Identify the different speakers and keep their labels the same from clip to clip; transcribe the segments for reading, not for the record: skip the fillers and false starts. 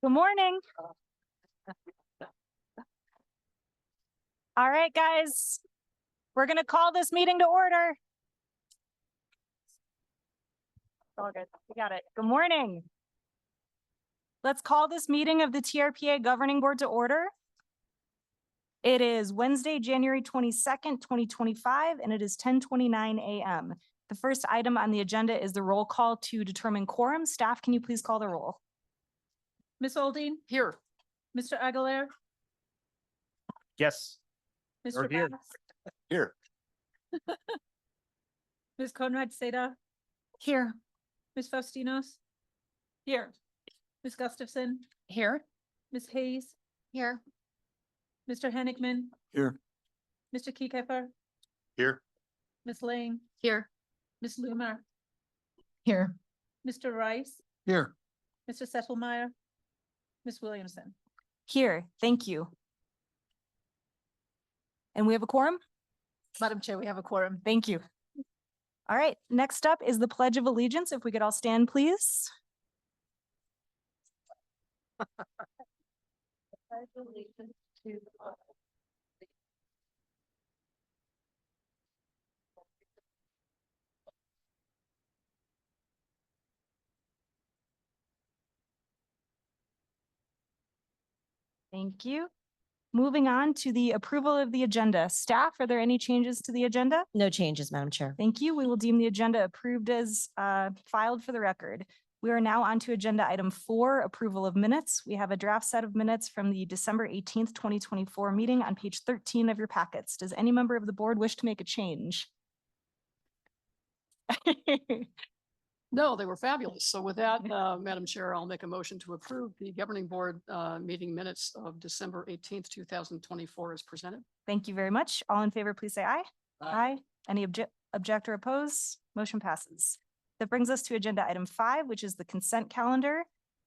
Speaker 1: Good morning. All right, guys, we're going to call this meeting to order. All good. We got it. Good morning. Let's call this meeting of the TRPA Governing Board to order. It is Wednesday, January 22nd, 2025, and it is 10:29 a.m. The first item on the agenda is the roll call to determine quorum. Staff, can you please call the roll?
Speaker 2: Ms. Olding?
Speaker 3: Here.
Speaker 2: Mr. Aguilar?
Speaker 3: Yes.
Speaker 2: Mr.
Speaker 3: here.
Speaker 2: Bass?
Speaker 3: Here.
Speaker 2: Ms. Conrad Seda?
Speaker 1: Here.
Speaker 2: Ms. Faustinos? Here. Ms. Gustafson?
Speaker 1: Here.
Speaker 2: Ms. Hayes?
Speaker 1: Here.
Speaker 2: Mr. Hennickman?
Speaker 3: Here.
Speaker 2: Mr. Kiekefer?
Speaker 3: Here.
Speaker 2: Ms. Lang?
Speaker 1: Here.
Speaker 2: Ms. Loomer?
Speaker 1: Here.
Speaker 2: Mr. Rice?
Speaker 3: Here.
Speaker 2: Mr. Settelmeyer? Ms. Williamson?
Speaker 1: Here. Thank you. And we have a quorum?
Speaker 2: Madam Chair, we have a quorum.
Speaker 1: Thank you. All right, next up is the Pledge of Allegiance. If we could all stand, please.
Speaker 2: Pledge allegiance to the flag.
Speaker 1: Thank you. Moving on to the approval of the agenda. Staff, are there any changes to the agenda?
Speaker 4: No changes, Madam Chair.
Speaker 1: Thank you. We will deem the agenda approved as filed for the record. We are now on to agenda item 4, approval of minutes. We have a draft set of minutes from the December 18th, 2024 meeting on page 13 of your packets. Does any member of the board wish to make a change?
Speaker 5: No, they were fabulous. So with that, Madam Chair, I'll make a motion to approve the governing board meeting minutes of December 18th, 2024 as presented.
Speaker 1: Thank you very much. All in favor, please say aye. Aye. Any object or oppose? Motion passes. That brings us to agenda item 5, which is the consent calendar.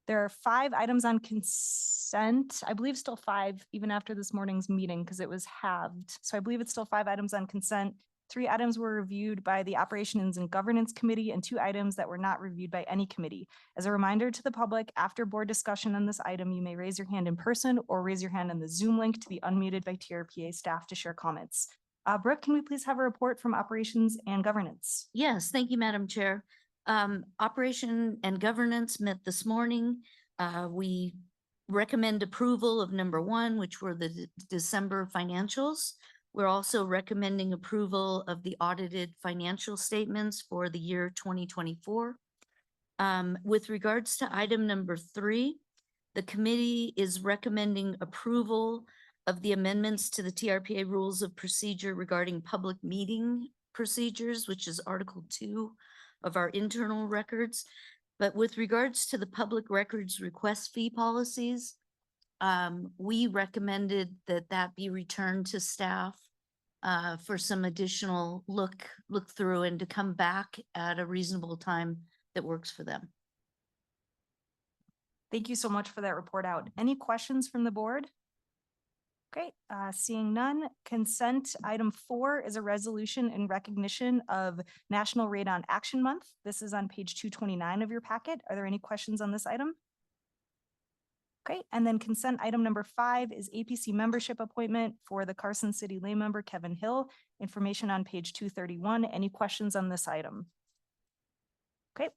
Speaker 1: There are 5 items on consent. I believe still 5, even after this morning's meeting, because it was halved. So I believe it's still 5 items on consent. 3 items were reviewed by the Operations and Governance Committee and 2 items that were not reviewed by any committee. As a reminder to the public, after board discussion on this item, you may raise your hand in person or raise your hand on the Zoom link to be unmuted by TRPA staff to share comments. Brooke, can we please have a report from Operations and Governance?
Speaker 4: Yes, thank you, Madam Chair. Operation and Governance met this morning. We recommend approval of number 1, which were the December financials. We're also recommending approval of the audited financial statements for the year 2024. With regards to item number 3, the committee is recommending approval of the amendments to the TRPA rules of procedure regarding public meeting procedures, which is Article 2 of our internal records. But with regards to the public records request fee policies, we recommended that be returned to staff for some additional look through and to come back at a reasonable time that works for them.
Speaker 1: Thank you so much for that report out. Any questions from the board? Great. Seeing none, consent item 4 is a resolution in recognition of National Radon Action Month. This is on page 229 of your packet. Are there any questions on this item? Great. And then consent item number 5 is APC membership appointment for the Carson City lay member Kevin Hill. Information on page 231. Any questions on this item? Okay.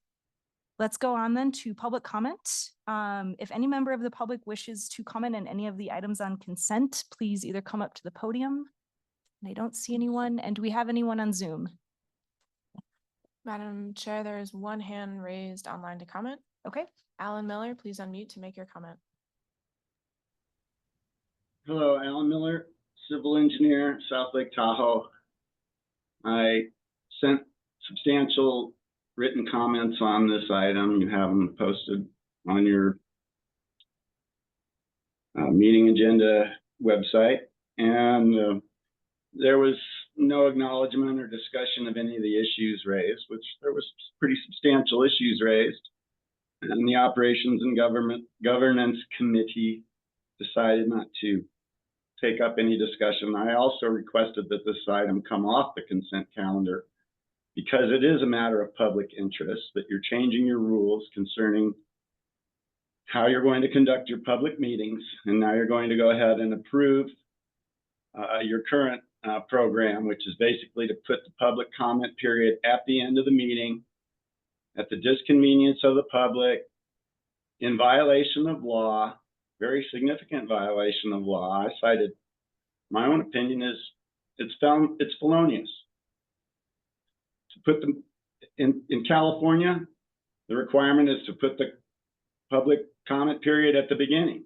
Speaker 1: Let's go on then to public comment. If any member of the public wishes to comment on any of the items on consent, please either come up to the podium. I don't see anyone. And do we have anyone on Zoom?
Speaker 6: Madam Chair, there is one hand raised online to comment.
Speaker 1: Okay.
Speaker 6: Alan Miller, please unmute to make your comment.
Speaker 7: Hello, Alan Miller, civil engineer, South Lake Tahoe. I sent substantial written comments on this item. You have them posted on your meeting agenda website. And there was no acknowledgement or discussion of any of the issues raised, which there was pretty substantial issues raised. And the Operations and Governance Committee decided not to take up any discussion. I also requested that this item come off the consent calendar because it is a matter of public interest that you're changing your rules concerning how you're going to conduct your public meetings, and now you're going to go ahead and approve your current program, which is basically to put the public comment period at the end of the meeting, at the disconvenience of the public, in violation of law, very significant violation of law. I cited, my own opinion is it's felonious. To put them in California, the requirement is to put the public comment period at the beginning.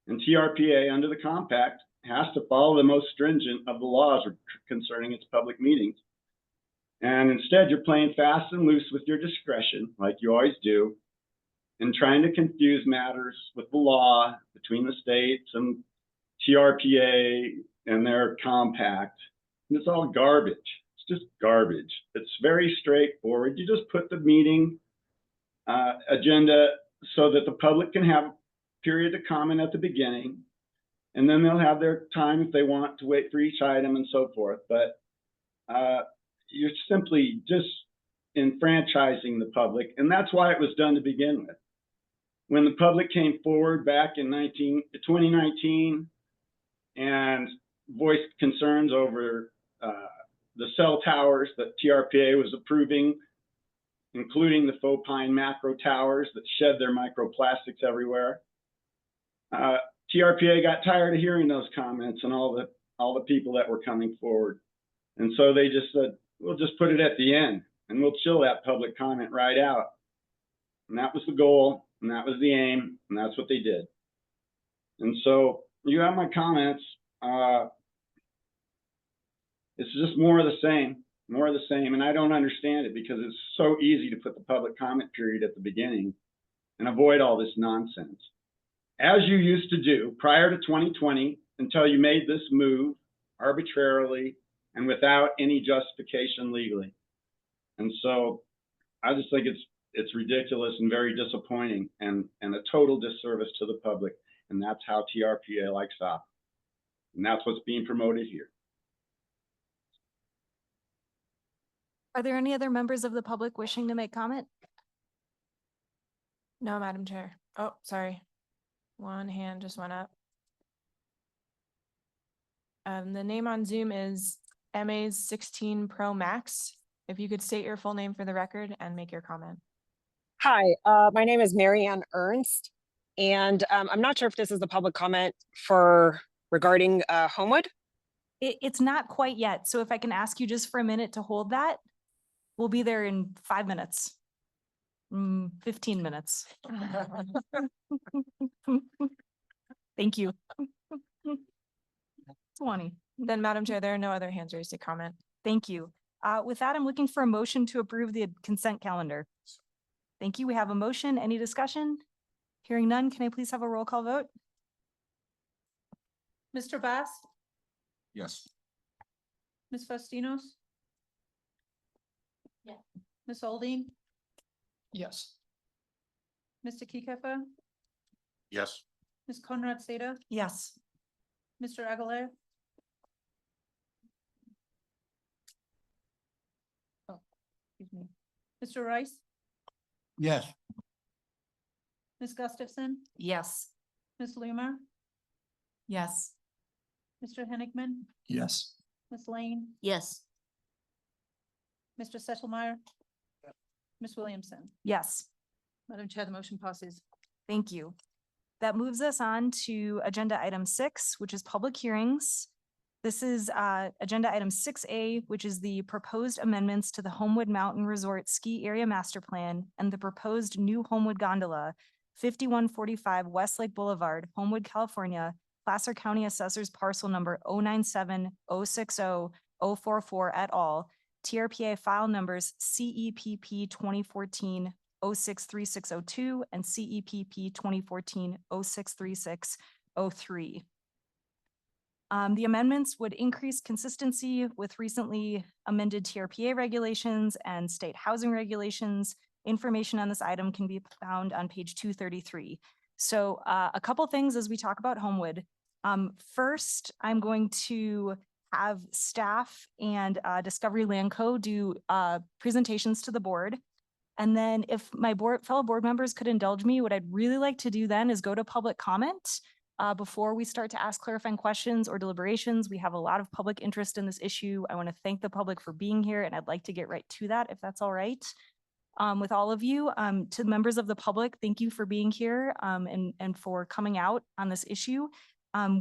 Speaker 7: And TRPA under the compact has to follow the most stringent of the laws concerning its public meetings. And instead, you're playing fast and loose with your discretion, like you always do, and trying to confuse matters with the law between the states and TRPA and their compact. And it's all garbage. It's just garbage. It's very straightforward. You just put the meeting agenda so that the public can have a period to comment at the beginning, and then they'll have their time if they want to wait for each item and so forth. But you're simply just enfranchising the public, and that's why it was done to begin with. When the public came forward back in 2019 and voiced concerns over the cell towers that TRPA was approving, including the faux pine macro towers that shed their microplastics everywhere, TRPA got tired of hearing those comments and all the people that were coming forward. And so they just said, we'll just put it at the end and we'll chill that public comment right out. And that was the goal, and that was the aim, and that's what they did. And so you have my comments. It's just more of the same, and I don't understand it because it's so easy to put the public comment period at the beginning and avoid all this nonsense. As you used to do prior to 2020, until you made this move arbitrarily and without any justification legally. And so I just think it's ridiculous and very disappointing and a total disservice to the public. And that's how TRPA likes off. And that's what's being promoted here.
Speaker 1: Are there any other members of the public wishing to make comment?
Speaker 6: No, Madam Chair. Oh, sorry. One hand just went up. The name on Zoom is MA's 16 Pro Max. If you could state your full name for the record and make your comment.
Speaker 3: Hi, my name is Marianne Ernst, and I'm not sure if this is a public comment regarding Homewood.
Speaker 1: It's not quite yet. So if I can ask you just for a minute to hold that, we'll be there in 5 minutes. 15 minutes. Thank you. 20.
Speaker 6: Then, Madam Chair, there are no other hands raised to comment.
Speaker 1: Thank you. With that, I'm looking for a motion to approve the consent calendar. Thank you. We have a motion. Any discussion? Hearing none, can I please have a roll call vote?
Speaker 2: Mr. Bass,
Speaker 8: Yes.
Speaker 2: Ms. Fastinos?
Speaker 4: Yeah.
Speaker 2: Ms. Oldine,
Speaker 5: Yes.
Speaker 2: Mr. Kikefa,
Speaker 8: Yes.
Speaker 2: Ms. Conrad Seda,
Speaker 1: Yes.
Speaker 2: Mr. Aguilar? Oh, excuse me. Mr. Rice,
Speaker 8: Yes.
Speaker 2: Ms. Gustafson,
Speaker 1: Yes.
Speaker 2: Ms. Loomer,
Speaker 1: Yes.
Speaker 2: Mr. Hennickman,
Speaker 8: Yes.
Speaker 2: Ms. Lane,
Speaker 4: Yes.
Speaker 2: Mr. Settelmeyer, Ms. Williamson.
Speaker 1: Yes.
Speaker 2: Madam Chair, the motion passes.
Speaker 1: Thank you. That moves us on to agenda item 6, which is public hearings. This is agenda item 6A, which is the proposed amendments to the Homewood Mountain Resort Ski Area Master Plan and the proposed new Homewood Gondola, 5145 Westlake Boulevard, Homewood, California, Placer County Assessor's Parcel Number 097-060-044 et al., TRPA file numbers CEPP 2014-063602 and CEPP 2014-063603. The amendments would increase consistency with recently amended TRPA regulations and state housing regulations. Information on this item can be found on page 233. So a couple things as we talk about Homewood. First, I'm going to have staff and Discovery Land Co. do presentations to the board. And then if my fellow board members could indulge me, what I'd really like to do then is go to public comment. Before we start to ask clarifying questions or deliberations, we have a lot of public interest in this issue. I want to thank the public for being here, and I'd like to get right to that if that's all right. With all of you, to members of the public, thank you for being here and for coming out on this issue.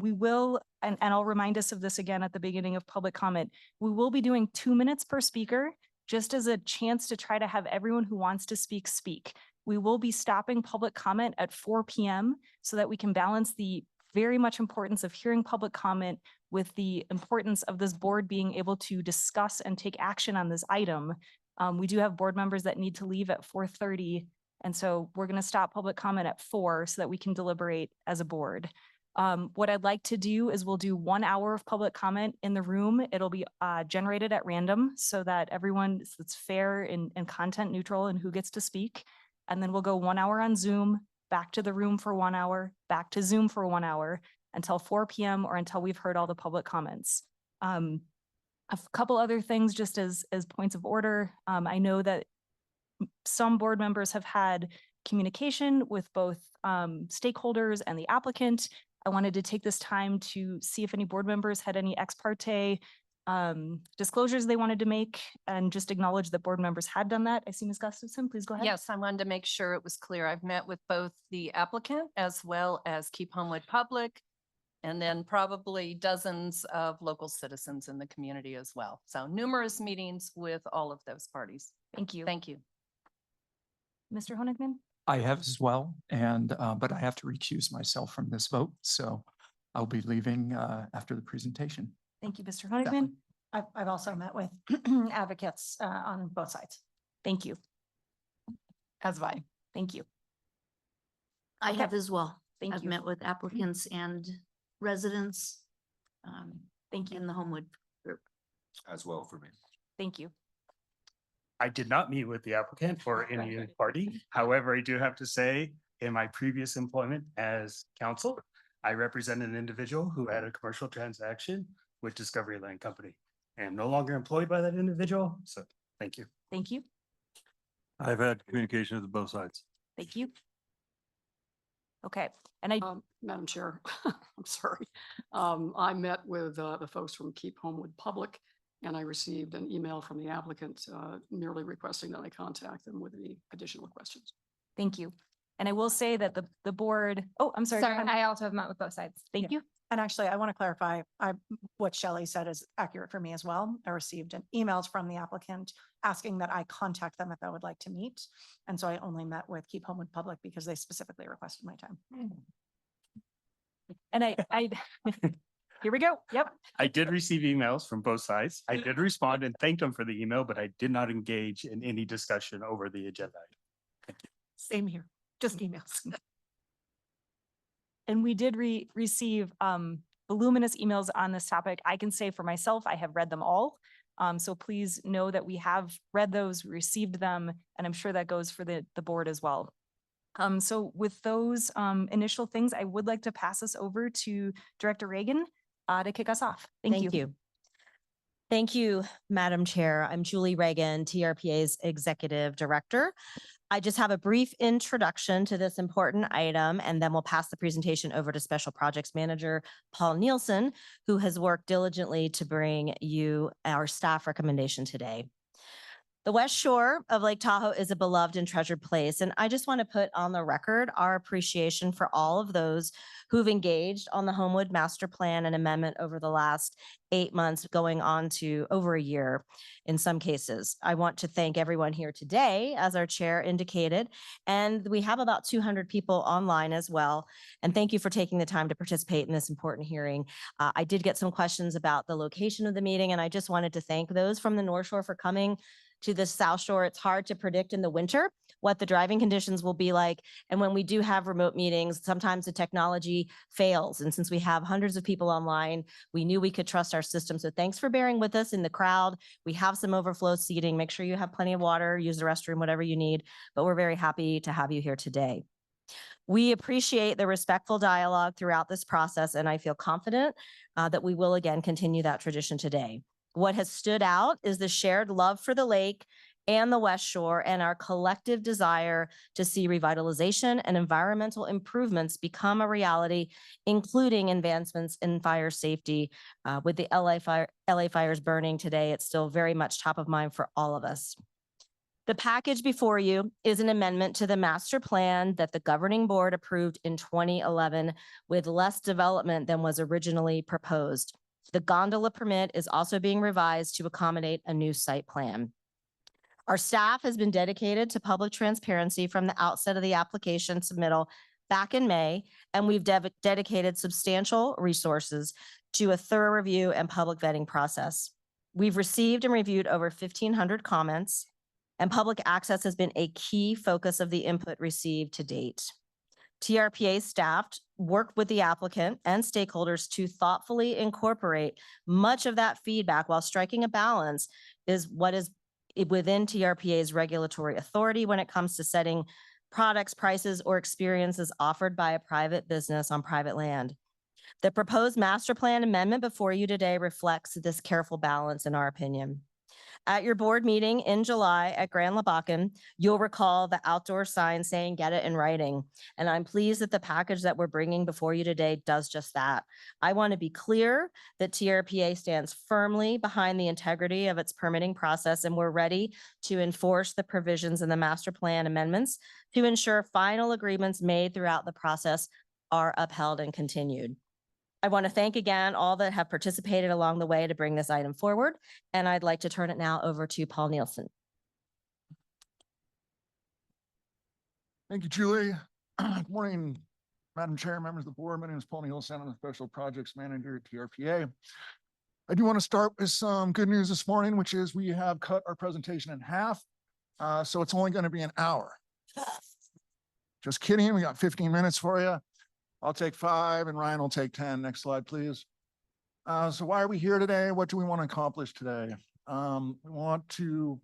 Speaker 1: We will, and I'll remind us of this again at the beginning of public comment, we will be doing 2 minutes per speaker, just as a chance to try to have everyone who wants to speak, speak. We will be stopping public comment at 4 p.m. so that we can balance the very much importance of hearing public comment with the importance of this board being able to discuss and take action on this item. We do have board members that need to leave at 4:30. And so we're going to stop public comment at 4 so that we can deliberate as a board. What I'd like to do is we'll do 1 hour of public comment in the room. It'll be generated at random so that everyone, it's fair and content neutral in who gets to speak. And then we'll go 1 hour on Zoom, back to the room for 1 hour, back to Zoom for 1 hour until 4 p.m. or until we've heard all the public comments. A couple other things just as points of order. I know that some board members have had communication with both stakeholders and the applicant. I wanted to take this time to see if any board members had any ex parte disclosures they wanted to make and just acknowledge that board members had done that. I see Ms. Gustafson, please go ahead.
Speaker 9: Yes, I wanted to make sure it was clear. I've met with both the applicant as well as Keep Homewood Public, and then probably dozens of local citizens in the community as well. So numerous meetings with all of those parties.
Speaker 1: Thank you.
Speaker 9: Thank you.
Speaker 1: Mr. Honigman?
Speaker 10: I have as well, and but I have to recuse myself from this vote, so I'll be leaving after the presentation.
Speaker 1: Thank you, Mr. Honigman.
Speaker 2: I've also met with advocates on both sides.
Speaker 1: Thank you.
Speaker 2: As have I.
Speaker 1: Thank you.
Speaker 4: I
Speaker 1: Okay.
Speaker 4: have as well.
Speaker 1: Thank
Speaker 4: I've
Speaker 1: you.
Speaker 4: met with applicants and residents
Speaker 1: Thank you.
Speaker 4: in the Homewood group.
Speaker 8: As well for me.
Speaker 1: Thank you.
Speaker 11: I did not meet with the applicant or any party. However, I do have to say, in my previous employment as counsel, I represented an individual who had a commercial transaction with Discovery Land Company. I am no longer employed by that individual, so thank you.
Speaker 1: Thank you.
Speaker 8: I've had communication with both sides.
Speaker 1: Thank you. Okay, and I,
Speaker 5: Madam Chair, I'm sorry. I met with the folks from Keep Homewood Public, and I received an email from the applicant merely requesting that I contact them with any additional questions.
Speaker 1: thank you. And I will say that the board, oh, I'm sorry. go
Speaker 6: Sorry,
Speaker 1: ahead.
Speaker 6: I also have met with both sides.
Speaker 1: Thank you.
Speaker 2: And actually, I want to clarify, what Shelley said is accurate for me as well. I received emails from the applicant asking that I contact them if I would like to meet. And so I only met with Keep Homewood Public because they specifically requested my time.
Speaker 1: And I, here we go. Yep.
Speaker 11: I did receive emails from both sides. I did respond and thank them for the email, but I did not engage in any discussion over the agenda.
Speaker 2: Same here, just emails.
Speaker 1: And we did receive voluminous emails on this topic. I can say for myself, I have read them all. So please know that we have read those, received them, and I'm sure that goes for the board as well. So with those initial things, I would like to pass this over to Director Reagan to kick us off. Thank you.
Speaker 12: Thank you, Madam Chair. I'm Julie Reagan, TRPA's Executive Director. I just have a brief introduction to this important item, and then we'll pass the presentation over to Special Projects Manager Paul Nielsen, who has worked diligently to bring you our staff recommendation today. The West Shore of Lake Tahoe is a beloved and treasured place, and I just want to put on the record our appreciation for all of those who've engaged on the Homewood Master Plan and Amendment over the last 8 months, going on to over a year in some cases. I want to thank everyone here today, as our chair indicated, and we have about 200 people online as well. And thank you for taking the time to participate in this important hearing. I did get some questions about the location of the meeting, and I just wanted to thank those from the North Shore for coming to the South Shore. It's hard to predict in the winter what the driving conditions will be like. And when we do have remote meetings, sometimes the technology fails. And since we have hundreds of people online, we knew we could trust our system. So thanks for bearing with us in the crowd. We have some overflow seating. Make sure you have plenty of water, use the restroom, whatever you need. But we're very happy to have you here today. We appreciate the respectful dialogue throughout this process, and I feel confident that we will again continue that tradition today. What has stood out is the shared love for the lake and the West Shore, and our collective desire to see revitalization and environmental improvements become a reality, including advancements in fire safety. With the LA fires burning today, it's still very much top of mind for all of us. The package before you is an amendment to the master plan that the governing board approved in 2011 with less development than was originally proposed. The gondola permit is also being revised to accommodate a new site plan. Our staff has been dedicated to public transparency from the outset of the application submittal back in May, and we've dedicated substantial resources to a thorough review and public vetting process. We've received and reviewed over 1,500 comments, and public access has been a key focus of the input received to date. TRPA staff worked with the applicant and stakeholders to thoughtfully incorporate much of that feedback while striking a balance is what is within TRPA's regulatory authority when it comes to setting products, prices, or experiences offered by a private business on private land. The proposed master plan amendment before you today reflects this careful balance, in our opinion. At your board meeting in July at Grand Labakan, you'll recall the outdoor sign saying "get it in writing." And I'm pleased that the package that we're bringing before you today does just that. I want to be clear that TRPA stands firmly behind the integrity of its permitting process, and we're ready to enforce the provisions in the master plan amendments to ensure final agreements made throughout the process are upheld and continued. I want to thank again all that have participated along the way to bring this item forward, and I'd like to turn it now over to Paul Nielsen.
Speaker 13: Thank you, Julie. Good morning, Madam Chair, members of the board. My name is Paul Nielsen. I'm the Special Projects Manager at TRPA. I do want to start with some good news this morning, which is we have cut our presentation in half, so it's only going to be an hour. Just kidding. We got 15 minutes for you. I'll take 5 and Ryan will take 10. Next slide, please. So why are we here today? What do we want to accomplish today? We want to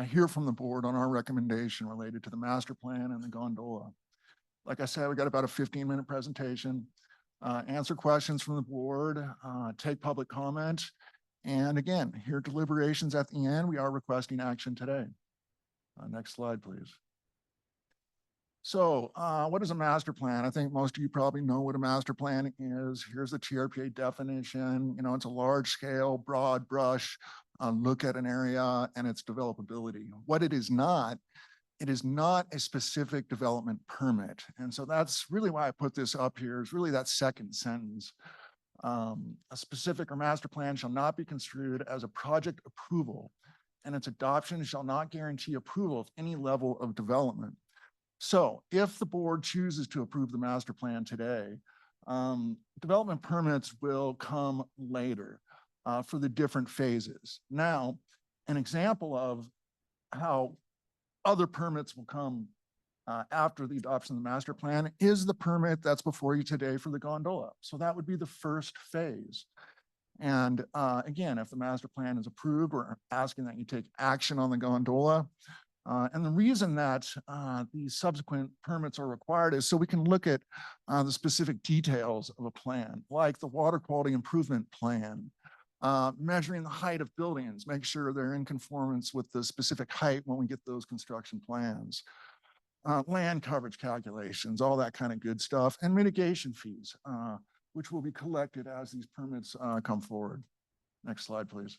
Speaker 13: hear from the board on our recommendation related to the master plan and the gondola. Like I said, we got about a 15-minute presentation, answer questions from the board, take public comment, and again, hear deliberations at the end. We are requesting action today. Next slide, please. So what is a master plan? I think most of you probably know what a master plan is. Here's the TRPA definition. You know, it's a large scale, broad brush look at an area and its developability. What it is not a specific development permit. And so that's really why I put this up here, is really that second sentence. A specific or master plan shall not be construed as a project approval, and its adoption shall not guarantee approval of any level of development. So if the board chooses to approve the master plan today, development permits will come later for the different phases. Now, an example of how other permits will come after the adoption of the master plan is the permit that's before you today for the gondola. So that would be the first phase. And again, if the master plan is approved, we're asking that you take action on the gondola. And the reason that these subsequent permits are required is so we can look at the specific details of a plan, like the water quality improvement plan, measuring the height of buildings, make sure they're in conformance with the specific height when we get those construction plans, land coverage calculations, all that kind of good stuff, and mitigation fees, which will be collected as these permits come forward. Next slide, please.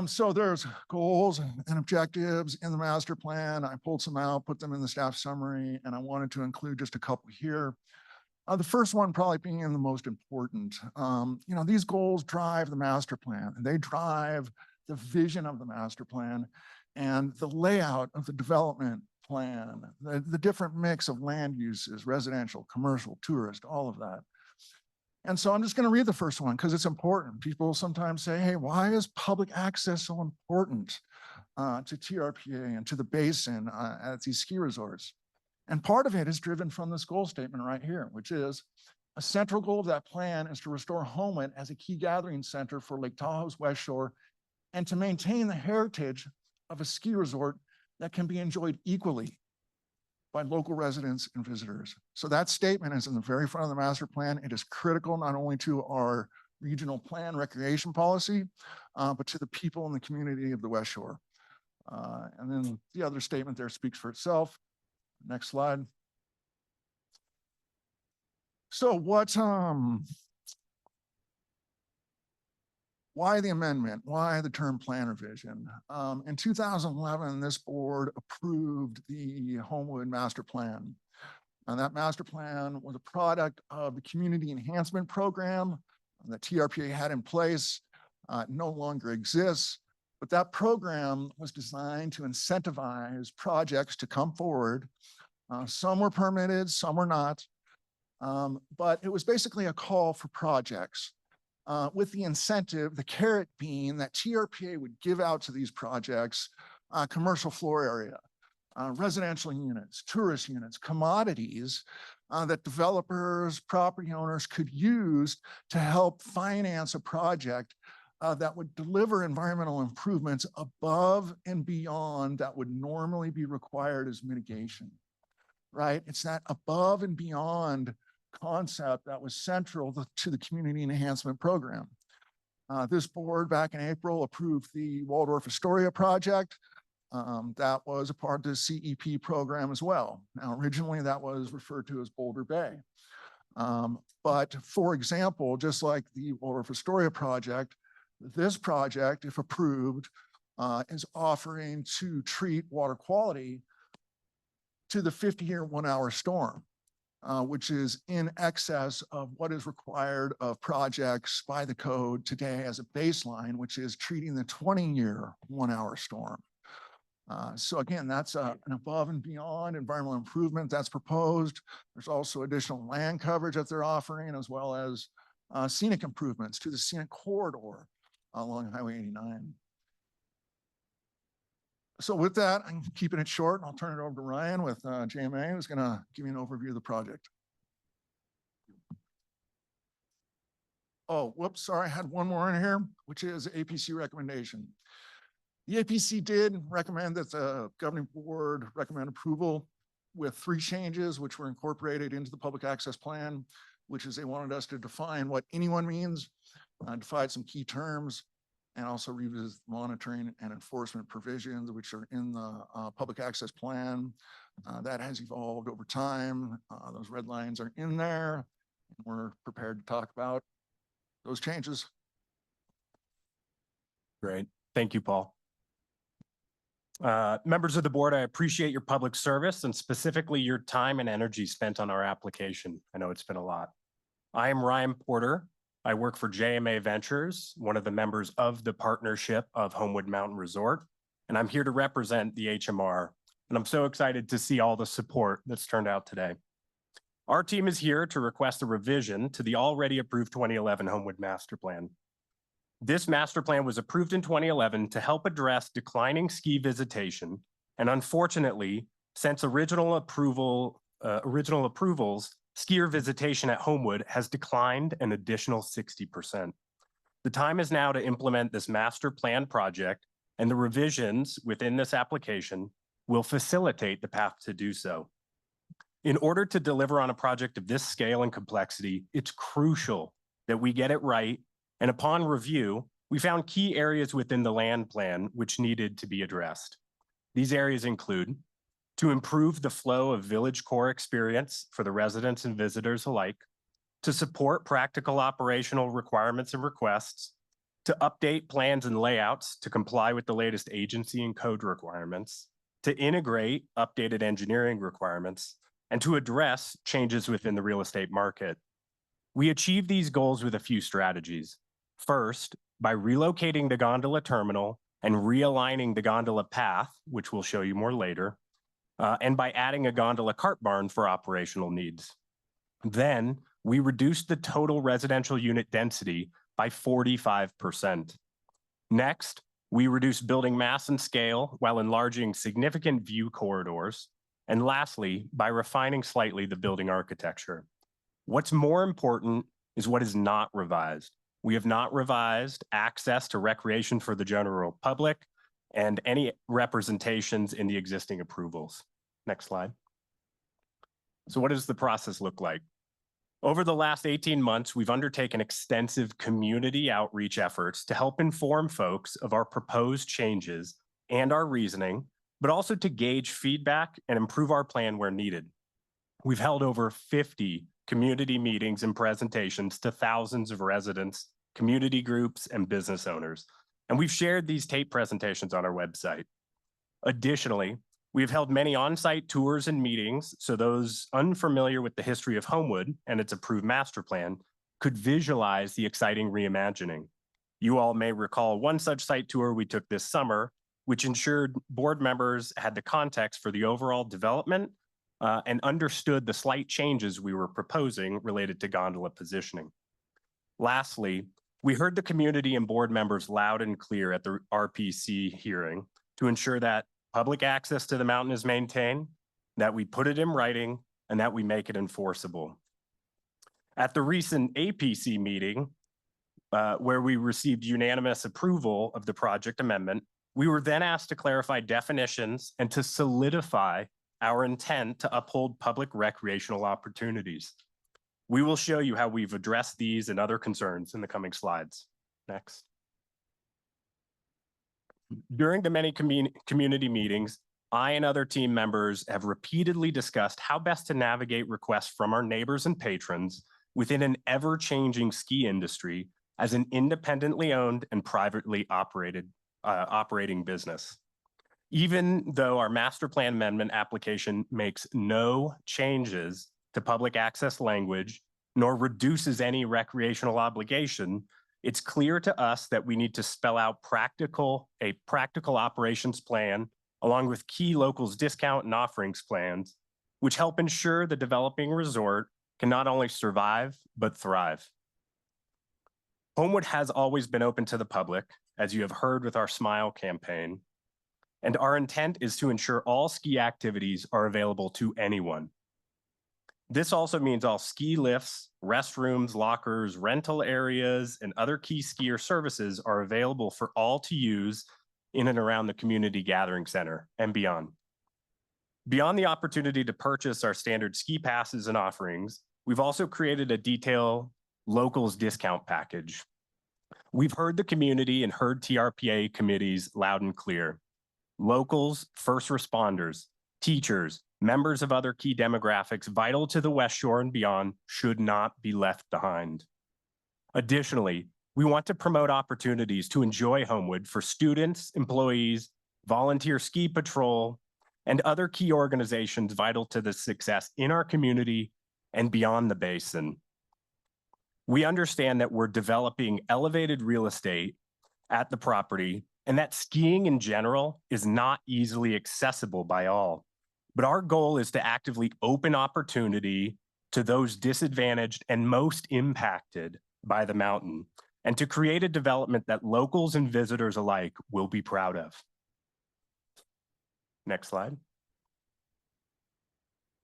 Speaker 13: So there's goals and objectives in the master plan. I pulled some out, put them in the staff summary, and I wanted to include just a couple here. The first one probably being the most important. You know, these goals drive the master plan, and they drive the vision of the master plan and the layout of the development plan, the different mix of land uses, residential, commercial, tourist, all of that. And so I'm just going to read the first one because it's important. People sometimes say, hey, why is public access so important to TRPA and to the basin at these ski resorts? And part of it is driven from this goal statement right here, which is a central goal of that plan is to restore Homewood as a key gathering center for Lake Tahoe's West Shore and to maintain the heritage of a ski resort that can be enjoyed equally by local residents and visitors. So that statement is in the very front of the master plan. It is critical not only to our regional plan recreation policy, but to the people in the community of the West Shore. And then the other statement there speaks for itself. Next slide. So why the amendment? Why the term plan revision? In 2011, this board approved the Homewood Master Plan. And that master plan was a product of the Community Enhancement Program that TRPA had in place. It no longer exists, but that program was designed to incentivize projects to come forward. Some were permitted, some were not. But it was basically a call for projects with the incentive, the carrot being that TRPA would give out to these projects commercial floor area, residential units, tourist units, commodities that developers, property owners could use to help finance a project that would deliver environmental improvements above and beyond that would normally be required as mitigation, right? It's that above and beyond concept that was central to the Community Enhancement Program. This board back in April approved the Waldorf Astoria project. That was a part of the CEP program as well. Now, originally that was referred to as Boulder Bay. But for example, just like the Waldorf Astoria project, this project, if approved, is offering to treat water quality to the 50-year 1-hour storm, which is in excess of what is required of projects by the code today as a baseline, which is treating the 20-year 1-hour storm. So again, that's an above and beyond environmental improvement that's proposed. There's also additional land coverage that they're offering, as well as scenic improvements to the scenic corridor along Highway 89. So with that, I'm keeping it short. I'll turn it over to Ryan with JMA, who's going to give you an overview of the project. Oh, whoops, sorry, I had one more in here, which is APC recommendation. The APC did recommend that the governing board recommend approval with 3 changes, which were incorporated into the public access plan, which is they wanted us to define what anyone means, define some key terms, and also revisit monitoring and enforcement provisions, which are in the public access plan. That has evolved over time. Those red lines are in there. We're prepared to talk about those changes.
Speaker 14: Great. Thank you, Paul. Members of the board, I appreciate your public service and specifically your time and energy spent on our application. I know it's been a lot. I am Ryan Porter. I work for JMA Ventures, one of the members of the partnership of Homewood Mountain Resort, and I'm here to represent the HMR. And I'm so excited to see all the support that's turned out today. Our team is here to request a revision to the already approved 2011 Homewood Master Plan. This master plan was approved in 2011 to help address declining ski visitation, and unfortunately, since original approvals, skier visitation at Homewood has declined an additional 60%. The time is now to implement this master plan project, and the revisions within this application will facilitate the path to do so. In order to deliver on a project of this scale and complexity, it's crucial that we get it right. And upon review, we found key areas within the land plan which needed to be addressed. These areas include to improve the flow of village core experience for the residents and visitors alike, to support practical operational requirements and requests, to update plans and layouts to comply with the latest agency and code requirements, to integrate updated engineering requirements, and to address changes within the real estate market. We achieve these goals with a few strategies. First, by relocating the gondola terminal and realigning the gondola path, which we'll show you more later, and by adding a gondola cart barn for operational needs. Then, we reduced the total residential unit density by 45%. Next, we reduced building mass and scale while enlarging significant view corridors. And lastly, by refining slightly the building architecture. What's more important is what is not revised. We have not revised access to recreation for the general public and any representations in the existing approvals. Next slide. So what does the process look like? Over the last 18 months, we've undertaken extensive community outreach efforts to help inform folks of our proposed changes and our reasoning, but also to gauge feedback and improve our plan where needed. We've held over 50 community meetings and presentations to thousands of residents, community groups, and business owners, and we've shared these tape presentations on our website. Additionally, we've held many on-site tours and meetings so those unfamiliar with the history of Homewood and its approved master plan could visualize the exciting reimagining. You all may recall one such site tour we took this summer, which ensured board members had the context for the overall development and understood the slight changes we were proposing related to gondola positioning. Lastly, we heard the community and board members loud and clear at the RPC hearing to ensure that public access to the mountain is maintained, that we put it in writing, and that we make it enforceable. At the recent APC meeting, where we received unanimous approval of the project amendment, we were then asked to clarify definitions and to solidify our intent to uphold public recreational opportunities. We will show you how we've addressed these and other concerns in the coming slides. Next. During the many community meetings, I and other team members have repeatedly discussed how best to navigate requests from our neighbors and patrons within an ever-changing ski industry as an independently owned and privately operating business. Even though our master plan amendment application makes no changes to public access language, nor reduces any recreational obligation, it's clear to us that we need to spell out a practical operations plan along with key locals discount and offerings plans, which help ensure the developing resort can not only survive, but thrive. Homewood has always been open to the public, as you have heard with our Smile campaign, and our intent is to ensure all ski activities are available to anyone. This also means all ski lifts, restrooms, lockers, rental areas, and other key skier services are available for all to use in and around the community gathering center and beyond. Beyond the opportunity to purchase our standard ski passes and offerings, we've also created a detailed locals discount package. We've heard the community and heard TRPA committees loud and clear. Locals, first responders, teachers, members of other key demographics vital to the West Shore and beyond should not be left behind. Additionally, we want to promote opportunities to enjoy Homewood for students, employees, volunteer ski patrol, and other key organizations vital to the success in our community and beyond the basin. We understand that we're developing elevated real estate at the property and that skiing in general is not easily accessible by all. But our goal is to actively open opportunity to those disadvantaged and most impacted by the mountain, and to create a development that locals and visitors alike will be proud of. Next slide.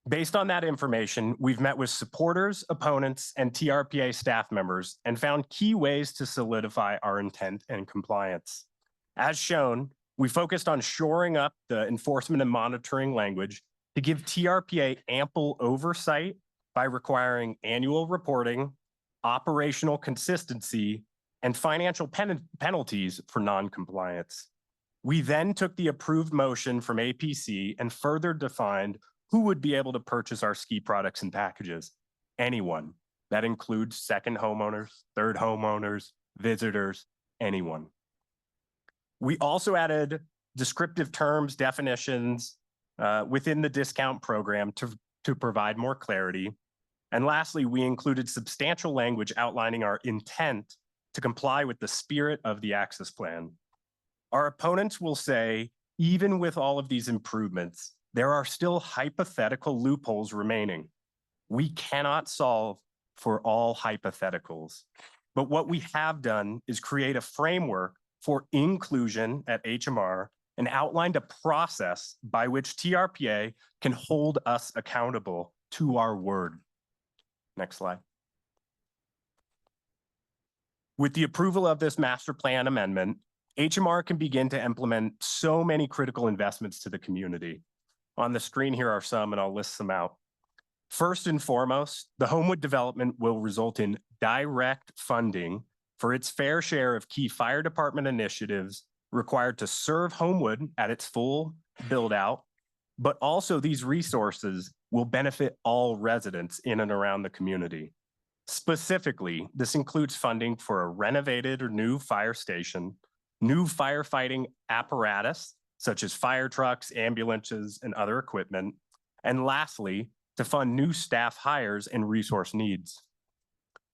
Speaker 14: Based on that information, we've met with supporters, opponents, and TRPA staff members and found key ways to solidify our intent and compliance. As shown, we focused on shoring up the enforcement and monitoring language to give TRPA ample oversight by requiring annual reporting, operational consistency, and financial penalties for non-compliance. We then took the approved motion from APC and further defined who would be able to purchase our ski products and packages. Anyone. That includes second homeowners, third homeowners, visitors, anyone. We also added descriptive terms, definitions within the discount program to provide more clarity. And lastly, we included substantial language outlining our intent to comply with the spirit of the access plan. Our opponents will say, even with all of these improvements, there are still hypothetical loopholes remaining. We cannot solve for all hypotheticals, but what we have done is create a framework for inclusion at HMR and outlined a process by which TRPA can hold us accountable to our word. Next slide. With the approval of this master plan amendment, HMR can begin to implement so many critical investments to the community. On the screen here are some, and I'll list them out. First and foremost, the Homewood development will result in direct funding for its fair share of key fire department initiatives required to serve Homewood at its full build out, but also these resources will benefit all residents in and around the community. Specifically, this includes funding for a renovated or new fire station, new firefighting apparatus, such as fire trucks, ambulances, and other equipment, and lastly, to fund new staff hires and resource needs.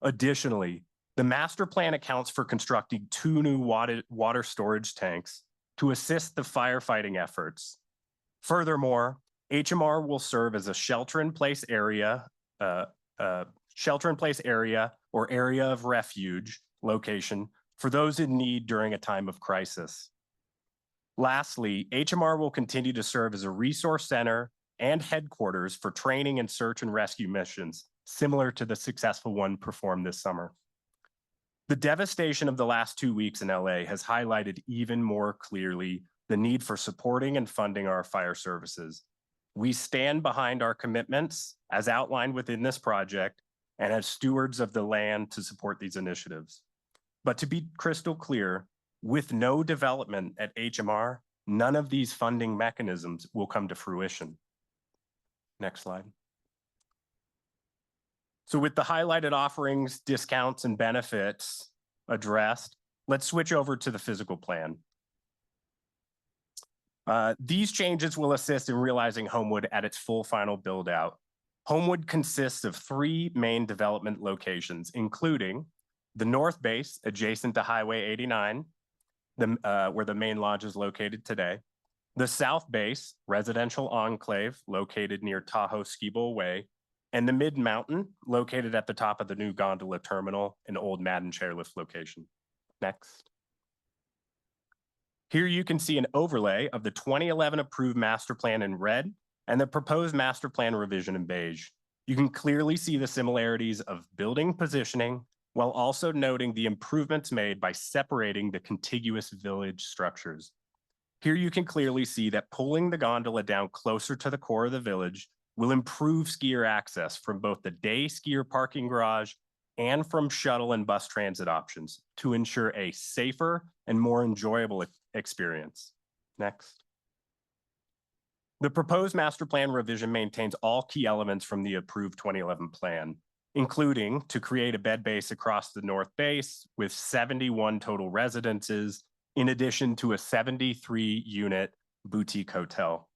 Speaker 14: Additionally, the master plan accounts for constructing 2 new water storage tanks to assist the firefighting efforts. Furthermore, HMR will serve as a shelter-in-place area or area of refuge location for those in need during a time of crisis. Lastly, HMR will continue to serve as a resource center and headquarters for training and search and rescue missions, similar to the successful one performed this summer. The devastation of the last 2 weeks in LA has highlighted even more clearly the need for supporting and funding our fire services. We stand behind our commitments as outlined within this project and as stewards of the land to support these initiatives. But to be crystal clear, with no development at HMR, none of these funding mechanisms will come to fruition. Next slide. So with the highlighted offerings, discounts, and benefits addressed, let's switch over to the physical plan. These changes will assist in realizing Homewood at its full final build out. Homewood consists of 3 main development locations, including the north base adjacent to Highway 89, where the main lodge is located today, the south base residential enclave located near Tahoe Ski Bowl Way, and the mid-mountain located at the top of the new gondola terminal and old Madden chairlift location. Next. Here you can see an overlay of the 2011 approved master plan in red and the proposed master plan revision in beige. You can clearly see the similarities of building positioning while also noting the improvements made by separating the contiguous village structures. Here you can clearly see that pulling the gondola down closer to the core of the village will improve skier access from both the day skier parking garage and from shuttle and bus transit options to ensure a safer and more enjoyable experience. Next. The proposed master plan revision maintains all key elements from the approved 2011 plan, including to create a bed base across the north base with 71 total residences, in addition to a 73-unit boutique hotel.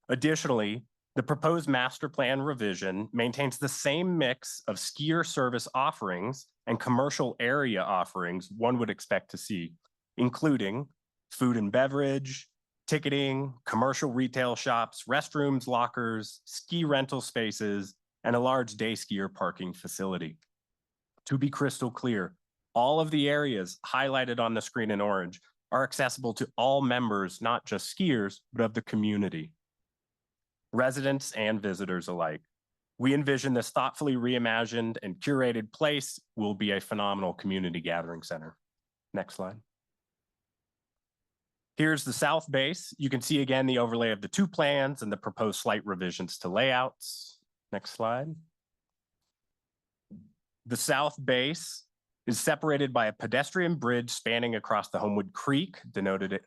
Speaker 14: Additionally, the proposed master plan revision maintains the same mix of skier service offerings and commercial area offerings one would expect to see, including food and beverage, ticketing, commercial retail shops, restrooms, lockers, ski rental spaces, and a large day skier parking facility. To be crystal clear, all of the areas highlighted on the screen in orange are accessible to all members, not just skiers, but of the community, residents and visitors alike. We envision this thoughtfully reimagined and curated place will be a phenomenal community gathering center. Next slide. Here's the south base. You can see again the overlay of the 2 plans and the proposed slight revisions to layouts. Next slide. The south base is separated by a pedestrian bridge spanning across the Homewood Creek, denoted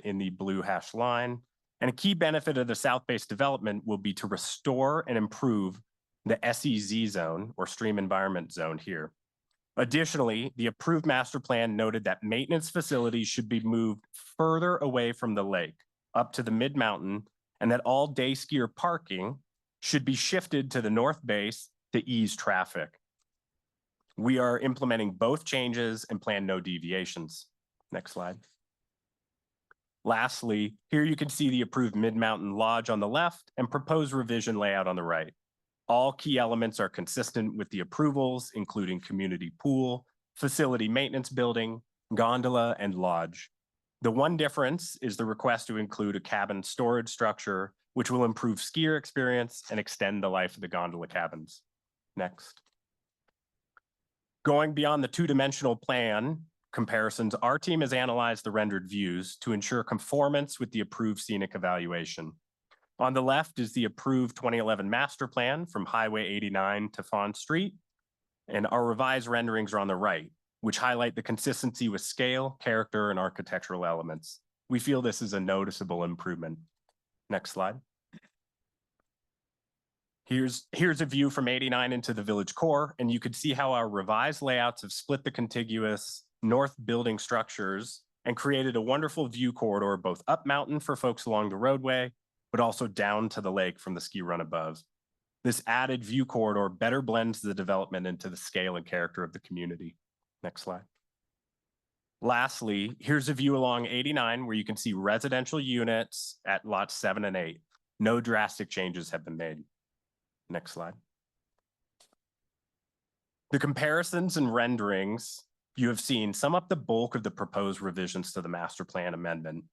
Speaker 14: in the blue hash line. And a key benefit of the south base development will be to restore and improve the SEZ zone or stream environment zone here. Additionally, the approved master plan noted that maintenance facilities should be moved further away from the lake up to the mid-mountain, and that all day skier parking should be shifted to the north base to ease traffic. We are implementing both changes and plan no deviations. Next slide. Lastly, here you can see the approved mid-mountain lodge on the left and proposed revision layout on the right. All key elements are consistent with the approvals, including community pool, facility maintenance building, gondola, and lodge. The one difference is the request to include a cabin storage structure, which will improve skier experience and extend the life of the gondola cabins. Next. Going beyond the 2-dimensional plan comparisons, our team has analyzed the rendered views to ensure conformance with the approved scenic evaluation. On the left is the approved 2011 master plan from Highway 89 to Fawn Street, and our revised renderings are on the right, which highlight the consistency with scale, character, and architectural elements. We feel this is a noticeable improvement. Next slide. Here's a view from 89 into the village core, and you could see how our revised layouts have split the contiguous north building structures and created a wonderful view corridor both up mountain for folks along the roadway, but also down to the lake from the ski run above. This added view corridor better blends the development into the scale and character of the community. Next slide. Lastly, here's a view along 89 where you can see residential units at lots 7 and 8. No drastic changes have been made. Next slide. The comparisons and renderings you have seen sum up the bulk of the proposed revisions to the master plan amendment.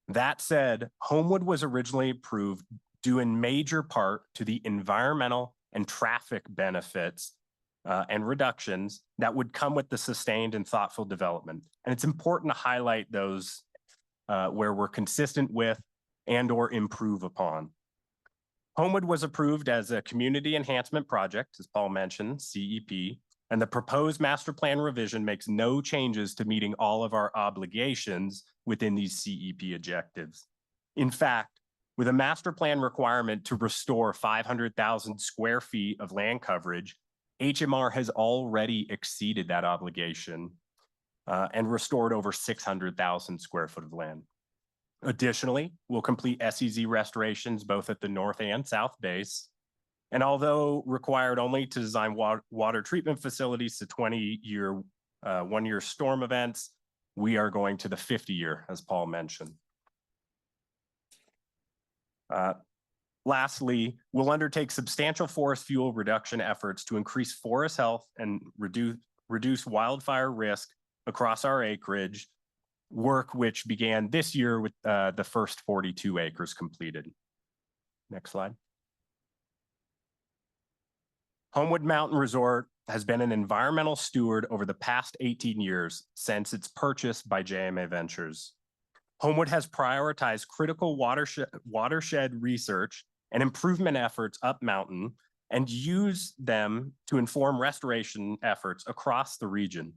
Speaker 14: That said, Homewood was originally approved due in major part to the environmental and traffic benefits and reductions that would come with the sustained and thoughtful development. And it's important to highlight those where we're consistent with and or improve upon. Homewood was approved as a community enhancement project, as Paul mentioned, CEP, and the proposed master plan revision makes no changes to meeting all of our obligations within these CEP objectives. In fact, with a master plan requirement to restore 500,000 square feet of land coverage, HMR has already exceeded that obligation and restored over 600,000 square foot of land. Additionally, we'll complete SEZ restorations both at the north and south base. And although required only to design water treatment facilities to 20-year, one-year storm events, we are going to the 50-year, as Paul mentioned. Lastly, we'll undertake substantial forest fuel reduction efforts to increase forest health and reduce wildfire risk across our acreage, work which began this year with the first 42 acres completed. Next slide. Homewood Mountain Resort has been an environmental steward over the past 18 years since its purchase by JMA Ventures. Homewood has prioritized critical watershed research and improvement efforts up mountain and used them to inform restoration efforts across the region.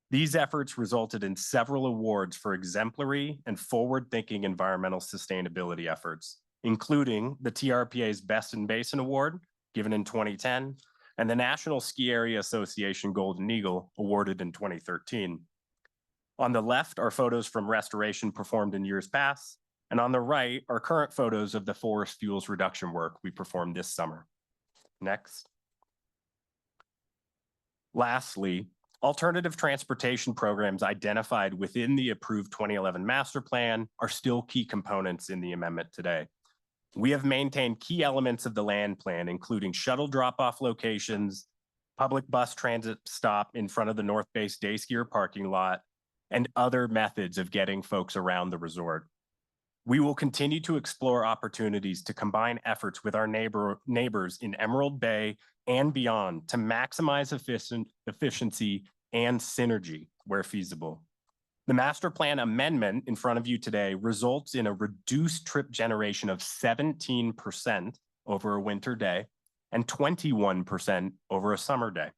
Speaker 14: These efforts resulted in several awards for exemplary and forward-thinking environmental sustainability efforts, including the TRPA's Best in Basin Award, given in 2010, and the National Ski Area Association Golden Eagle, awarded in 2013. On the left are photos from restoration performed in years past, and on the right are current photos of the forest fuels reduction work we performed this summer. Next. Lastly, alternative transportation programs identified within the approved 2011 master plan are still key components in the amendment today. We have maintained key elements of the land plan, including shuttle drop-off locations, public bus transit stop in front of the North Base day skier parking lot, and other methods of getting folks around the resort. We will continue to explore opportunities to combine efforts with our neighbors in Emerald Bay and beyond to maximize efficiency and synergy where feasible. The master plan amendment in front of you today results in a reduced trip generation of 17% over a winter day and 21% over a summer day.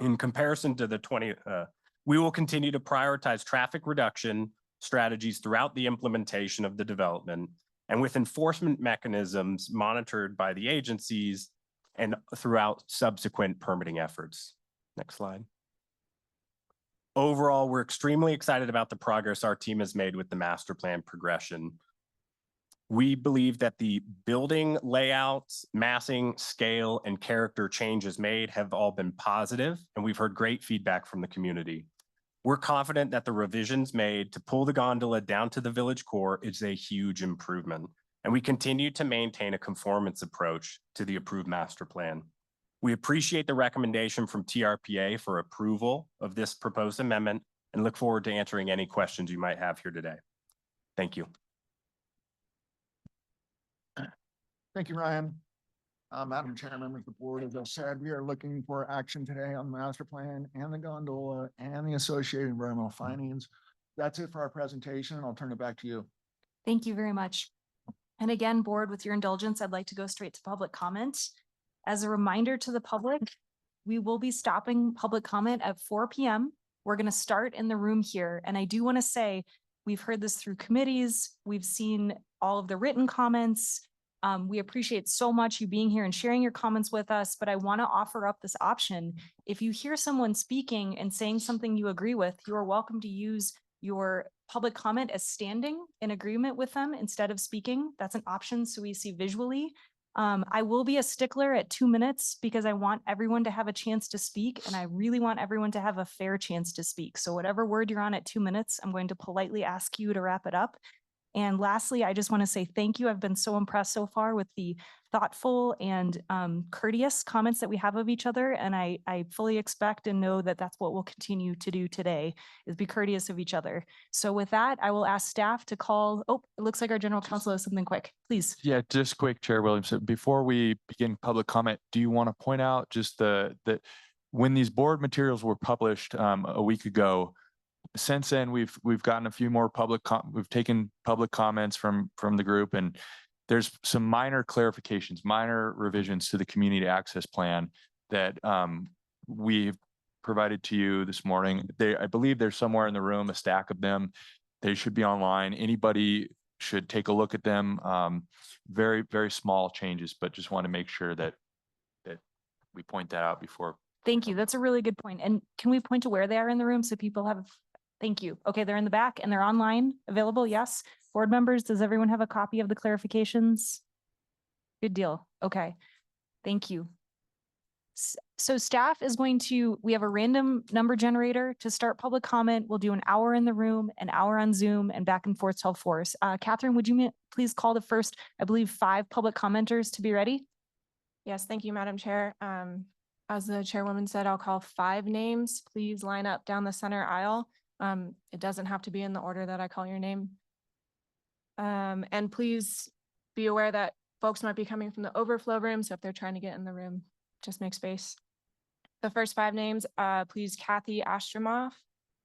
Speaker 14: In comparison to the we will continue to prioritize traffic reduction strategies throughout the implementation of the development and with enforcement mechanisms monitored by the agencies and throughout subsequent permitting efforts. Next slide. Overall, we're extremely excited about the progress our team has made with the master plan progression. We believe that the building layouts, massing, scale, and character changes made have all been positive, and we've heard great feedback from the community. We're confident that the revisions made to pull the gondola down to the village core is a huge improvement, and we continue to maintain a conformance approach to the approved master plan. We appreciate the recommendation from TRPA for approval of this proposed amendment and look forward to answering any questions you might have here today. Thank you.
Speaker 13: Thank you, Ryan. Madam Chair, members of the board, as I said, we are looking for action today on the master plan and the gondola and the associated environmental findings. That's it for our presentation. I'll turn it back to you.
Speaker 1: Thank you very much. And again, board, with your indulgence, I'd like to go straight to public comment. As a reminder to the public, we will be stopping public comment at 4 p.m. We're going to start in the room here. And I do want to say, we've heard this through committees. We've seen all of the written comments. We appreciate so much you being here and sharing your comments with us, but I want to offer up this option. If you hear someone speaking and saying something you agree with, you are welcome to use your public comment as standing in agreement with them instead of speaking. That's an option so we see visually. I will be a stickler at 2 minutes because I want everyone to have a chance to speak, and I really want everyone to have a fair chance to speak. So whatever word you're on at 2 minutes, I'm going to politely ask you to wrap it up. And lastly, I just want to say thank you. I've been so impressed so far with the thoughtful and courteous comments that we have of each other. And I fully expect and know that that's what we'll continue to do today, is be courteous of each other. So with that, I will ask staff to call. Oh, it looks like our general counsel has something quick, please.
Speaker 10: Yeah, just quick, Chair Williamson. Before we begin public comment, do you want to point out just that when these board materials were published a week ago, since then we've gotten a few more we've taken public comments from the group, and there's some minor clarifications, minor revisions to the community access plan that we've provided to you this morning. I believe there's somewhere in the room a stack of them. They should be online. Anybody should take a look at them. Very, very small changes, but just want to make sure that we point that out before.
Speaker 1: Thank you. That's a really good point. And can we point to where they are in the room so people have, thank you. Okay, they're in the back and they're online available. Yes. Board members, does everyone have a copy of the clarifications? Good deal. Okay. Thank you. So staff is going to, we have a random number generator to start public comment. We'll do an hour in the room, an hour on Zoom, and back and forth till 4. Catherine, would you please call the first, I believe, 5 public commenters to be ready?
Speaker 6: Yes, thank you, Madam Chair. As the chairwoman said, I'll call 5 names. Please line up down the center aisle. It doesn't have to be in the order that I call your name. And please be aware that folks might be coming from the overflow room. So if they're trying to get in the room, just make space. The first 5 names, please: Kathy Astromoff,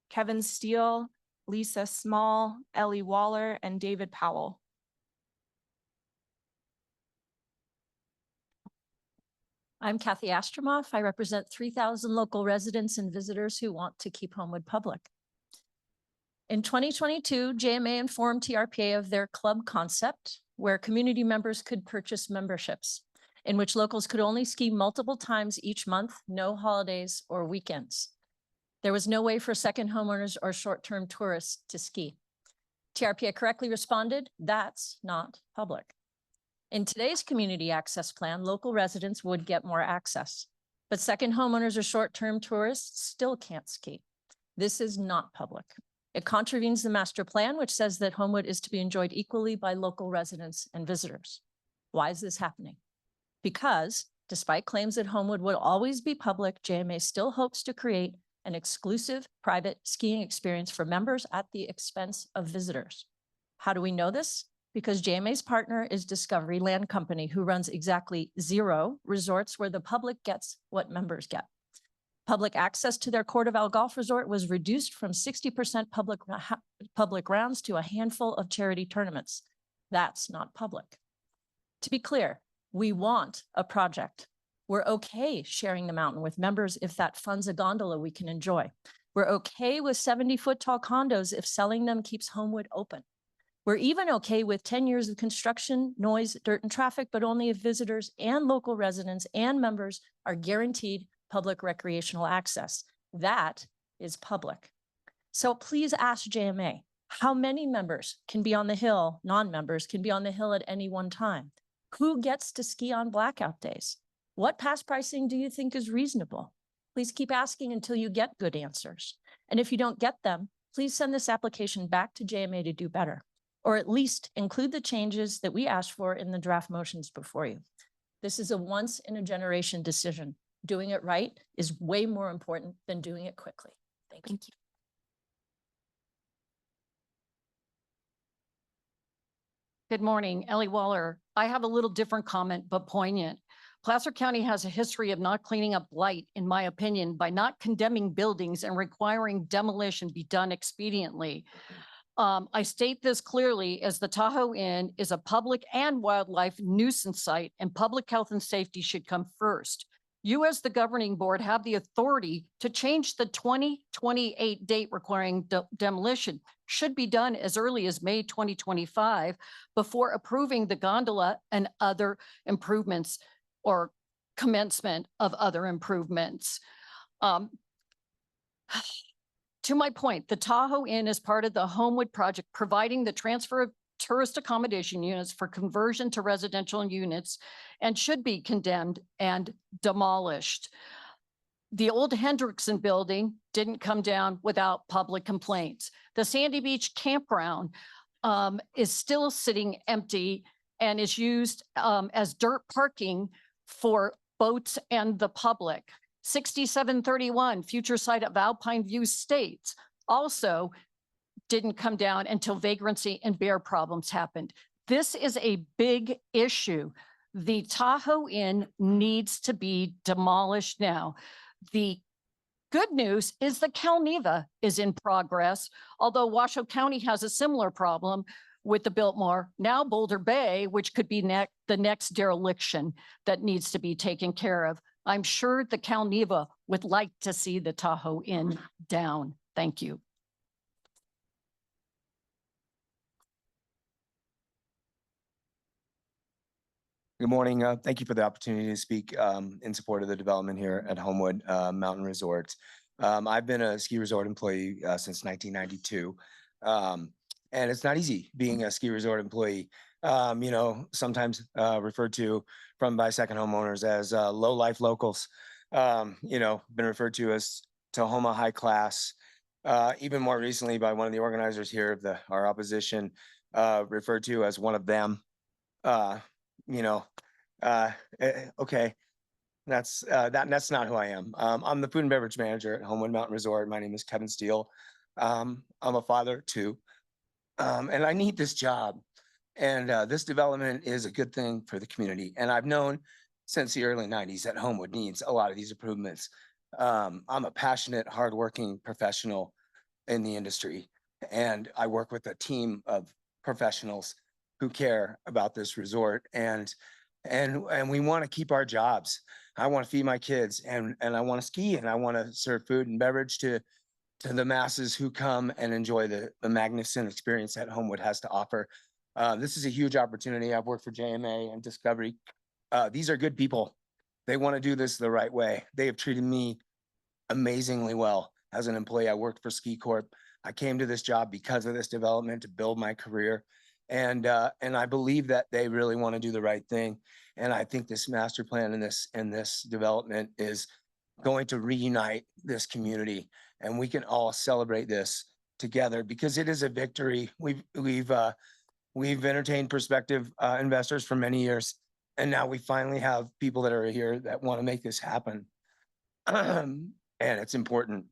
Speaker 6: Kevin Steele, Lisa Small, Ellie Waller, and David Powell.
Speaker 15: I'm Kathy Astromoff. I represent 3,000 local residents and visitors who want to keep Homewood public. In 2022, JMA informed TRPA of their club concept, where community members could purchase memberships, in which locals could only ski multiple times each month, no holidays or weekends. There was no way for second homeowners or short-term tourists to ski. TRPA correctly responded, that's not public. In today's community access plan, local residents would get more access, but second homeowners or short-term tourists still can't ski. This is not public. It contravenes the master plan, which says that Homewood is to be enjoyed equally by local residents and visitors. Why is this happening? Because despite claims that Homewood will always be public, JMA still hopes to create an exclusive private skiing experience for members at the expense of visitors. How do we know this? Because JMA's partner is Discovery Land Company, who runs exactly 0 resorts where the public gets what members get. Public access to their Coeur d'Alene Golf Resort was reduced from 60% public rounds to a handful of charity tournaments. That's not public. To be clear, we want a project. We're okay sharing the mountain with members if that funds a gondola we can enjoy. We're okay with 70-foot tall condos if selling them keeps Homewood open. We're even okay with 10 years of construction, noise, dirt, and traffic, but only if visitors and local residents and members are guaranteed public recreational access. That is public. So please ask JMA, how many members can be on the hill, non-members can be on the hill at any one time? Who gets to ski on blackout days? What pass pricing do you think is reasonable? Please keep asking until you get good answers. And if you don't get them, please send this application back to JMA to do better, or at least include the changes that we asked for in the draft motions before you. This is a once in a generation decision. Doing it right is way more important than doing it quickly. Thank you.
Speaker 16: Good morning, Ellie Waller. I have a little different comment, but poignant. Placer County has a history of not cleaning up blight, in my opinion, by not condemning buildings and requiring demolition be done expediently. I state this clearly as the Tahoe Inn is a public and wildlife nuisance site, and public health and safety should come first. You as the governing board have the authority to change the 2028 date requiring demolition. Should be done as early as May 2025 before approving the gondola and other improvements or commencement of other improvements. To my point, the Tahoe Inn is part of the Homewood project, providing the transfer of tourist accommodation units for conversion to residential units and should be condemned and demolished. The old Hendrickson building didn't come down without public complaints. The Sandy Beach campground is still sitting empty and is used as dirt parking for boats and the public. 6731, future site of Alpine View States, also didn't come down until vagrancy and bear problems happened. This is a big issue. The Tahoe Inn needs to be demolished now. The good news is the Calneva is in progress, although Washoe County has a similar problem with the Biltmore, now Boulder Bay, which could be the next dereliction that needs to be taken care of. I'm sure the Calneva would like to see the Tahoe Inn down. Thank you.
Speaker 17: Good morning. Thank you for the opportunity to speak in support of the development here at Homewood Mountain Resorts. I've been a ski resort employee since 1992. And it's not easy being a ski resort employee. You know, sometimes referred to by second homeowners as low life locals. You know, been referred to as Tahoma high class. Even more recently by one of the organizers here of our opposition, referred to as one of them. You know, okay, that's not who I am. I'm the food and beverage manager at Homewood Mountain Resort. My name is Kevin Steele. I'm a father too, and I need this job. And this development is a good thing for the community. And I've known since the early 90s that Homewood needs a lot of these improvements. I'm a passionate, hardworking professional in the industry, and I work with a team of professionals who care about this resort, and we want to keep our jobs. I want to feed my kids, and I want to ski, and I want to serve food and beverage to the masses who come and enjoy the magnificent experience that Homewood has to offer. This is a huge opportunity. I've worked for JMA and Discovery. These are good people. They want to do this the right way. They have treated me amazingly well as an employee. I worked for Ski Corp. I came to this job because of this development to build my career. And I believe that they really want to do the right thing. And I think this master plan and this development is going to reunite this community, and we can all celebrate this together because it is a victory. We've entertained prospective investors for many years, and now we finally have people that are here that want to make this happen. And it's important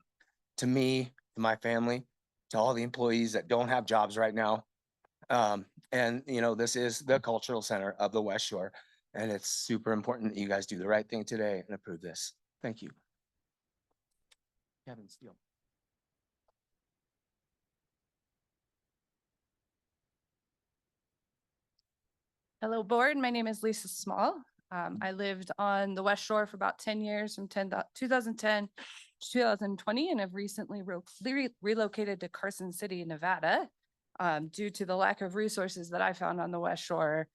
Speaker 17: to me, to my family, to all the employees that don't have jobs right now. And you know, this is the cultural center of the West Shore, and it's super important that you guys do the right thing today and approve this. Thank you. Kevin Steele.
Speaker 18: Hello, board. My name is Lisa Small. I lived on the West Shore for about 10 years, from 2010 to 2020, and have recently relocated to Carson City, Nevada, due to the lack of resources that I found on the West Shore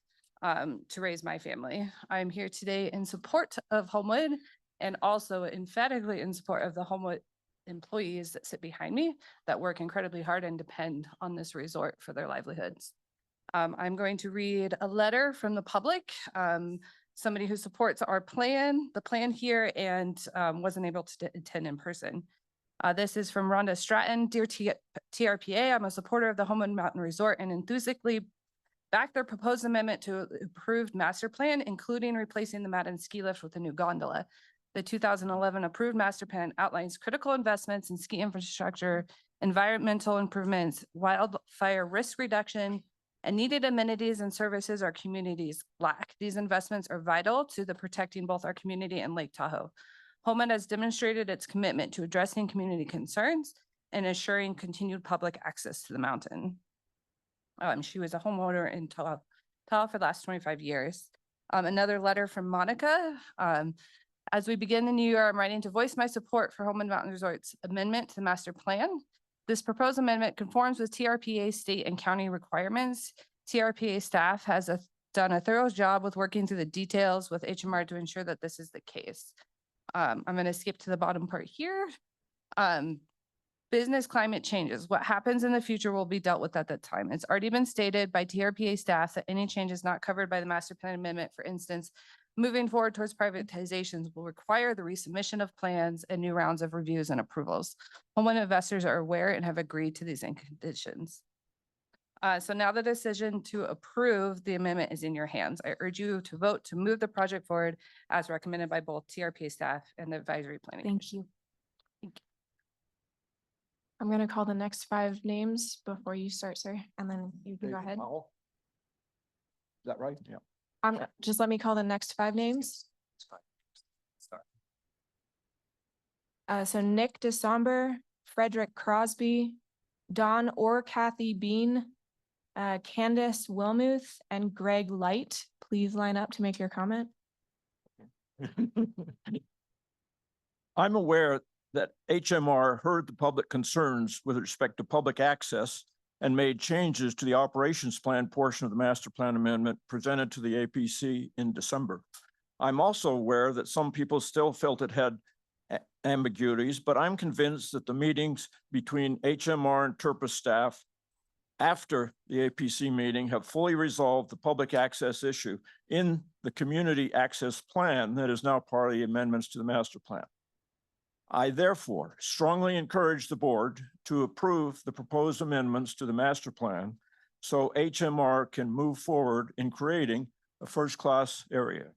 Speaker 18: to raise my family. I'm here today in support of Homewood, and also emphatically in support of the Homewood employees that sit behind me that work incredibly hard and depend on this resort for their livelihoods. I'm going to read a letter from the public, somebody who supports our plan, the plan here, and wasn't able to attend in person. This is from Rhonda Stratton. Dear TRPA, I'm a supporter of the Homewood Mountain Resort and enthusiastically back their proposed amendment to approved master plan, including replacing the Madden ski lift with a new gondola. The 2011 approved master plan outlines critical investments in ski infrastructure, environmental improvements, wildfire risk reduction, and needed amenities and services our communities lack. These investments are vital to the protecting both our community and Lake Tahoe. Homewood has demonstrated its commitment to addressing community concerns and ensuring continued public access to the mountain. She was a homeowner in Tahoe for the last 25 years. Another letter from Monica. As we begin the new year, I'm writing to voice my support for Homewood Mountain Resort's amendment to the master plan. This proposed amendment conforms with TRPA state and county requirements. TRPA staff has done a thorough job with working through the details with HMR to ensure that this is the case. I'm going to skip to the bottom part here. Business climate changes. What happens in the future will be dealt with at that time. It's already been stated by TRPA staff that any changes not covered by the master plan amendment, for instance, moving forward towards privatizations, will require the resubmission of plans and new rounds of reviews and approvals. Homewood investors are aware and have agreed to these conditions. So now the decision to approve the amendment is in your hands. I urge you to vote to move the project forward as recommended by both TRPA staff and the advisory planning.
Speaker 1: Thank you.
Speaker 6: I'm going to call the next 5 names before you start, sir, and then you can go ahead.
Speaker 8: Is that right? Yeah.
Speaker 6: Just let me call the next 5 names. So Nick DeSomber, Frederick Crosby, Don or Kathy Bean, Candace Wilmuth, and Greg Light. Please line up to make your comment.
Speaker 19: I'm aware that HMR heard the public concerns with respect to public access and made changes to the operations plan portion of the master plan amendment presented to the APC in December. I'm also aware that some people still felt it had ambiguities, but I'm convinced that the meetings between HMR and TRPA staff after the APC meeting have fully resolved the public access issue in the community access plan that is now part of the amendments to the master plan. I therefore strongly encourage the board to approve the proposed amendments to the master plan so HMR can move forward in creating a first-class area.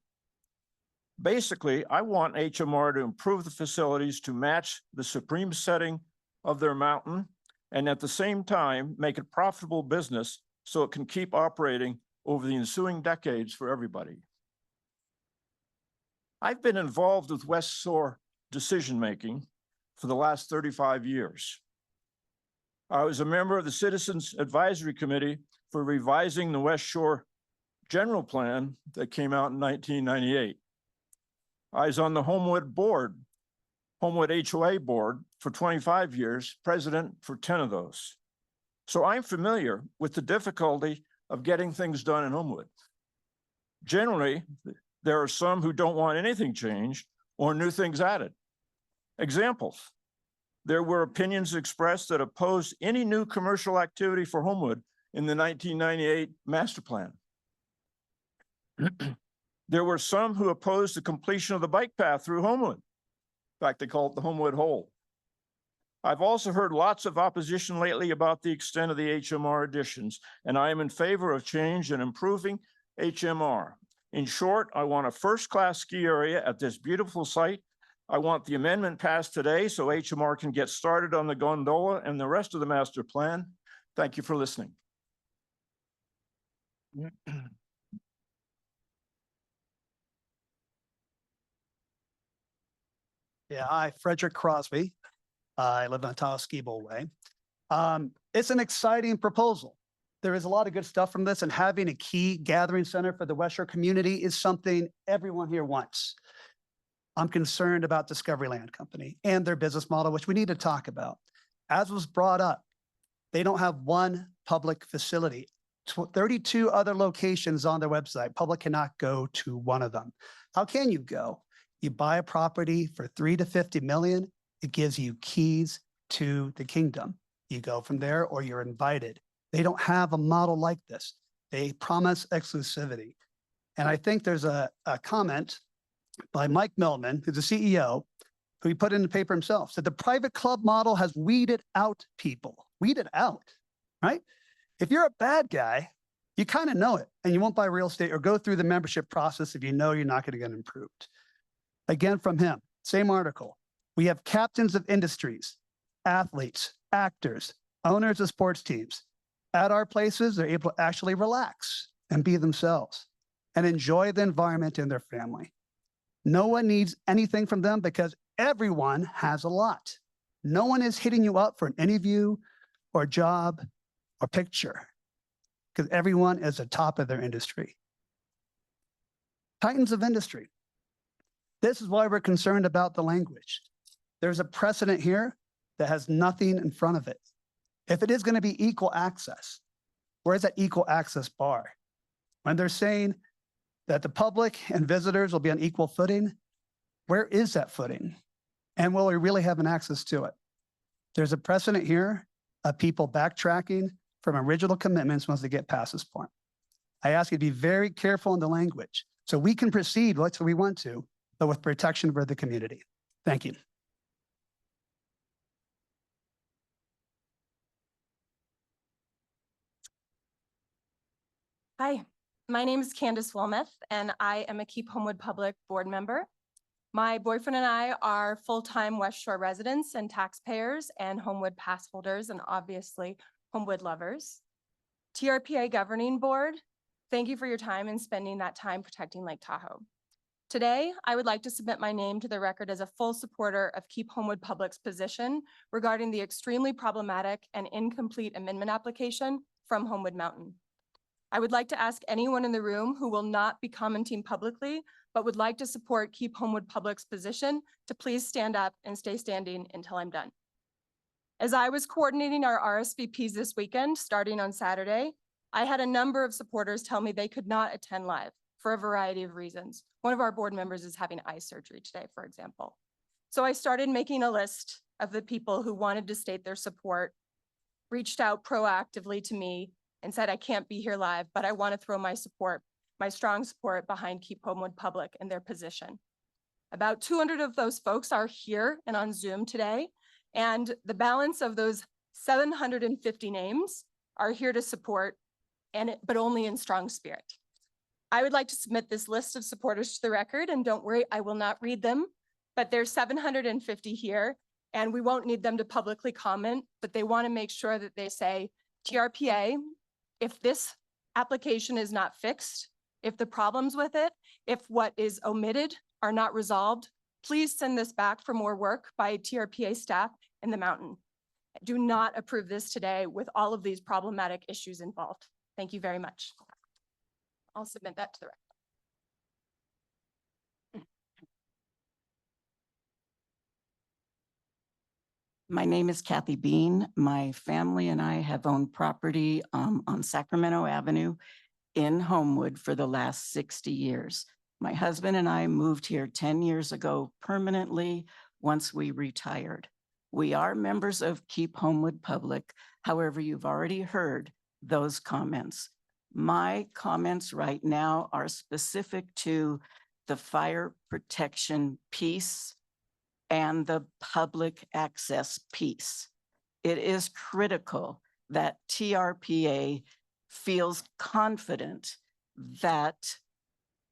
Speaker 19: Basically, I want HMR to improve the facilities to match the supreme setting of their mountain and at the same time make it profitable business so it can keep operating over the ensuing decades for everybody. I've been involved with West Shore decision-making for the last 35 years. I was a member of the Citizens Advisory Committee for revising the West Shore General Plan that came out in 1998. I was on the Homewood board, Homewood HOA board for 25 years, president for 10 of those. So I'm familiar with the difficulty of getting things done in Homewood. Generally, there are some who don't want anything changed or new things added. Examples, there were opinions expressed that opposed any new commercial activity for Homewood in the 1998 master plan. There were some who opposed the completion of the bike path through Homewood. In fact, they call it the Homewood Hole. I've also heard lots of opposition lately about the extent of the HMR additions, and I am in favor of change and improving HMR. In short, I want a first-class ski area at this beautiful site. I want the amendment passed today so HMR can get started on the gondola and the rest of the master plan. Thank you for listening.
Speaker 20: Yeah, hi, Frederick Crosby. I live on Tahoe Ski Bowl Way. It's an exciting proposal. There is a lot of good stuff from this, and having a key gathering center for the West Shore community is something everyone here wants. I'm concerned about Discovery Land Company and their business model, which we need to talk about. As was brought up, they don't have one public facility. 32 other locations on their website. Public cannot go to one of them. How can you go? You buy a property for 3 to 50 million. It gives you keys to the kingdom. You go from there or you're invited. They don't have a model like this. They promise exclusivity. And I think there's a comment by Mike Millman, who's the CEO, who he put in the paper himself, said the private club model has weeded out people. Weeded out, right? If you're a bad guy, you kind of know it and you won't buy real estate or go through the membership process if you know you're not going to get improved. Again, from him, same article. We have captains of industries, athletes, actors, owners of sports teams. At our places, they're able to actually relax and be themselves and enjoy the environment and their family. No one needs anything from them because everyone has a lot. No one is hitting you up for an interview or job or picture because everyone is at the top of their industry. Titans of industry. This is why we're concerned about the language. There's a precedent here that has nothing in front of it. If it is going to be equal access, where's that equal access bar? When they're saying that the public and visitors will be on equal footing, where is that footing? And will we really have an access to it? There's a precedent here of people backtracking from original commitments once they get past this point. I ask you to be very careful in the language so we can proceed what we want to, but with protection for the community. Thank you.
Speaker 21: Hi, my name is Candace Wilmoth, and I am a Keep Homewood Public board member. My boyfriend and I are full-time West Shore residents and taxpayers and Homewood pass holders and obviously Homewood lovers. TRPA Governing Board, thank you for your time and spending that time protecting Lake Tahoe. Today, I would like to submit my name to the record as a full supporter of Keep Homewood Public's position regarding the extremely problematic and incomplete amendment application from Homewood Mountain. I would like to ask anyone in the room who will not be commenting publicly, but would like to support Keep Homewood Public's position to please stand up and stay standing until I'm done. As I was coordinating our RSVPs this weekend, starting on Saturday, I had a number of supporters tell me they could not attend live for a variety of reasons. One of our board members is having eye surgery today, for example. So I started making a list of the people who wanted to state their support, reached out proactively to me, and said, I can't be here live, but I want to throw my support, my strong support behind Keep Homewood Public and their position. About 200 of those folks are here and on Zoom today, and the balance of those 750 names are here to support, but only in strong spirit. I would like to submit this list of supporters to the record, and don't worry, I will not read them, but there's 750 here, and we won't need them to publicly comment, but they want to make sure that they say, TRPA, if this application is not fixed, if the problems with it, if what is omitted are not resolved, please send this back for more work by TRPA staff in the mountain. Do not approve this today with all of these problematic issues involved. Thank you very much. I'll submit that to the record.
Speaker 22: My name is Kathy Bean. My family and I have owned property on Sacramento Avenue in Homewood for the last 60 years. My husband and I moved here 10 years ago permanently once we retired. We are members of Keep Homewood Public. However, you've already heard those comments. My comments right now are specific to the fire protection piece and the public access piece. It is critical that TRPA feels confident that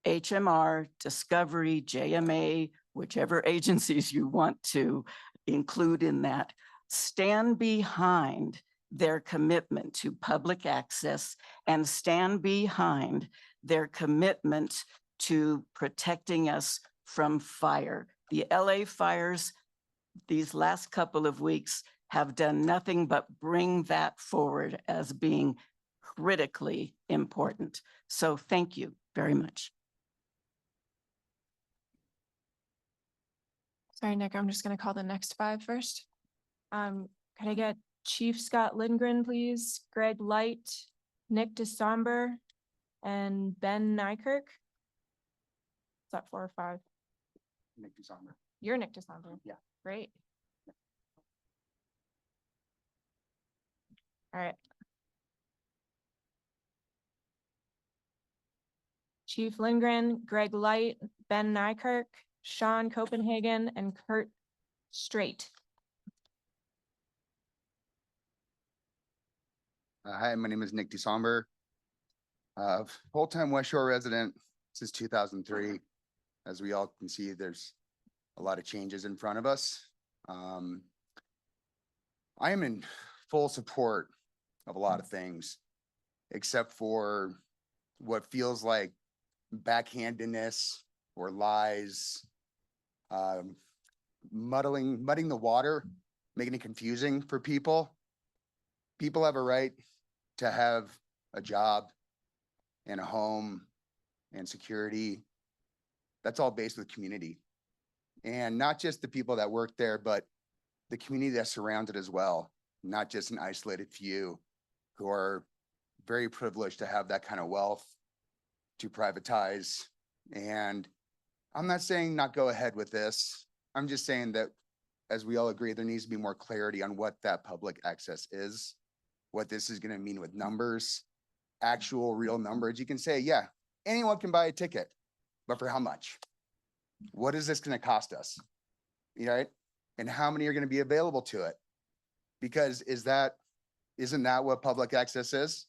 Speaker 22: HMR, Discovery, JMA, whichever agencies you want to include in that, stand behind their commitment to public access and stand behind their commitment to protecting us from fire. The LA fires these last couple of weeks have done nothing but bring that forward as being critically important. So thank you very much.
Speaker 6: Sorry, Nick, I'm just going to call the next five first. Can I get Chief Scott Lindgren, please? Greg Light, Nick DeSomber, and Ben Nykirk? Is that 4 or 5?
Speaker 8: Nick DeSomber.
Speaker 6: You're Nick DeSomber?
Speaker 8: Yeah.
Speaker 6: Great. All right. Chief Lindgren, Greg Light, Ben Nykirk, Sean Copenhagen, and Kurt Straight.
Speaker 23: Hi, my name is Nick DeSomber. Full-time West Shore resident since 2003. As we all can see, there's a lot of changes in front of us. I am in full support of a lot of things, except for what feels like backhandedness or lies, muddying the water, making it confusing for people. People have a right to have a job and a home and security. That's all based with community. And not just the people that work there, but the community that's surrounded as well, not just an isolated few who are very privileged to have that kind of wealth to privatize. And I'm not saying not go ahead with this. I'm just saying that, as we all agree, there needs to be more clarity on what that public access is, what this is going to mean with numbers, actual real numbers. You can say, yeah, anyone can buy a ticket, but for how much? What is this going to cost us? Right? And how many are going to be available to it? Because isn't that what public access is?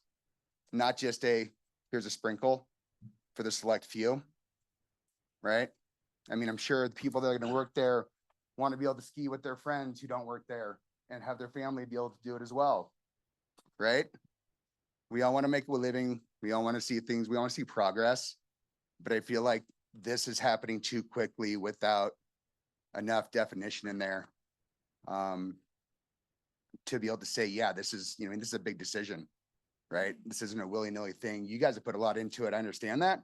Speaker 23: Not just here's a sprinkle for the select few, right? I mean, I'm sure the people that are going to work there want to be able to ski with their friends who don't work there and have their family be able to do it as well, right? We all want to make a living. We all want to see things. We want to see progress. But I feel like this is happening too quickly without enough definition in there to be able to say, yeah, this is, this is a big decision, right? This isn't a willy-nilly thing. You guys have put a lot into it. I understand that,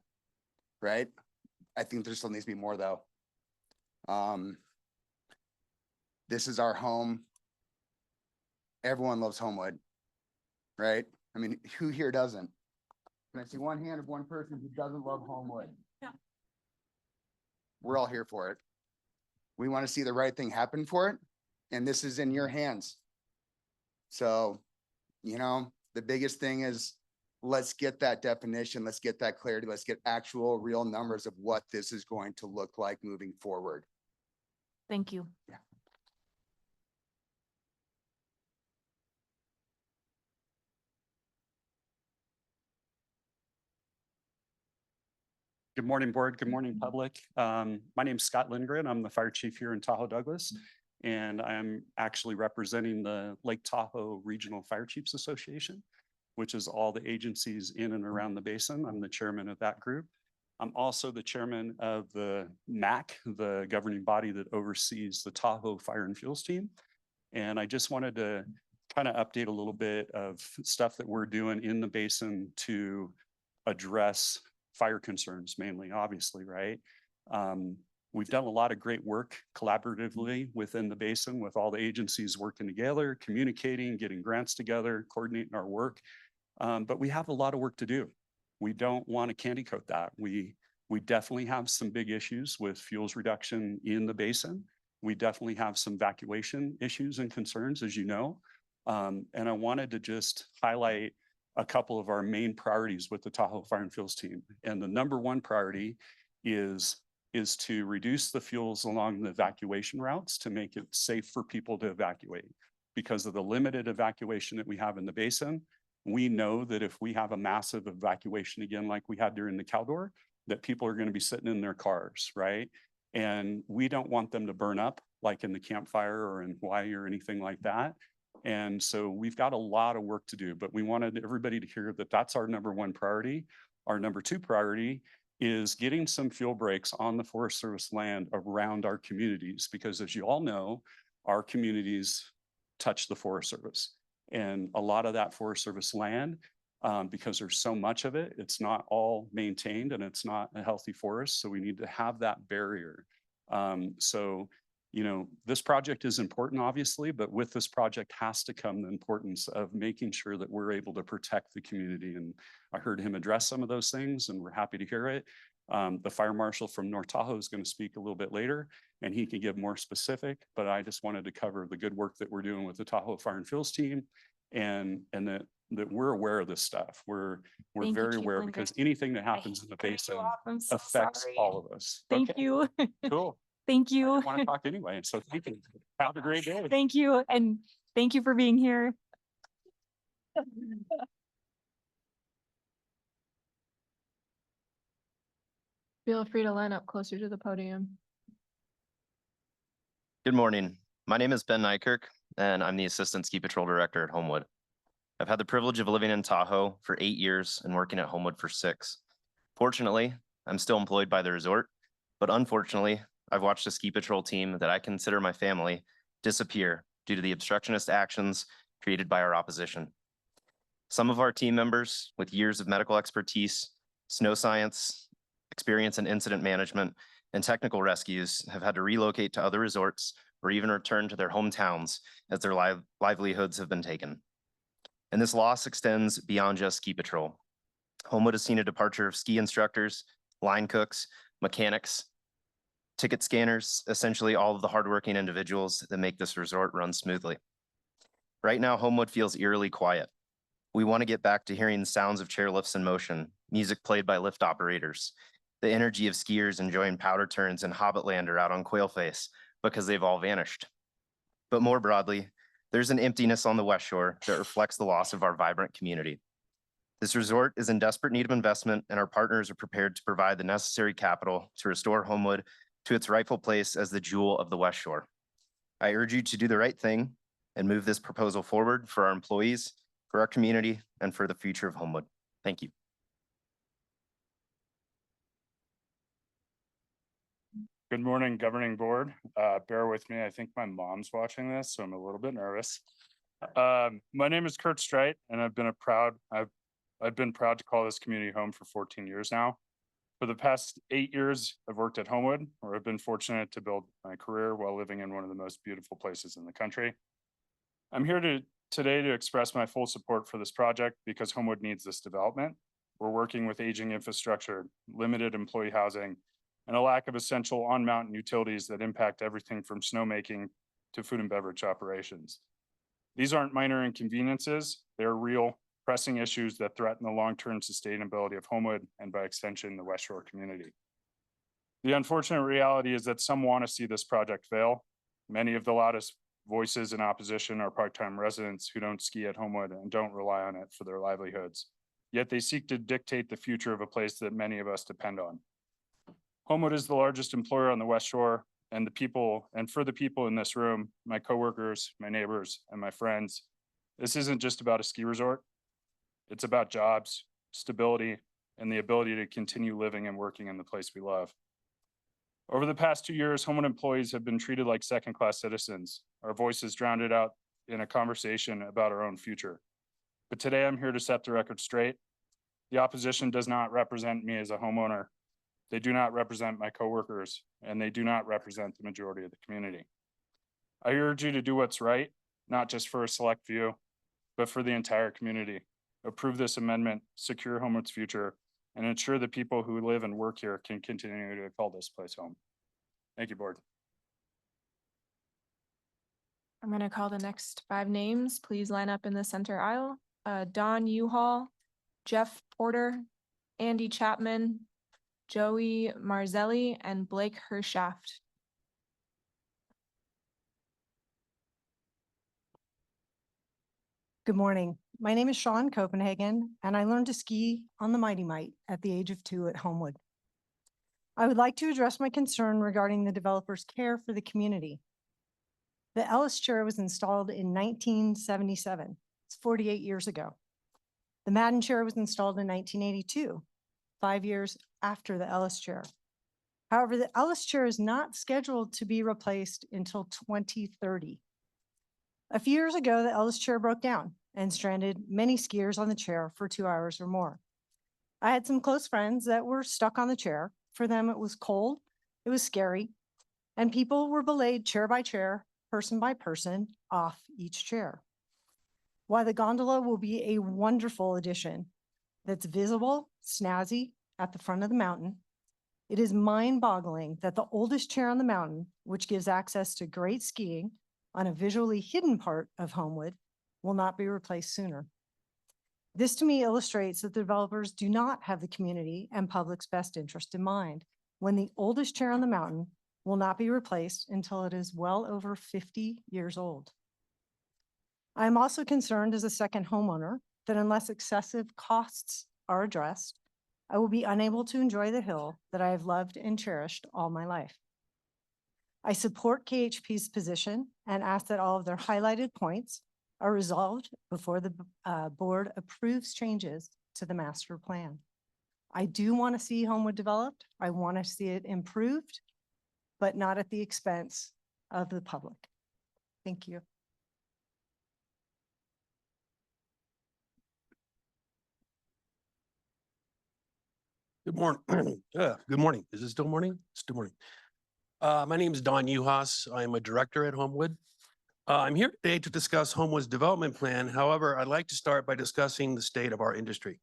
Speaker 23: right? I think there still needs to be more though. This is our home. Everyone loves Homewood, right? I mean, who here doesn't? Can I see one hand of one person who doesn't love Homewood? Yeah. We're all here for it. We want to see the right thing happen for it. And this is in your hands. So, the biggest thing is let's get that definition. Let's get that clarity. Let's get actual real numbers of what this is going to look like moving forward.
Speaker 1: Thank you.
Speaker 23: Yeah.
Speaker 11: Good morning, board. Good morning, public. My name is Scott Lindgren. I'm the fire chief here in Tahoe, Douglas, and I'm actually representing the Lake Tahoe Regional Fire Chiefs Association, which is all the agencies in and around the basin. I'm the chairman of that group. I'm also the chairman of the MAC, the governing body that oversees the Tahoe Fire and Fuels team. And I just wanted to kind of update a little bit of stuff that we're doing in the basin to address fire concerns mainly, obviously, right? We've done a lot of great work collaboratively within the basin with all the agencies working together, communicating, getting grants together, coordinating our work. But we have a lot of work to do. We don't want to candy coat that. We definitely have some big issues with fuels reduction in the basin. We definitely have some evacuation issues and concerns, as you know. And I wanted to just highlight a couple of our main priorities with the Tahoe Fire and Fuels team. And the number one priority is to reduce the fuels along the evacuation routes to make it safe for people to evacuate. Because of the limited evacuation that we have in the basin, we know that if we have a massive evacuation again, like we had during the Caldor, that people are going to be sitting in their cars, right? And we don't want them to burn up like in the campfire or in Hawaii or anything like that. And so we've got a lot of work to do, but we wanted everybody to hear that that's our number one priority. Our number two priority is getting some fuel breaks on the Forest Service land around our communities, because as you all know, our communities touch the Forest Service. And a lot of that Forest Service land, because there's so much of it, it's not all maintained and it's not a healthy forest. So we need to have that barrier. This project is important, obviously, but with this project has to come the importance of making sure that we're able to protect the community. And I heard him address some of those things, and we're happy to hear it. The fire marshal from North Tahoe is going to speak a little bit later, and he can give more specific, but I just wanted to cover the good work that we're doing with the Tahoe Fire and Fuels team, and that we're aware of this stuff. We're very aware, because anything that happens in the basin affects all of us.
Speaker 1: Thank
Speaker 11: Okay,
Speaker 1: you.
Speaker 11: cool.
Speaker 1: Thank you.
Speaker 11: I want to talk anyway, so thank you. Have a great day.
Speaker 1: Thank you. And thank you for being here.
Speaker 6: Feel free to line up closer to the podium.
Speaker 3: Good morning. My name is Ben Nykirk, and I'm the Assistant Ski Patrol Director at Homewood. I've had the privilege of living in Tahoe for 8 years and working at Homewood for 6. Fortunately, I'm still employed by the resort, but unfortunately, I've watched a ski patrol team that I consider my family disappear due to the obstructionist actions created by our opposition. Some of our team members with years of medical expertise, snow science, experience in incident management, and technical rescues have had to relocate to other resorts or even return to their hometowns as their livelihoods have been taken. And this loss extends beyond just ski patrol. Homewood has seen a departure of ski instructors, line cooks, mechanics, ticket scanners, essentially all of the hardworking individuals that make this resort run smoothly. Right now, Homewood feels eerily quiet. We want to get back to hearing the sounds of chairlifts in motion, music played by lift operators, the energy of skiers enjoying powder turns and Hobbitland or out on Quailface, because they've all vanished. But more broadly, there's an emptiness on the West Shore that reflects the loss of our vibrant community. This resort is in desperate need of investment, and our partners are prepared to provide the necessary capital to restore Homewood to its rightful place as the jewel of the West Shore. I urge you to do the right thing and move this proposal forward for our employees, for our community, and for the future of Homewood. Thank you.
Speaker 8: Good morning, governing board. Bear with me. I think my mom's watching this, so I'm a little bit nervous. My name is Kurt Streit, and I've been proud to call this community home for 14 years now. For the past 8 years, I've worked at Homewood, where I've been fortunate to build my career while living in one of the most beautiful places in the country. I'm here today to express my full support for this project because Homewood needs this development. We're working with aging infrastructure, limited employee housing, and a lack of essential on-mountain utilities that impact everything from snowmaking to food and beverage operations. These aren't minor inconveniences, they're real, pressing issues that threaten the long-term sustainability of Homewood and by extension, the West Shore community. The unfortunate reality is that some want to see this project fail. Many of the loudest voices in opposition are part-time residents who don't ski at Homewood and don't rely on it for their livelihoods. Yet they seek to dictate the future of a place that many of us depend on. Homewood is the largest employer on the West Shore, and for the people in this room, my coworkers, my neighbors, and my friends, this isn't just about a ski resort. It's about jobs, stability, and the ability to continue living and working in the place we love. Over the past 2 years, Homewood employees have been treated like second-class citizens. Our voices drowned out in a conversation about our own future. But today I'm here to set the record straight. The opposition does not represent me as a homeowner. They do not represent my coworkers, and they do not represent the majority of the community. I urge you to do what's right, not just for a select few, but for the entire community. Approve this amendment, secure Homewood's future, and ensure the people who live and work here can continue to call this place home. Thank you, board.
Speaker 6: I'm going to call the next 5 names. Please line up in the center aisle. Don U-Haul, Jeff Porter, Andy Chapman, Joey Marzelli, and Blake Hershaft.
Speaker 2: Good morning. My name is Sean Copenhagen, and I learned to ski on the Mighty Mite at the age of 2 at Homewood. I would like to address my concern regarding the developer's care for the community. The Ellis chair was installed in 1977. It's 48 years ago. The Madden chair was installed in 1982, 5 years after the Ellis chair. However, the Ellis chair is not scheduled to be replaced until 2030. A few years ago, the Ellis chair broke down and stranded many skiers on the chair for 2 hours or more. I had some close friends that were stuck on the chair. For them, it was cold, it was scary, and people were belayed chair by chair, person by person, off each chair. While the gondola will be a wonderful addition that's visible, snazzy at the front of the mountain, it is mind-boggling that the oldest chair on the mountain, which gives access to great skiing on a visually hidden part of Homewood, will not be replaced sooner. This to me illustrates that the developers do not have the community and public's best interest in mind when the oldest chair on the mountain will not be replaced until it is well over 50 years old. I am also concerned as a second homeowner that unless excessive costs are addressed, I will be unable to enjoy the hill that I have loved and cherished all my life. I support KHP's position and ask that all of their highlighted points are resolved before the board approves changes to the master plan. I do want to see Homewood developed. I want to see it improved, but not at the expense of the public. Thank you.
Speaker 4: Good morning. Good morning. Is it still morning? Still morning. My name is Don Uhas. I am a director at Homewood. I'm here today to discuss Homewood's development plan. However, I'd like to start by discussing the state of our industry.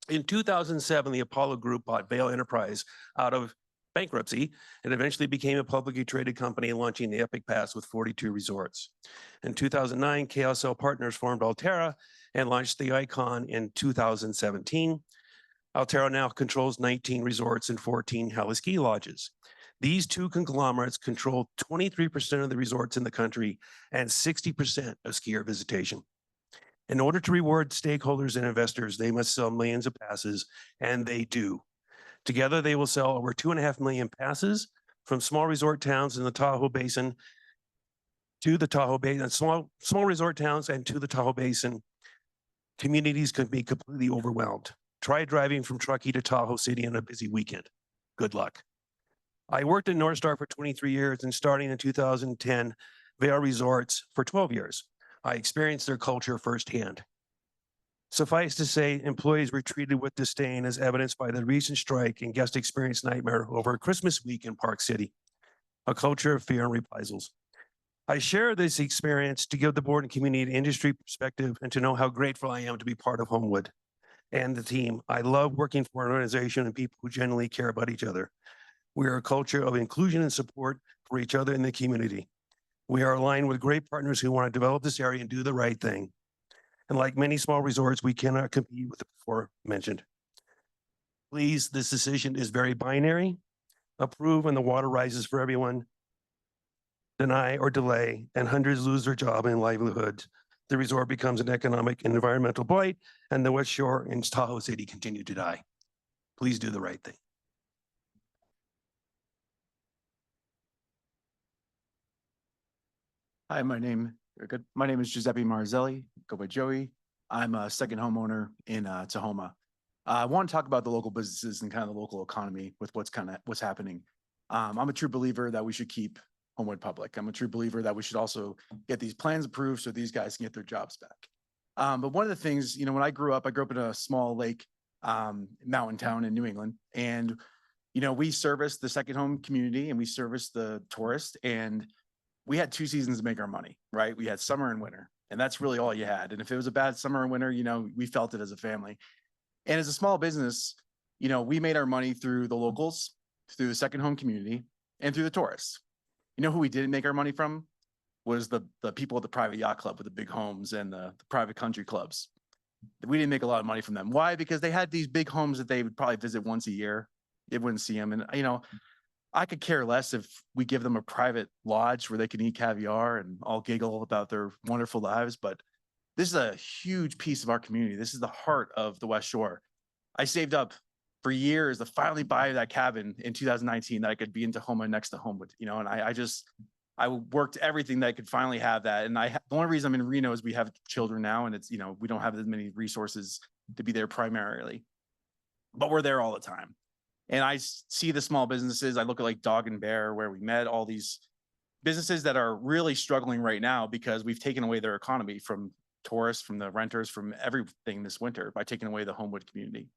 Speaker 4: In 2007, the Apollo Group bought Vail Enterprise out of bankruptcy and eventually became a publicly traded company, launching the Epic Pass with 42 resorts. In 2009, KSL Partners formed Alterra and launched the Icon in 2017. Alterra now controls 19 resorts and 14 heli ski lodges. These two conglomerates control 23% of the resorts in the country and 60% of skier visitation. In order to reward stakeholders and investors, they must sell millions of passes, and they do. Together, they will sell over 2.5 million passes from small resort towns in the Tahoe Basin to the Tahoe Basin, small resort towns and to the Tahoe Basin. Communities could be completely overwhelmed. Try driving from Truckee to Tahoe City on a busy weekend. Good luck. I worked at North Star for 23 years and starting in 2010, Vail Resorts for 12 years. I experienced their culture firsthand. Suffice to say, employees were treated with disdain as evidenced by the recent strike and guest experience nightmare over Christmas week in Park City, a culture of fear and reprisals. I share this experience to give the board and community an industry perspective and to know how grateful I am to be part of Homewood and the team. I love working for an organization and people who genuinely care about each other. We are a culture of inclusion and support for each other in the community. We are aligned with great partners who want to develop this area and do the right thing. And like many small resorts, we cannot compete with the aforementioned. Please, this decision is very binary. Approve and the water rises for everyone. Deny or delay, and hundreds lose their job and livelihood. The resort becomes an economic and environmental blight, and the West Shore and Tahoe City continue to die. Please do the right thing.
Speaker 10: Hi, my name is Giuseppe Marzelli, go by Joey. I'm a second homeowner in Tahoma. I want to talk about the local businesses and kind of the local economy with what's happening. I'm a true believer that we should keep Homewood public. I'm a true believer that we should also get these plans approved so these guys can get their jobs back. But one of the things, when I grew up in a small lake mountain town in New England, and we serviced the second home community and we serviced the tourists, and we had 2 seasons to make our money, right? We had summer and winter, and that's really all you had. And if it was a bad summer and winter, we felt it as a family. And as a small business, we made our money through the locals, through the second home community, and through the tourists. Who we didn't make our money from was the people at the private yacht club with the big homes and the private country clubs. We didn't make a lot of money from them. Why? Because they had these big homes that they would probably visit once a year. They wouldn't see them. And, I could care less if we give them a private lodge where they can eat caviar and all giggle about their wonderful lives. But this is a huge piece of our community. This is the heart of the West Shore. I saved up for years to finally buy that cabin in 2019 that I could be in Tahoma next to Homewood, and I worked everything that I could finally have that. And the only reason I'm in Reno is we have children now, and it's, we don't have as many resources to be there primarily, but we're there all the time. And I see the small businesses. I look at like Dog and Bear, where we met all these businesses that are really struggling right now because we've taken away their economy from tourists, from the renters, from everything this winter by taking away the Homewood community.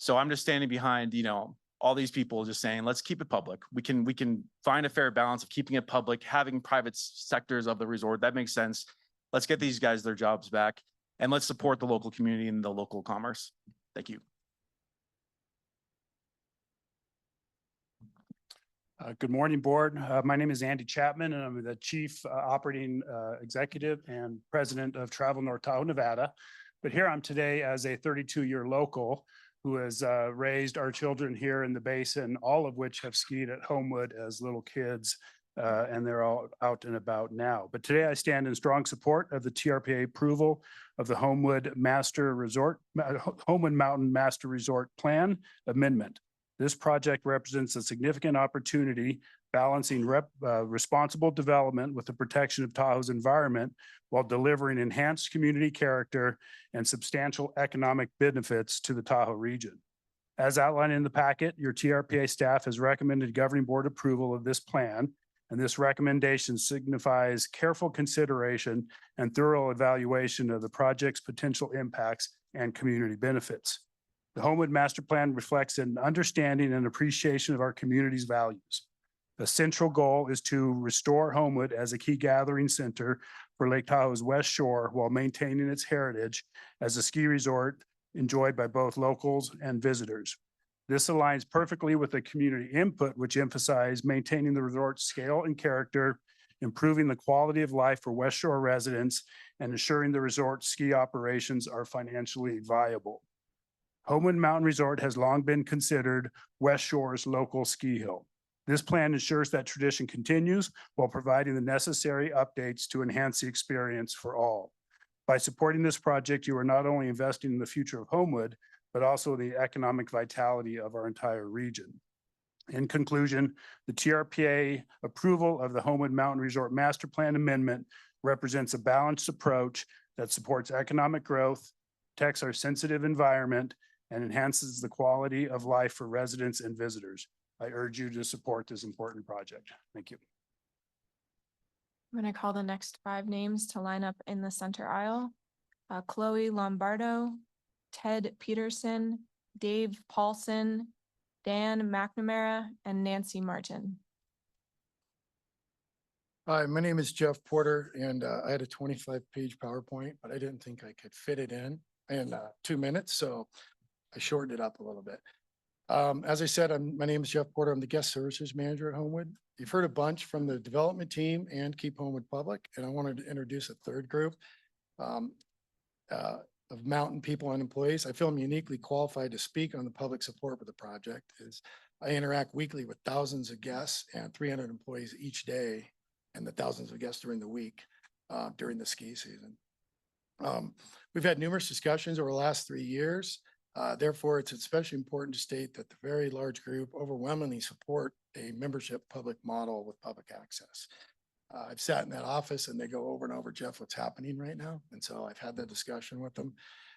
Speaker 10: So I'm just standing behind, all these people just saying, let's keep it public. We can find a fair balance of keeping it public, having private sectors of the resort. That makes sense. Let's get these guys their jobs back, and let's support the local community and the local commerce. Thank you.
Speaker 8: Good morning, board. My name is Andy Chapman, and I'm the Chief Operating Executive and President of Travel North Tahoe, Nevada. But here I'm today as a 32-year local who has raised our children here in the basin, all of which have skied at Homewood as little kids, and they're all out and about now. But today I stand in strong support of the TRPA approval of the Homewood Mountain Master Resort Plan Amendment. This project represents a significant opportunity balancing responsible development with the protection of Tahoe's environment while delivering enhanced community character and substantial economic benefits to the Tahoe region. As outlined in the packet, your TRPA staff has recommended governing board approval of this plan, and this recommendation signifies careful consideration and thorough evaluation of the project's potential impacts and community benefits. The Homewood Master Plan reflects an understanding and appreciation of our community's values. The central goal is to restore Homewood as a key gathering center for Lake Tahoe's West Shore while maintaining its heritage as a ski resort enjoyed by both locals and visitors. This aligns perfectly with the community input, which emphasized maintaining the resort's scale and character, improving the quality of life for West Shore residents, and ensuring the resort ski operations are financially viable. Homewood Mountain Resort has long been considered West Shore's local ski hill. This plan ensures that tradition continues while providing the necessary updates to enhance the experience for all. By supporting this project, you are not only investing in the future of Homewood, but also the economic vitality of our entire region. In conclusion, the TRPA approval of the Homewood Mountain Resort Master Plan Amendment represents a balanced approach that supports economic growth, protects our sensitive environment, and enhances the quality of life for residents and visitors. I urge you to support this important project. Thank you.
Speaker 6: I'm going to call the next 5 names to line up in the center aisle. Chloe Lombardo, Ted Peterson, Dave Paulson, Dan McNamara, and Nancy Martin.
Speaker 5: Hi, my name is Jeff Porter, and I had a 25-page PowerPoint, but I didn't think I could fit it in 2 minutes, so I shortened it up a little bit. As I said, my name is Jeff Porter. I'm the guest services manager at Homewood. You've heard a bunch from the development team and Keep Homewood Public, and I wanted to introduce a third group of mountain people and employees. I feel I'm uniquely qualified to speak on the public support for the project. I interact weekly with thousands of guests and 300 employees each day, and the thousands of guests during the week during the ski season. We've had numerous discussions over the last 3 years. Therefore, it's especially important to state that the very large group overwhelmingly support a membership public model with public access. I've sat in that office and they go over and over, Jeff, what's happening right now? And so I've had that discussion with them.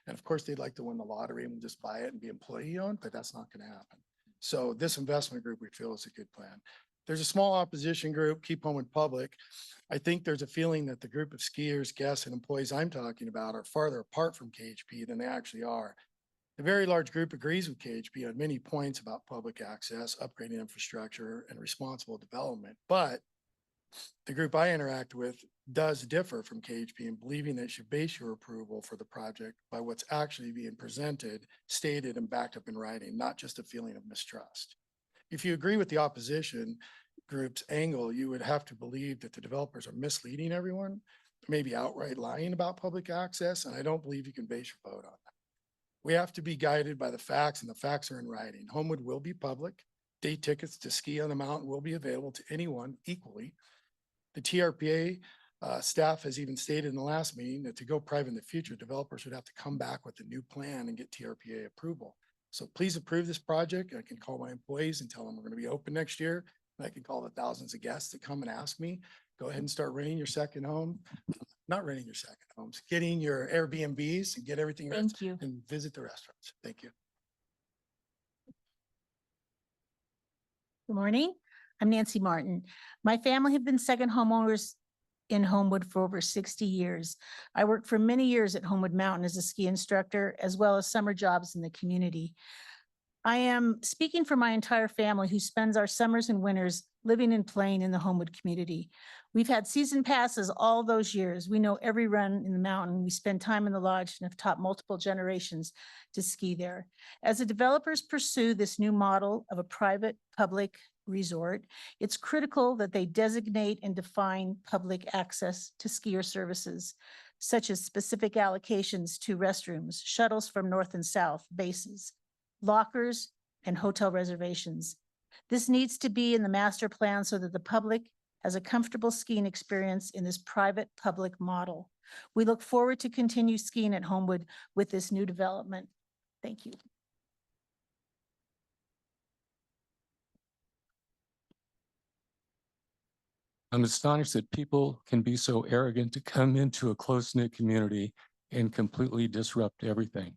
Speaker 5: And of course, they'd like to win the lottery and just buy it and be employee owned, but that's not going to happen. So this investment group, we feel, is a good plan. There's a small opposition group, Keep Homewood Public. I think there's a feeling that the group of skiers, guests, and employees I'm talking about are farther apart from KHP than they actually are. The very large group agrees with KHP on many points about public access, upgrading infrastructure, and responsible development. But the group I interact with does differ from KHP in believing that you should base your approval for the project by what's actually being presented, stated, and backed up in writing, not just a feeling of mistrust. If you agree with the opposition group's angle, you would have to believe that the developers are misleading everyone, maybe outright lying about public access, and I don't believe you can base your vote on that. We have to be guided by the facts, and the facts are in writing. Homewood will be public. Day tickets to ski on the mountain will be available to anyone equally. The TRPA staff has even stated in the last meeting that to go private in the future, developers would have to come back with a new plan and get TRPA approval. So please approve this project. I can call my employees and tell them we're going to be open next year. And I can call the thousands of guests that come and ask me, go ahead and start renting your second home. Not renting your second homes, getting your Airbnbs and get everything ready.
Speaker 6: Thank you.
Speaker 5: And visit the restaurants. Thank you.
Speaker 7: Good morning. I'm Nancy Martin. My family have been second homeowners in Homewood for over 60 years. I worked for many years at Homewood Mountain as a ski instructor, as well as summer jobs in the community. I am speaking for my entire family who spends our summers and winters living and playing in the Homewood community. We've had season passes all those years. We know every run in the mountain. We spend time in the lodge and have taught multiple generations to ski there. As the developers pursue this new model of a private public resort, it's critical that they designate and define public access to skier services, such as specific allocations to restrooms, shuttles from north and south, bases, lockers, and hotel reservations. This needs to be in the master plan so that the public has a comfortable skiing experience in this private public model. We look forward to continue skiing at Homewood with this new development. Thank you.
Speaker 9: I'm astonished that people can be so arrogant to come into a close-knit community and completely disrupt everything.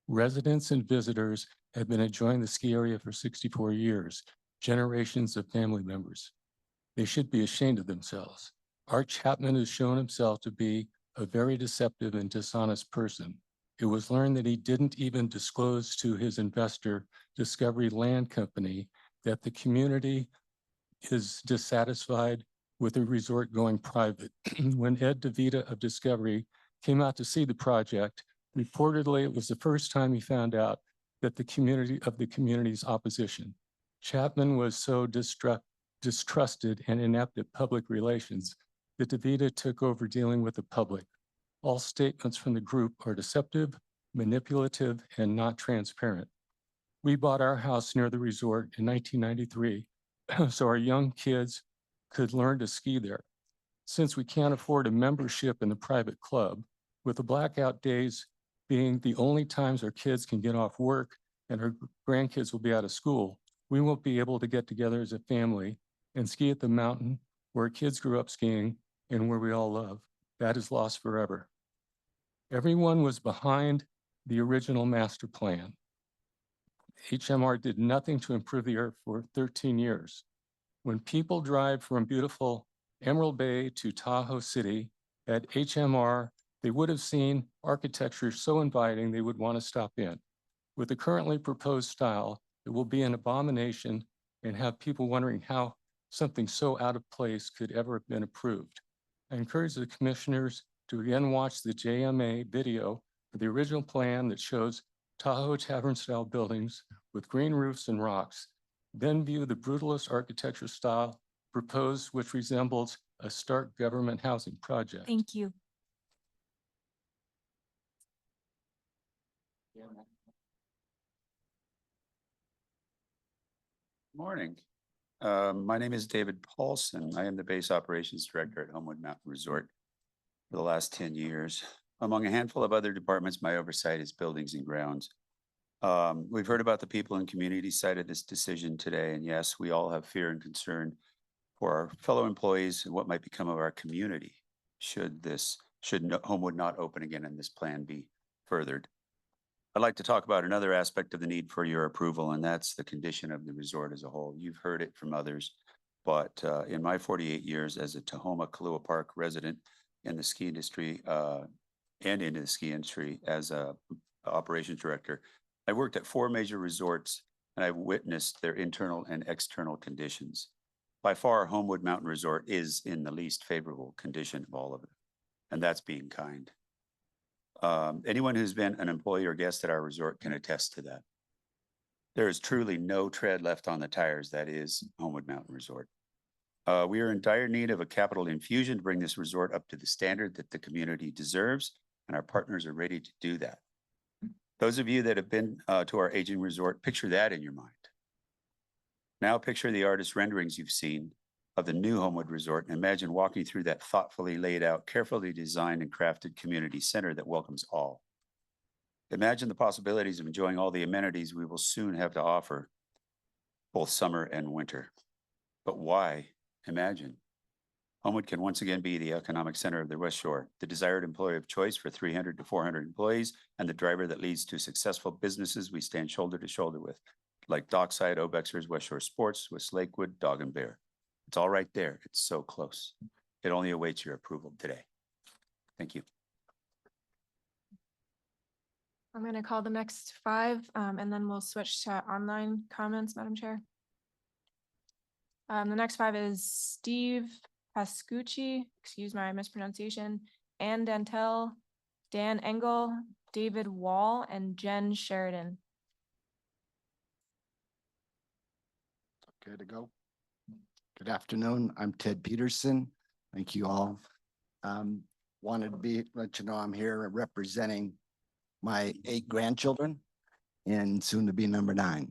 Speaker 9: Residents and visitors have been enjoying the ski area for 64 years, generations of family members. They should be ashamed of themselves. Art Chapman has shown himself to be a very deceptive and dishonest person. it was learned that he didn't even disclose to his investor, Discovery Land Company, that the community is dissatisfied with the resort going private. When Ed DeVita of Discovery came out to see the project, reportedly it was the first time he found out that the community's opposition. Chapman was so distrusted and inept at public relations that DeVita took over dealing with the public. All statements from the group are deceptive, manipulative, and not transparent. We bought our house near the resort in 1993 so our young kids could learn to ski there. Since we can't afford a membership in the private club, with the blackout days being the only times our kids can get off work and our grandkids will be out of school, we won't be able to get together as a family and ski at the mountain where kids grew up skiing and where we all love. That is lost forever. Everyone was behind the original master plan. HMR did nothing to improve the area for 13 years. When people drive from beautiful Emerald Bay to Tahoe City at HMR, they would have seen architecture so inviting they would want to stop in. With the currently proposed style, it will be an abomination and have people wondering how something so out of place could ever have been approved. I encourage the commissioners to again watch the JMA video for the original plan that shows Tahoe Tavern-style buildings with green roofs and rocks, then view the brutalist architecture style proposed, which resembles a stark government housing project.
Speaker 1: Thank you.
Speaker 12: Morning. My name is David Paulson. I am the base operations director at Homewood Mountain Resort for the last 10 years. Among a handful of other departments, my oversight is buildings and grounds. We've heard about the people and community side of this decision today, and yes, we all have fear and concern for our fellow employees and what might become of our community should Homewood not open again and this plan be furthered. I'd like to talk about another aspect of the need for your approval, and that's the condition of the resort as a whole. You've heard it from others, but in my 48 years as a Tahoma Kahlua Park resident in the ski industry and into the ski industry as a operations director, I worked at 4 major resorts and I've witnessed their internal and external conditions. By far, Homewood Mountain Resort is in the least favorable condition of all of them, and that's being kind. Anyone who's been an employee or guest at our resort can attest to that. There is truly no tread left on the tires. That is Homewood Mountain Resort. We are in dire need of a capital infusion to bring this resort up to the standard that the community deserves, and our partners are ready to do that. Those of you that have been to our aging resort, picture that in your mind. Now picture the artist renderings you've seen of the new Homewood Resort and imagine walking through that thoughtfully laid out, carefully designed and crafted community center that welcomes all. Imagine the possibilities of enjoying all the amenities we will soon have to offer, both summer and winter. But why imagine? Homewood can once again be the economic center of the West Shore, the desired employer of choice for 300 to 400 employees, and the driver that leads to successful businesses we stand shoulder to shoulder with, like Dockside, Obexers, West Shore Sports, West Lakewood, Dog and Bear. It's all right there. It's so close. It only awaits your approval today. Thank you.
Speaker 6: I'm going to call the next 5, and then we'll switch to online comments, Madam Chair. The next 5 is Steve Pascucci, excuse my mispronunciation, Ann Dantel, Dan Engel, David Wall, and Jen Sheridan.
Speaker 13: Okay to go. Good afternoon. I'm Ted Peterson. Thank you all. Wanted to let you know I'm here representing my 8 grandchildren and soon to be number 9.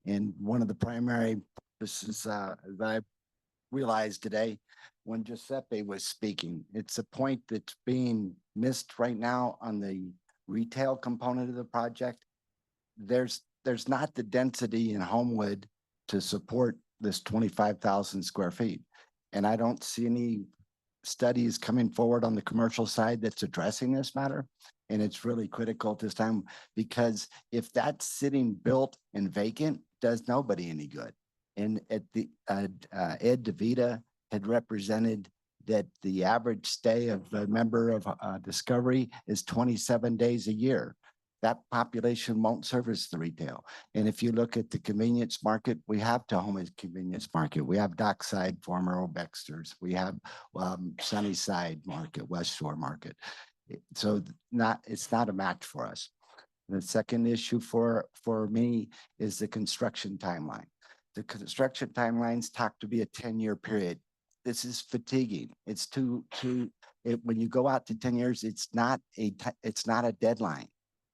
Speaker 13: And one of the primary purposes that I realized today when Giuseppe was speaking, it's a point that's being missed right now on the retail component of the project. There's not the density in Homewood to support this 25,000 square feet. And I don't see any studies coming forward on the commercial side that's addressing this matter. And it's really critical at this time because if that's sitting built and vacant, does nobody any good. And at the Ed DeVita had represented that the average stay of a member of Discovery is 27 days a year. That population won't service the retail. And if you look at the convenience market, we have Tahoe Convenience Market. We have Dockside, former Old Baxter's. We have Sunnyside Market, West Shore Market. So it's not a match for us. The second issue for me is the construction timeline. The construction timelines talk to be a 10-year period. This is fatiguing. It's when you go out to 10 years, it's not a deadline.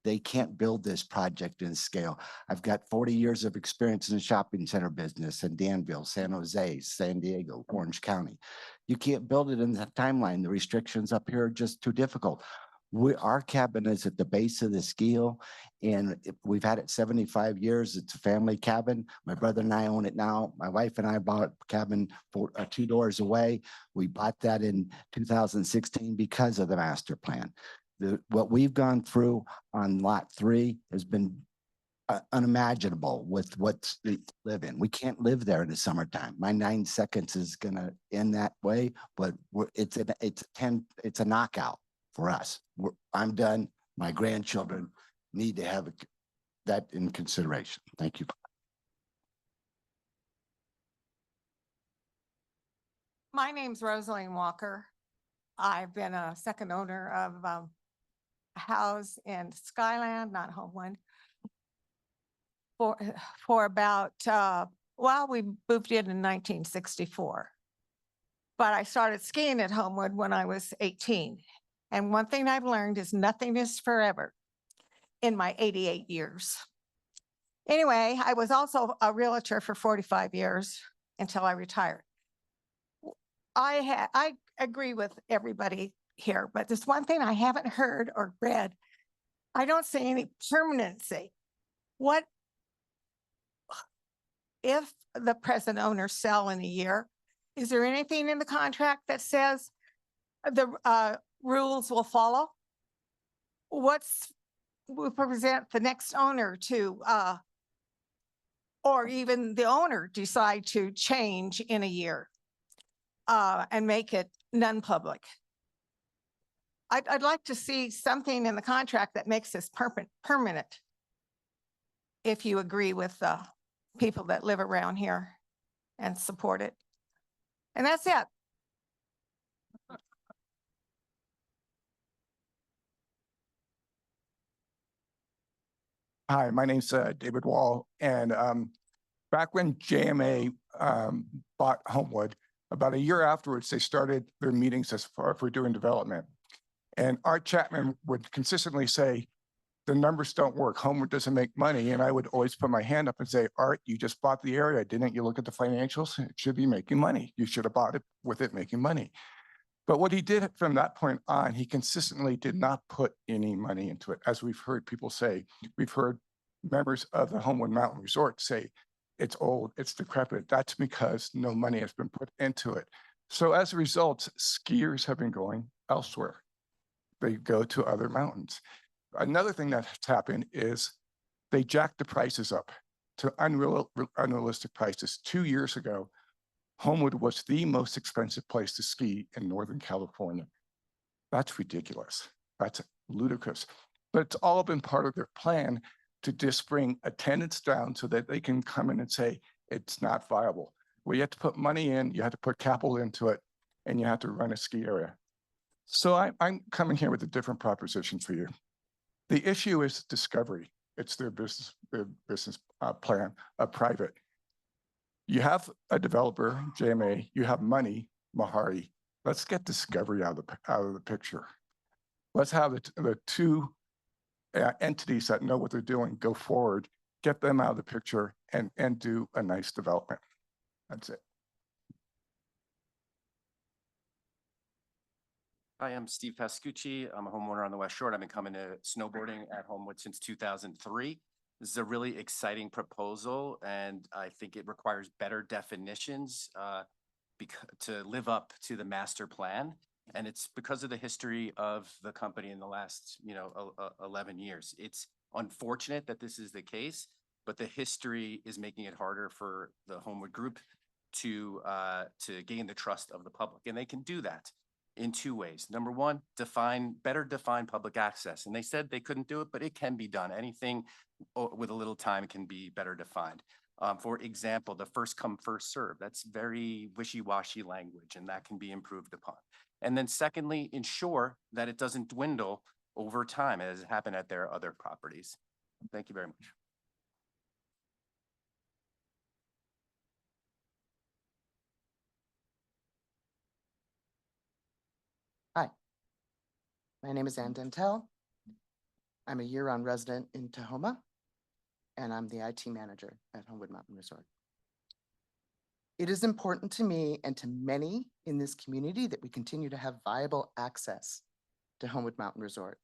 Speaker 13: They can't build this project in scale. I've got 40 years of experience in the shopping center business in Danville, San Jose, San Diego, Orange County. You can't build it in that timeline. The restrictions up here are just too difficult. Our cabin is at the base of the ski hill, and we've had it 75 years. It's a family cabin. My brother and I own it now. My wife and I bought a cabin 2 doors away. We bought that in 2016 because of the master plan. What we've gone through on lot 3 has been unimaginable with what's live in. We can't live there in the summertime. My 9 seconds is gonna end that way, but it's a knockout for us. I'm done. My grandchildren need to have that in consideration. Thank you.
Speaker 14: My name's Rosaline Walker. I've been a second owner of a house in Skyland, not Homewood, for about, we moved in 1964. But I started skiing at Homewood when I was 18. And one thing I've learned is nothing is forever in my 88 years. Anyway, I was also a realtor for 45 years until I retired. I agree with everybody here, but there's one thing I haven't heard or read. I don't see any permanency. What if the present owners sell in a year? Is there anything in the contract that says the rules will follow? Will present the next owner to, or even the owner decide to change in a year and make it non-public? I'd like to see something in the contract that makes this permanent, if you agree with the people that live around here and support it. And that's it.
Speaker 15: Hi, my name's David Wall, and back when JMA bought Homewood, about a year afterwards, they started their meetings as far for doing development. And Art Chapman would consistently say, the numbers don't work, Homewood doesn't make money. And I would always put my hand up and say, Art, you just bought the area, didn't you look at the financials? It should be making money. You should have bought it with it making money. But what he did from that point on, he consistently did not put any money into it. As we've heard people say, we've heard members of the Homewood Mountain Resort say, it's old, it's decrepit. That's because no money has been put into it. So as a result, skiers have been going elsewhere. They go to other mountains. Another thing that's happened is they jacked the prices up to unrealistic prices. 2 years ago, Homewood was the most expensive place to ski in Northern California. That's ridiculous. That's ludicrous. But it's all been part of their plan to just bring attendance down so that they can come in and say, it's not viable. Well, you have to put money in, you have to put capital into it, and you have to run a ski area. So I'm coming here with a different proposition for you. The issue is Discovery. It's their business plan, private. You have a developer, JMA, you have money, Mahari. Let's get Discovery out of the picture. Let's have the two entities that know what they're doing go forward, get them out of the picture and do a nice development. That's it.
Speaker 16: Hi, I'm Steve Pascucci. I'm a homeowner on the West Shore. I've been coming to snowboarding at Homewood since 2003. This is a really exciting proposal, and I think it requires better definitions to live up to the master plan. And it's because of the history of the company in the last, 11 years. It's unfortunate that this is the case, but the history is making it harder for the Homewood Group to gain the trust of the public. And they can do that in two ways. Number one, better define public access. And they said they couldn't do it, but it can be done. Anything with a little time can be better defined. For example, the first come, first serve, that's very wishy-washy language, and that can be improved upon. And then secondly, ensure that it doesn't dwindle over time as happened at their other properties. Thank you very much.
Speaker 17: Hi, my name is Ann Dentel. I'm a year-round resident in Tahoe, and I'm the IT manager at Homewood Mountain Resort. It is important to me and to many in this community that we continue to have viable access to Homewood Mountain Resort.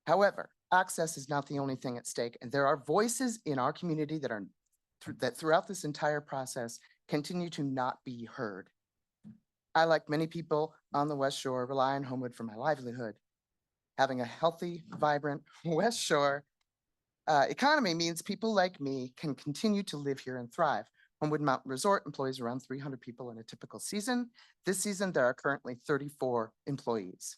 Speaker 17: However, access is not the only thing at stake, and there are voices in our community that throughout this entire process continue to not be heard. I, like many people on the West Shore, rely on Homewood for my livelihood. Having a healthy, vibrant West Shore economy means people like me can continue to live here and thrive. Homewood Mountain Resort employs around 300 people in a typical season. This season, there are currently 34 employees.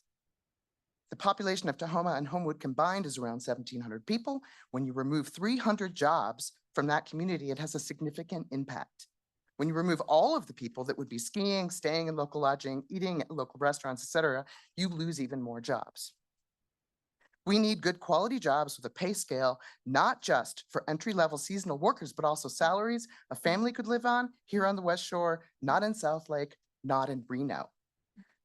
Speaker 17: The population of Tahoe and Homewood combined is around 1,700 people. When you remove 300 jobs from that community, it has a significant impact. When you remove all of the people that would be skiing, staying in local lodging, eating at local restaurants, etc., you lose even more jobs. We need good quality jobs with a pay scale, not just for entry-level seasonal workers, but also salaries a family could live on here on the West Shore, not in South Lake, not in Reno.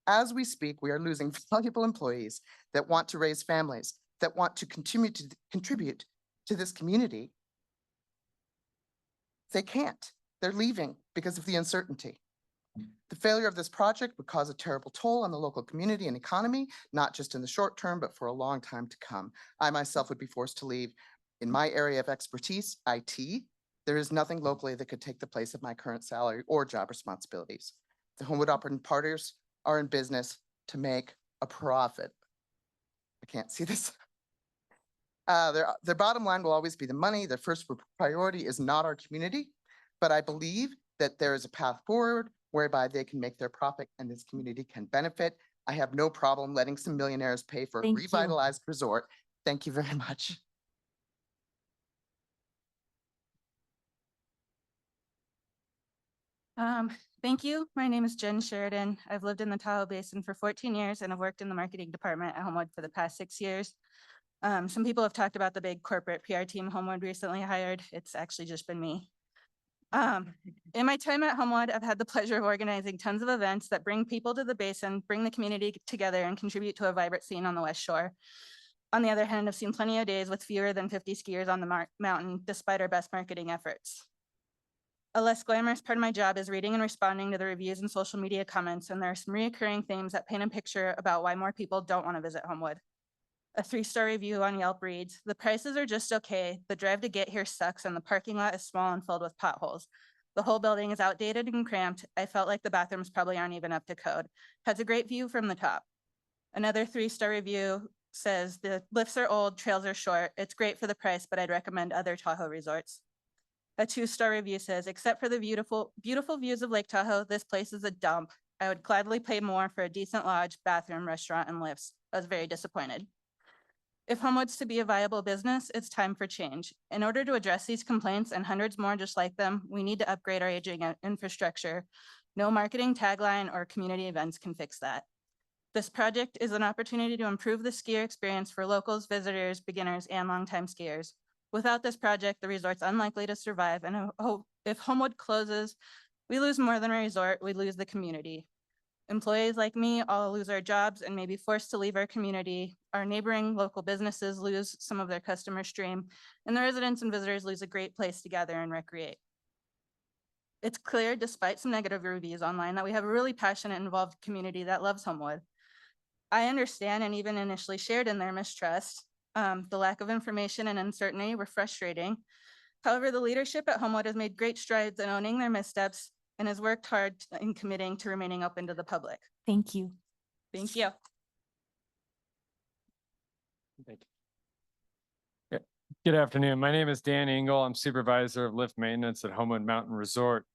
Speaker 17: As we speak, we are losing valuable employees that want to raise families, that want to continue to contribute to this community. They can't. They're leaving because of the uncertainty. The failure of this project would cause a terrible toll on the local community and economy, not just in the short term, but for a long time to come. I myself would be forced to leave. In my area of expertise, IT, there is nothing locally that could take the place of my current salary or job responsibilities. The Homewood operating partners are in business to make a profit. I can't see this. Their bottom line will always be the money. Their first priority is not our community, but I believe that there is a path forward whereby they can make their profit and this community can benefit. I have no problem letting some millionaires pay for a revitalized resort. Thank you very much.
Speaker 18: Thank you. My name is Jen Sheridan. I've lived in the Tahoe Basin for 14 years and I've worked in the marketing department at Homewood for the past 6 years. Some people have talked about the big corporate PR team Homewood recently hired. It's actually just been me. In my time at Homewood, I've had the pleasure of organizing tons of events that bring people to the basin, bring the community together, and contribute to a vibrant scene on the West Shore. On the other hand, I've seen plenty of days with fewer than 50 skiers on the mountain, despite our best marketing efforts. A less glamorous part of my job is reading and responding to the reviews and social media comments, and there are some recurring themes that paint a picture about why more people don't want to visit Homewood. A 3-star review on Yelp reads, "The prices are just okay. The drive to get here sucks and the parking lot is small and filled with potholes. The whole building is outdated and cramped. I felt like the bathrooms probably aren't even up to code. Has a great view from the top." Another 3-star review says, "The lifts are old, trails are short. It's great for the price, but I'd recommend other Tahoe resorts." A 2-star review says, "Except for the beautiful views of Lake Tahoe, this place is a dump. I would gladly pay more for a decent lodge, bathroom, restaurant, and lifts." I was very disappointed. If Homewood's to be a viable business, it's time for change. In order to address these complaints and hundreds more just like them, we need to upgrade our aging infrastructure. No marketing tagline or community events can fix that. This project is an opportunity to improve the skier experience for locals, visitors, beginners, and longtime skiers. Without this project, the resort's unlikely to survive, and if Homewood closes, we lose more than a resort, we lose the community. Employees like me all lose our jobs and may be forced to leave our community. Our neighboring local businesses lose some of their customer stream, and the residents and visitors lose a great place to gather and recreate. It's clear, despite some negative reviews online, that we have a really passionate and involved community that loves Homewood. I understand and even initially shared in their mistrust. The lack of information and uncertainty were frustrating. However, the leadership at Homewood has made great strides in owning their missteps and has worked hard in committing to remaining open to the public.
Speaker 1: Thank you.
Speaker 18: Thank you.
Speaker 10: Thank you.
Speaker 19: Good afternoon. My name is Dan Engel. I'm supervisor of lift maintenance at Homewood Mountain Resort.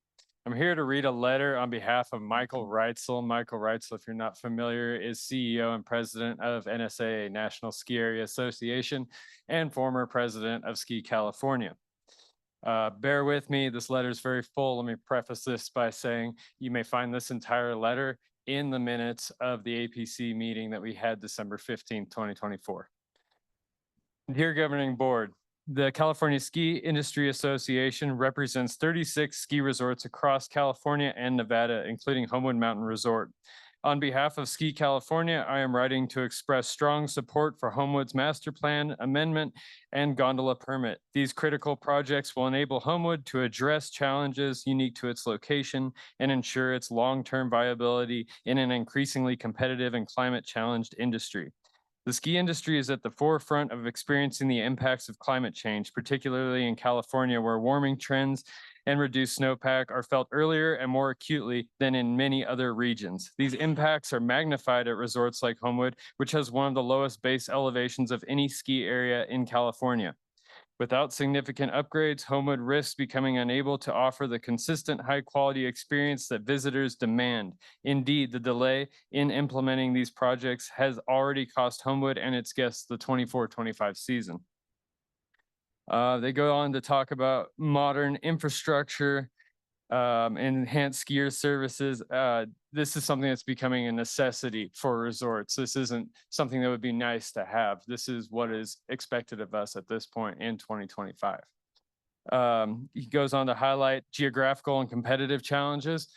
Speaker 19: I'm here to read a letter on behalf of Michael Reitzel. Michael Reitzel, if you're not familiar, is CEO and president of NSAA, National Ski Area Association, and former president of Ski California. Bear with me, this letter is very full. Let me preface this by saying you may find this entire letter in the minutes of the APC meeting that we had December 15th, 2024. Dear Governing Board, the California Ski Industry Association represents 36 ski resorts across California and Nevada, including Homewood Mountain Resort. On behalf of Ski California, I am writing to express strong support for Homewood's master plan amendment and gondola permit. These critical projects will enable Homewood to address challenges unique to its location and ensure its long-term viability in an increasingly competitive and climate-challenged industry. The ski industry is at the forefront of experiencing the impacts of climate change, particularly in California, where warming trends and reduced snowpack are felt earlier and more acutely than in many other regions. These impacts are magnified at resorts like Homewood, which has one of the lowest base elevations of any ski area in California. Without significant upgrades, Homewood risks becoming unable to offer the consistent high-quality experience that visitors demand. Indeed, the delay in implementing these projects has already cost Homewood and its guests the 24-25 season. They go on to talk about modern infrastructure, enhanced skier services. This is something that's becoming a necessity for resorts. This isn't something that would be nice to have. This is what is expected of us at this point in 2025. He goes on to highlight geographical and competitive challenges.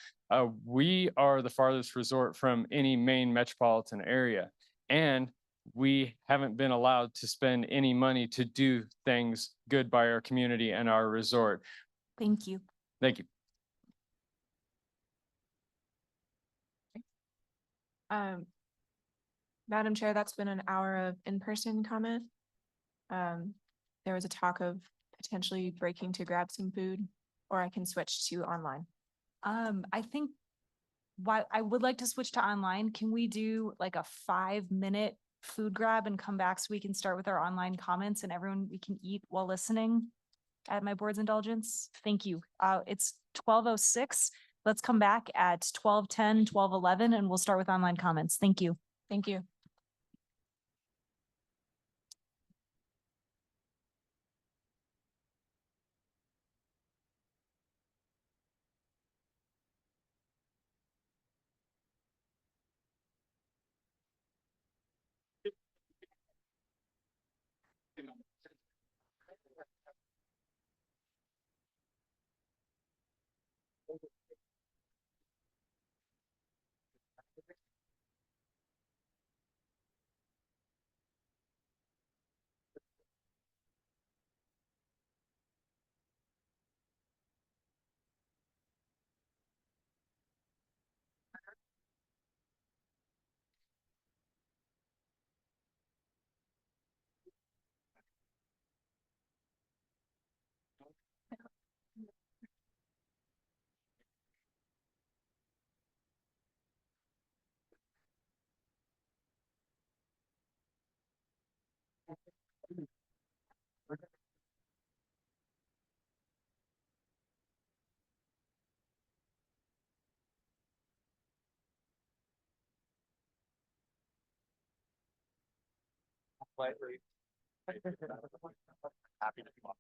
Speaker 19: We are the farthest resort from any main metropolitan area, and we haven't been allowed to spend any money to do things good by our community and our resort.
Speaker 1: Thank you.
Speaker 19: Thank you.
Speaker 6: Madam Chair, that's been an hour of in-person comment. There was a talk of potentially breaking to grab some food, or I can switch to online.
Speaker 1: I think while I would like to switch to online, can we do like a 5-minute food grab and come back so we can start with our online comments and everyone, we can eat while listening at my board's indulgence? Thank you. It's 12:06. Let's come back at 12:10, 12:11, and we'll start with online comments. Thank you.
Speaker 6: Thank you.
Speaker 8: Happy to come up.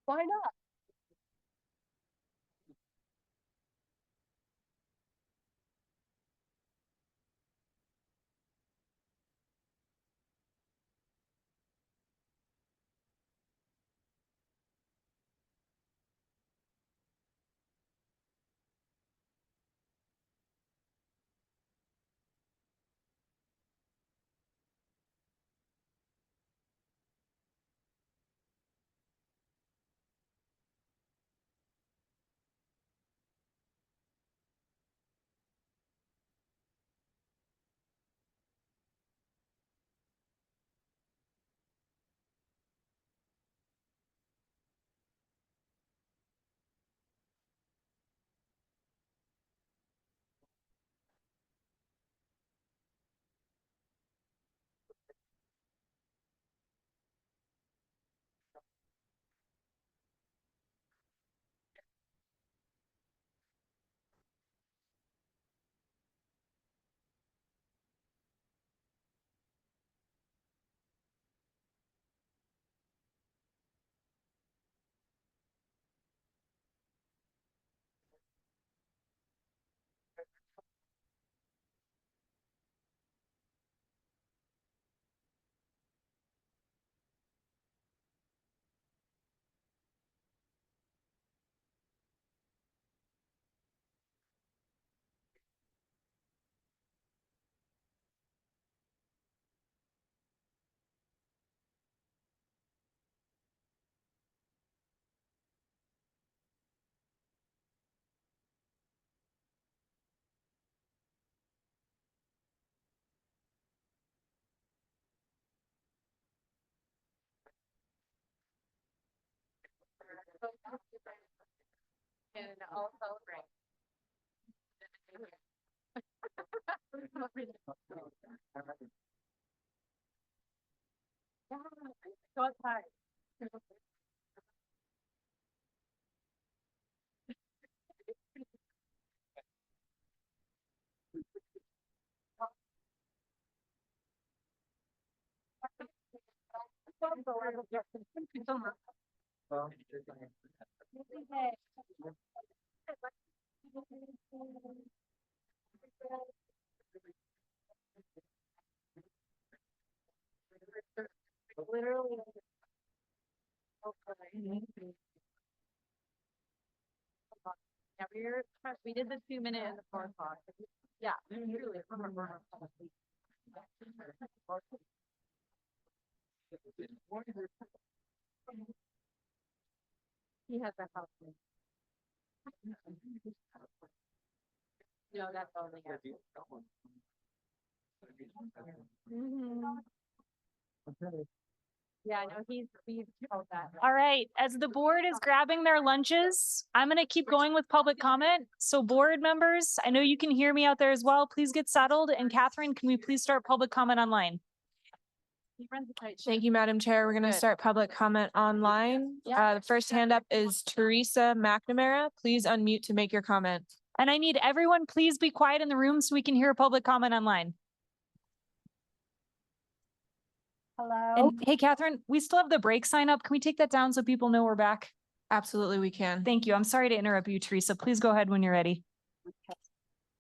Speaker 6: Why not? And also bring. Go outside. Literally. Yeah, we did the 2 minute and the 4 o'clock. Yeah, literally. He has that house. No, that's only. Yeah, I know he's told that.
Speaker 1: All right, as the board is grabbing their lunches, I'm gonna keep going with public comment. So board members, I know you can hear me out there as well. Please get settled. And Catherine, can we please start public comment online?
Speaker 6: Thank you, Madam Chair. We're going to start public comment online. The first hand up is Teresa McNamara. Please unmute to make your comment.
Speaker 1: And I need everyone, please be quiet in the room so we can hear public comment online.
Speaker 20: Hello.
Speaker 1: And hey, Catherine, we still have the break sign up. Can we take that down so people know we're back?
Speaker 6: Absolutely, we can.
Speaker 1: Thank you. I'm sorry to interrupt you, Teresa. Please go ahead when you're ready.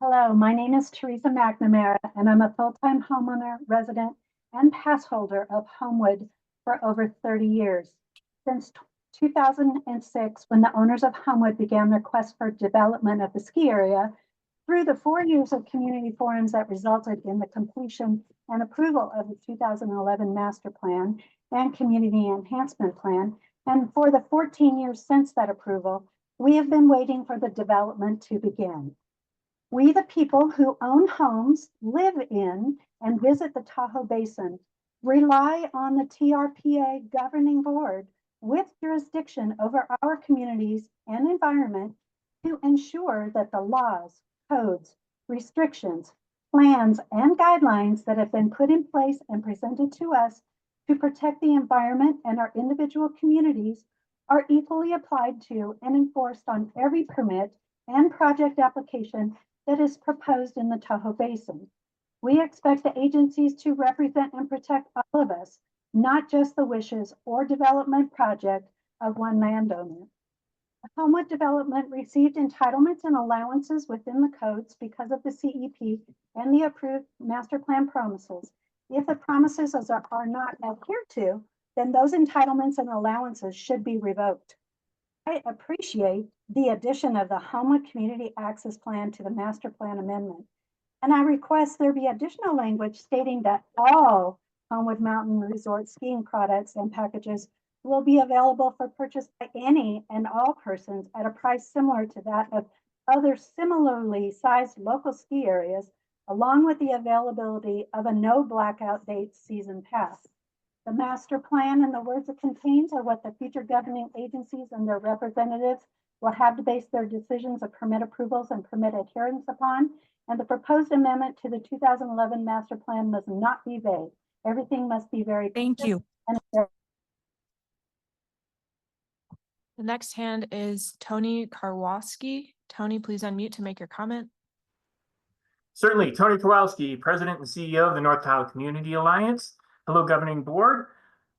Speaker 20: Hello, my name is Teresa McNamara, and I'm a full-time homeowner, resident, and pass holder of Homewood for over 30 years. Since 2006, when the owners of Homewood began their quest for development of the ski area, through the 4 years of community forums that resulted in the completion and approval of the 2011 master plan and community enhancement plan, and for the 14 years since that approval, we have been waiting for the development to begin. We, the people who own homes, live in, and visit the Tahoe Basin, rely on the TRPA governing board with jurisdiction over our communities and environment to ensure that the laws, codes, restrictions, plans, and guidelines that have been put in place and presented to us to protect the environment and our individual communities are equally applied to and enforced on every permit and project application that is proposed in the Tahoe Basin. We expect the agencies to represent and protect all of us, not just the wishes or development project of one landowner. Homewood Development received entitlements and allowances within the codes because of the CEP and the approved master plan promises. If the promises are not adhered to, then those entitlements and allowances should be revoked. I appreciate the addition of the Homewood Community Access Plan to the master plan amendment, and I request there be additional language stating that all Homewood Mountain Resort skiing products and packages will be available for purchase by any and all persons at a price similar to that of other similarly sized local ski areas, along with the availability of a no blackout date season pass. The master plan and the words it contains are what the future governing agencies and their representatives will have to base their decisions of permit approvals and permit adherence upon. And the proposed amendment to the 2011 master plan must not be vague. Everything must be very
Speaker 1: Thank you.
Speaker 6: The next hand is Tony Karwoski. Tony, please unmute to make your comment.
Speaker 21: Certainly. Tony Kowalski, President and CEO of the North Tahoe Community Alliance. Hello, Governing Board.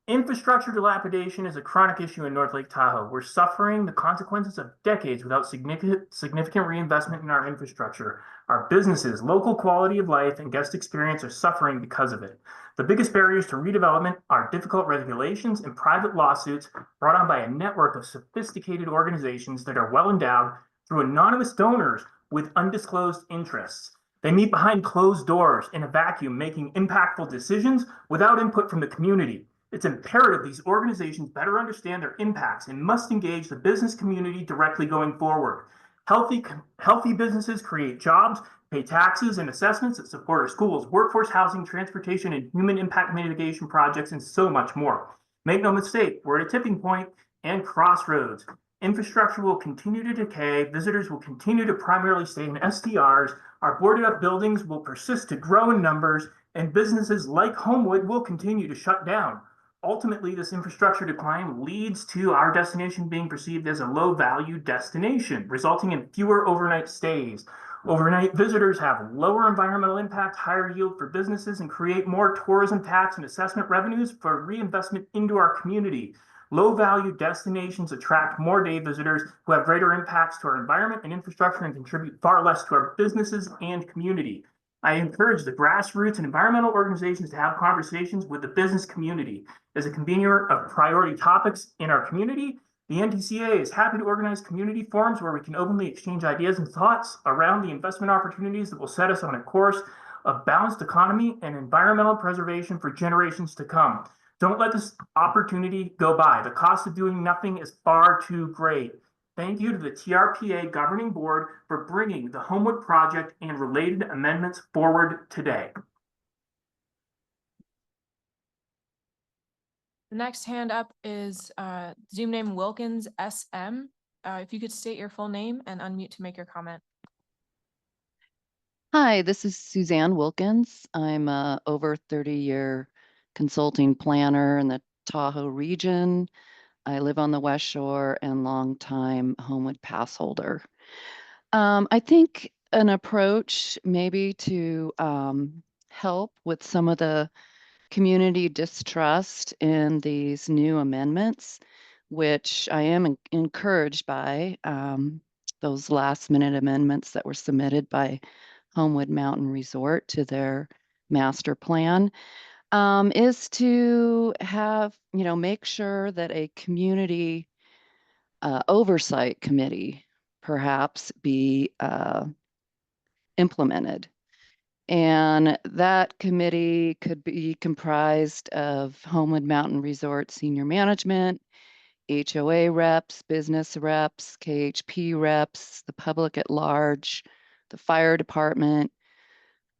Speaker 21: Infrastructure dilapidation is a chronic issue in North Lake Tahoe. We're suffering the consequences of decades without significant reinvestment in our infrastructure. Our businesses, local quality of life, and guest experience are suffering because of it. The biggest barriers to redevelopment are difficult regulations and private lawsuits brought on by a network of sophisticated organizations that are well endowed through anonymous donors with undisclosed interests. They meet behind closed doors in a vacuum, making impactful decisions without input from the community. It's imperative these organizations better understand their impacts and must engage the business community directly going forward. Healthy businesses create jobs, pay taxes and assessments that support our schools, workforce housing, transportation, and human impact mitigation projects, and so much more. Make no mistake, we're at a tipping point and crossroads. Infrastructure will continue to decay, visitors will continue to primarily stay in STRs, our boarded up buildings will persist to grow in numbers, and businesses like Homewood will continue to shut down. Ultimately, this infrastructure decline leads to our destination being perceived as a low-value destination, resulting in fewer overnight stays. Overnight visitors have lower environmental impact, higher yield for businesses, and create more tourism tax and assessment revenues for reinvestment into our community. Low-value destinations attract more day visitors who have greater impacts to our environment and infrastructure and contribute far less to our businesses and community. I encourage the grassroots and environmental organizations to have conversations with the business community. As a convener of priority topics in our community, the NTCA is happy to organize community forums where we can openly exchange ideas and thoughts around the investment opportunities that will set us on a course of balanced economy and environmental preservation for generations to come. Don't let this opportunity go by. The cost of doing nothing is far too great. Thank you to the TRPA Governing Board for bringing the Homewood Project and related amendments forward today.
Speaker 6: The next hand up is Zoom name Wilkins SM. If you could state your full name and unmute to make your comment.
Speaker 22: Hi, this is Suzanne Wilkins. I'm a over 30-year consulting planner in the Tahoe region. I live on the West Shore and longtime Homewood pass holder. I think an approach maybe to help with some of the community distrust in these new amendments, which I am encouraged by those last minute amendments that were submitted by Homewood Mountain Resort to their master plan, is to have, make sure that a community oversight committee perhaps be implemented. And that committee could be comprised of Homewood Mountain Resort senior management, HOA reps, business reps, KHP reps, the public at large, the fire department,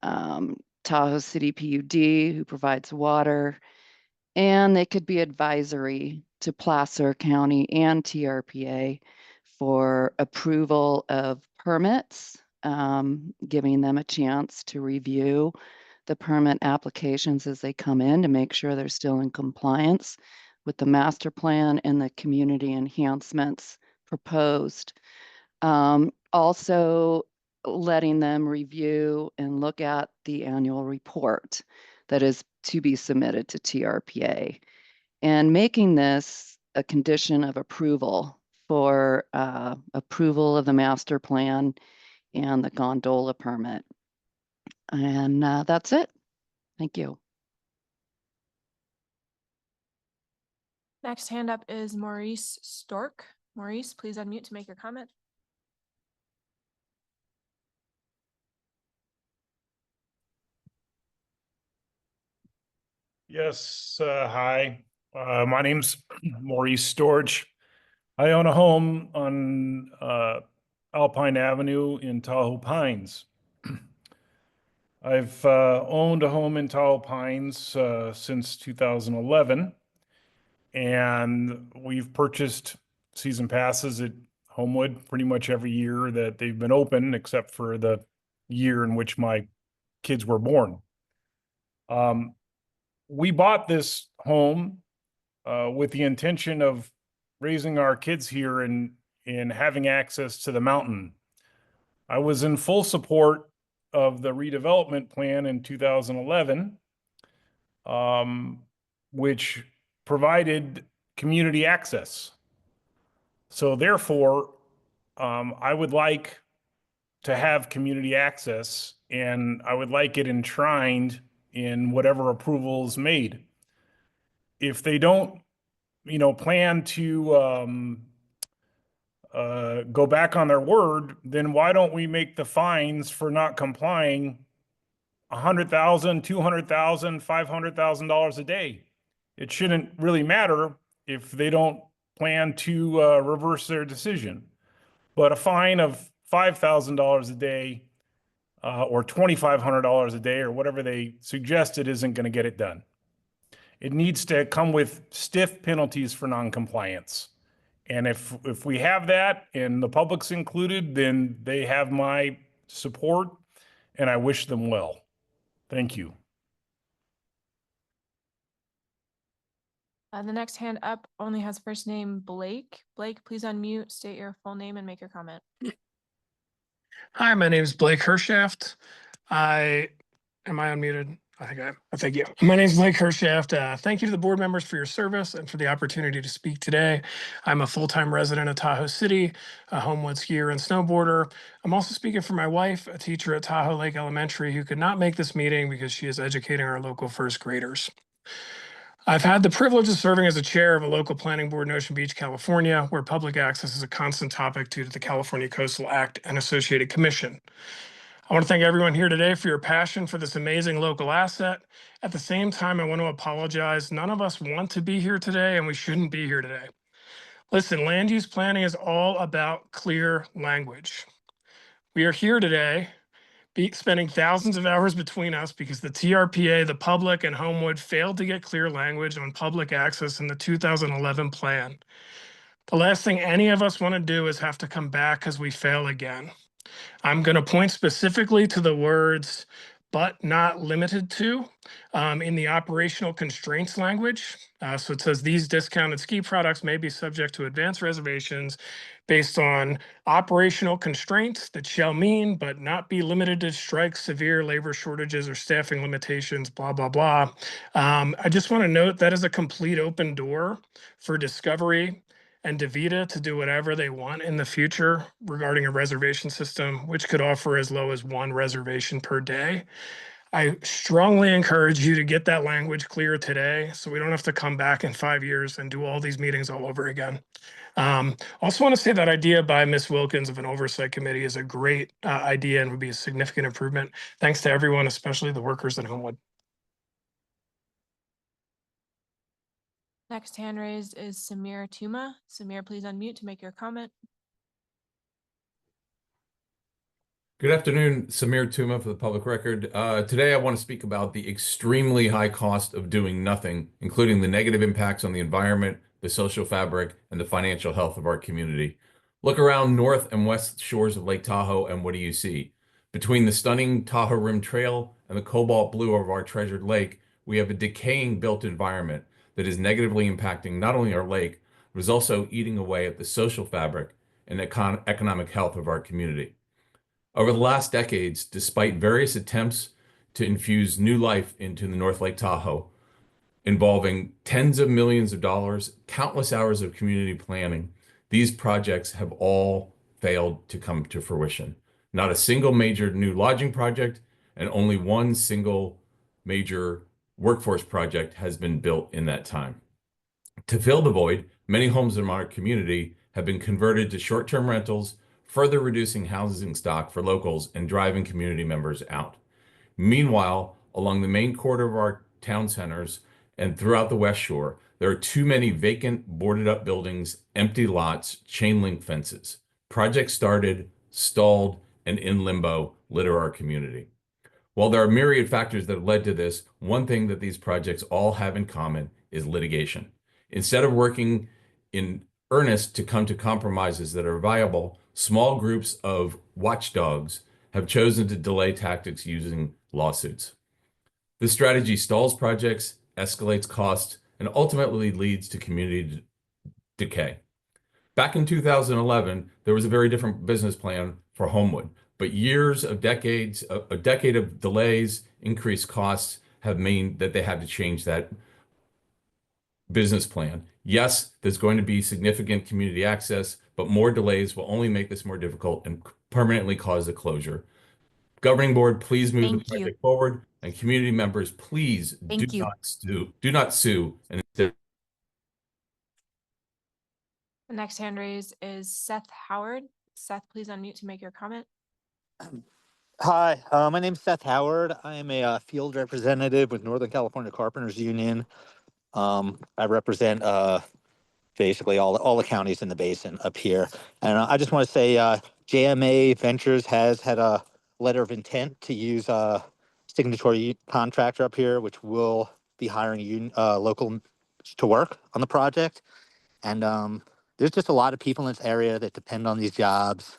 Speaker 22: Tahoe City PUD, who provides water, and they could be advisory to Placer County and TRPA for approval of permits, giving them a chance to review the permit applications as they come in to make sure they're still in compliance with the master plan and the community enhancements proposed. Also, letting them review and look at the annual report that is to be submitted to TRPA, and making this a condition of approval for approval of the master plan and the gondola permit. And that's it. Thank you.
Speaker 6: Next hand up is Maurice Stork. Maurice, please unmute to make your comment.
Speaker 3: Yes, hi. My name's Maurice Storch. I own a home on Alpine Avenue in Tahoe Pines. I've owned a home in Tahoe Pines since 2011, and we've purchased season passes at Homewood pretty much every year that they've been open, except for the year in which my kids were born. We bought this home with the intention of raising our kids here and having access to the mountain. I was in full support of the redevelopment plan in 2011, which provided community access. So therefore, I would like to have community access, and I would like it enshrined in whatever approval is made. If they don't, plan to go back on their word, then why don't we make the fines for not complying $100,000, $200,000, $500,000 a day? It shouldn't really matter if they don't plan to reverse their decision. But a fine of $5,000 a day or $2,500 a day or whatever they suggested isn't going to get it done. It needs to come with stiff penalties for noncompliance. And if we have that and the public's included, then they have my support and I wish them well. Thank you.
Speaker 6: The next hand up only has first name Blake. Blake, please unmute, state your full name and make your comment.
Speaker 11: Hi, my name is Blake Hershaft. Am I unmuted? Thank you. My name is Blake Hershaft. Thank you to the board members for your service and for the opportunity to speak today. I'm a full-time resident of Tahoe City, a Homewood skier and snowboarder. I'm also speaking for my wife, a teacher at Tahoe Lake Elementary, who could not make this meeting because she is educating our local first graders. I've had the privilege of serving as a chair of a local planning board in Ocean Beach, California, where public access is a constant topic due to the California Coastal Act and associated commission. I want to thank everyone here today for your passion for this amazing local asset. At the same time, I want to apologize. None of us want to be here today, and we shouldn't be here today. Listen, land use planning is all about clear language. We are here today spending thousands of hours between us because the TRPA, the public, and Homewood failed to get clear language on public access in the 2011 plan. The last thing any of us want to do is have to come back because we fail again. I'm going to point specifically to the words "but not limited to" in the operational constraints language. So it says these discounted ski products may be subject to advanced reservations based on operational constraints that shall mean but not be limited to strikes, severe labor shortages, or staffing limitations, blah, blah, blah. I just want to note that is a complete open door for Discovery and DaVita to do whatever they want in the future regarding a reservation system, which could offer as low as 1 reservation per day. I strongly encourage you to get that language clear today so we don't have to come back in 5 years and do all these meetings all over again. Also want to say that idea by Ms. Wilkins of an oversight committee is a great idea and would be a significant improvement. Thanks to everyone, especially the workers at Homewood.
Speaker 6: Next hand raised is Samir Tuma. Samir, please unmute to make your comment.
Speaker 23: Good afternoon, Samir Tuma for the public record. Today I want to speak about the extremely high cost of doing nothing, including the negative impacts on the environment, the social fabric, and the financial health of our community. Look around north and west shores of Lake Tahoe and what do you see? Between the stunning Tahoe Rim Trail and the cobalt blue of our treasured lake, we have a decaying built environment that is negatively impacting not only our lake, but is also eating away at the social fabric and economic health of our community. Over the last decades, despite various attempts to infuse new life into the North Lake Tahoe, involving tens of millions of dollars, countless hours of community planning, these projects have all failed to come to fruition. Not a single major new lodging project and only one single major workforce project has been built in that time. To fill the void, many homes in our community have been converted to short-term rentals, further reducing housing stock for locals and driving community members out. Meanwhile, along the main corridor of our town centers and throughout the West Shore, there are too many vacant, boarded up buildings, empty lots, chain link fences. Projects started, stalled, and in limbo litter our community. While there are myriad factors that have led to this, one thing that these projects all have in common is litigation. Instead of working in earnest to come to compromises that are viable, small groups of watchdogs have chosen to delay tactics using lawsuits. This strategy stalls projects, escalates costs, and ultimately leads to community decay. Back in 2011, there was a very different business plan for Homewood, but a decade of delays, increased costs have meant that they had to change that business plan. Yes, there's going to be significant community access, but more delays will only make this more difficult and permanently cause a closure. Governing board, please move the project forward, and community members, please do not sue. And instead,
Speaker 6: The next hand raised is Seth Howard. Seth, please unmute to make your comment.
Speaker 2: Hi, my name is Seth Howard. I am a field representative with Northern California Carpenters Union. I represent basically all the counties in the basin up here. And I just want to say JMA Ventures has had a letter of intent to use a signatory contractor up here, which will be hiring local to work on the project. And there's just a lot of people in this area that depend on these jobs,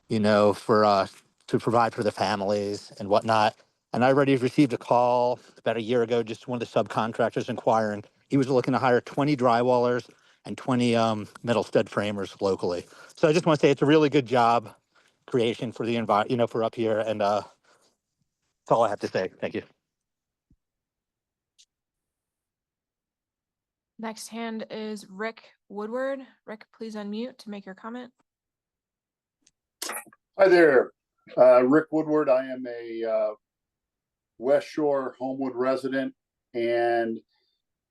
Speaker 2: you know, for to provide for their families and whatnot. And I already received a call about a year ago, just one of the subcontractors inquiring. He was looking to hire 20 drywallers and 20 metal stud framers locally. So I just want to say it's a really good job creation for the environment, you know, for up here. And that's all I have to say. Thank you.
Speaker 6: Next hand is Rick Woodward. Rick, please unmute to make your comment.
Speaker 4: Hi there, Rick Woodward. I am a West Shore Homewood resident, and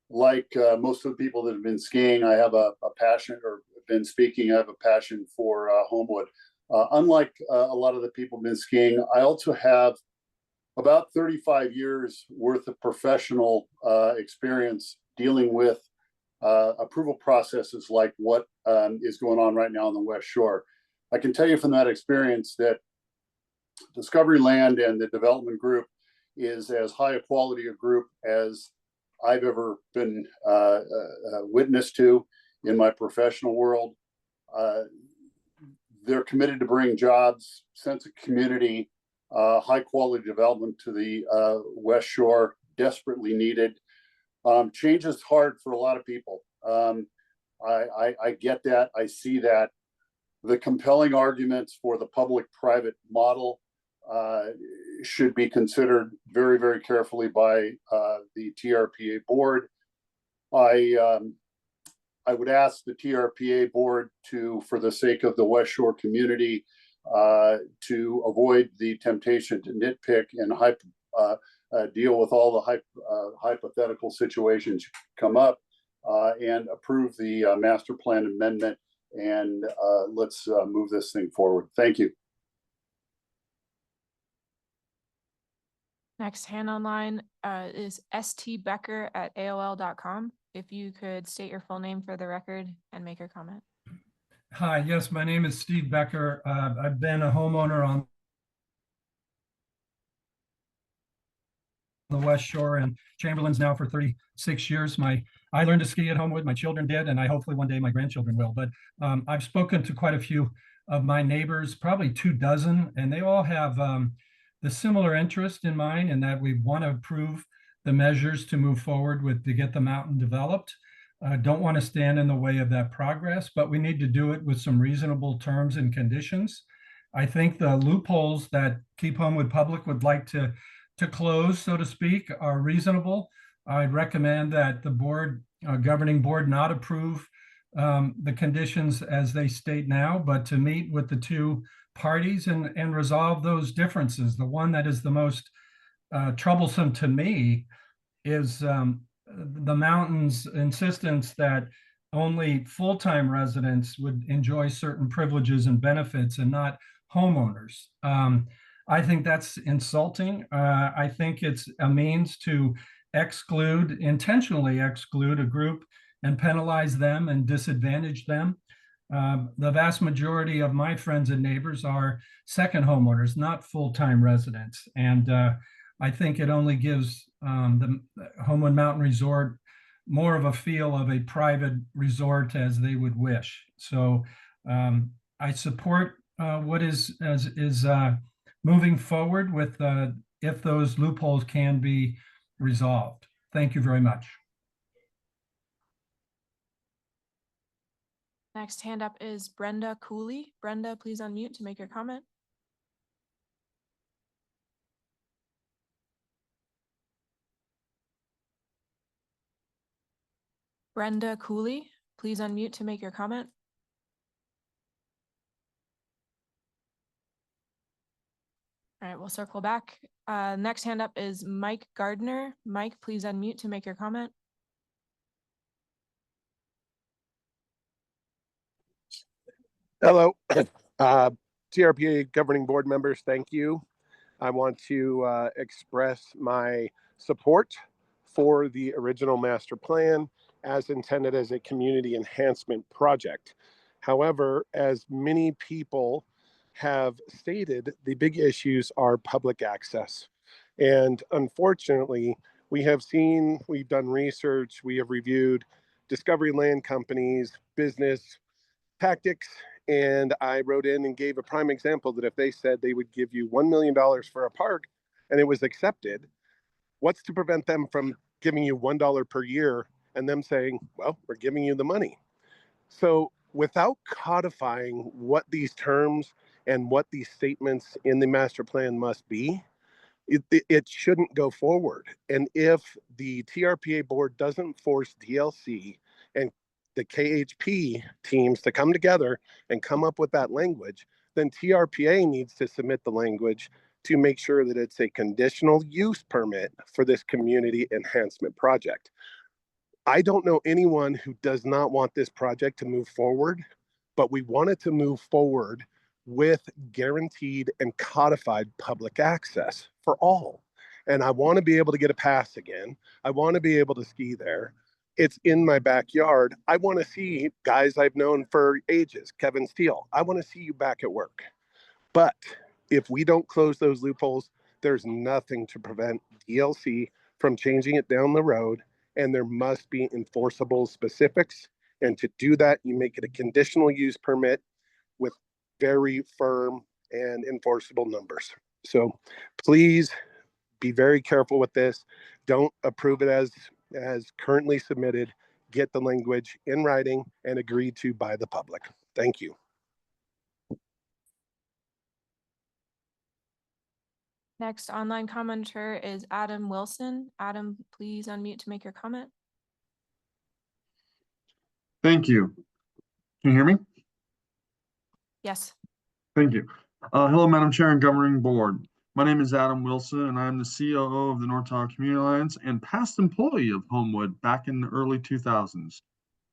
Speaker 4: like most of the people that have been skiing, I have a passion, or been speaking, I have a passion for Homewood. Unlike a lot of the people who've been skiing, I also have about 35 years worth of professional experience dealing with approval processes like what is going on right now on the West Shore. I can tell you from that experience that Discovery Land and the development group is as high a quality a group as I've ever been witness to in my professional world. They're committed to bring jobs, sense of community, high quality development to the West Shore, desperately needed. Change is hard for a lot of people. I get that. I see that. The compelling arguments for the public-private model should be considered very, very carefully by the TRPA board. I would ask the TRPA board to, for the sake of the West Shore community, to avoid the temptation to nitpick and deal with all the hypothetical situations come up, and approve the master plan amendment. And let's move this thing forward. Thank you.
Speaker 6: Next hand online is stbecker@aol.com. If you could state your full name for the record and make your comment.
Speaker 5: Hi, yes, my name is Steve Becker. I've been a homeowner on the West Shore and Chamberlain's now for 36 years. I learned to ski at Homewood, my children did, and I hopefully one day my grandchildren will. But I've spoken to quite a few of my neighbors, probably 24, and they all have the similar interest in mind, in that we want to approve the measures to move forward with to get the mountain developed. Don't want to stand in the way of that progress, but we need to do it with some reasonable terms and conditions. I think the loopholes that Keep Homewood Public would like to close, so to speak, are reasonable. I'd recommend that the board, governing board, not approve the conditions as they state now, but to meet with the two parties and resolve those differences. The one that is the most troublesome to me is the mountain's insistence that only full-time residents would enjoy certain privileges and benefits and not homeowners. I think that's insulting. I think it's a means to intentionally exclude a group and penalize them and disadvantage them. The vast majority of my friends and neighbors are second homeowners, not full-time residents. And I think it only gives the Homewood Mountain Resort more of a feel of a private resort as they would wish. So I support what is moving forward with if those loopholes can be resolved. Thank you very much.
Speaker 6: Next hand up is Brenda Cooley. Brenda, please unmute to make your comment. Brenda Cooley, please unmute to make your comment. All right, we'll circle back. Next hand up is Mike Gardner. Mike, please unmute to make your comment.
Speaker 7: Hello, TRPA governing board members, thank you. I want to express my support for the original master plan as intended as a community enhancement project. Wehowever, as many people have stated, the big issues are public access. And unfortunately, we've done research, we have reviewed discovery land companies, business tactics, and I wrote in and gave a prime example that if they said they would give you $1 million for a park and it was accepted, what's to prevent them from giving you $1 per year and them saying, well, we're giving you the money. So without codifying what these terms and what these statements in the master plan must be, it shouldn't go forward. And if the TRPA board doesn't force DLC and the KHP teams to come together and come up with that language, then TRPA needs to submit the language to make sure that it's a conditional use permit for this community enhancement project. I don't know anyone who does not want this project to move forward, but we want it to move forward with guaranteed and codified public access for all. And I want to be able to get a pass again. I want to be able to ski there. It's in my backyard. I want to see guys I've known for ages, Kevin Steele. I want to see you back at work. But if we don't close those loopholes, there's nothing to prevent DLC from changing it down the road. And there must be enforceable specifics. And to do that, you make it a conditional use permit with very firm and enforceable numbers. So please be very careful with this. Don't approve it as currently submitted. Get the language in writing and agreed to by the public. Thank you.
Speaker 6: Next online commenter is Adam Wilson. Adam, please unmute to make your comment.
Speaker 9: Thank you. Can you hear me?
Speaker 6: Yes.
Speaker 9: Thank you. Hello, Madam Chair and Governing Board. My name is Adam Wilson, and I'm the COO of the North Tahoe Community Alliance and past employee of Homewood back in the early 2000s.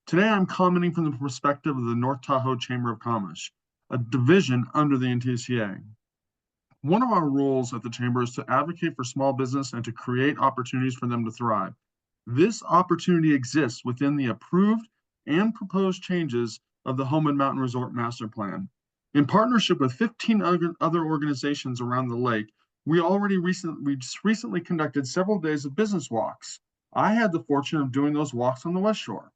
Speaker 9: Today, I'm commenting from the perspective of the North Tahoe Chamber of Commerce, a division under the NTCA. One of our roles at the Chamber is to advocate for small business and to create opportunities for them to thrive. This opportunity exists within the approved and proposed changes of the Homewood Mountain Resort Master Plan. In partnership with 15 other organizations around the lake, we just recently conducted several days of business walks. I had the fortune of doing those walks on the West Shore.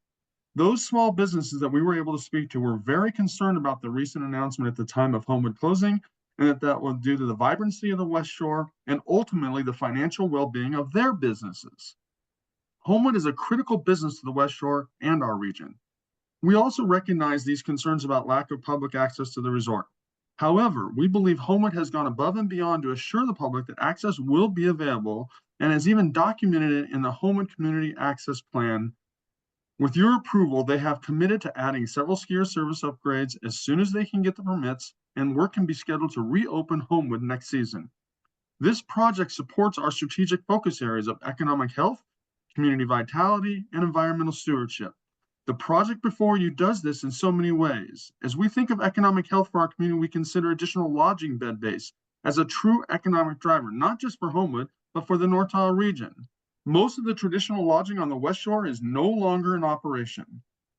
Speaker 9: Those small businesses that we were able to speak to were very concerned about the recent announcement at the time of Homewood closing, and that was due to the vibrancy of the West Shore and ultimately the financial well-being of their businesses. Homewood is a critical business to the West Shore and our region. We also recognize these concerns about lack of public access to the resort. However, we believe Homewood has gone above and beyond to assure the public that access will be available and has even documented it in the Homewood Community Access Plan. With your approval, they have committed to adding several skier service upgrades as soon as they can get the permits, and work can be scheduled to reopen Homewood next season. This project supports our strategic focus areas of economic health, community vitality, and environmental stewardship. The project before you does this in so many ways. As we think of economic health for our community, we consider additional lodging bed base as a true economic driver, not just for Homewood, but for the North Tahoe region. Most of the traditional lodging on the West Shore is no longer in operation.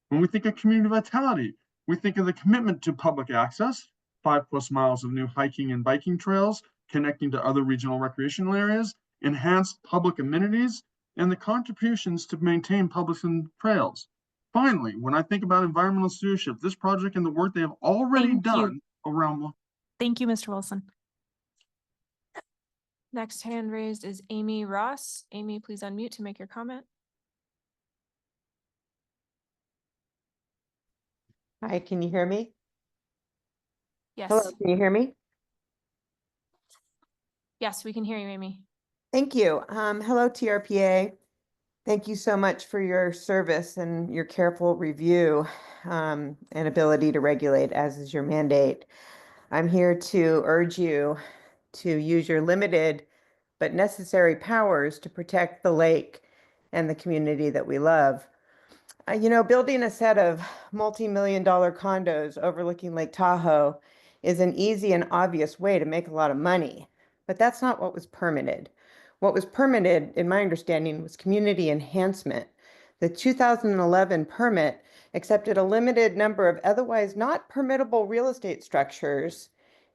Speaker 9: When we think of community vitality, we think of the commitment to public access, 5+ miles of new hiking and biking trails, connecting to other regional recreational areas, enhanced public amenities, and the contributions to maintain public trails. Finally, when I think about environmental stewardship, this project and the work they have already done around.
Speaker 1: Thank you, Mr. Wilson.
Speaker 6: Next hand raised is Amy Ross. Amy, please unmute to make your comment.
Speaker 12: Hi, can you hear me?
Speaker 6: Yes.
Speaker 12: Hello, can you hear me?
Speaker 6: Yes, we can hear you, Amy.
Speaker 12: Thank you. Hello, TRPA. Thank you so much for your service and your careful review and ability to regulate, as is your mandate. I'm here to urge you to use your limited but necessary powers to protect the lake and the community that we love. Building a set of multi-million-dollar condos overlooking Lake Tahoe is an easy and obvious way to make a lot of money, but that's not what was permitted. What was permitted, in my understanding, was community enhancement. The 2011 permit accepted a limited number of otherwise not permittable real estate structures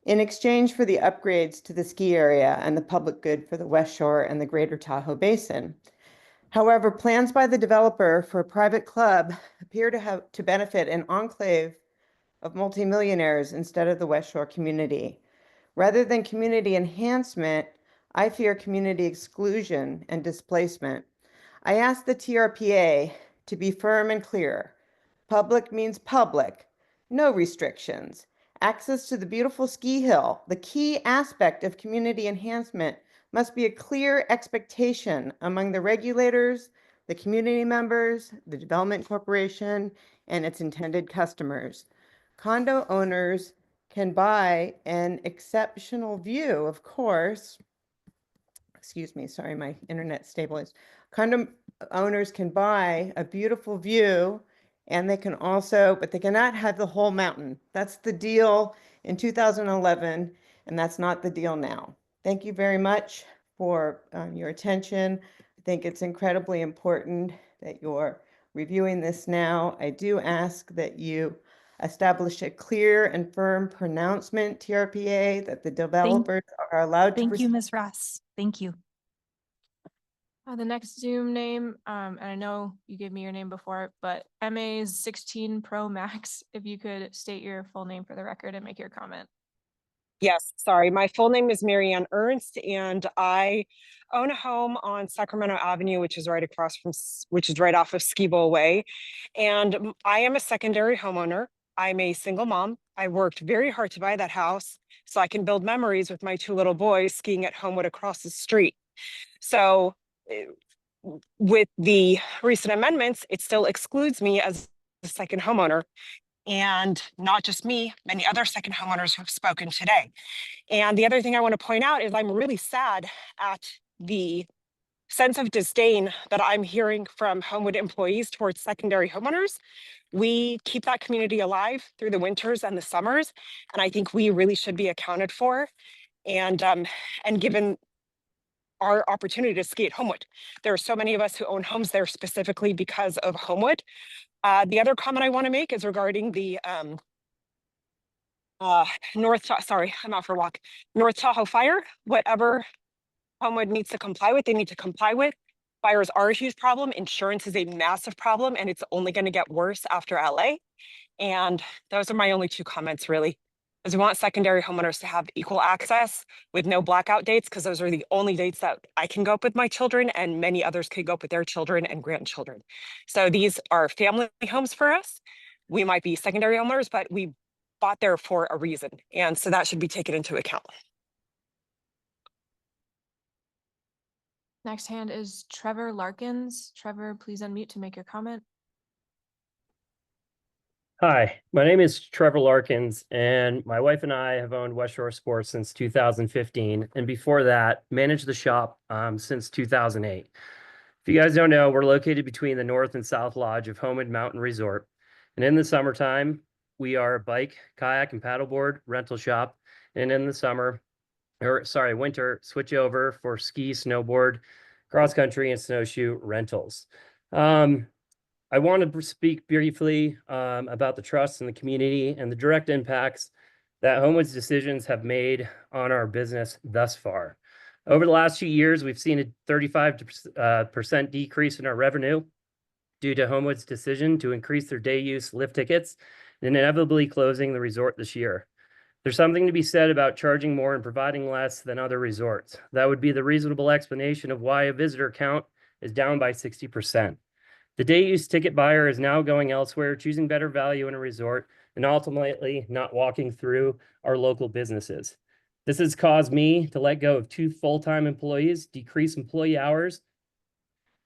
Speaker 12: in exchange for the upgrades to the ski area and the public good for the West Shore and the Greater Tahoe Basin. However, plans by the developer for a private club appear to benefit an enclave of multimillionaires instead of the West Shore community. Rather than community enhancement, I fear community exclusion and displacement. I ask the TRPA to be firm and clear. Public means public, no restrictions. Access to the beautiful ski hill, the key aspect of community enhancement, must be a clear expectation among the regulators, the community members, the development corporation, and its intended customers. Condo owners can buy an exceptional view, of course. Excuse me, sorry, my internet stabilized. Condo owners can buy a beautiful view, and they can also, but they cannot have the whole mountain. That's the deal in 2011, and that's not the deal now. Thank you very much for your attention. I think it's incredibly important that you're reviewing this now. I do ask that you establish a clear and firm pronouncement, TRPA, that the developers are allowed to.
Speaker 1: Thank you, Ms. Ross. Thank you.
Speaker 6: The next Zoom name, and I know you gave me your name before, but MA's 16 Pro Max, if you could state your full name for the record and make your comment.
Speaker 13: Yes, sorry. My full name is Marianne Ernst, and I own a home on Sacramento Avenue, which is right off of Ski Bowl Way. And I am a secondary homeowner. I'm a single mom. I worked very hard to buy that house so I can build memories with my 2 little boys skiing at Homewood across the street. So with the recent amendments, it still excludes me as a second homeowner. And not just me, many other second homeowners who have spoken today. And the other thing I want to point out is I'm really sad at the sense of disdain that I'm hearing from Homewood employees towards secondary homeowners. We keep that community alive through the winters and the summers, and I think we really should be accounted for and given our opportunity to ski at Homewood. There are so many of us who own homes there specifically because of Homewood. The other comment I want to make is regarding the North Tahoe fire. Whatever Homewood needs to comply with, they need to comply with. Fires are a huge problem. Insurance is a massive problem, and it's only going to get worse after LA. And those are my only 2 comments, really. Because we want secondary homeowners to have equal access with no blackout dates, because those are the only dates that I can go up with my children, and many others could go up with their children and grandchildren. So these are family homes for us. We might be secondary homeowners, but we bought there for a reason. And so that should be taken into account.
Speaker 6: Next hand is Trevor Larkins. Trevor, please unmute to make your comment.
Speaker 14: Hi, my name is Trevor Larkins, and my wife and I have owned West Shore Sports since 2015, and before that, managed the shop since 2008. If you guys don't know, we're located between the North and South Lodge of Homewood Mountain Resort, and in the summertime, we are a bike, kayak, and paddleboard rental shop, and in the winter, switch over for ski, snowboard, cross country, and snowshoe rentals. I wanted to speak briefly about the trust in the community and the direct impacts that Homewood's decisions have made on our business thus far. Over the last few years, we've seen a 35% decrease in our revenue due to Homewood's decision to increase their day use lift tickets and inevitably closing the resort this year. There's something to be said about charging more and providing less than other resorts. That would be the reasonable explanation of why a visitor count is down by 60%. The day use ticket buyer is now going elsewhere, choosing better value in a resort, and ultimately not walking through our local businesses. This has caused me to let go of 2 full-time employees, decrease employee hours,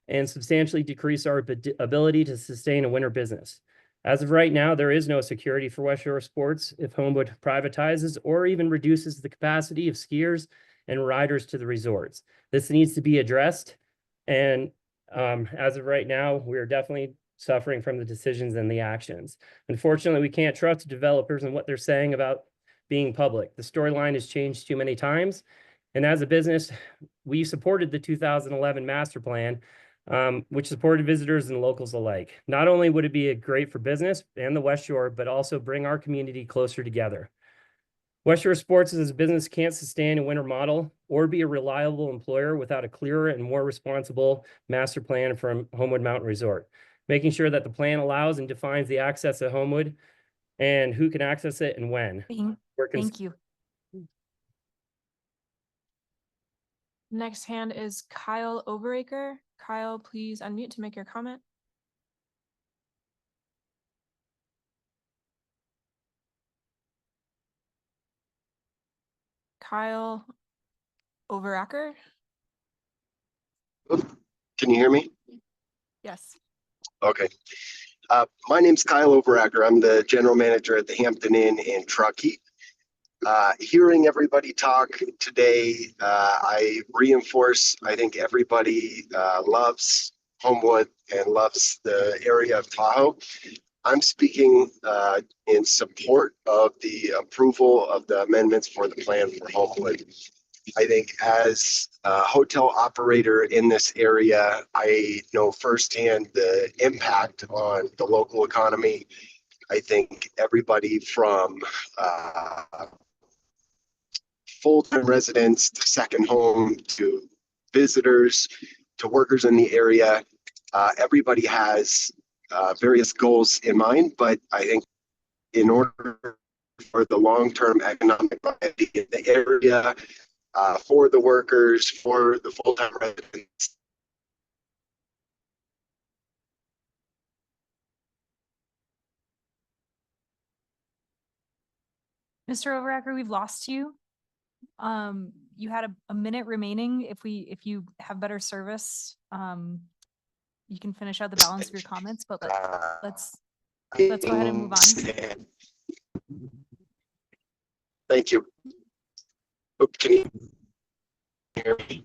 Speaker 14: and substantially decrease our ability to sustain a winter business. As of right now, there is no security for West Shore Sports if Homewood privatizes or even reduces the capacity of skiers and riders to the resorts. This needs to be addressed, and as of right now, we are definitely suffering from the decisions and the actions. Unfortunately, we can't trust developers and what they're saying about being public. The storyline has changed too many times. And as a business, we supported the 2011 master plan, which supported visitors and locals alike. Not only would it be great for business and the West Shore, but also bring our community closer together. West Shore Sports as a business can't sustain a winter model or be a reliable employer without a clearer and more responsible master plan from Homewood Mountain Resort, making sure that the plan allows and defines the access to Homewood and who can access it and when.
Speaker 1: Thank you.
Speaker 6: Next hand is Kyle Overacre. Kyle, please unmute to make your comment. Kyle Overacker.
Speaker 15: Can you hear me?
Speaker 6: Yes.
Speaker 15: Okay. My name's Kyle Overacker. I'm the general manager at the Hampton Inn in Truckee. Hearing everybody talk today, I reinforce, I think everybody loves Homewood and loves the area of Tahoe. I'm speaking in support of the approval of the amendments for the plan for Homewood. I think as a hotel operator in this area, I know firsthand the impact on the local economy. I think everybody from full-time residents to second home to visitors to workers in the area, everybody has various goals in mind, but I think in order for the long-term economic viability in the area, for the workers, for the full-time residents.
Speaker 1: Mr. Overacker, we've lost you. You had a minute remaining. If you have better service, you can finish out the balance of your comments, but let's go ahead and move on.
Speaker 15: Thank you. Can you hear me?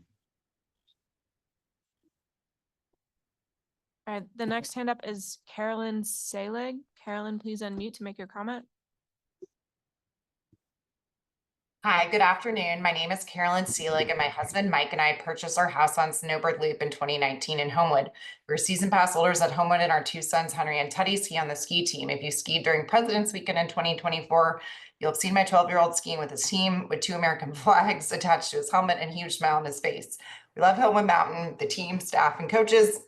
Speaker 6: All right, the next hand up is Carolyn Salig. Carolyn, please unmute to make your comment.
Speaker 16: Hi, good afternoon. My name is Carolyn Seelig, and my husband Mike and I purchased our house on Snowbird Loop in 2019 in Homewood. We're season pass holders at Homewood, and our 2 sons, Henry and Teddy, ski on the ski team. If you skied during President's Weekend in 2024, you'll have seen my 12-year-old skiing with his team with 2 American flags attached to his helmet and a huge smile on his face. We love Homewood Mountain, the team, staff, and coaches.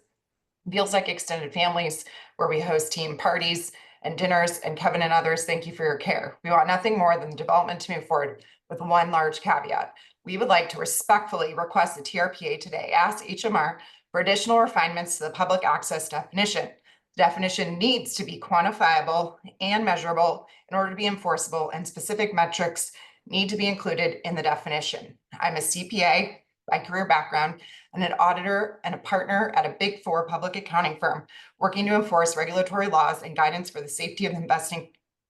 Speaker 16: Feels like extended families where we host team parties and dinners, and Kevin and others, thank you for your care. We want nothing more than the development to move forward with one large caveat. We would like to respectfully request the TRPA today ask HMR for additional refinements to the public access definition. The definition needs to be quantifiable and measurable in order to be enforceable, and specific metrics need to be included in the definition. I'm a CPA by career background and an auditor and a partner at a Big Four public accounting firm, working to enforce regulatory laws and guidance for the safety of the investing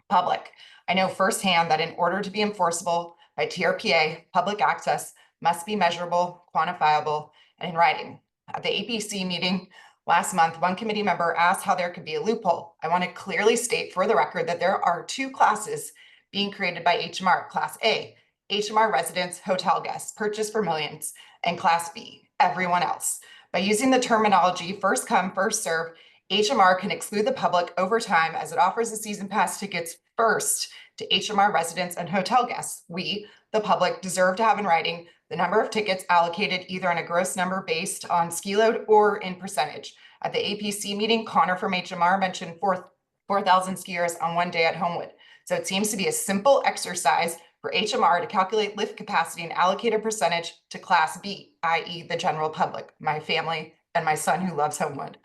Speaker 16: public. I know firsthand that in order to be enforceable by TRPA, public access must be measurable, quantifiable, and in writing. At the APC meeting last month, one committee member asked how there could be a loophole. I want to clearly state for the record that there are two classes being created by HMR. Class A, HMR residents, hotel guests, purchase for millions, and Class B, everyone else. By using the terminology first come, first serve, HMR can exclude the public over time as it offers the season pass tickets first to HMR residents and hotel guests. We, the public, deserve to have in writing the number of tickets allocated either on a gross number based on ski load or in percentage. At the APC meeting, Connor from HMR mentioned 4,000 skiers on one day at Homewood. So it seems to be a simple exercise for HMR to calculate lift capacity and allocate a percentage to Class B, i.e. the general public, my family, and my son who loves Homewood.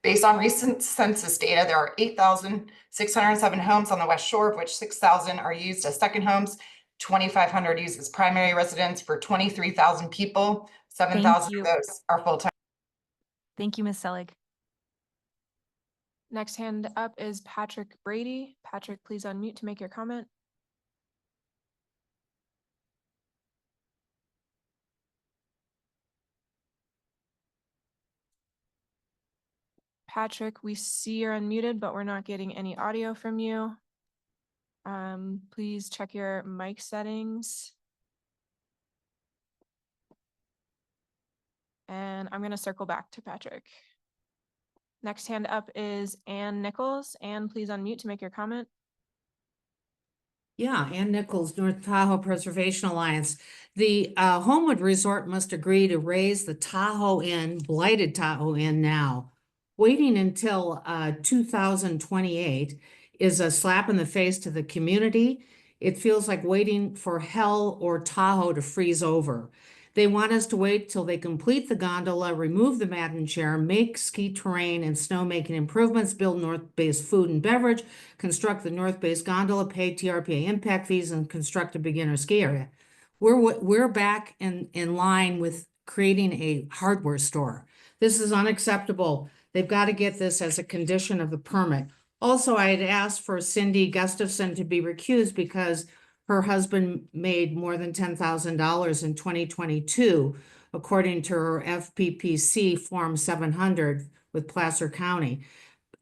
Speaker 16: Based on recent census data, there are 8,607 homes on the West Shore, of which 6,000 are used as second homes, 2,500 used as primary residence for 23,000 people. 7,000 of those are full-time.
Speaker 1: Thank you, Ms. Selig.
Speaker 6: Next hand up is Patrick Brady. Patrick, please unmute to make your comment. Patrick, we see you're unmuted, but we're not getting any audio from you. Please check your mic settings. And I'm going to circle back to Patrick. Next hand up is Ann Nichols. Ann, please unmute to make your comment.
Speaker 10: Yeah, Ann Nichols, North Tahoe Preservation Alliance. The Homewood Resort must agree to raise the Tahoe Inn, blighted Tahoe Inn now. Waiting until 2028 is a slap in the face to the community. It feels like waiting for hell or Tahoe to freeze over. They want us to wait till they complete the gondola, remove the Madden chair, make ski terrain and snowmaking improvements, build North Bay's food and beverage, construct the North Bay's gondola, pay TRPA impact fees, and construct a beginner ski area. We're back in line with creating a hardware store. This is unacceptable. They've got to get this as a condition of the permit. Also, I had asked for Cindy Gustafson to be recused because her husband made more than $10,000 in 2022, according to her FPPC Form 700 with Placer County.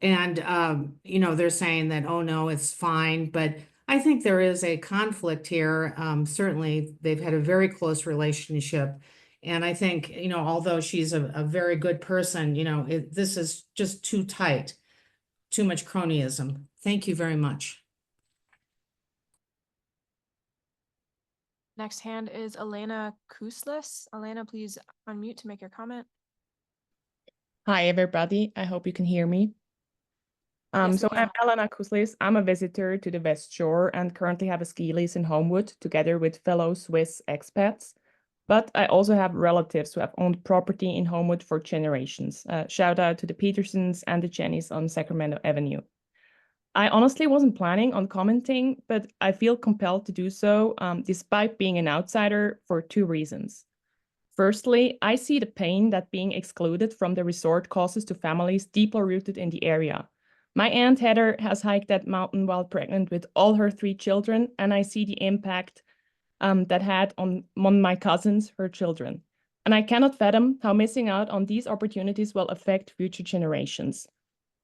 Speaker 10: And, you know, they're saying that, oh, no, it's fine. But I think there is a conflict here. Certainly, they've had a very close relationship. And I think, you know, although she's a very good person, you know, this is just too tight, too much cronyism. Thank you very much.
Speaker 6: Next hand is Elena Kuslis. Elena, please unmute to make your comment.
Speaker 17: Hi, everybody. I hope you can hear me.
Speaker 6: Yes, we
Speaker 17: I'm
Speaker 6: can.
Speaker 17: Elena Kuslis. I'm a visitor to the West Shore and currently have a ski lease in Homewood together with fellow Swiss expats. But I also have relatives who have owned property in Homewood for generations. Shout out to the Petersons and the Jennys on Sacramento Avenue. I honestly wasn't planning on commenting, but I feel compelled to do so despite being an outsider for two reasons. Firstly, I see the pain that being excluded from the resort causes to families deeply rooted in the area. My Aunt Heather has hiked that mountain while pregnant with all her 3 children, and I see the impact that had on my cousins, her children. And I cannot fathom how missing out on these opportunities will affect future generations.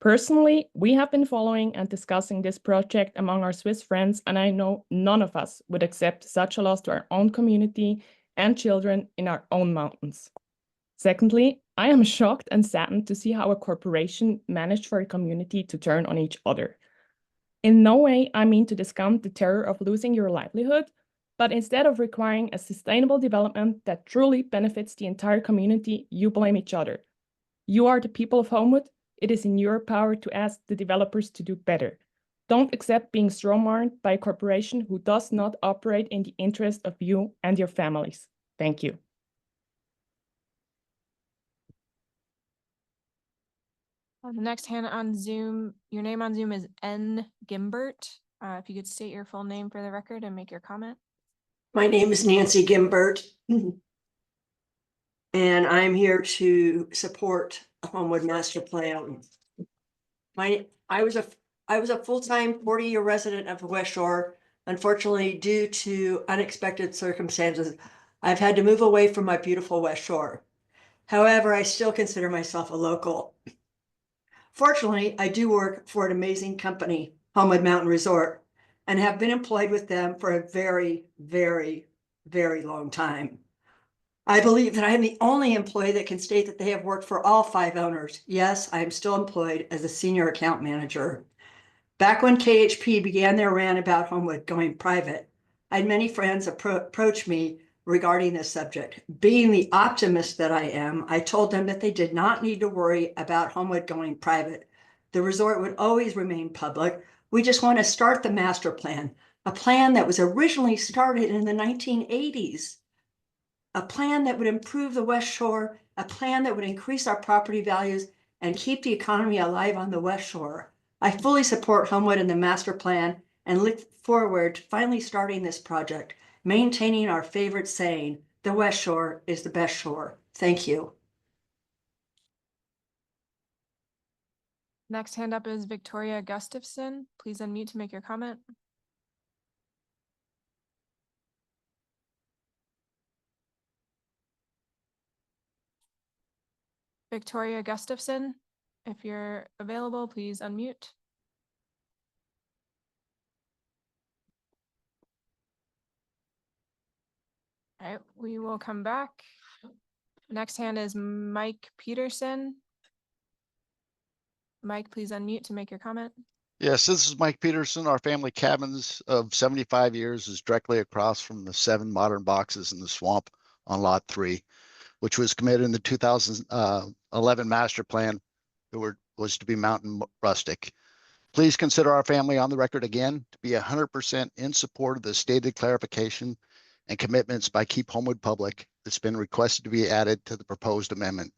Speaker 17: Personally, we have been following and discussing this project among our Swiss friends, and I know none of us would accept such a loss to our own community and children in our own mountains. Secondly, I am shocked and saddened to see how a corporation managed for a community to turn on each other. In no way I mean to discount the terror of losing your livelihood, but instead of requiring a sustainable development that truly benefits the entire community, you blame each other. You are the people of Homewood. It is in your power to ask the developers to do better. Don't accept being strong-armed by a corporation who does not operate in the interest of you and your families. Thank you.
Speaker 6: The next hand on Zoom, your name on Zoom is N. Gimbert. If you could state your full name for the record and make your comment.
Speaker 18: My name is Nancy Gimbert.
Speaker 8: and I'm here to support the Homewood Master Plan. I was a full-time 40-year resident of the West Shore. Unfortunately, due to unexpected circumstances, I've had to move away from my beautiful West Shore. However, I still consider myself a local. Fortunately, I do work for an amazing company, Homewood Mountain Resort, and have been employed with them for a very, very, very long time. I believe that I am the only employee that can state that they have worked for all 5 owners. Yes, I am still employed as a senior account manager. Back when KHP began their rant about Homewood going private, I had many friends approach me regarding this subject. Being the optimist that I am, I told them that they did not need to worry about Homewood going private. The resort would always remain public. We just want to start the master plan, a plan that was originally started in the 1980s. A plan that would improve the West Shore, a plan that would increase our property values and keep the economy alive on the West Shore. I fully support Homewood and the master plan and look forward to finally starting this project, maintaining our favorite saying, the West Shore is the best shore. Thank you.
Speaker 6: Next hand up is Victoria Gustafson. Please unmute to make your comment. Victoria Gustafson, if you're available, please unmute. All right, we will come back. Next hand is Mike Peterson. Mike, please unmute to make your comment.
Speaker 18: Yes, this is Mike Peterson. Our family cabins of 75 years is directly across from the 7 modern boxes in the swamp on lot 3, which was committed in the 2011 master plan that was to be mountain rustic. Please consider our family on the record again to be 100% in support of the stated clarification and commitments by Keep Homewood Public that's been requested to be added to the proposed amendment.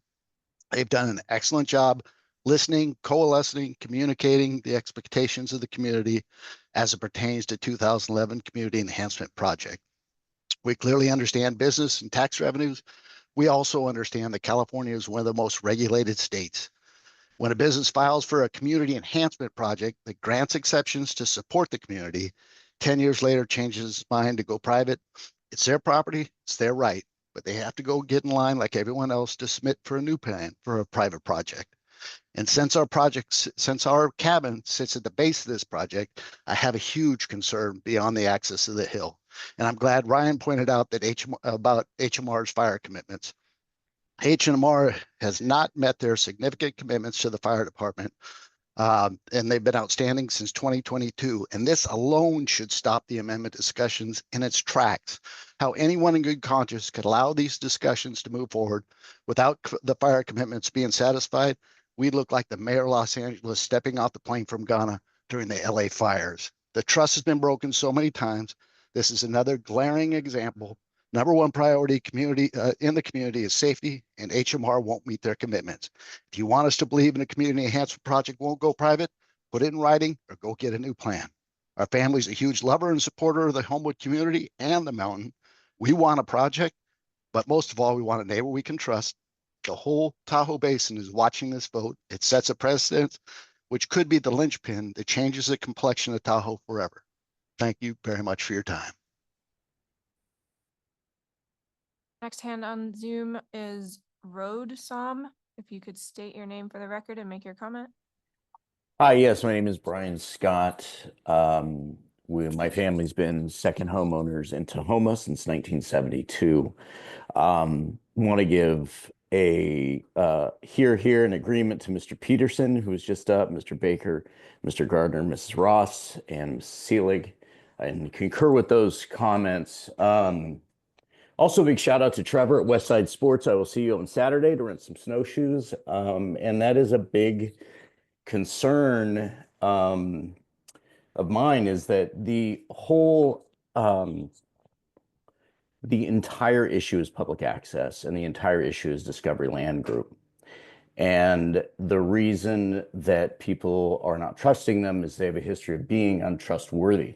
Speaker 18: They've done an excellent job listening, coalescing, communicating the expectations of the community as it pertains to 2011 Community Enhancement Project. We clearly understand business and tax revenues. We also understand that California is one of the most regulated states. When a business files for a community enhancement project that grants exceptions to support the community, 10 years later changes its mind to go private, it's their property, it's their right, but they have to go get in line like everyone else to submit for a new plan for a private project. And since our cabin sits at the base of this project, I have a huge concern beyond the axis of the hill. And I'm glad Ryan pointed out that about HMR's fire commitments. HMR has not met their significant commitments to the fire department, and they've been outstanding since 2022. And this alone should stop the amendment discussions in its tracks. How anyone in good conscience could allow these discussions to move forward without the fire commitments being satisfied, we look like the mayor of Los Angeles stepping off the plane from Ghana during the LA fires. The trust has been broken so many times. This is another glaring example. Number one priority in the community is safety, and HMR won't meet their commitments. If you want us to believe in a community enhancement project won't go private, put it in writing or go get a new plan. Our family's a huge lover and supporter of the Homewood community and the mountain. We want a project, but most of all, we want a neighbor we can trust. The whole Tahoe Basin is watching this vote. It sets a precedent, which could be the linchpin that changes the complexion of Tahoe forever. Thank you very much for your time.
Speaker 6: Next hand on Zoom is Road Som. If you could state your name for the record and make your comment.
Speaker 19: Hi, yes, my name is Brian Scott. My family's been second homeowners in Tahoma since 1972. Want to give a here an agreement to Mr. Peterson, who was just up, Mr. Baker, Mr. Gardner, Mrs. Ross, and Ms. Seelig, and concur with those comments. Also, a big shout out to Trevor at Westside Sports. I will see you on Saturday to rent some snowshoes. And that is a big concern of mine, is that the whole, the entire issue is public access, and the entire issue is Discovery Land Group. And the reason that people are not trusting them is they have a history of being untrustworthy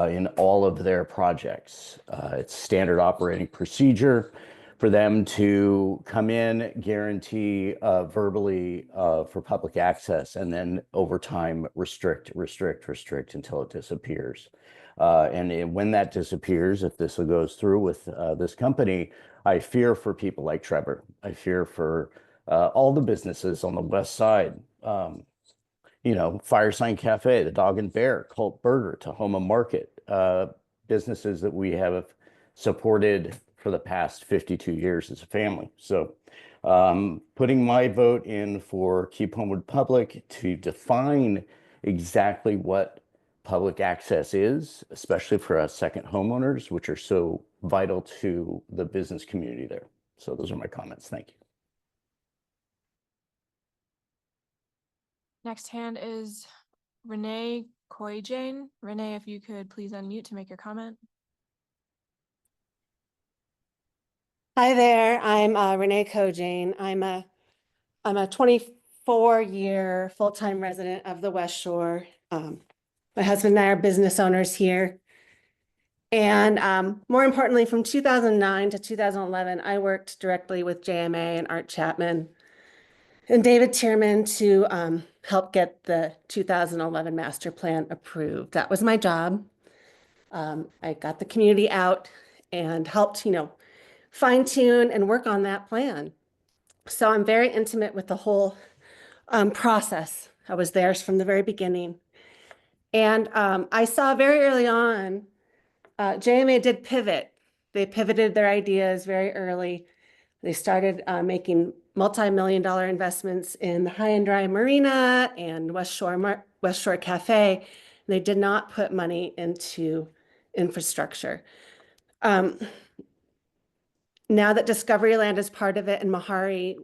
Speaker 19: in all of their projects. It's standard operating procedure for for them to come in, guarantee verbally for public access, and then over time restrict until it disappears. When that disappears, if this goes through with this company, I fear for people like Trevor. I fear for all the businesses on the west side. Firesign Cafe, the Dog and Bear, Cult Burger, Tahoma Market, businesses that we have supported for the past 52 years as a family. So putting my vote in for Keep Homewood Public to define exactly what public access is, especially for us second homeowners, which are so vital to the business community there. So those are my comments. Thank you.
Speaker 6: Next hand is Renee Koijane. Renee, if you could please unmute to make your comment.
Speaker 20: Hi there, I'm Renee Koijane. I'm a 24-year full-time resident of the West Shore. My husband and I are business owners here. And more importantly, from 2009 to 2011, I worked directly with JMA and Art Chapman and David Tierman to help get the 2011 master plan approved. That was my job. I got the community out and helped, fine tune and work on that plan. So I'm very intimate with the whole process. I was there from the very beginning. And I saw very early on, JMA did pivot. They pivoted their ideas very early. They started making multi-million-dollar investments in the High and Dry Marina and West Shore Cafe. They did not put money into infrastructure. Now that Discoveryland is part of it and Meharry,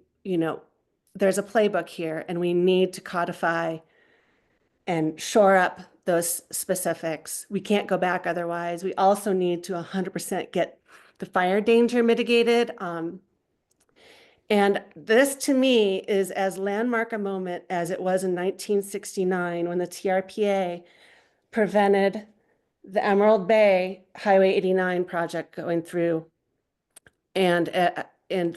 Speaker 20: there's a playbook here, and we need to codify and shore up those specifics. We can't go back otherwise. We also need to 100% get the fire danger mitigated. And this to me is as landmark a moment as it was in 1969 when the TRPA prevented the Emerald Bay Highway 89 project going through. And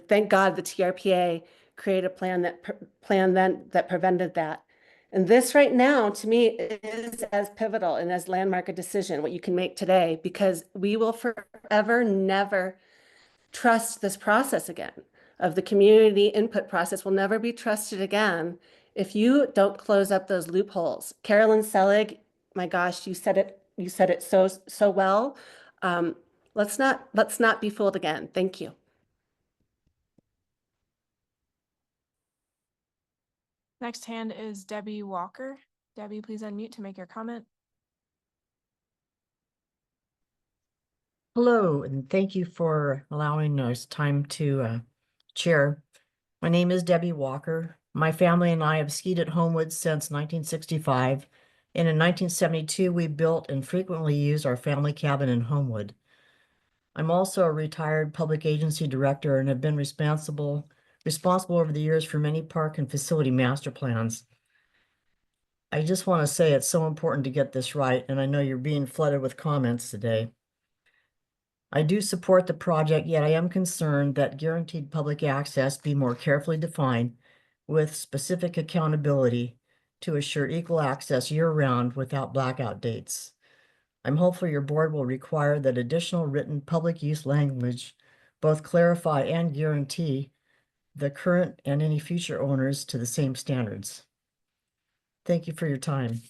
Speaker 20: thank God the TRPA created a plan that prevented that. And this right now, to me, is as pivotal and as landmark a decision, what you can make today, because we will forever never trust this process again. Of the community input process will never be trusted again if you don't close up those loopholes. Carolyn Selig, my gosh, you said it so well. Let's not be fooled again. Thank you.
Speaker 6: Next hand is Debbie Walker. Debbie, please unmute to make your comment.
Speaker 21: Hello, and thank you for allowing us time to chair. My name is Debbie Walker. My family and I have skied at Homewood since 1965. And in 1972, we built and frequently used our family cabin in Homewood. I'm also a retired public agency director and have been responsible over the years for many park and facility master plans. I just want to say it's so important to get this right, and I know you're being flooded with comments today. I do support the project, yet I am concerned that guaranteed public access be more carefully defined with specific accountability to assure equal access year-round without blackout dates. I'm hopeful your board will require that additional written public use language both clarify and guarantee the current and any future owners to the same standards. Thank you for your time.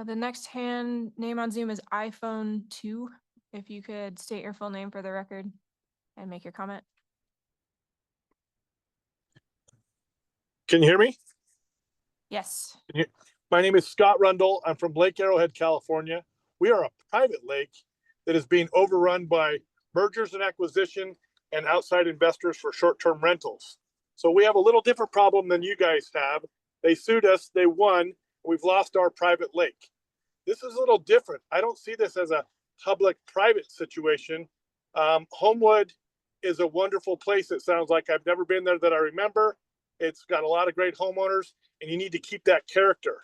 Speaker 6: The next hand name on Zoom is iPhone 2. If you could state your full name for the record and make your comment.
Speaker 22: Can you hear me?
Speaker 6: Yes.
Speaker 22: My name is Scott Rundle. I'm from Lake Arrowhead, California. We are a private lake that is being overrun by mergers and acquisition and outside investors for short-term rentals. So we have a little different problem than you guys have. They sued us, they won, we've lost our private lake. This is a little different. I don't see this as a public-private situation. Homewood is a wonderful place. It sounds like I've never been there that I remember. It's got a lot of great homeowners, and you need to keep that character.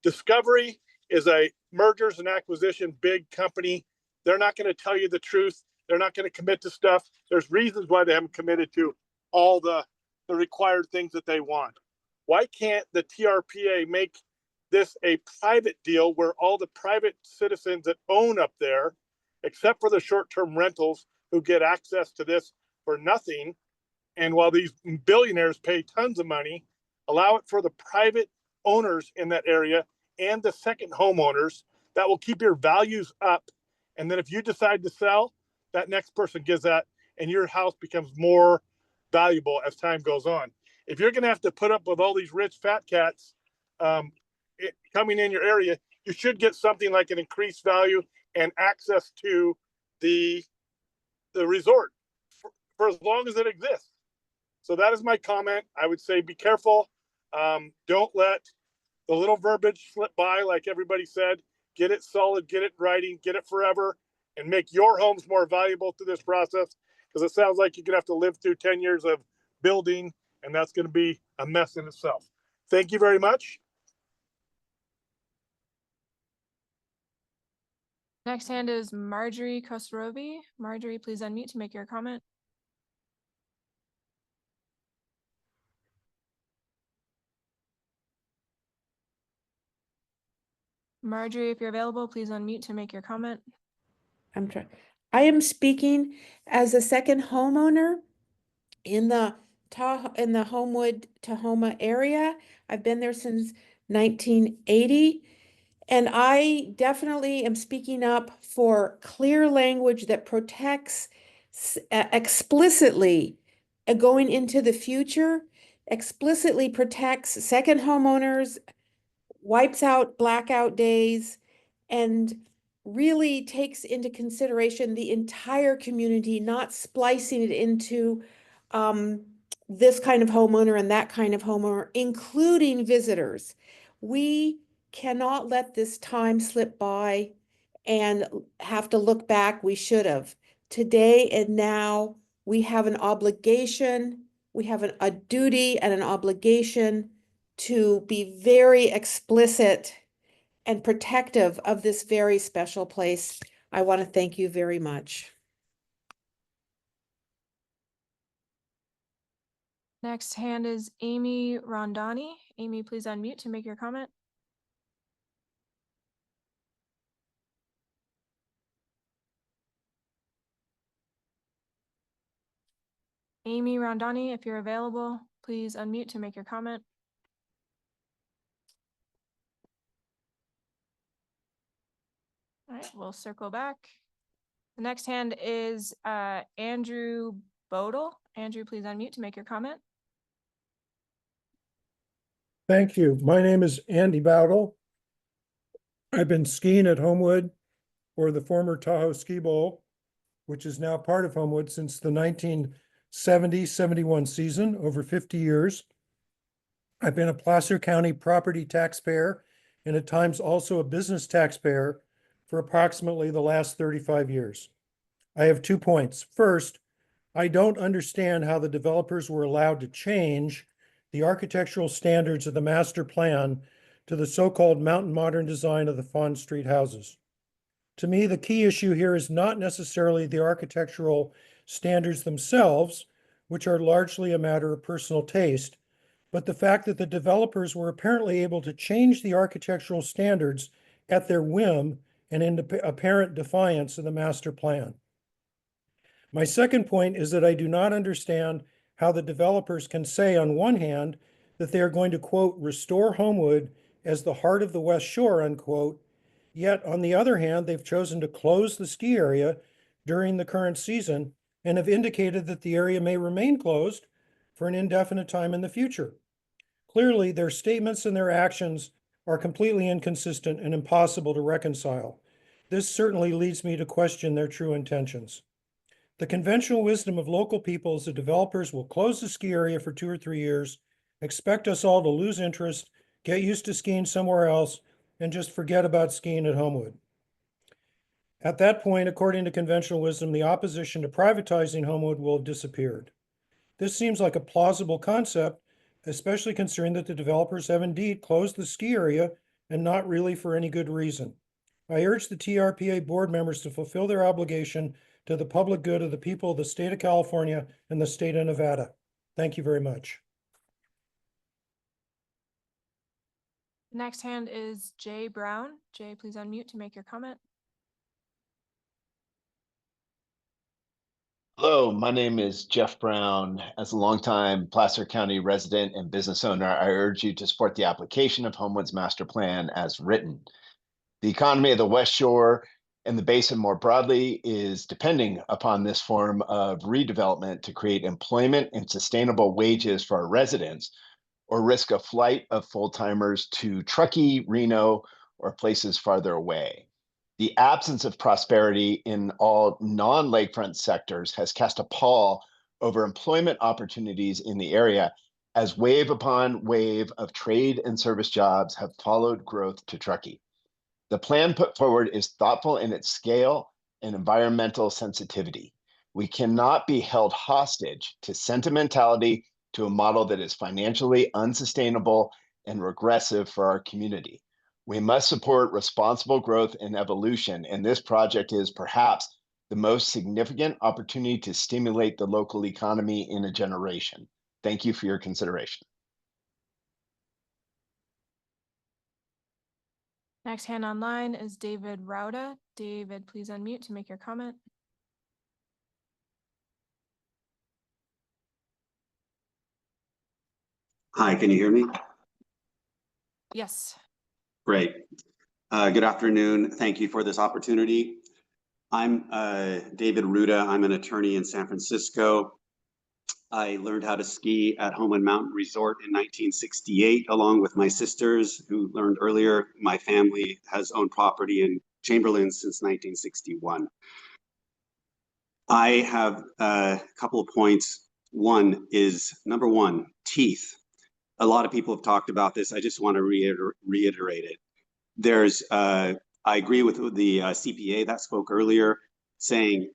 Speaker 22: Discovery is a mergers and acquisition big company they're not going to tell you the truth. They're not going to commit to stuff. There's reasons why they haven't committed to all the required things that they want. Why can't the TRPA make this a private deal where all the private citizens that own up there, except for the short-term rentals who get access to this for nothing, and while these billionaires pay tons of money, allow it for the private owners in that area and the second homeowners. That will keep your values up. And then if you decide to sell, that next person gets that, and your house becomes more valuable as time goes on. If you're going to have to put up with all these rich fat cats coming in your area, you should get something like an increased value and access to the resort for as long as it exists. So that is my comment. I would say be careful. Don't let the little verbiage slip by, like everybody said. Get it solid, get it writing, get it forever, and make your homes more valuable through this process, because it sounds like you're going to have to live through 10 years of building, and that's going to be a mess in itself. Thank you very much.
Speaker 6: Next hand is Marjorie Kosrovi. Marjorie, please unmute to make your comment. Marjorie, if you're available, please unmute to make your comment.
Speaker 10: I'm trying. I am speaking as a second homeowner in the Homewood, Tahoma area. I've been there since 1980. And I definitely am speaking up for clear language that protects explicitly going into the future, explicitly protects second homeowners, wipes out blackout days, and really takes into consideration the entire community, not splicing it into this kind of homeowner and that kind of homeowner, including visitors. We cannot let this time slip by and have to look back. We should have. Today and now, we have an obligation, we have a duty and an obligation to be very explicit and protective of this very special place. I want to thank you very much.
Speaker 6: Next hand is Amy Rondani. Amy, please unmute to make your comment. Amy Rondani, if you're available, please unmute to make your comment. All right, we'll circle back. The next hand is Andrew Bodel. Andrew, please unmute to make your comment.
Speaker 3: Thank you. My name is Andy Bowdle. I've been skiing at Homewood, or the former Tahoe Ski Bowl, which is now part of Homewood, since the 1970-71 season, over 50 years. I've been a Placer County property taxpayer and at times also a business taxpayer for approximately the last 35 years. I have 2 points. First, I don't understand how the developers were allowed to change the architectural standards of the master plan to the so-called mountain modern design of the Fawn Street houses. To me, the key issue here is not necessarily the architectural standards themselves, which are largely a matter of personal taste, but the fact that the developers were apparently able to change the architectural standards at their whim and in apparent defiance of the master plan. My second point is that I do not understand how the developers can say on one hand that they are going to, quote, restore Homewood as the heart of the West Shore, unquote, yet on the other hand, they've chosen to close the ski area during the current season and have indicated that the area may remain closed for an indefinite time in the future. Clearly, their statements and their actions are completely inconsistent and impossible to reconcile. This certainly leads me to question their true intentions. The conventional wisdom of local people is that developers will close the ski area for 2 or 3 years, expect us all to lose interest, get used to skiing somewhere else, and just forget about skiing at Homewood. At that point, according to conventional wisdom, the opposition to privatizing Homewood will have disappeared. This seems like a plausible concept, especially considering that the developers have indeed closed the ski area and not really for any good reason. I urge the TRPA board members to fulfill their obligation to the public good of the people of the state of California and the state of Nevada. Thank you very much.
Speaker 6: Next hand is Jay Brown. Jay, please unmute to make your comment.
Speaker 2: Hello, my name is Jeff Brown. As a longtime Placer County resident and business owner, I urge you to support the application of Homewood's master plan as written. The economy of the West Shore and the basin more broadly is depending upon this form of redevelopment to create employment and sustainable wages for our residents, or risk a flight of full-timers to Truckee, Reno, or places farther away. The absence of prosperity in all non-lakefront sectors has cast a pall over employment opportunities in the area as wave upon wave of trade and service jobs have followed growth to Truckee. The plan put forward is thoughtful in its scale and environmental sensitivity. We cannot be held hostage to sentimentality to a model that is financially unsustainable and regressive for our community. We must support responsible growth and evolution, and this project is perhaps the most significant opportunity to stimulate the local economy in a generation. Thank you for your consideration.
Speaker 6: Next hand online is David Rauda. David, please unmute to make your comment.
Speaker 11: Hi, can you hear me?
Speaker 6: Yes.
Speaker 11: Great. Good afternoon. Thank you for this opportunity. I'm David Ruda. I'm an attorney in San Francisco. I learned how to ski at Homewood Mountain Resort in 1968, along with my sisters who learned earlier. My family has owned property in Chamberlain since 1961. I have a couple of points. One is, number one, teeth. A lot of people have talked about this. I just want to reiterate it. I agree with the CPA that spoke earlier, saying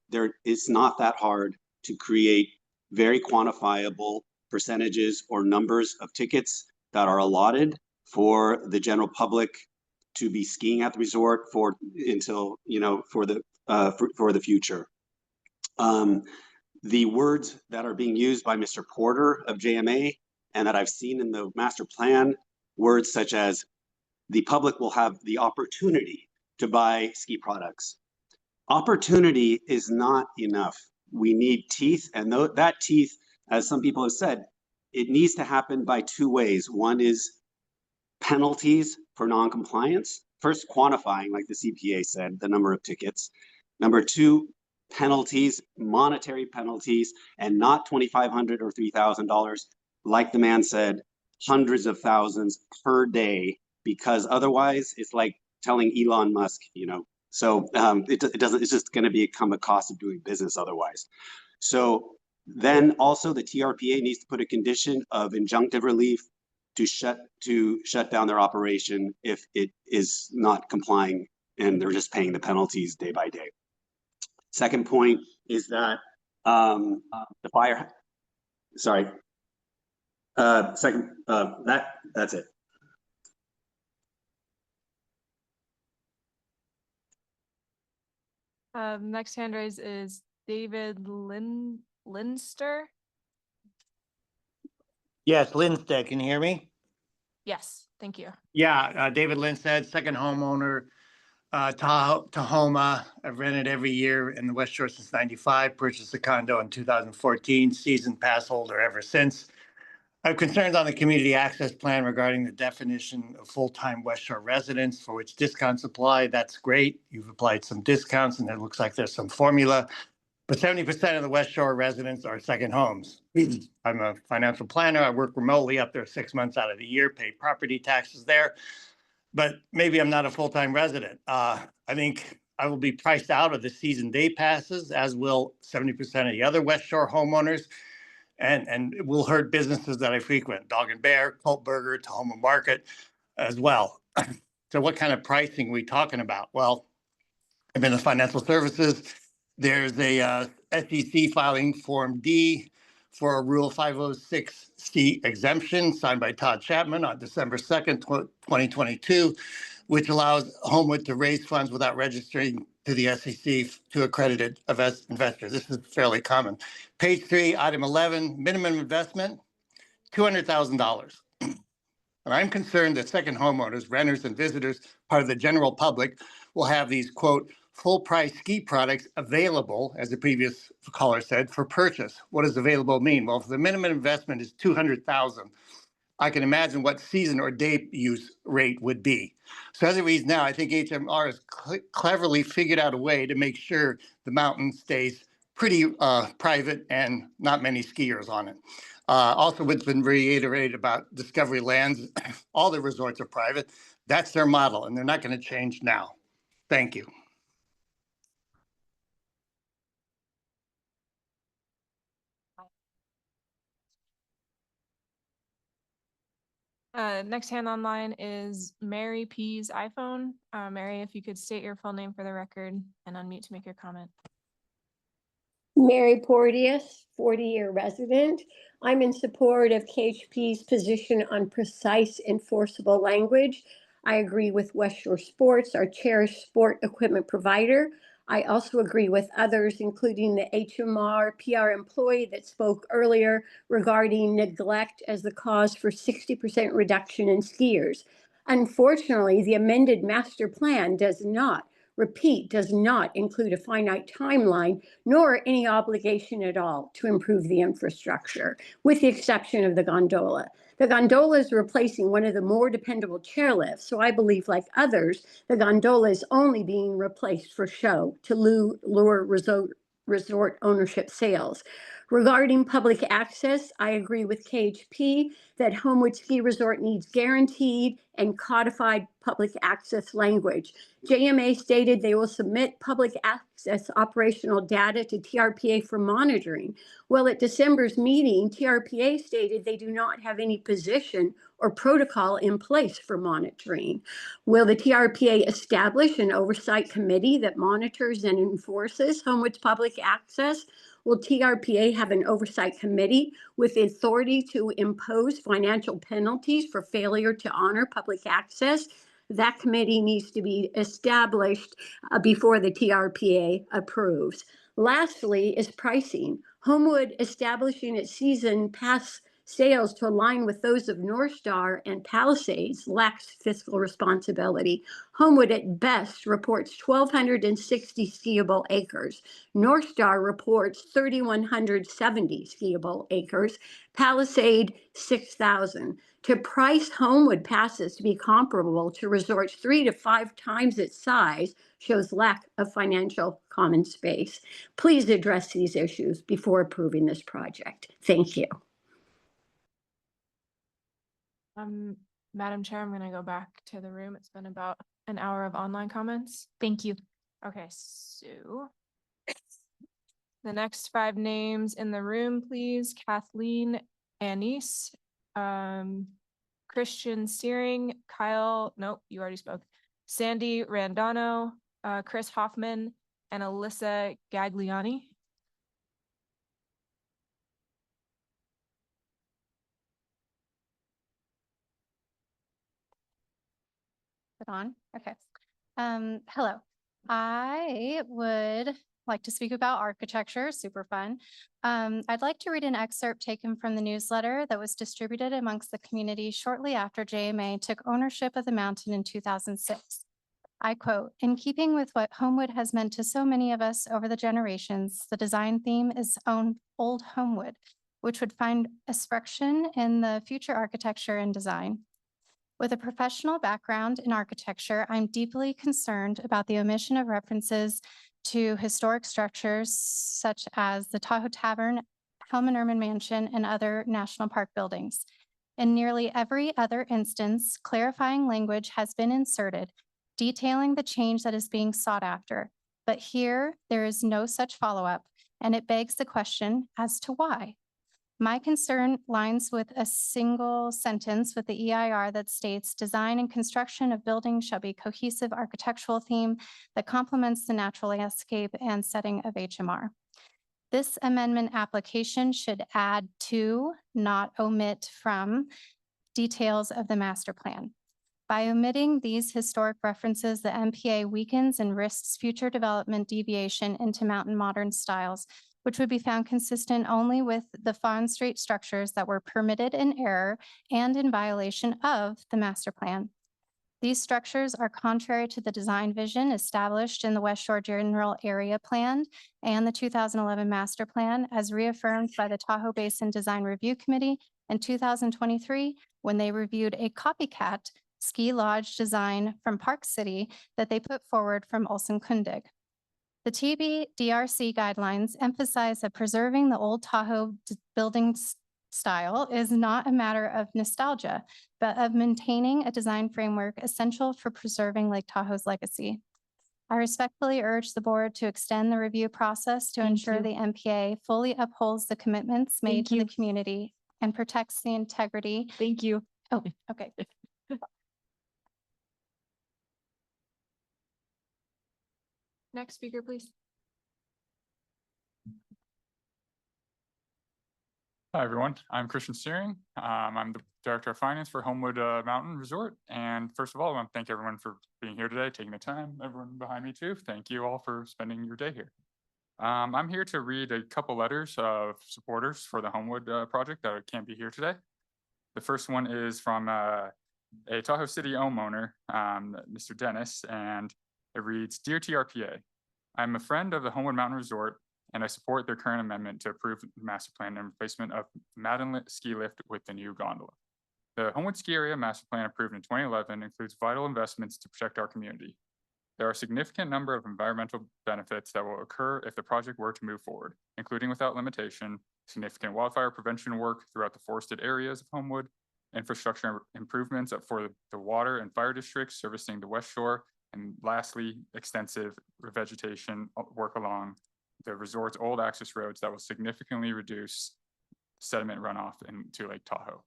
Speaker 11: it's not that hard to create very quantifiable percentages or numbers of tickets that are allotted for the general public to be skiing at the resort for the future. The words that are being used by Mr. Porter of JMA and that I've seen in the master plan, words such as the public will have the opportunity to buy ski products. Opportunity is not enough. We need teeth, and that teeth, as some people have said, it needs to happen by two ways. One is penalties for non-compliance. First, quantifying, like the CPA said, the number of tickets. Number two, penalties, monetary penalties, and not $2,500 or $3,000, like the man said, hundreds of thousands per day, because otherwise it's like telling Elon Musk, So it's just going to become a cost of doing business otherwise. So then also the TRPA needs to put a condition of injunctive relief to shut down their operation if it is not complying and they're just paying the penalties day by day. Second point is that the fire. Sorry. That's it.
Speaker 6: Next hand raise is David Linster.
Speaker 23: Yes, Linstead, can you hear me?
Speaker 6: Yes, thank you.
Speaker 23: Yeah, David Linstead, second homeowner, Tahoma. I've rented every year in the West Shore since '95, purchased a condo in 2014, season pass holder ever since. I have concerns on the community access plan regarding the definition of full-time West Shore residents for which discounts apply. That's great. You've applied some discounts and it looks like there's some formula, but 70% of the West Shore residents are second homes. I'm a financial planner. I work remotely up there 6 months out of the year, pay property taxes there, but maybe I'm not a full-time resident. I think I will be priced out of the season day passes, as will 70% of the other West Shore homeowners. And it will hurt businesses that I frequent, Dog and Bear, Colt Burger, Tahoma Market as well. So what kind of pricing are we talking about? Well, I'm in the financial services. There's a SEC filing Form D for a Rule 506C exemption signed by Todd Chapman on December 2nd, 2022. which allows Homewood to raise funds without registering to the SEC to accredited investors. This is fairly common. Page 3, item 11, minimum investment, $200,000. And I'm concerned that second homeowners, renters, and visitors, part of the general public, will have these, quote, full price ski products available, as the previous caller said, for purchase. What does available mean? Well, if the minimum investment is $200,000, I can imagine what season or day use rate would be. So as it reads now, I think HMR has cleverly figured out a way to make sure the mountain stays pretty private and not many skiers on it. Also, what's been reiterated about Discovery Lands, all the resorts are private. That's their model, and they're not going to change now. Thank you.
Speaker 6: Next hand online is Mary P's iPhone. Mary, if you could state your full name for the record and unmute to make your comment.
Speaker 4: Mary Porteous, 40-year resident. I'm in support of KHP's position on precise enforceable language. I agree with West Shore Sports, our cherished sport equipment provider. I also agree with others, including the HMR PR employee that spoke earlier regarding neglect as the cause for 60% reduction in skiers. Unfortunately, the amended master plan does not include a finite timeline, nor any obligation at all to improve the infrastructure, with the exception of the gondola. The gondola is replacing one of the more dependable chairlifts, so I believe, like others, the gondola is only being replaced for show to lure resort ownership sales. Regarding public access, I agree with KHP that Homewood Ski Resort needs guaranteed and codified public access language. JMA stated they will submit public access operational data to TRPA for monitoring. Well, at December's meeting, TRPA stated they do not have any position or protocol in place for monitoring. Will the TRPA establish an oversight committee that monitors and enforces Homewood's public access? Will TRPA have an oversight committee with authority to impose financial penalties for failure to honor public access? That committee needs to be established before the TRPA approves. Lastly is pricing. Homewood establishing its season pass sales to align with those of North Star and Palisades lacks fiscal responsibility. Homewood at best reports 1,260 skiable acres. North Star reports 3,170 skiable acres. Palisade 6,000. To price Homewood passes to be comparable to resorts 3 to 5 times its size shows lack of financial common space. Please address these issues before approving this project. Thank you.
Speaker 6: Madam Chair, I'm going to go back to the room. It's been about an hour of online comments.
Speaker 1: Thank you.
Speaker 6: Okay, so the next 5 names in the room, please. Kathleen Anise, Christian Steering, Kyle, nope, you already spoke. Sandy Randano, Chris Hoffman, and Alyssa Gagliani.
Speaker 5: On? Okay. Hello. I would like to speak about architecture, super fun. I'd like to read an excerpt taken from the newsletter that was distributed amongst the community shortly after JMA took ownership of the mountain in 2006. I quote, "In keeping with what Homewood has meant to so many of us over the generations, the design theme is Old Homewood, which would find expression in the future architecture and design. With a professional background in architecture, I'm deeply concerned about the omission of references to historic structures such as the Tahoe Tavern, Hellman Erman Mansion, and other national park buildings. In nearly every other instance, clarifying language has been inserted, detailing the change that is being sought after. But here, there is no such follow-up, and it begs the question as to why. My concern lines with a single sentence with the EIR that states design and construction of buildings shall be cohesive architectural theme that complements the natural landscape and setting of HMR. This amendment application should add to, not omit from, details of the master plan. By omitting these historic references, the MPA weakens and risks future development deviation into mountain modern styles, which would be found consistent only with the Fawn Street structures that were permitted in error and in violation of the master plan. These structures are contrary to the design vision established in the West Shore General Area Plan and the 2011 Master Plan as reaffirmed by the Tahoe Basin Design Review Committee in 2023 when they reviewed a copycat ski lodge design from Park City that they put forward from Olson Kundig. The TBDRC guidelines emphasize that preserving the old Tahoe building style is not a matter of nostalgia, but of maintaining a design framework essential for preserving Lake Tahoe's legacy. I respectfully urge the board to extend the review process to ensure the MPA fully upholds the commitments made to the community and protects the integrity.
Speaker 1: Thank you.
Speaker 5: Oh, okay.
Speaker 6: Next speaker, please.
Speaker 7: Hi, everyone. I'm Christian Searing. I'm the Director of Finance for Homewood Mountain Resort. And first of all, I want to thank everyone for being here today, taking the time. Everyone behind me too. Thank you all for spending your day here. I'm here to read a couple letters of supporters for the Homewood project that can't be here today. The first one is from a Tahoe City homeowner, Mr. Dennis, and it reads, "Dear TRPA, I'm a friend of the Homewood Mountain Resort and I support their current amendment to approve the master plan and replacement of Madden ski lift with the new gondola. The Homewood Ski Area Master Plan approved in 2011 includes vital investments to protect our community. There are a significant number of environmental benefits that will occur if the project were to move forward, including without limitation, significant wildfire prevention work throughout the forested areas of Homewood, infrastructure improvements for the water and fire districts servicing the West Shore, and lastly, extensive revegetation work along the resort's old access roads that will significantly reduce sediment runoff into Lake Tahoe.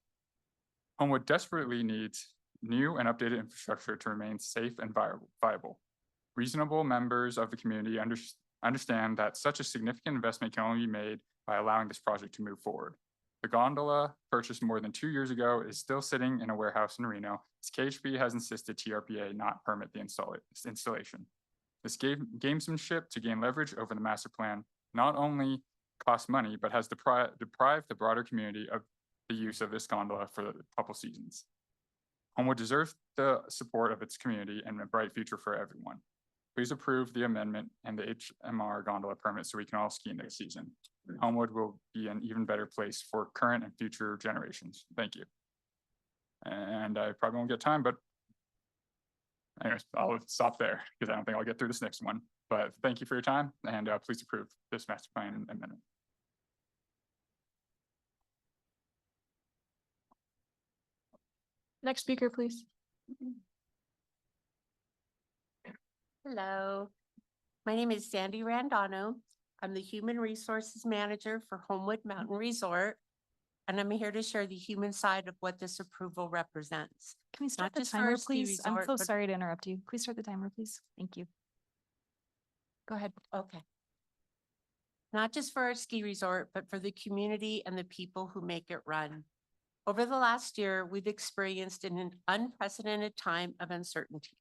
Speaker 7: Homewood desperately needs new and updated infrastructure to remain safe and viable. Reasonable members of the community understand that such a significant investment can only be made by allowing this project to move forward. The gondola, purchased more than 2 years ago, is still sitting in a warehouse in Reno, as KHP has insisted TRPA not permit the installation. This gamesmanship to gain leverage over the master plan not only costs money, but has deprived the broader community of the use of this gondola for a couple seasons. Homewood deserves the support of its community and a bright future for everyone. Please approve the amendment and the HMR gondola permit so we can all ski next season. Homewood will be an even better place for current and future generations. Thank you. And I probably won't get time, but anyways, I'll stop there because I don't think I'll get through this next one. But thank you for your time, and please approve this master plan amendment.
Speaker 6: Next speaker, please.
Speaker 9: Hello, my name is Sandy Randano. I'm the Human Resources Manager for Homewood Mountain Resort, and I'm here to share the human side of what this approval represents.
Speaker 1: Can we start
Speaker 9: Not
Speaker 1: the
Speaker 9: just for
Speaker 1: timer,
Speaker 9: our ski
Speaker 1: please? I'm
Speaker 9: resort,
Speaker 1: so
Speaker 9: but-
Speaker 1: sorry to interrupt you. Please start the timer, please. Thank you. Go ahead.
Speaker 9: Okay. Not just for our ski resort, but for the community and the people who make it run. Over the last year, we've experienced an unprecedented time of uncertainty.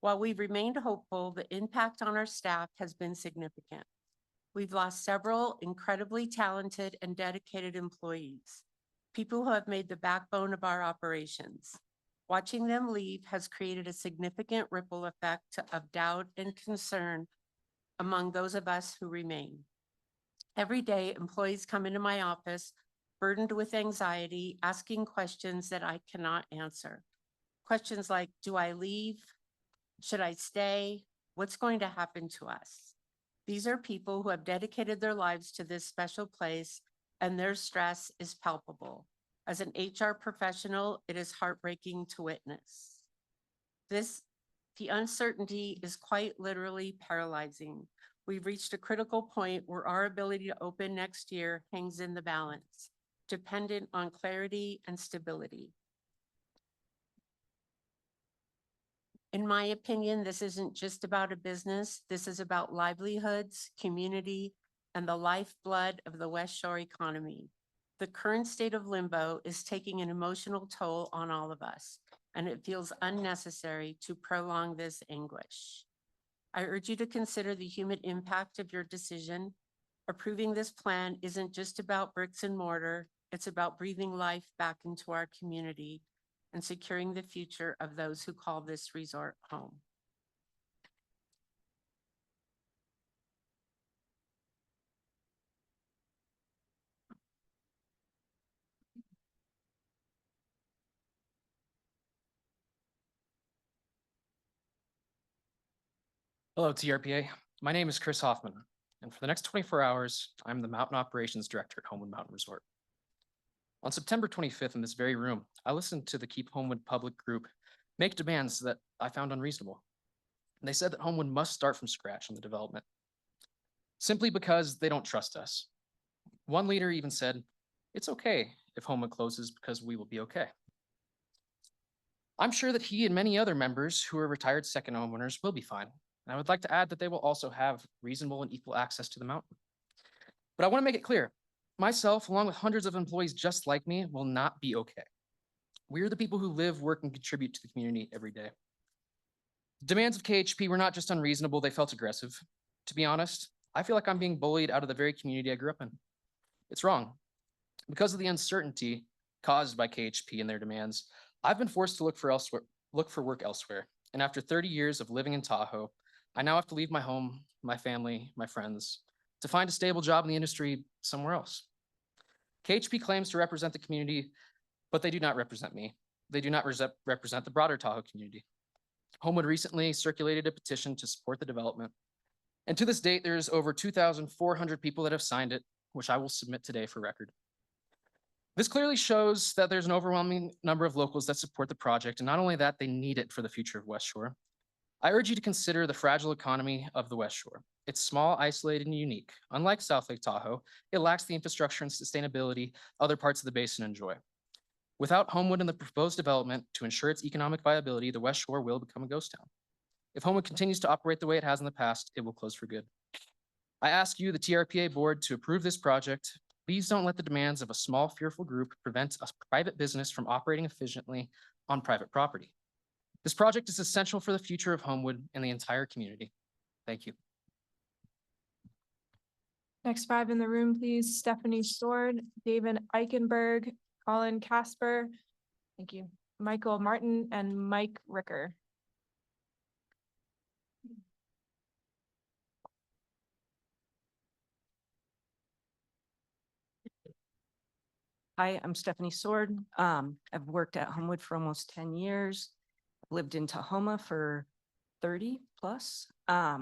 Speaker 9: While we've remained hopeful, the impact on our staff has been significant. We've lost several incredibly talented and dedicated employees, people who have made the backbone of our operations. Watching them leave has created a significant ripple effect of doubt and concern among those of us who remain. Every day, employees come into my office burdened with anxiety, asking questions that I cannot answer. Questions like, do I leave? Should I stay? What's going to happen to us? These are people who have dedicated their lives to this special place, and their stress is palpable. As an HR professional, it is heartbreaking to witness. The uncertainty is quite literally paralyzing. We've reached a critical point where our ability to open next year hangs in the balance, dependent on clarity and stability. In my opinion, this isn't just about a business. This is about livelihoods, community, and the lifeblood of the West Shore economy. The current state of limbo is taking an emotional toll on all of us. and it feels unnecessary to prolong this anguish. I urge you to consider the human impact of your decision. Approving this plan isn't just about bricks and mortar, it's about breathing life back into our community and securing the future of those who call this resort home.
Speaker 12: Hello, TRPA. My name is Chris Hoffman, and for the next 24 hours, I'm the Mountain Operations Director at Homewood Mountain Resort. On September 25th in this very room, I listened to the Keep Homewood public group make demands that I found unreasonable. And they said that Homewood must start from scratch on the development, simply because they don't trust us. One leader even said, "It's okay if Homewood closes because we will be okay." I'm sure that he and many other members who are retired second homeowners will be fine. And I would like to add that they will also have reasonable and equal access to the mountain. But I want to make it clear, myself, along with hundreds of employees just like me, will not be okay. We are the people who live, work, and contribute to the community every day. The demands of KHP were not just unreasonable, they felt aggressive. To be honest, I feel like I'm being bullied out of the very community I grew up in. It's wrong. Because of the uncertainty caused by KHP and their demands, I've been forced to look for work elsewhere. And after 30 years of living in Tahoe, I now have to leave my home, my family, my friends, to find a stable job in the industry somewhere else. KHP claims to represent the community, but they do not represent me. They do not represent the broader Tahoe community. Homewood recently circulated a petition to support the development. And to this date, there's over 2,400 people that have signed it, which I will submit today for record. This clearly shows that there's an overwhelming number of locals that support the project, and not only that, they need it for the future of West Shore. I urge you to consider the fragile economy of the West Shore. It's small, isolated, and unique. Unlike South Lake Tahoe, it lacks the infrastructure and sustainability other parts of the basin enjoy. Without Homewood and the proposed development to ensure its economic viability, the West Shore will become a ghost town. If Homewood continues to operate the way it has in the past, it will close for good. I ask you, the TRPA board, to approve this project. Please don't let the demands of a small, fearful group prevent a private business from operating efficiently on private property. This project is essential for the future of Homewood and the entire community. Thank you.
Speaker 6: Next 5 in the room, please. Stephanie Sword, David Eichenberg, Colin Casper. Thank you. Michael Martin and Mike Ricker.
Speaker 21: Hi, I'm Stephanie Sword. I've worked at Homewood for almost 10 years. I've lived in Tahoma for 30 plus. I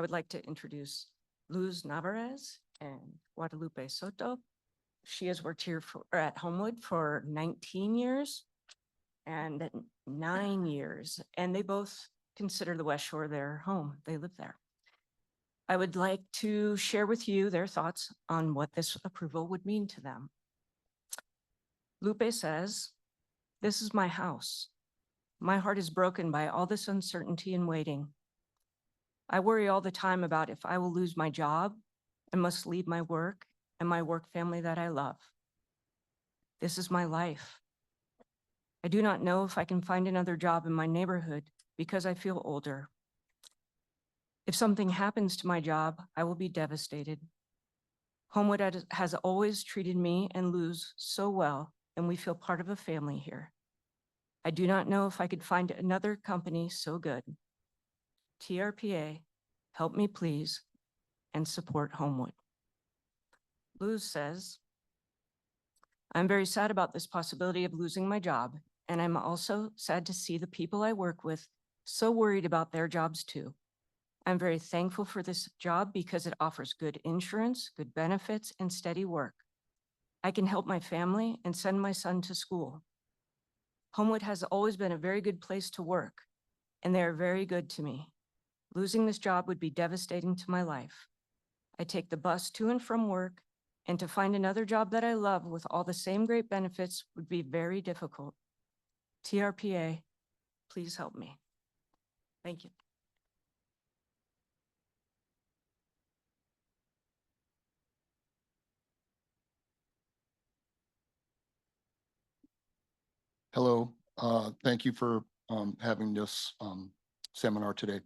Speaker 21: would like to introduce Luz Navarez and Guadalupe Soto. She has worked here at Homewood for 19 years and 9 years, and they both consider the West Shore their home. They live there. I would like to share with you their thoughts on what this approval would mean to them. Lupe says, "This is my house. My heart is broken by all this uncertainty and waiting. I worry all the time about if I will lose my job and must leave my work and my work family that I love. This is my life. I do not know if I can find another job in my neighborhood because I feel older. If something happens to my job, I will be devastated. Homewood has always treated me and Luz so well, and we feel part of a family here. I do not know if I could find another company so good. TRPA, help me please, and support Homewood." Luz says, "I'm very sad about this possibility of losing my job, and I'm also sad to see the people I work with so worried about their jobs too. I'm very thankful for this job because it offers good insurance, good benefits, and steady work. I can help my family and send my son to school. Homewood has always been a very good place to work, and they are very good to me. Losing this job would be devastating to my life. I take the bus to and from work, and to find another job that I love with all the same great benefits would be very difficult. TRPA, please help me." Thank you.
Speaker 13: Hello, Thank you for having this seminar today.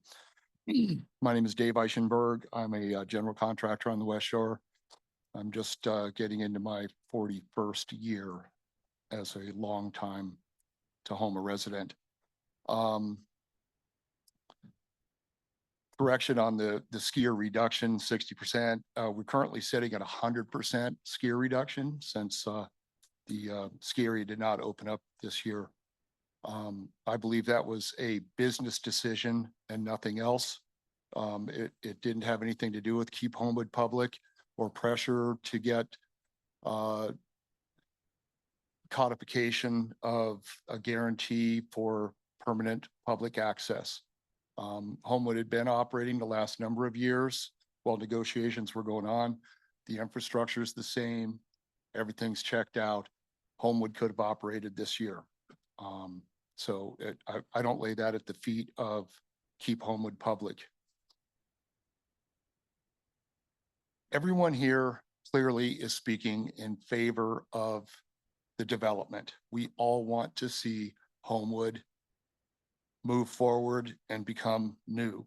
Speaker 13: My name is Dave Eichenberg. I'm a general contractor on the West Shore. I'm just getting into my 41st year as a longtime Tahoma resident. Correction on the skier reduction, 60%. We're currently sitting at 100% skier reduction since the ski area did not open up this year. I believe that was a business decision and nothing else. It didn't have anything to do with Keep Homewood public or pressure to get codification of a guarantee for permanent public access. Homewood had been operating the last number of years while negotiations were going on. The infrastructure is the same. Everything's checked out. Homewood could have operated this year. So I don't lay that at the feet of Keep Homewood public. Everyone here clearly is speaking in favor of the development. We all want to see Homewood move forward and become new.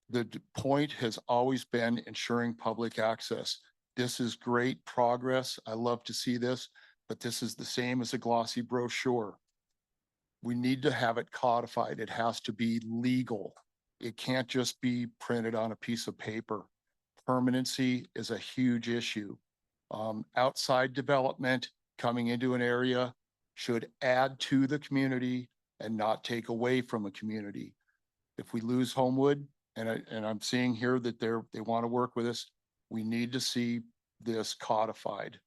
Speaker 13: The point has always been ensuring public access. This is great progress. I love to see this, but this is the same as a glossy brochure. We need to have it codified. It has to be legal. It can't just be printed on a piece of paper. Permanency is a huge issue. Outside development coming into an area should add to the community and not take away from a community. If we lose Homewood, and I'm seeing here that they want to work with us, we need to see this codified.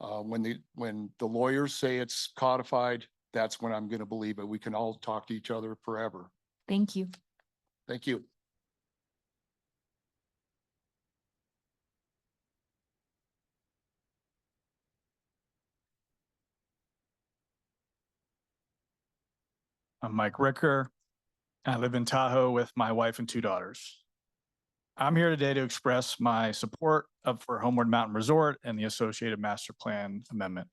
Speaker 13: When the lawyers say it's codified, that's when I'm going to believe it. We can all talk to each other forever.
Speaker 6: Thank you.
Speaker 13: Thank you.
Speaker 7: I'm Mike Ricker. I live in Tahoe with my wife and 2 daughters. I'm here today to express my support for Homeward Mountain Resort and the associated master plan amendment.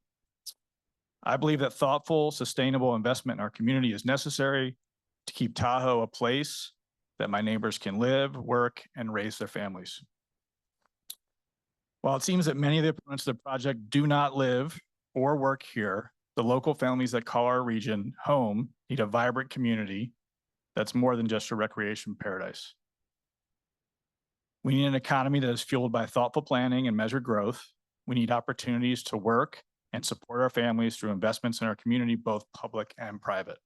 Speaker 7: I believe that thoughtful, sustainable investment in our community is necessary to keep Tahoe a place that my neighbors can live, work, and raise their families. While it seems that many of the opponents of the project do not live or work here, the local families that call our region home need a vibrant community that's more than just a recreation paradise. We need an economy that is fueled by thoughtful planning and measured growth. We need opportunities to work and support our families through investments in our community, both public and private.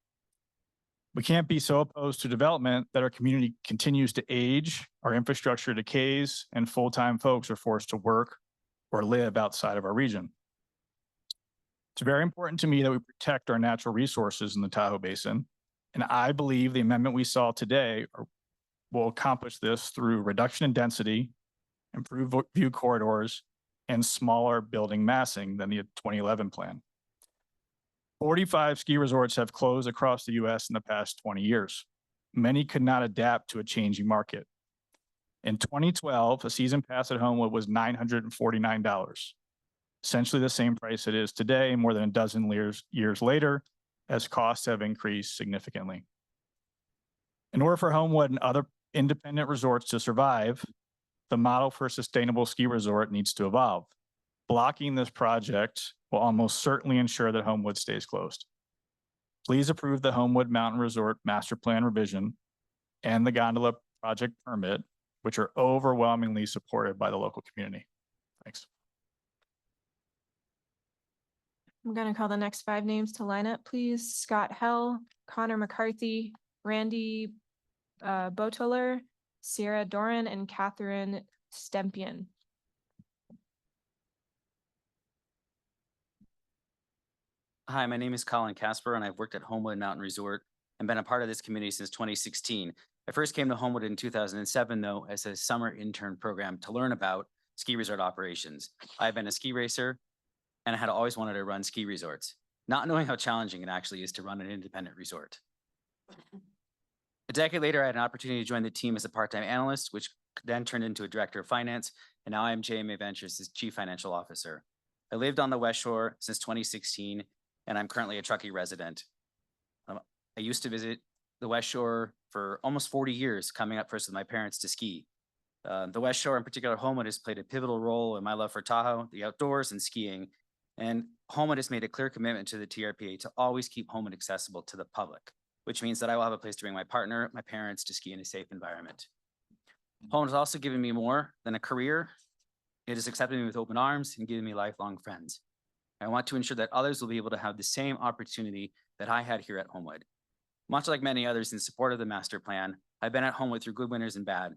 Speaker 7: We can't be so opposed to development that our community continues to age, our infrastructure decays, and full-time folks are forced to work or live outside of our region. It's very important to me that we protect our natural resources in the Tahoe Basin, and I believe the amendment we saw today will accomplish this through reduction in density, improved view corridors, and smaller building massing than the 2011 plan. 45 ski resorts have closed across the US in the past 20 years. Many could not adapt to a changing market. In 2012, a season pass at Homewood was $949, essentially the same price it is today, more than a dozen years later, as costs have increased significantly. In order for Homewood and other independent resorts to survive, the model for a sustainable ski resort needs to evolve. Blocking this project will almost certainly ensure that Homewood stays closed. Please approve the Homewood Mountain Resort Master Plan revision and the gondola project permit, which are overwhelmingly supported by the local community. Thanks.
Speaker 6: I'm going to call the next 5 names to line up, please. Scott Hell, Connor McCarthy, Randy Botoler, Sierra Doran, and Catherine Stempian.
Speaker 14: Hi, my name is Colin Casper, and I've worked at Homewood Mountain Resort and been a part of this community since 2016. I first came to Homewood in 2007, though, as a summer intern program to learn about ski resort operations. I've been a ski racer, and I had always wanted to run ski resorts, not knowing how challenging it actually is to run an independent resort. A decade later, I had an opportunity to join the team as a part-time analyst, which then turned into a director of finance, and now I am JMA Ventures' chief financial officer. I lived on the West Shore since 2016, and I'm currently a Truckee resident. I used to visit the West Shore for almost 40 years, coming up first with my parents to ski. The West Shore, in particular, Homewood has played a pivotal role in my love for Tahoe, the outdoors, and skiing. And Homewood has made a clear commitment to the TRPA to always keep Homewood accessible to the public, which means that I will have a place to bring my partner, my parents, to ski in a safe environment. Homewood has also given me more than a career. It has accepted me with open arms and given me lifelong friends. I want to ensure that others will be able to have the same opportunity that I had here at Homewood. Much like many others in support of the master plan, I've been at Homewood through good winters and bad,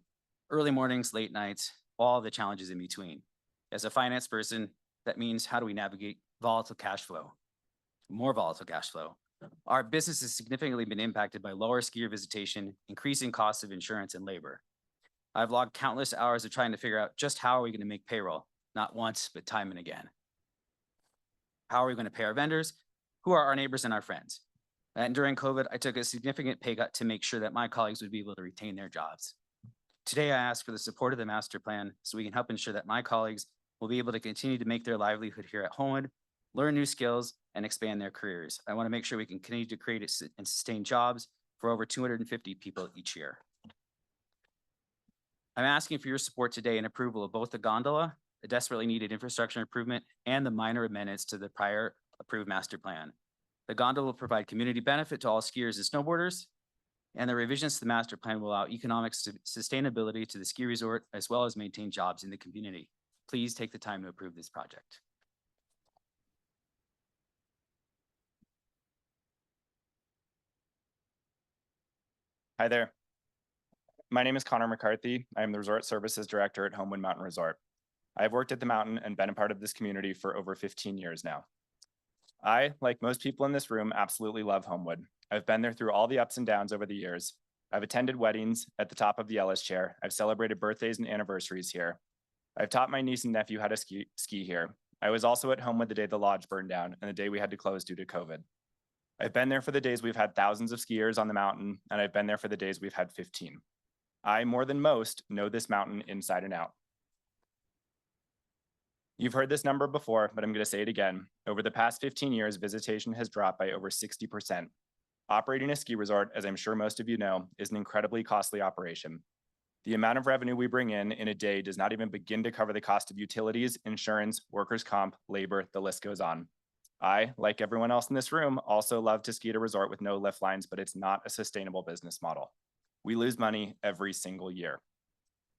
Speaker 14: early mornings, late nights, all the challenges in between. As a finance person, that means how do we navigate volatile cash flow, more volatile cash flow? Our business has significantly been impacted by lower skier visitation, increasing costs of insurance and labor. I've logged countless hours of trying to figure out just how are we going to make payroll, not once, but time and again. How are we going to pay our vendors? Who are our neighbors and our friends? And during COVID, I took a significant pay cut to make sure that my colleagues would be able to retain their jobs. Today, I ask for the support of the master plan so we can help ensure that my colleagues will be able to continue to make their livelihood here at Homewood, learn new skills, and expand their careers. I want to make sure we can continue to create and sustain jobs for over 250 people each year. I'm asking for your support today in approval of both the gondola, the desperately needed infrastructure improvement, and the minor amendments to the prior approved master plan. The gondola will provide community benefit to all skiers and snowboarders, and the revisions to the master plan will allow economic sustainability to the ski resort as well as maintain jobs in the community. Please take the time to approve this project.
Speaker 15: Hi there. My name is Connor McCarthy. I am the Resort Services Director at Homewood Mountain Resort. I have worked at the mountain and been a part of this community for over 15 years now. I, like most people in this room, absolutely love Homewood. I've been there through all the ups and downs over the years. I've attended weddings at the top of the Ellis chair. I've celebrated birthdays and anniversaries here. I've taught my niece and nephew how to ski here. I was also at Homewood the day the lodge burned down and the day we had to close due to COVID. I've been there for the days we've had thousands of skiers on the mountain, and I've been there for the days we've had 15. I, more than most, know this mountain inside and out. You've heard this number before, but I'm going to say it again. Over the past 15 years, visitation has dropped by over 60%. Operating a ski resort, as I'm sure most of you know, is an incredibly costly operation. The amount of revenue we bring in a day does not even begin to cover the cost of utilities, insurance, workers' comp, labor, the list goes on. I, like everyone else in this room, also love to ski at a resort with no lift lines, but it's not a sustainable business model. We lose money every single year.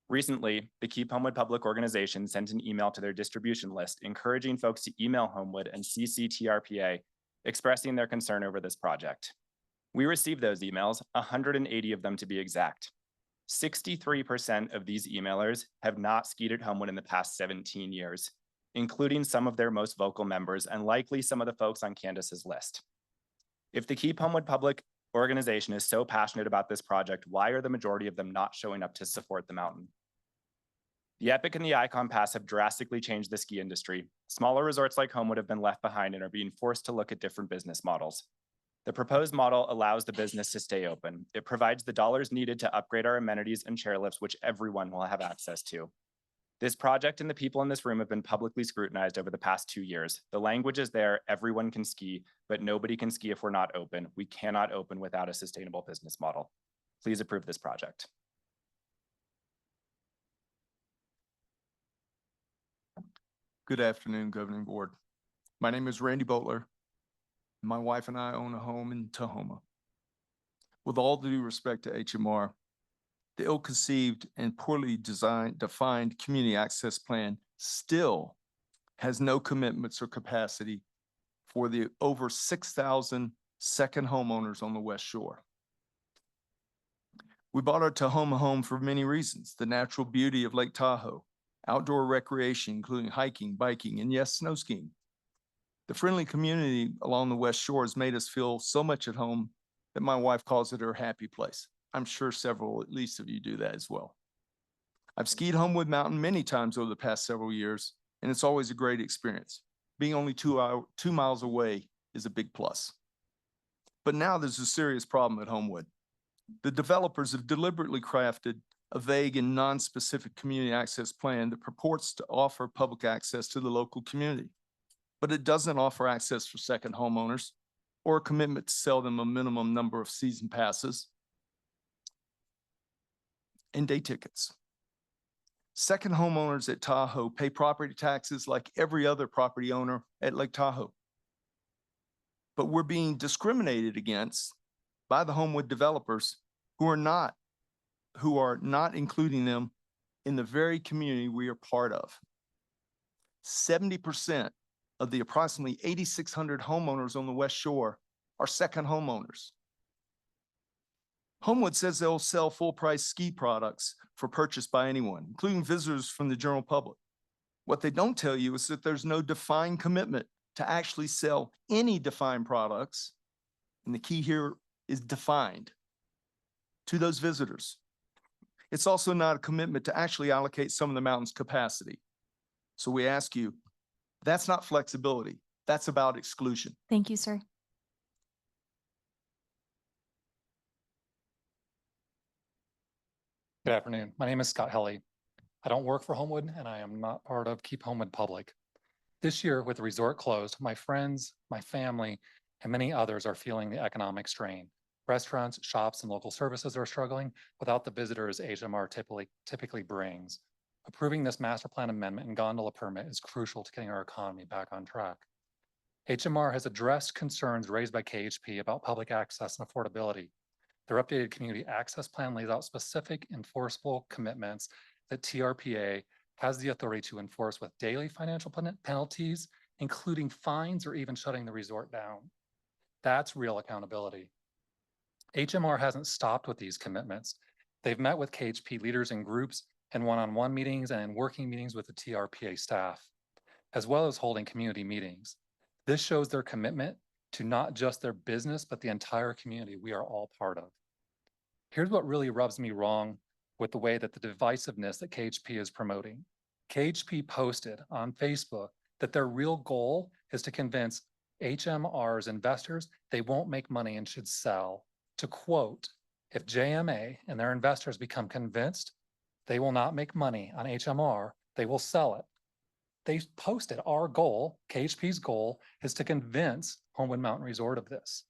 Speaker 15: Recently, the Keep Homewood Public Organization sent an email to their distribution list encouraging folks to email Homewood and CC TRPA, expressing their concern over this project. We received those emails, 180 of them to be exact. 63% of these emailers have not skied at Homewood in the past 17 years, including some of their most vocal members and likely some of the folks on Candace's list. If the Keep Homewood Public Organization is so passionate about this project, why are the majority of them not showing up to support the mountain? The Epic and the Icon Pass have drastically changed the ski industry. Smaller resorts like Homewood have been left behind and are being forced to look at different business models. The proposed model allows the business to stay open. It provides the dollars needed to upgrade our amenities and chairlifts, which everyone will have access to. This project and the people in this room have been publicly scrutinized over the past 2 years. The language is there, everyone can ski, but nobody can ski if we're not open. We cannot open without a sustainable business model. Please approve this project.
Speaker 16: Good afternoon, Governing Board. My name is Randy Boatler. My wife and I own a home in Tahoe. With all due respect to HMR, the ill-conceived and poorly defined community access plan still has no commitments or capacity for the over 6,000 second homeowners on the West Shore. We bought our Tahoe home for many reasons: the natural beauty of Lake Tahoe, outdoor recreation, including hiking, biking, and yes, snow skiing. The friendly community along the West Shore has made us feel so much at home that my wife calls it her happy place. I'm sure several, at least of you, do that as well. I've skied Homewood Mountain many times over the past several years, and it's always a great experience. Being only 2 miles away is a big plus. But now there's a serious problem at Homewood. The developers have deliberately crafted a vague and non-specific community access plan that purports to offer public access to the local community, but it doesn't offer access for second homeowners or a commitment to sell them a minimum number of season passes and day tickets. Second homeowners at Tahoe pay property taxes like every other property owner at Lake Tahoe. But we're being discriminated against by the Homewood developers who are not including them in the very community we are part of. 70% of the approximately 8,600 homeowners on the West Shore are second homeowners. Homewood says they'll sell full-price ski products for purchase by anyone, including visitors from the general public. What they don't tell you is that there's no defined commitment to actually sell any defined products, and the key here is defined, to those visitors. It's also not a commitment to actually allocate some of the mountain's capacity. So we ask you, that's not flexibility. That's about exclusion.
Speaker 1: Thank you, sir.
Speaker 8: Good afternoon. My name is Scott Helly. I don't work for Homewood and I am not part of Keep Homewood Public. This year, with the resort closed, my friends, my family, and many others are feeling the economic strain. Restaurants, shops, and local services are struggling without the visitors HMR typically brings. Approving this master plan amendment and gondola permit is crucial to getting our economy back on track. HMR has addressed concerns raised by KHP about public access and affordability. Their updated community access plan lays out specific enforceable commitments that TRPA has the authority to enforce with daily financial penalties, including fines or even shutting the resort down. That's real accountability. HMR hasn't stopped with these commitments. They've met with KHP leaders in groups and one-on-one meetings and in working meetings with the TRPA staff, as well as holding community meetings. This shows their commitment to not just their business, but the entire community we are all part of. Here's what really rubs me wrong with the way that the divisiveness that KHP is promoting. KHP posted on Facebook that their real goal is to convince HMR's investors they won't make money and should sell. To quote, if JMA and their investors become convinced they will not make money on HMR, they will sell it. They posted our goal, KHP's goal, is to convince Homewood Mountain Resort of this.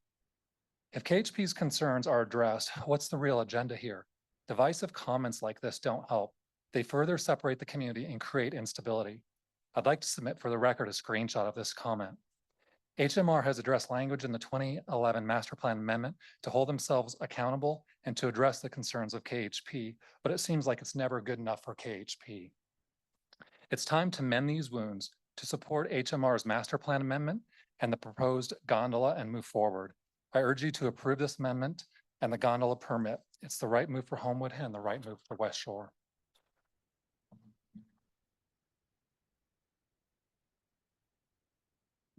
Speaker 8: If KHP's concerns are addressed, what's the real agenda here? Divisive comments like this don't help. They further separate the community and create instability. I'd like to submit for the record a screenshot of this comment. HMR has addressed language in the 2011 Master Plan Amendment to hold themselves accountable and to address the concerns of KHP, but it seems like it's never good enough for KHP. It's time to mend these wounds, to support HMR's Master Plan Amendment and the proposed gondola and move forward. I urge you to approve this amendment and the gondola permit. It's the right move for Homewood and the right move for West Shore.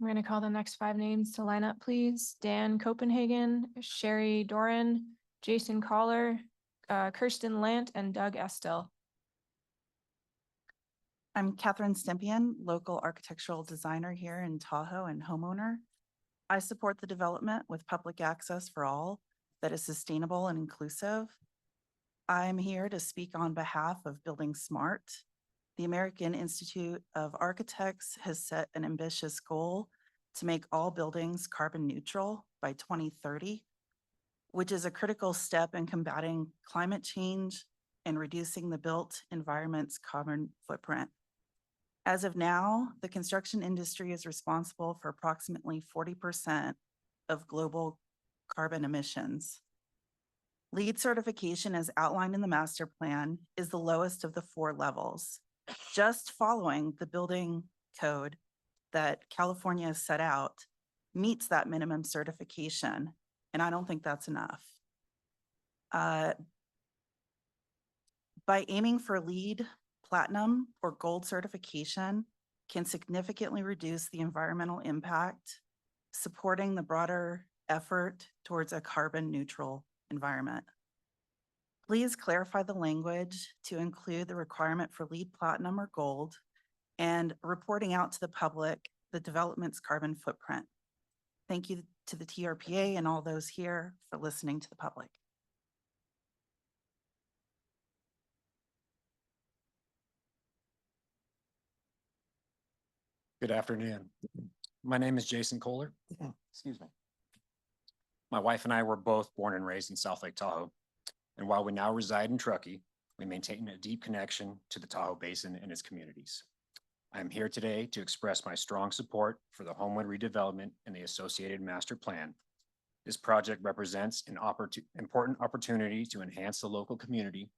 Speaker 6: I'm going to call the next 5 names to line up, please. Dan Copenhagen, Sherry Doran, Jason Collar, Kirsten Lant, and Doug Estelle.
Speaker 17: I'm Catherine Stempian, local architectural designer here in Tahoe and homeowner. I support the development with public access for all that is sustainable and inclusive. I'm here to speak on behalf of Building Smart. The American Institute of Architects has set an ambitious goal to make all buildings carbon neutral by 2030, which is a critical step in combating climate change and reducing the built environment's carbon footprint. As of now, the construction industry is responsible for approximately 40% of global carbon emissions. LEED certification, as outlined in the master plan, is the lowest of the 4 levels, just following the building code that California has set out meets that minimum certification, and I don't think that's enough. By aiming for LEED, platinum, or gold certification can significantly reduce the environmental impact, supporting the broader effort towards a carbon neutral environment. Please clarify the language to include the requirement for LEED platinum or gold and reporting out to the public the development's carbon footprint. Thank you to the TRPA and all those here for listening to the public.
Speaker 18: Good afternoon. My name is Jason Kohler. Excuse me. My wife and I were both born and raised in South Lake Tahoe. And while we now reside in Truckee, we maintain a deep connection to the Tahoe Basin and its communities. I am here today to express my strong support for the Homewood redevelopment and the associated master plan. This project represents an important opportunity to enhance the local community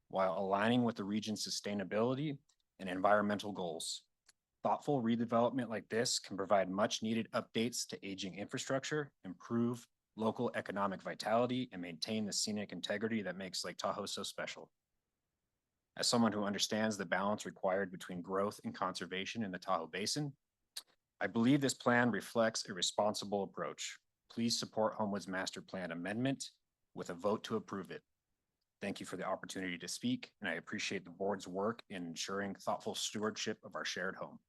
Speaker 18: while aligning with the region's sustainability and environmental goals. Thoughtful redevelopment like this can provide much needed updates to aging infrastructure, improve local economic vitality, and maintain the scenic integrity that makes Lake Tahoe so special. As someone who understands the balance required between growth and conservation in the Tahoe Basin, I believe this plan reflects a responsible approach. Please support Homewood's master plan amendment with a vote to approve it. Thank you for the opportunity to speak, and I appreciate the board's work in ensuring thoughtful stewardship of our shared home.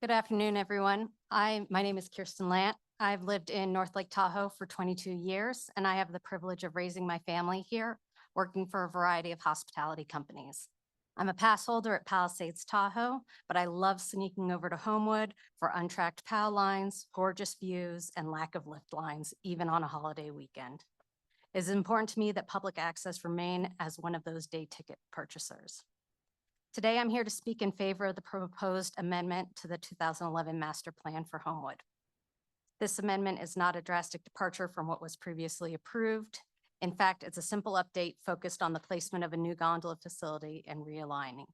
Speaker 5: Good afternoon, everyone. My name is Kirsten Lant. I've lived in North Lake Tahoe for 22 years, and I have the privilege of raising my family here, working for a variety of hospitality companies. I'm a pass holder at Palisades Tahoe, but I love sneaking over to Homewood for untracked POW lines, gorgeous views, and lack of lift lines, even on a holiday weekend. It is important to me that public access remain as one of those day ticket purchasers. Today, I'm here to speak in favor of the proposed amendment to the 2011 Master Plan for Homewood. This amendment is not a drastic departure from what was previously approved. In fact, it's a simple update focused on the placement of a new gondola facility and realigning.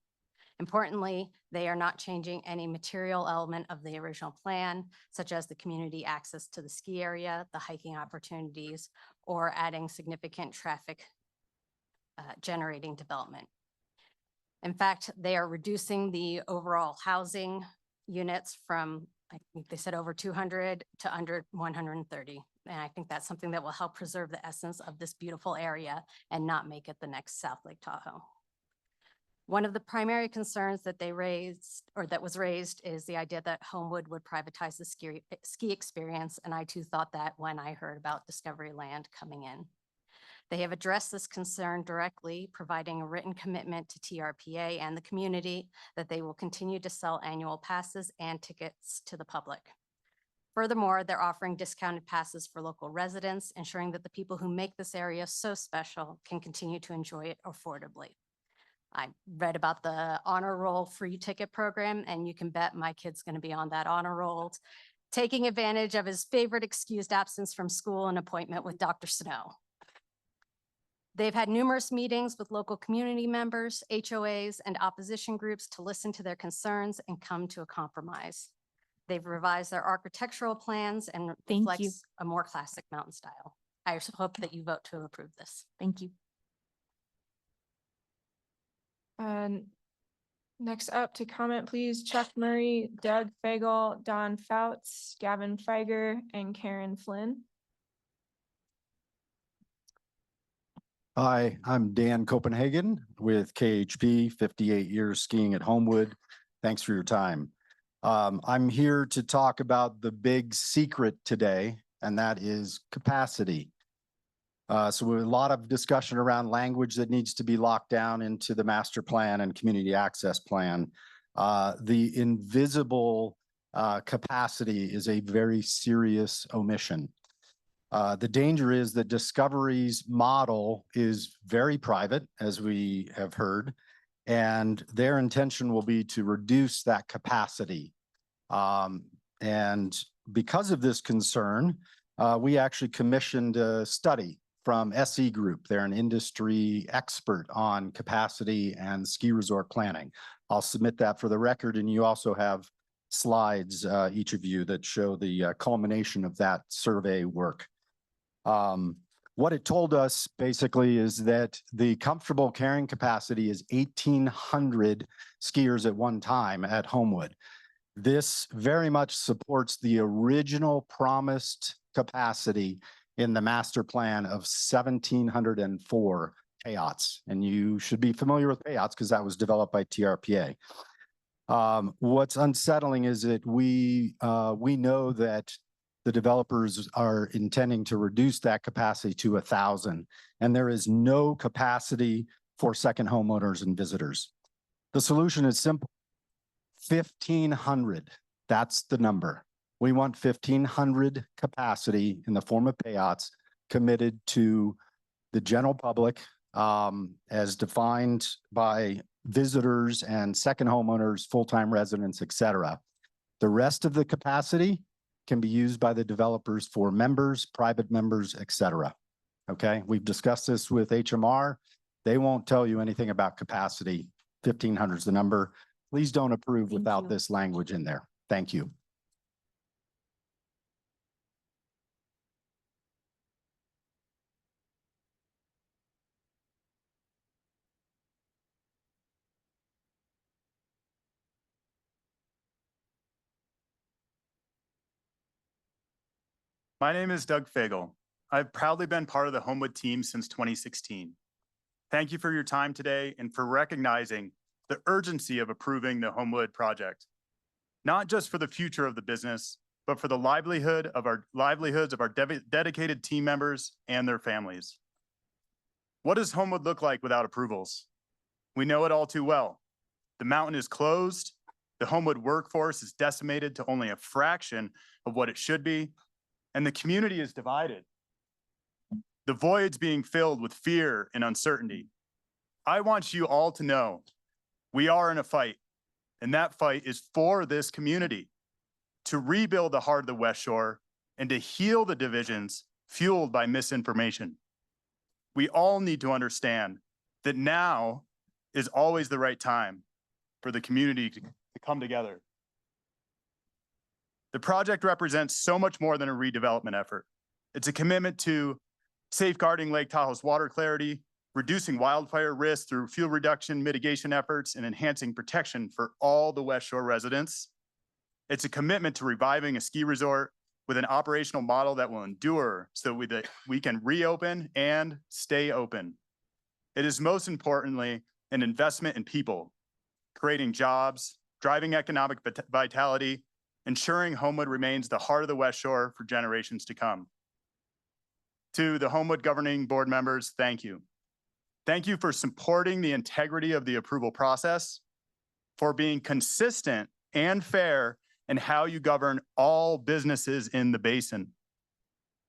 Speaker 5: Importantly, they are not changing any material element of the original plan, such as the community access to the ski area, the hiking opportunities, or adding significant traffic generating development. In fact, they are reducing the overall housing units from, I think they said over 200 to under 130. And I think that's something that will help preserve the essence of this beautiful area and not make it the next South Lake Tahoe. One of the primary concerns that they raised, or that was raised, is the idea that Homewood would privatize the ski experience. And I too thought that when I heard about Discovery Land coming in. They have addressed this concern directly, providing a written commitment to TRPA and the community that they will continue to sell annual passes and tickets to the public. Furthermore, they're offering discounted passes for local residents, ensuring that the people who make this area so special can continue to enjoy it affordably. I read about the honor roll free ticket program, and you can bet my kid's going to be on that honor roll, taking advantage of his favorite excused absence from school, an appointment with Dr. Snow. They've had numerous meetings with local community members, HOAs, and opposition groups to listen to their concerns and come to a compromise. They've revised their architectural plans and reflects a more classic mountain style. I hope that you vote to approve this.
Speaker 6: Thank you. Next up to comment, please, Chuck Murray, Doug Fagel, Don Fouts, Gavin Feiger, and Karen Flynn.
Speaker 19: Hi, I'm Dan Copenhagen with KHP, 58 years skiing at Homewood. Thanks for your time. I'm here to talk about the big secret today, and that is capacity. So we have a lot of discussion around language that needs to be locked down into the master plan and community access plan. The invisible capacity is a very serious omission. The danger is that Discovery's model is very private, as we have heard, and their intention will be to reduce that capacity. And because of this concern, we actually commissioned a study from SE Group. They're an industry expert on capacity and ski resort planning. I'll submit that for the record, and you also have slides, each of you, that show the culmination of that survey work. What it told us basically is that the comfortable carrying capacity is 1,800 skiers at one time at Homewood. This very much supports the original promised capacity in the master plan of 1,704 payouts. And you should be familiar with payouts because that was developed by TRPA. What's unsettling is that we know that the developers are intending to reduce that capacity to 1,000, and there is no capacity for second homeowners and visitors. The solution is simple. 1,500. That's the number. We want 1,500 capacity in the form of payouts committed to the general public as defined by visitors and second homeowners, full-time residents, et cetera. The rest of the capacity can be used by the developers for members, private members, et cetera. Okay, we've discussed this with HMR. They won't tell you anything about capacity. 1,500 is the number. Please don't approve without this language in there. Thank you.
Speaker 10: My name is Doug Fagel. I've proudly been part of the Homewood team since 2016. Thank you for your time today and for recognizing the urgency of approving the Homewood project, not just for the future of the business, but for the livelihoods of our dedicated team members and their families. What does Homewood look like without approvals? We know it all too well. The mountain is closed. The Homewood workforce is decimated to only a fraction of what it should be, and the community is divided. The void's being filled with fear and uncertainty. I want you all to know we are in a fight, and that fight is for this community, to rebuild the heart of the West Shore and to heal the divisions fueled by misinformation. We all need to understand that now is always the right time for the community to come together. The project represents so much more than a redevelopment effort. It's a commitment to safeguarding Lake Tahoe's water clarity, reducing wildfire risk through fuel reduction mitigation efforts, and enhancing protection for all the West Shore residents. It's a commitment to reviving a ski resort with an operational model that will endure so that we can reopen and stay open. It is most importantly an investment in people, creating jobs, driving economic vitality, ensuring Homewood remains the heart of the West Shore for generations to come. To the Homewood governing board members, thank you. Thank you for supporting the integrity of the approval process, for being consistent and fair in how you govern all businesses in the basin,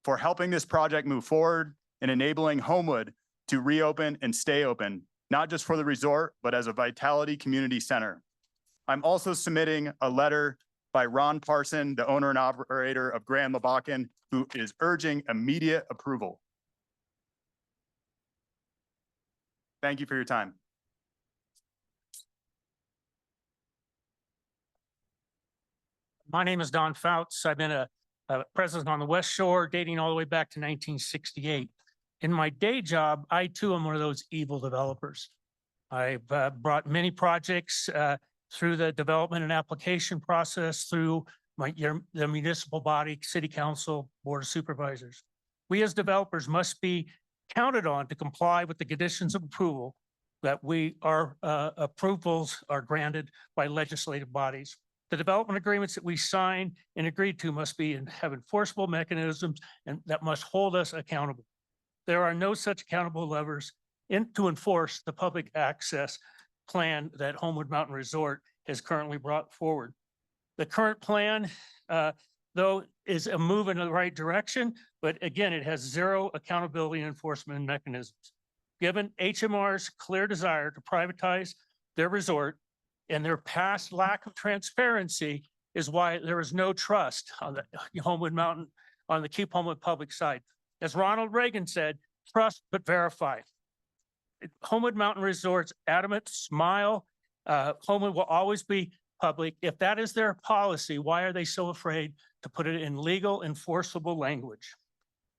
Speaker 10: for helping this project move forward and enabling Homewood to reopen and stay open, not just for the resort, but as a Vitality Community Center. I'm also submitting a letter by Ron Parson, the owner and operator of Grand Labakan, who is urging immediate approval. Thank you for your time.
Speaker 20: My name is Don Fouts. I've been a president on the West Shore dating all the way back to 1968. In my day job, I too am one of those evil developers. I've brought many projects through the development and application process through the municipal body, city council, board of supervisors. We as developers must be counted on to comply with the conditions of approval that our approvals are granted by legislative bodies. The development agreements that we sign and agree to must have enforceable mechanisms and that must hold us accountable. There are no such accountable levers to enforce the public access plan that Homewood Mountain Resort has currently brought forward. The current plan, though, is a move in the right direction, but again, it has zero accountability and enforcement mechanisms. Given HMR's clear desire to privatize their resort and their past lack of transparency is why there is no trust on the Homewood Mountain, on the Keep Homewood public side. As Ronald Reagan said, trust but verify. Homewood Mountain Resort's adamant smile, Homewood will always be public. If that is their policy, why are they so afraid to put it in legal enforceable language?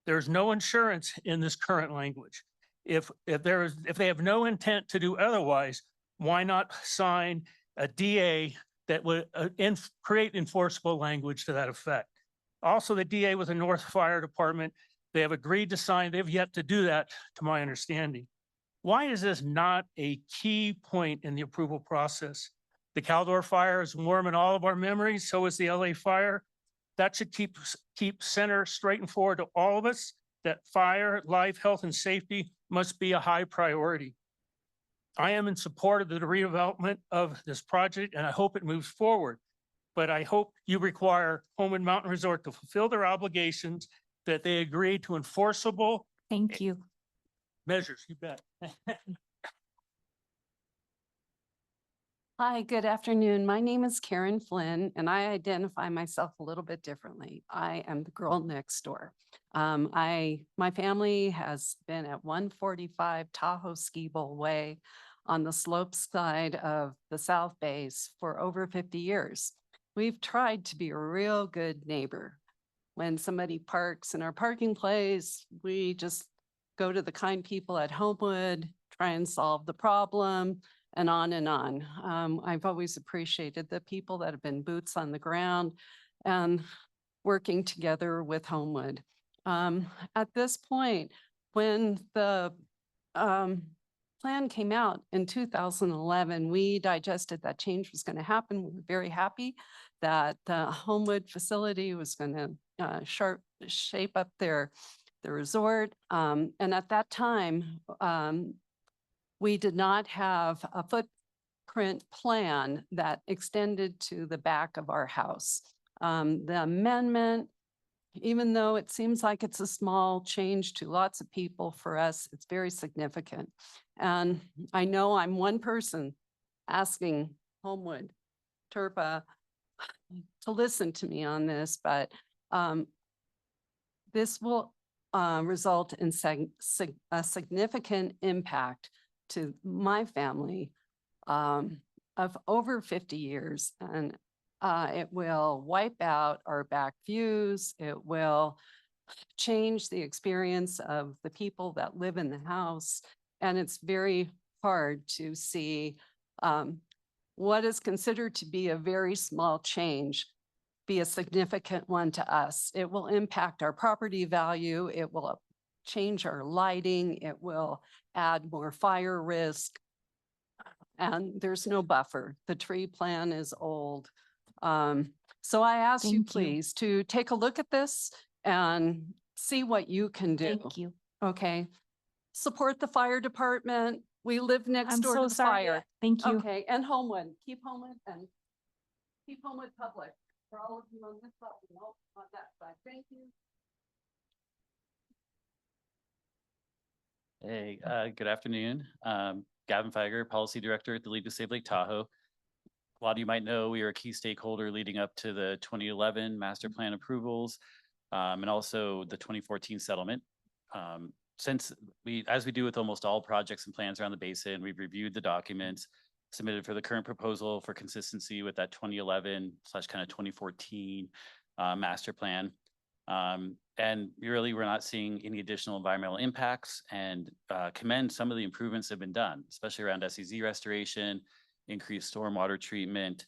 Speaker 20: There's no insurance in this current language. If they have no intent to do otherwise, why not sign a DA that would create enforceable language to that effect? Also, the DA with the North Fire Department, they have agreed to sign. They've yet to do that, to my understanding. Why is this not a key point in the approval process? The Caldor fire is warm in all of our memories. So is the LA fire. That should keep center straight and forward to all of us that fire, life, health, and safety must be a high priority. I am in support of the redevelopment of this project and I hope it moves forward. But I hope you require Homewood Mountain Resort to fulfill their obligations, that they agree to enforceable
Speaker 1: Thank you.
Speaker 20: measures. You bet.
Speaker 2: Hi, good afternoon. My name is Karen Flynn, and I identify myself a little bit differently. I am the girl next door. My family has been at 145 Tahoe Ski Bowl Way on the slope side of the South Base for over 50 years. We've tried to be a real good neighbor. When somebody parks in our parking place, we just go to the kind people at Homewood, try and solve the problem, and on and on. I've always appreciated the people that have been boots on the ground and working together with Homewood. At this point, when the plan came out in 2011, we digested that change was going to happen. We were very happy that the Homewood facility was going to shape up the resort. And at that time, we did not have a footprint plan that extended to the back of our house. The amendment, even though it seems like it's a small change to lots of people, for us, it's very significant. And I know I'm one person asking Homewood, TRPA, to listen to me on this, but this will result in a significant impact to my family of over 50 years. And it will wipe out our back views. It will change the experience of the people that live in the house. And it's very hard to see what is considered to be a very small change be a significant one to us. It will impact our property value. It will change our lighting. It will add more fire risk. And there's no buffer. The tree plan is old. So I ask you, please, to take a look at this and see what you can do.
Speaker 1: Thank you.
Speaker 2: Okay. Support the fire department. We live next
Speaker 1: I'm
Speaker 2: door
Speaker 1: so
Speaker 2: to the
Speaker 1: sorry.
Speaker 2: fire.
Speaker 1: Thank you.
Speaker 2: Okay, and Homewood. Keep Homewood and keep Homewood public for all of you on this side and all on that side. Thank you.
Speaker 14: Hey, good afternoon. Gavin Feiger, Policy Director at the League of Save Lake Tahoe. A lot of you might know we are a key stakeholder leading up to the 2011 master plan approvals and also the 2014 settlement. As we do with almost all projects and plans around the basin, we've reviewed the documents submitted for the current proposal for consistency with that 2011 / kind of 2014 master plan. And really, we're not seeing any additional environmental impacts and commend some of the improvements that have been done, especially around SEZ restoration, increased stormwater treatment,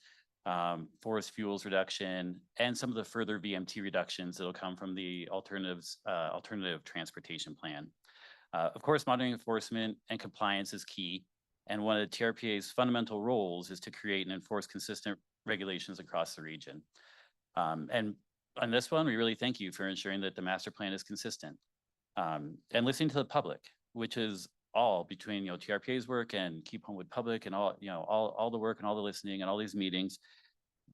Speaker 14: forest fuels reduction, and some of the further VMT reductions that will come from the alternative transportation plan. Of course, monitoring enforcement and compliance is key. And one of the TRPA's fundamental roles is to create and enforce consistent regulations across the region. And on this one, we really thank you for ensuring that the master plan is consistent and listening to the public, which is all between TRPA's work and Keep Homewood Public and all the work and all the listening and all these meetings.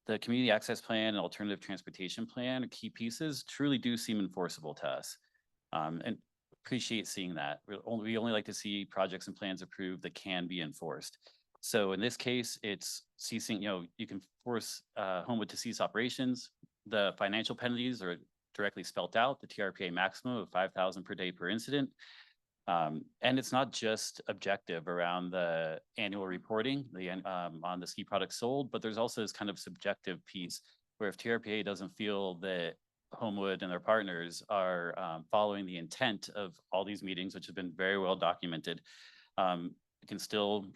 Speaker 14: The community access plan and alternative transportation plan, key pieces, truly do seem enforceable to us, and appreciate seeing that. We only like to see projects and plans approved that can be enforced. So in this case, it's ceasing. You can force Homewood to cease operations. The financial penalties are directly spelled out, the TRPA maximum of $5,000 per day per incident. And it's not just objective around the annual reporting on the ski products sold, but there's also this kind of subjective piece where if TRPA doesn't feel that Homewood and their partners are following the intent of all these meetings, which have been very well documented, you can still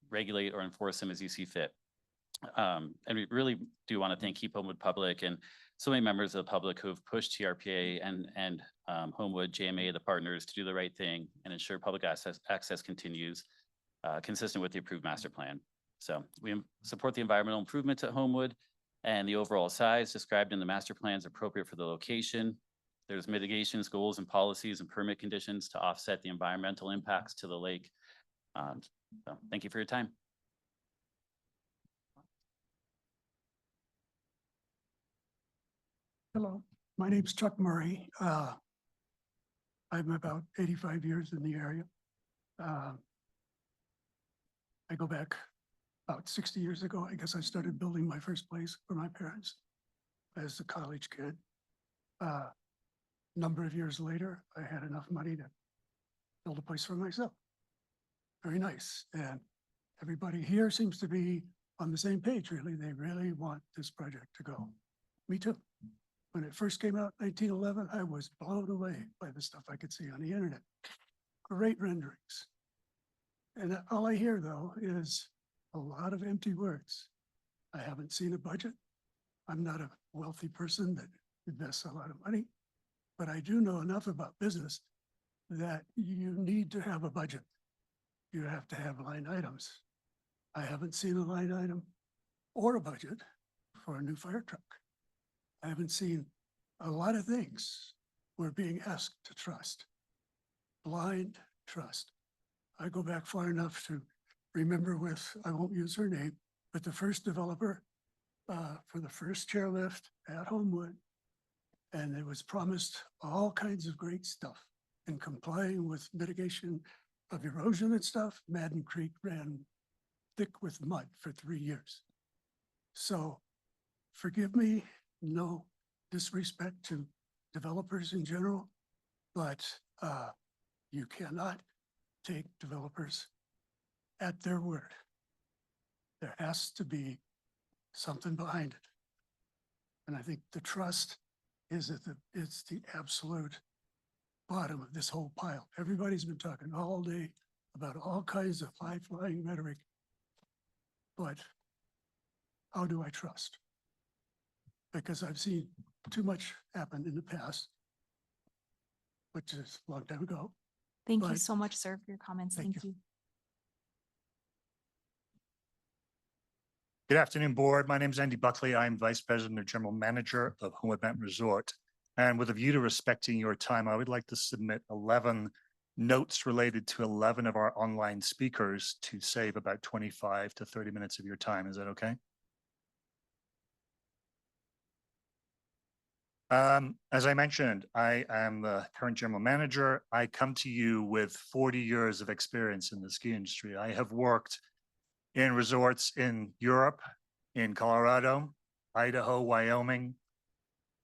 Speaker 14: regulate or enforce them as you see fit. And we really do want to thank Keep Homewood Public and so many members of the public who have pushed TRPA and Homewood, JMA, the partners, to do the right thing and ensure public access continues consistent with the approved master plan. So we support the environmental improvements at Homewood and the overall size described in the master plan is appropriate for the location. There's mitigations, goals, and policies and permit conditions to offset the environmental impacts to the lake. So thank you for your time.
Speaker 3: Hello, my name's Chuck Murray. I'm about 85 years in the area. I go back about 60 years ago. I guess I started building my first place for my parents as a college kid. Number of years later, I had enough money to build a place for myself. Very nice. And everybody here seems to be on the same page, really. They really want this project to go. Me too. When it first came out in 1911, I was blown away by the stuff I could see on the internet. Great renderings. And all I hear, though, is a lot of empty words. I haven't seen a budget. I'm not a wealthy person that invests a lot of money, but I do know enough about business that you need to have a budget. You have to have line items. I haven't seen a line item or a budget for a new fire truck. I haven't seen a lot of things we're being asked to trust. Blind trust. I go back far enough to remember with, I won't use her name, but the first developer for the first chairlift at Homewood. And it was promised all kinds of great stuff in complying with mitigation of erosion and stuff. Madden Creek ran thick with mud for 3 years. So forgive me, no disrespect to developers in general, but you cannot take developers at their word. There has to be something behind it. And I think the trust is at it's the absolute bottom of this whole pile. Everybody's been talking all day about all kinds of high-flying rhetoric, but how do I trust? Because I've seen too much happen in the past, which is a long time ago.
Speaker 1: Thank you
Speaker 3: But
Speaker 1: so much, sir, for your comments. Thank you.
Speaker 11: Good afternoon, board. My name is Andy Buckley. I'm Vice President and General Manager of Homewood Mountain Resort. And with a view to respecting your time, I would like to submit 11 notes related to 11 of our online speakers to save about 25 to 30 minutes of your time. Is that okay? As I mentioned, I am the current general manager. I come to you with 40 years of experience in the ski industry. I have worked in resorts in Europe, in Colorado, Idaho, Wyoming,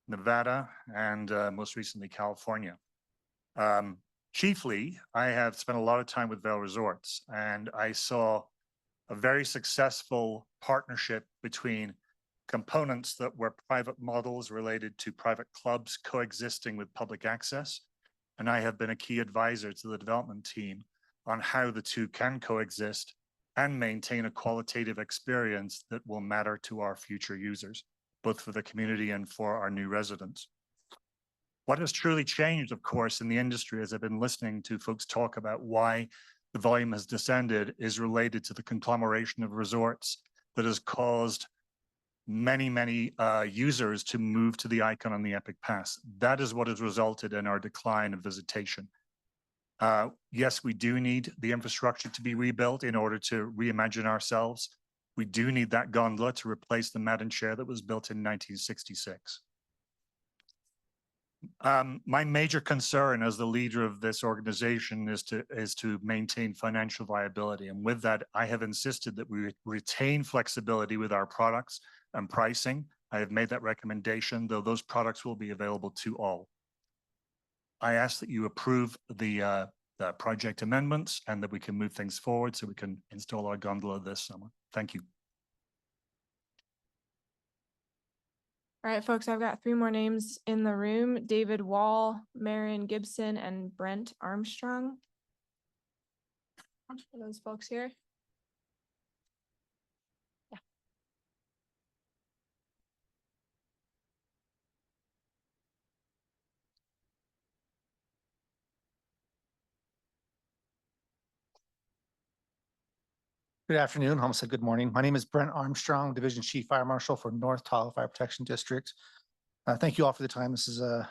Speaker 11: Nevada, and most recently California. Chiefly, I have spent a lot of time with Vail Resorts, and I saw a very successful partnership between components that were private models related to private clubs coexisting with public access. And I have been a key advisor to the development team on how the two can coexist and maintain a qualitative experience that will matter to our future users, both for the community and for our new residents. What has truly changed, of course, in the industry, as I've been listening to folks talk about why the volume has descended, is related to the conglomeration of resorts that has caused many users to move to the Icon on the Epic Pass. That is what has resulted in our decline of visitation. Yes, we do need the infrastructure to be rebuilt in order to reimagine ourselves. We do need that gondola to replace the Madden chair that was built in 1966. My major concern as the leader of this organization is to maintain financial viability. And with that, I have insisted that we retain flexibility with our products and pricing. I have made that recommendation, though those products will be available to all. I ask that you approve the project amendments and that we can move things forward so we can install our gondola this summer. Thank you.
Speaker 6: All right, folks, I've got 3 more names in the room: David Wall, Marion Gibson, and Brent Armstrong. Are those folks here? Yeah.
Speaker 22: Good afternoon, almost said good morning. My name is Brent Armstrong, Division Chief Fire Marshal for North Tahoe Fire Protection District. Thank you all for the time. This is a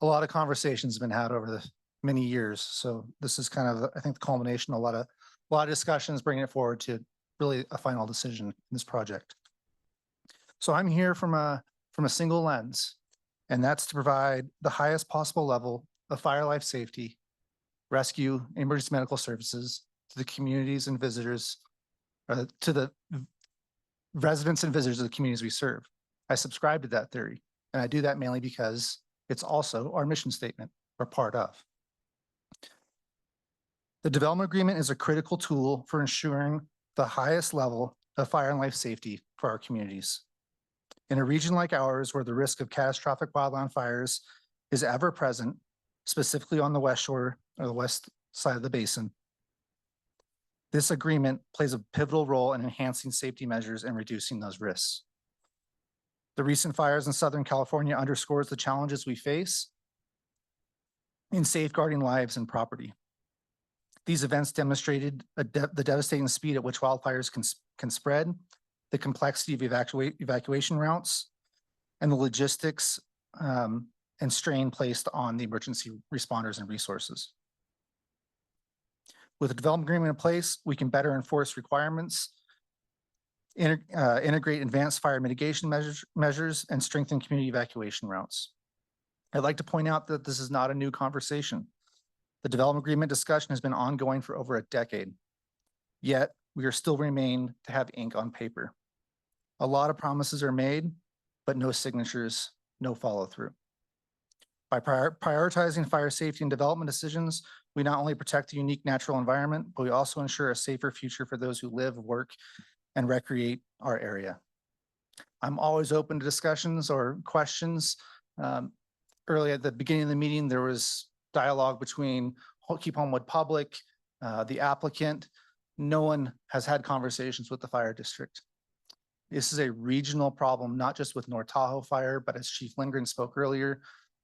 Speaker 22: lot of conversations have been had over the many years. So this is kind of, I think, the culmination of a lot of a lot of discussions, bringing it forward to really a final decision in this project. So I'm here from a single lens, and that's to provide the highest possible level of fire life safety, rescue, and emergency medical services to the communities and visitors, to the residents and visitors of the communities we serve. I subscribe to that theory, and I do that mainly because it's also our mission statement, or part of. The development agreement is a critical tool for ensuring the highest level of fire and life safety for our communities. In a region like ours, where the risk of catastrophic wildland fires is ever present, specifically on the West Shore or the west side of the basin, this agreement plays a pivotal role in enhancing safety measures and reducing those risks. The recent fires in Southern California underscores the challenges we face in safeguarding lives and property. These events demonstrated the devastating speed at which wildfires can spread, the complexity of evacuation routes, and the logistics and strain placed on the emergency responders and resources. With a development agreement in place, we can better enforce requirements, integrate advanced fire mitigation measures, and strengthen community evacuation routes. I'd like to point out that this is not a new conversation. The development agreement discussion has been ongoing for over a decade, yet we are still remain to have ink on paper. A lot of promises are made, but no signatures, no follow through. By prioritizing fire safety and development decisions, we not only protect the unique natural environment, but we also ensure a safer future for those who live, work, and recreate our area. I'm always open to discussions or questions. Early at the beginning of the meeting, there was dialogue between Keep Homewood Public, the applicant. No one has had conversations with the fire district. This is a regional problem, not just with North Tahoe Fire, but as Chief Lindgren spoke earlier,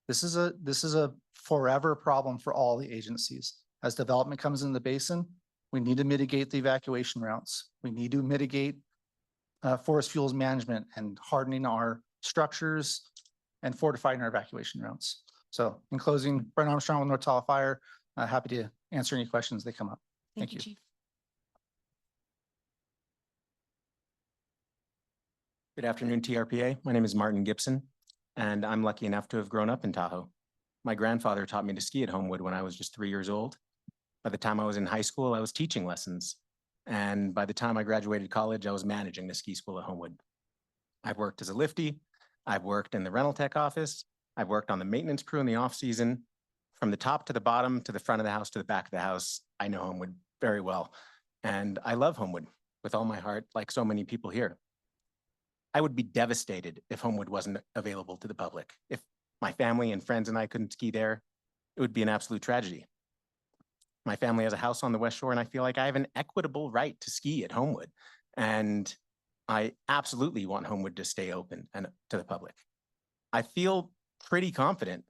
Speaker 22: this is a forever problem for all the agencies. As development comes in the basin, we need to mitigate the evacuation routes. We need to mitigate forest fuels management and hardening our structures and fortifying our evacuation routes. So in closing, Brent Armstrong with North Tahoe Fire, happy to answer any questions that come up. Thank you.
Speaker 1: Chief.
Speaker 18: Good afternoon, TRPA. My name is Martin Gibson, and I'm lucky enough to have grown up in Tahoe. My grandfather taught me to ski at Homewood when I was just 3 years old. By the time I was in high school, I was teaching lessons. And by the time I graduated college, I was managing the ski school at Homewood. I've worked as a lifty. I've worked in the rental tech office. I've worked on the maintenance crew in the off season. From the top to the bottom, to the front of the house, to the back of the house, I know Homewood very well. And I love Homewood with all my heart, like so many people here. I would be devastated if Homewood wasn't available to the public. If my family and friends and I couldn't ski there, it would be an absolute tragedy. My family has a house on the West Shore, and I feel like I have an equitable right to ski at Homewood. And I absolutely want Homewood to stay open and to the public. I feel pretty confident,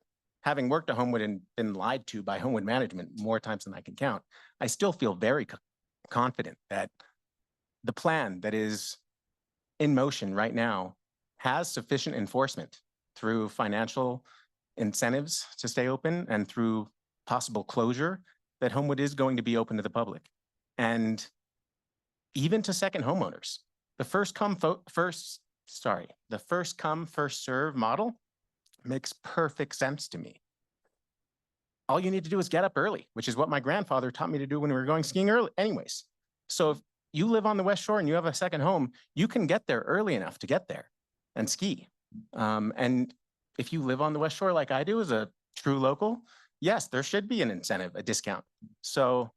Speaker 18: having worked at Homewood and been lied to by Homewood management more times than I can count. I still feel very confident that the plan that is in motion right now has sufficient enforcement through financial incentives to stay open and through possible closure, that Homewood is going to be open to the public. And even to second homeowners, the first come, first serve model makes perfect sense to me. All you need to do is get up early, which is what my grandfather taught me to do when we were going skiing early anyways. So if you live on the West Shore and you have a second home, you can get there early enough to get there and ski. And if you live on the West Shore like I do as a true local, yes, there should be an incentive, a discount. So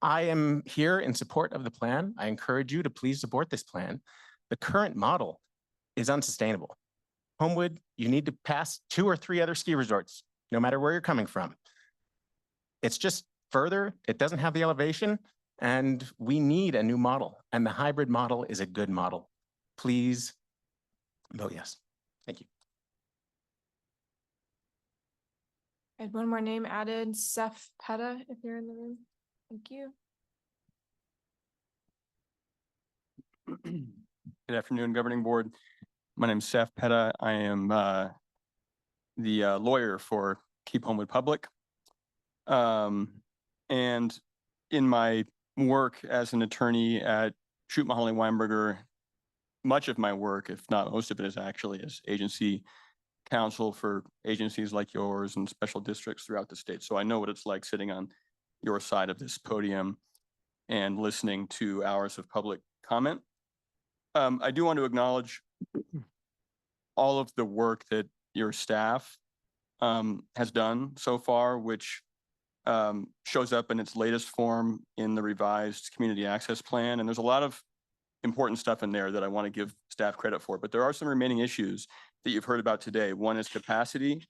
Speaker 18: I am here in support of the plan. I encourage you to please support this plan. The current model is unsustainable. Homewood, you need to pass 2 or 3 other ski resorts, no matter where you're coming from. It's just further, it doesn't have the elevation, and we need a new model, and the hybrid model is a good model. Please vote yes. Thank you.
Speaker 6: I had one more name added, Seth Petta, if you're in the room. Thank you.
Speaker 4: Good afternoon, Governing Board. My name is Seth Petta. I am the lawyer for Keep Homewood Public. And in my work as an attorney at Shute Mahoney Weinberger, much of my work, if not most of it, is actually as agency counsel for agencies like yours and special districts throughout the state. So I know what it's like sitting on your side of this podium and listening to hours of public comment. I do want to acknowledge all of the work that your staff has done so far, which shows up in its latest form in the revised community access plan. And there's a lot of important stuff in there that I want to give staff credit for, but there are some remaining issues that you've heard about today. One is capacity,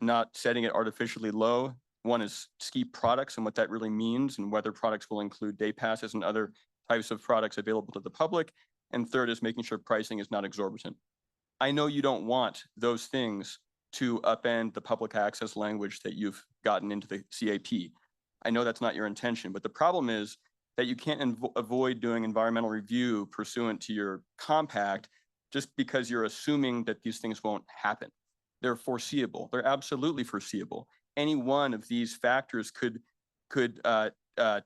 Speaker 4: not setting it artificially low. One is ski products and what that really means and whether products will include day passes and other types of products available to the public. And third is making sure pricing is not exorbitant. I know you don't want those things to upend the public access language that you've gotten into the CAP. I know that's not your intention, but the problem is that you can't avoid doing environmental review pursuant to your compact just because you're assuming that these things won't happen. They're foreseeable. They're absolutely foreseeable. Any one of these factors could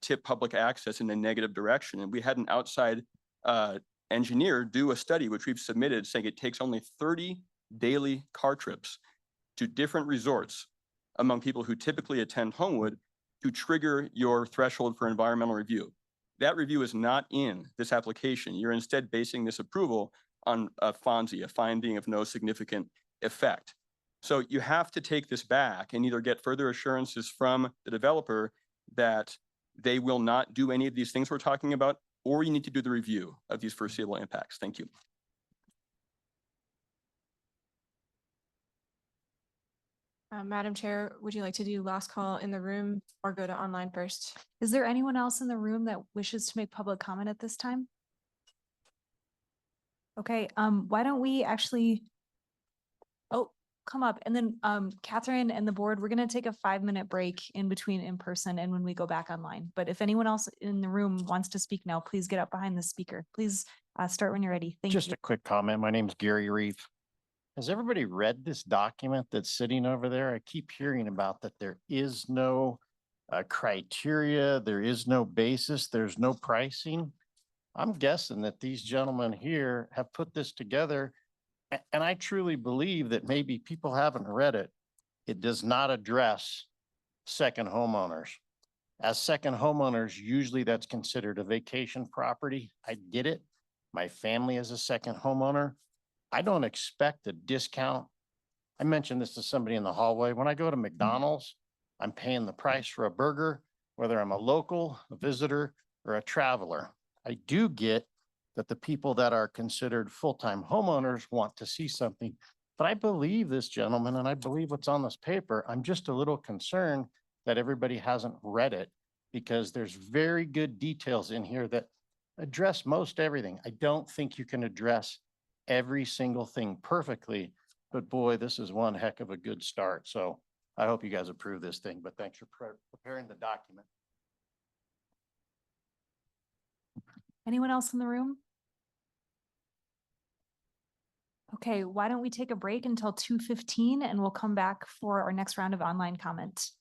Speaker 4: tip public access in a negative direction. And we had an outside engineer do a study, which we've submitted, saying it takes only 30 daily car trips to different resorts among people who typically attend Homewood to trigger your threshold for environmental review. That review is not in this application. You're instead basing this approval on a FONSI, a finding of no significant effect. So you have to take this back and either get further assurances from the developer that they will not do any of these things we're talking about, or you need to do the review of these foreseeable impacts. Thank you.
Speaker 6: Madam Chair, would you like to do last call in the room or go to online first?
Speaker 1: Is there anyone else in the room that wishes to make public comment at this time? Okay, why don't we actually, come up and then Catherine and the board, we're gonna take a 5-minute break in between in person and when we go back online. But if anyone else in the room wants to speak now, please get up behind the speaker. Please start when you're ready. Thank you.
Speaker 9: Just a quick comment. My name is Gary Reeve. Has everybody read this document that's sitting over there? I keep hearing about that there is no criteria, there is no basis, there's no pricing. I'm guessing that these gentlemen here have put this together, and I truly believe that maybe people haven't read it. It does not address second homeowners. As second homeowners, usually that's considered a vacation property. I get it. My family is a second homeowner. I don't expect a discount. I mentioned this to somebody in the hallway. When I go to McDonald's, I'm paying the price for a burger, whether I'm a local, a visitor, or a traveler. I do get that the people that are considered full-time homeowners want to see something, but I believe this gentleman and I believe what's on this paper. I'm just a little concerned that everybody hasn't read it because there's very good details in here that address most everything. I don't think you can address every single thing perfectly, but boy, this is one heck of a good start. So I hope you guys approve this thing, but thanks for preparing the document.
Speaker 1: Anyone else in the room? Okay, why don't we take a break until 2:15 and we'll come back for our next round of online comment.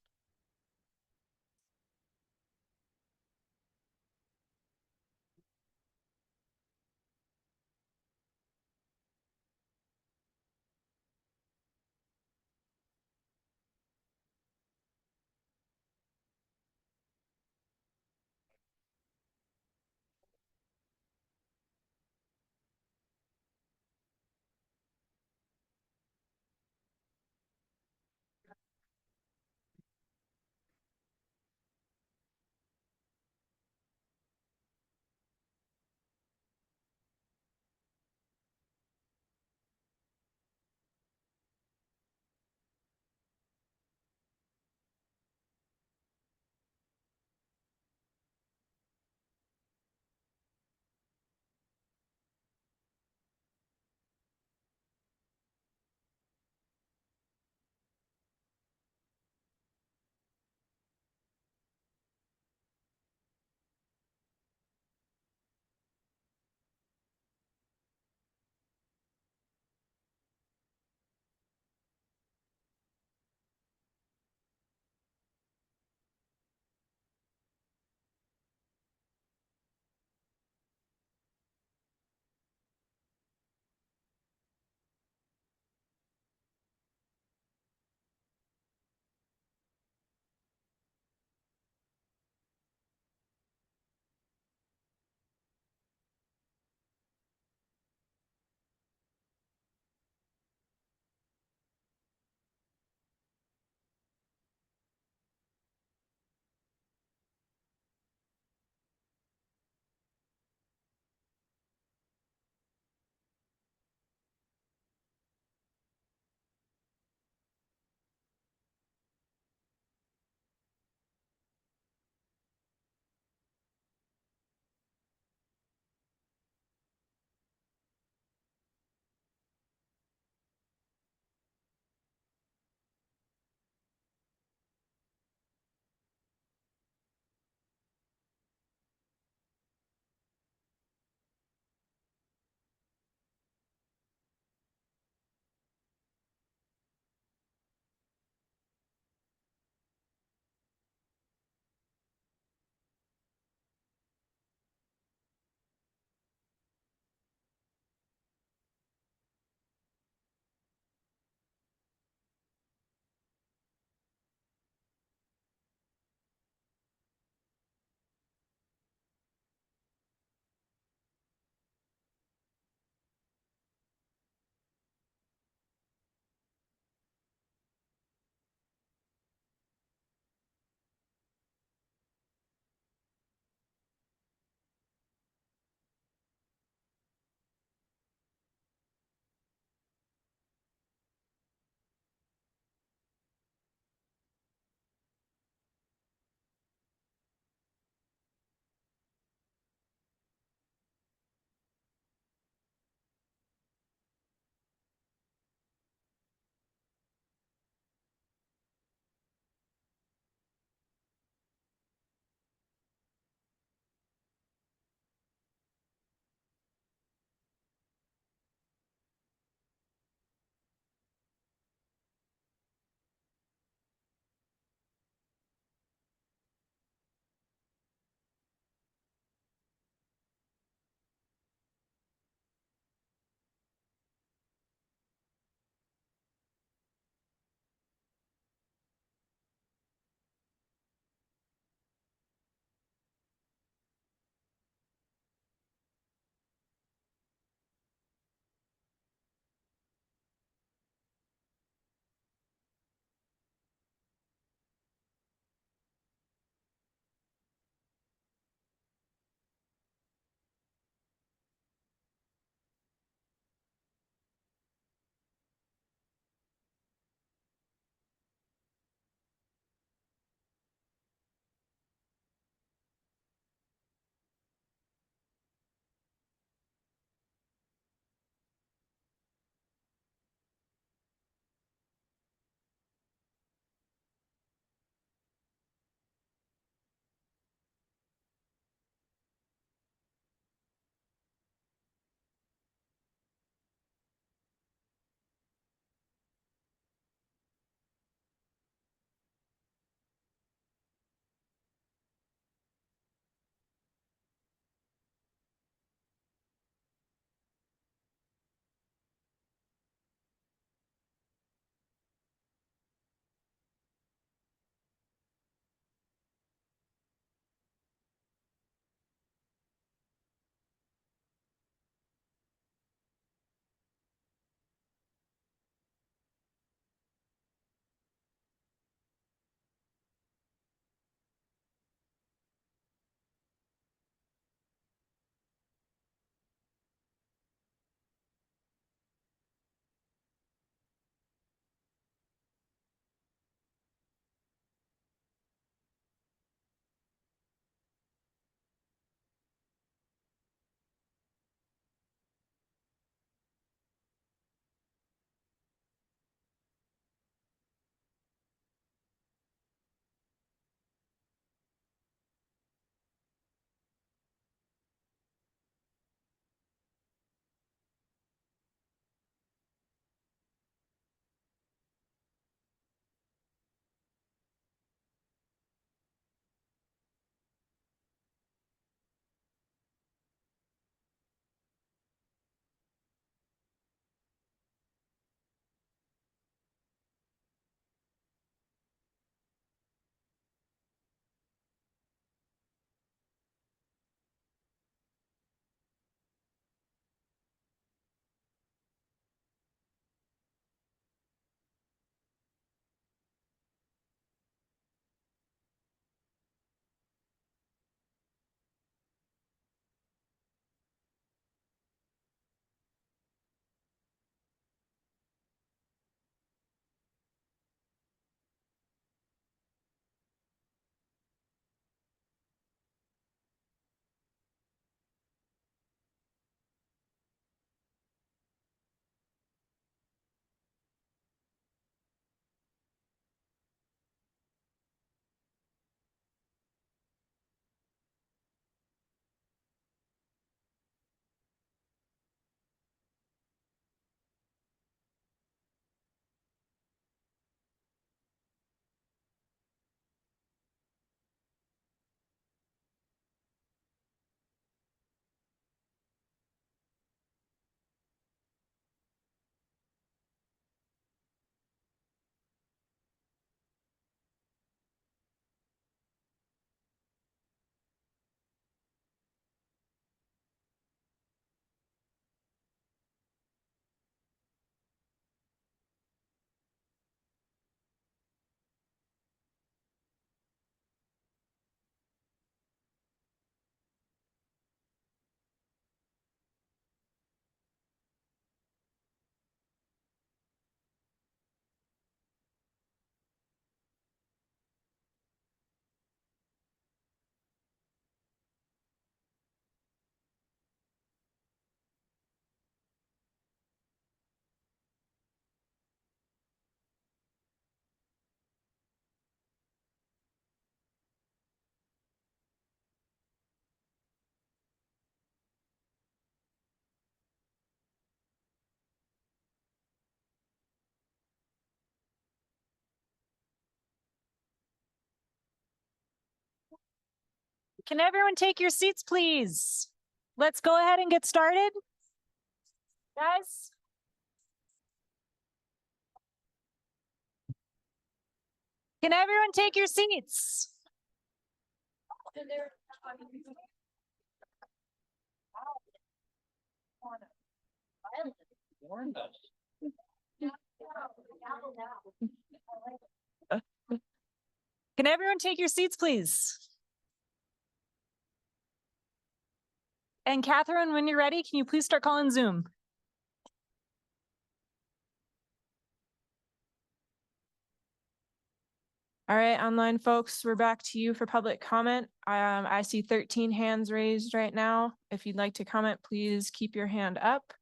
Speaker 1: Can everyone take your seats, please? Let's go ahead and get started. Guys. Can everyone take your seats? Can everyone take your seats, please? And Catherine, when you're ready, can you please start calling Zoom?
Speaker 6: All right, online folks, we're back to you for public comment. I see 13 hands raised right now. If you'd like to comment, please keep your hand up.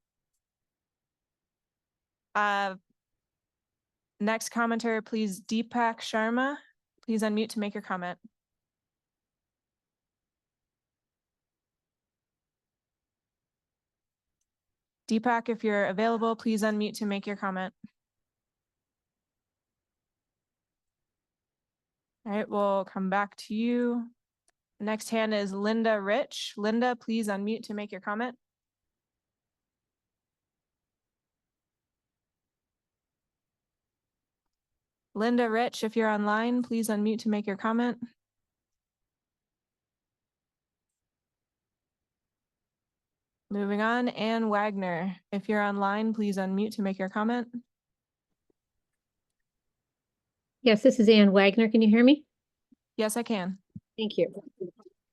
Speaker 6: Next commenter, please, Deepak Sharma. Please unmute to make your comment. Deepak, if you're available, please unmute to make your comment. All right, we'll come back to you. Next hand is Linda Rich. Linda, please unmute to make your comment. Linda Rich, if you're online, please unmute to make your comment. Moving on, Ann Wagner, if you're online, please unmute to make your comment.
Speaker 12: Yes, this is Ann Wagner. Can you hear me?
Speaker 6: Yes, I can.
Speaker 12: Thank you.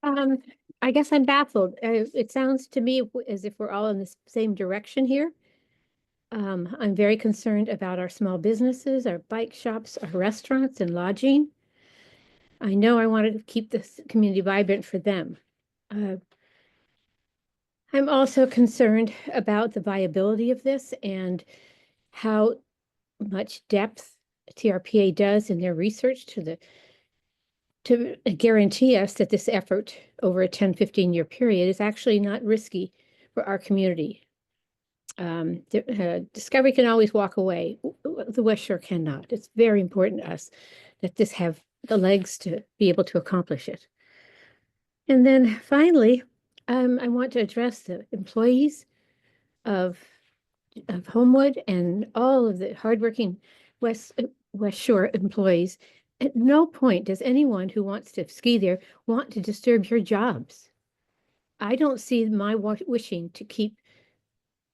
Speaker 12: I guess I'm baffled. It sounds to me as if we're all in the same direction here. I'm very concerned about our small businesses, our bike shops, our restaurants and lodging. I know I want to keep this community vibrant for them. I'm also concerned about the viability of this and how much depth TRPA does in their research to guarantee us that this effort over a 10, 15-year period is actually not risky for our community. Discovery can always walk away. The West Shore cannot. It's very important to us that this have the legs to be able to accomplish it. And then finally, I want to address the employees of Homewood and all of the hardworking West Shore employees. At no point does anyone who wants to ski there want to disturb your jobs. I don't see my wishing to keep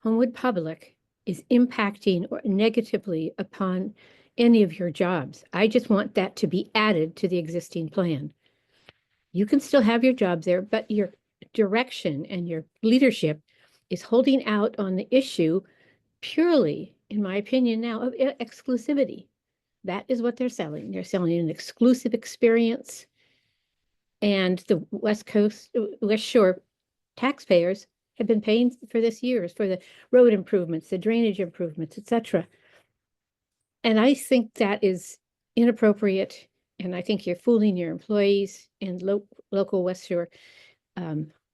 Speaker 12: Homewood public is impacting or negatively upon any of your jobs. I just want that to be added to the existing plan. You can still have your job there, but your direction and your leadership is holding out on the issue purely, in my opinion now, of exclusivity. That is what they're selling. They're selling an exclusive experience. And the West Shore taxpayers have been paying for this years for the road improvements, the drainage improvements, etc. And I think that is inappropriate. And I think you're fooling your employees and local West Shore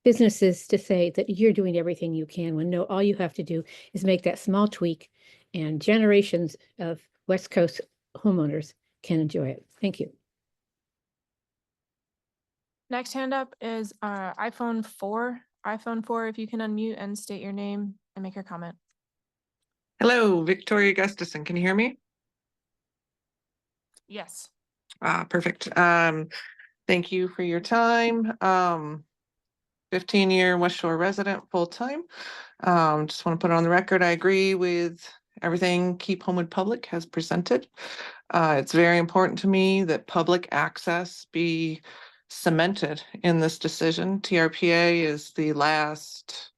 Speaker 12: businesses to say that you're doing everything you can when no, all you have to do is make that small tweak and generations of West Coast homeowners can enjoy it. Thank you.
Speaker 6: Next hand up is iPhone 4. iPhone 4, if you can unmute and state your name and make your comment.
Speaker 21: Hello, Victoria Gustafson. Can you hear me?
Speaker 6: Yes.
Speaker 21: Perfect. Thank you for your time. 15-year West Shore resident, full-time. Just want to put it on the record. I agree with everything Keep Homewood Public has presented. It's very important to me that public access be cemented in this decision. TRPA is the last,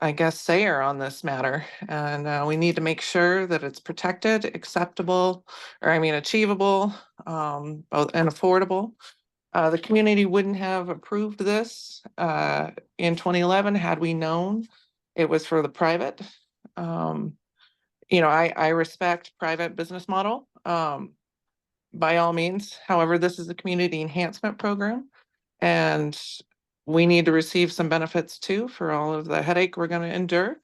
Speaker 21: I guess, sayer on this matter. And we need to make sure that it's protected, acceptable, or achievable, both and affordable. The community wouldn't have approved this in 2011 had we known it was for the private. I respect private business model by all means. However, this is a community enhancement program, and we need to receive some benefits too for all of the headache we're going to endure.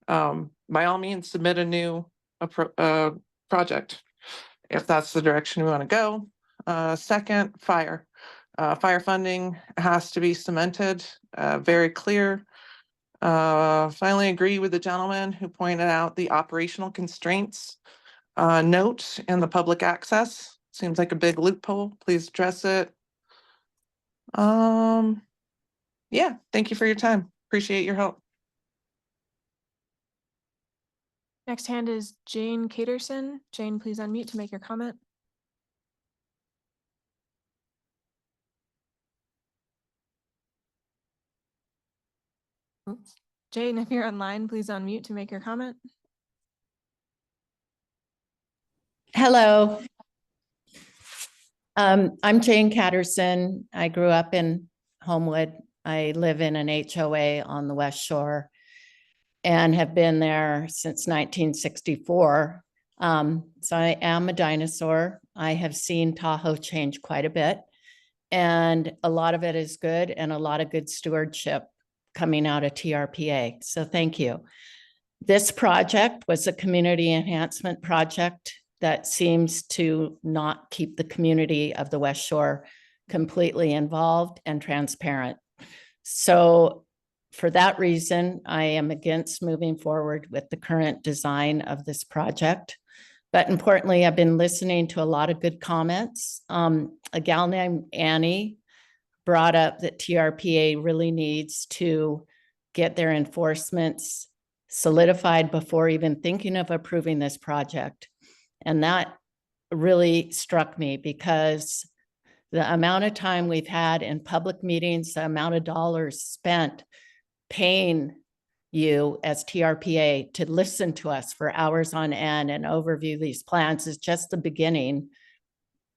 Speaker 21: By all means, submit a new project if that's the direction we want to go. Second, fire. Fire funding has to be cemented, very clear. Finally agree with the gentleman who pointed out the operational constraints note in the public access. Seems like a big loophole. Please address it. Yeah, thank you for your time. Appreciate your help.
Speaker 6: Next hand is Jane Caterson. Jane, please unmute to make your comment. Oops. Jane, if you're online, please unmute to make your comment.
Speaker 7: Hello. I'm Jane Catterson. I grew up in Homewood. I live in an HOA on the West Shore and have been there since 1964. So I am a dinosaur. I have seen Tahoe change quite a bit, and a lot of it is good and a lot of good stewardship coming out of TRPA. So thank you. This project was a community enhancement project that seems to not keep the community of the West Shore completely involved and transparent. So for that reason, I am against moving forward with the current design of this project. But importantly, I've been listening to a lot of good comments. A gal named Annie brought up that TRPA really needs to get their enforcements solidified before even thinking of approving this project. And that really struck me because the amount of time we've had in public meetings, the amount of dollars spent paying you as TRPA to listen to us for hours on end and overview these plans is just the beginning.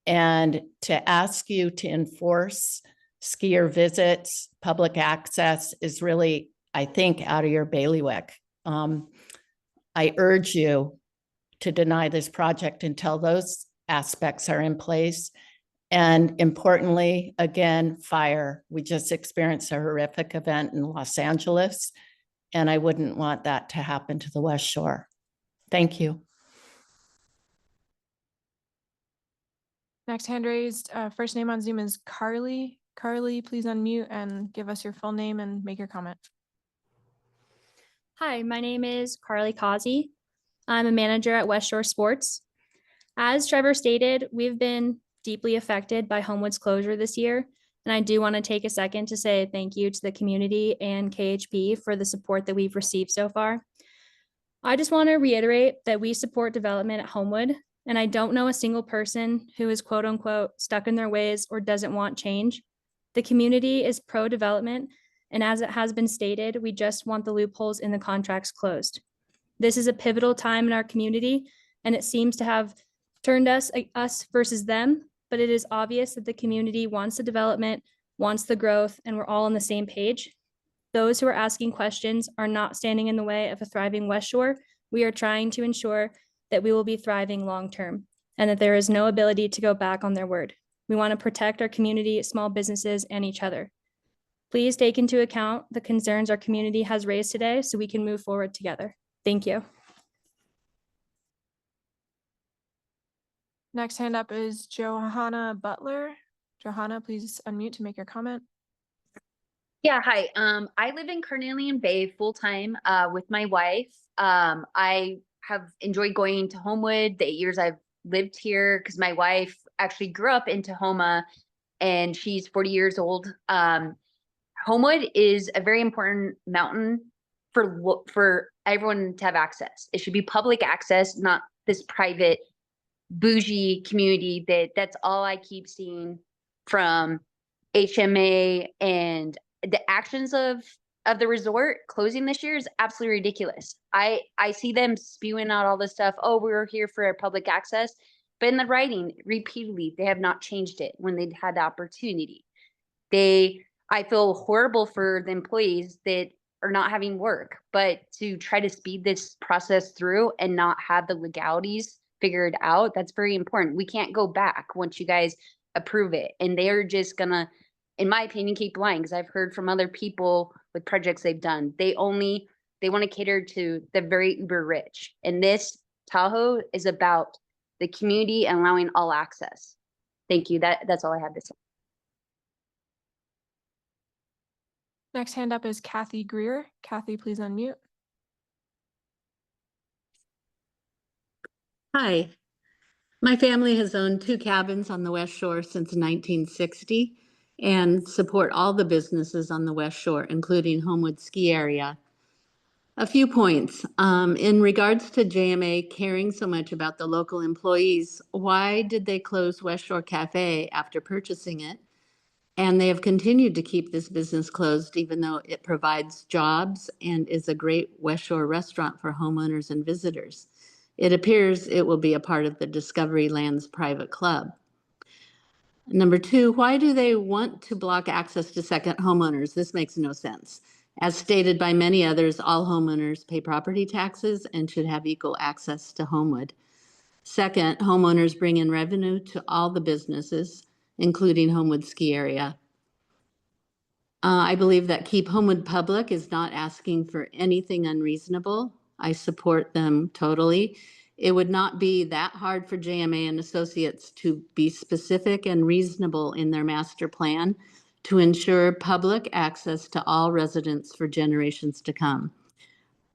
Speaker 7: And to ask you to enforce skier visits, public access is really, I think, out of your bailiwick. I urge you to deny this project until those aspects are in place. And importantly, again, fire. We just experienced a horrific event in Los Angeles, and I wouldn't want that to happen to the West Shore. Thank you.
Speaker 6: Next hand raised, first name on Zoom is Carly. Carly, please unmute and give us your full name and make your comment.
Speaker 13: Hi, my name is Carly Causey. I'm a manager at West Shore Sports. As Trevor stated, we've been deeply affected by Homewood's closure this year. And I do want to take a second to say thank you to the community and KHP for the support that we've received so far. I just want to reiterate that we support development at Homewood, and I don't know a single person who is quote unquote stuck in their ways or doesn't want change. The community is pro-development, and as it has been stated, we just want the loopholes in the contracts closed. This is a pivotal time in our community, and it seems to have turned us versus them, but it is obvious that the community wants the development, wants the growth, and we're all on the same page. Those who are asking questions are not standing in the way of a thriving West Shore. We are trying to ensure that we will be thriving long-term and that there is no ability to go back on their word. We want to protect our community, small businesses, and each other. Please take into account the concerns our community has raised today so we can move forward together. Thank you.
Speaker 6: Next hand up is Johanna Butler. Johanna, please unmute to make your comment.
Speaker 23: Yeah, hi. I live in Carnelian Bay full-time with my wife. I have enjoyed going to Homewood the 8 years I've lived here because my wife actually grew up in Tahoma and she's 40 years old. Homewood is a very important mountain for everyone to have access. It should be public access, not this private bougie community that's all I keep seeing from HMA, and the actions of the resort closing this year is absolutely ridiculous. I see them spewing out all this stuff. Oh, we're here for public access, but in the writing repeatedly, they have not changed it when they'd had the opportunity. I feel horrible for the employees that are not having work, but to try to speed this process through and not have the legalities figured out, that's very important. We can't go back once you guys approve it. And they're just gonna, in my opinion, keep lying, because I've heard from other people with projects they've done. They want to cater to the very uber rich. And this Tahoe is about the community and allowing all access. Thank you. That's all I have to say.
Speaker 6: Next hand up is Kathy Greer. Kathy, please unmute.
Speaker 7: Hi, my family has owned 2 cabins on the West Shore since 1960 and support all the businesses on the West Shore, including Homewood Ski Area. A few points. In regards to JMA caring so much about the local employees, why did they close West Shore Cafe after purchasing it? And they have continued to keep this business closed even though it provides jobs and is a great West Shore restaurant for homeowners and visitors. It appears it will be a part of the Discovery Lands private club. Number 2, why do they want to block access to second homeowners? This makes no sense. As stated by many others, all homeowners pay property taxes and should have equal access to Homewood. Second, homeowners bring in revenue to all the businesses, including Homewood Ski Area. I believe that Keep Homewood Public is not asking for anything unreasonable. I support them totally. It would not be that hard for JMA and Associates to be specific and reasonable in their master plan to ensure public access to all residents for generations to come.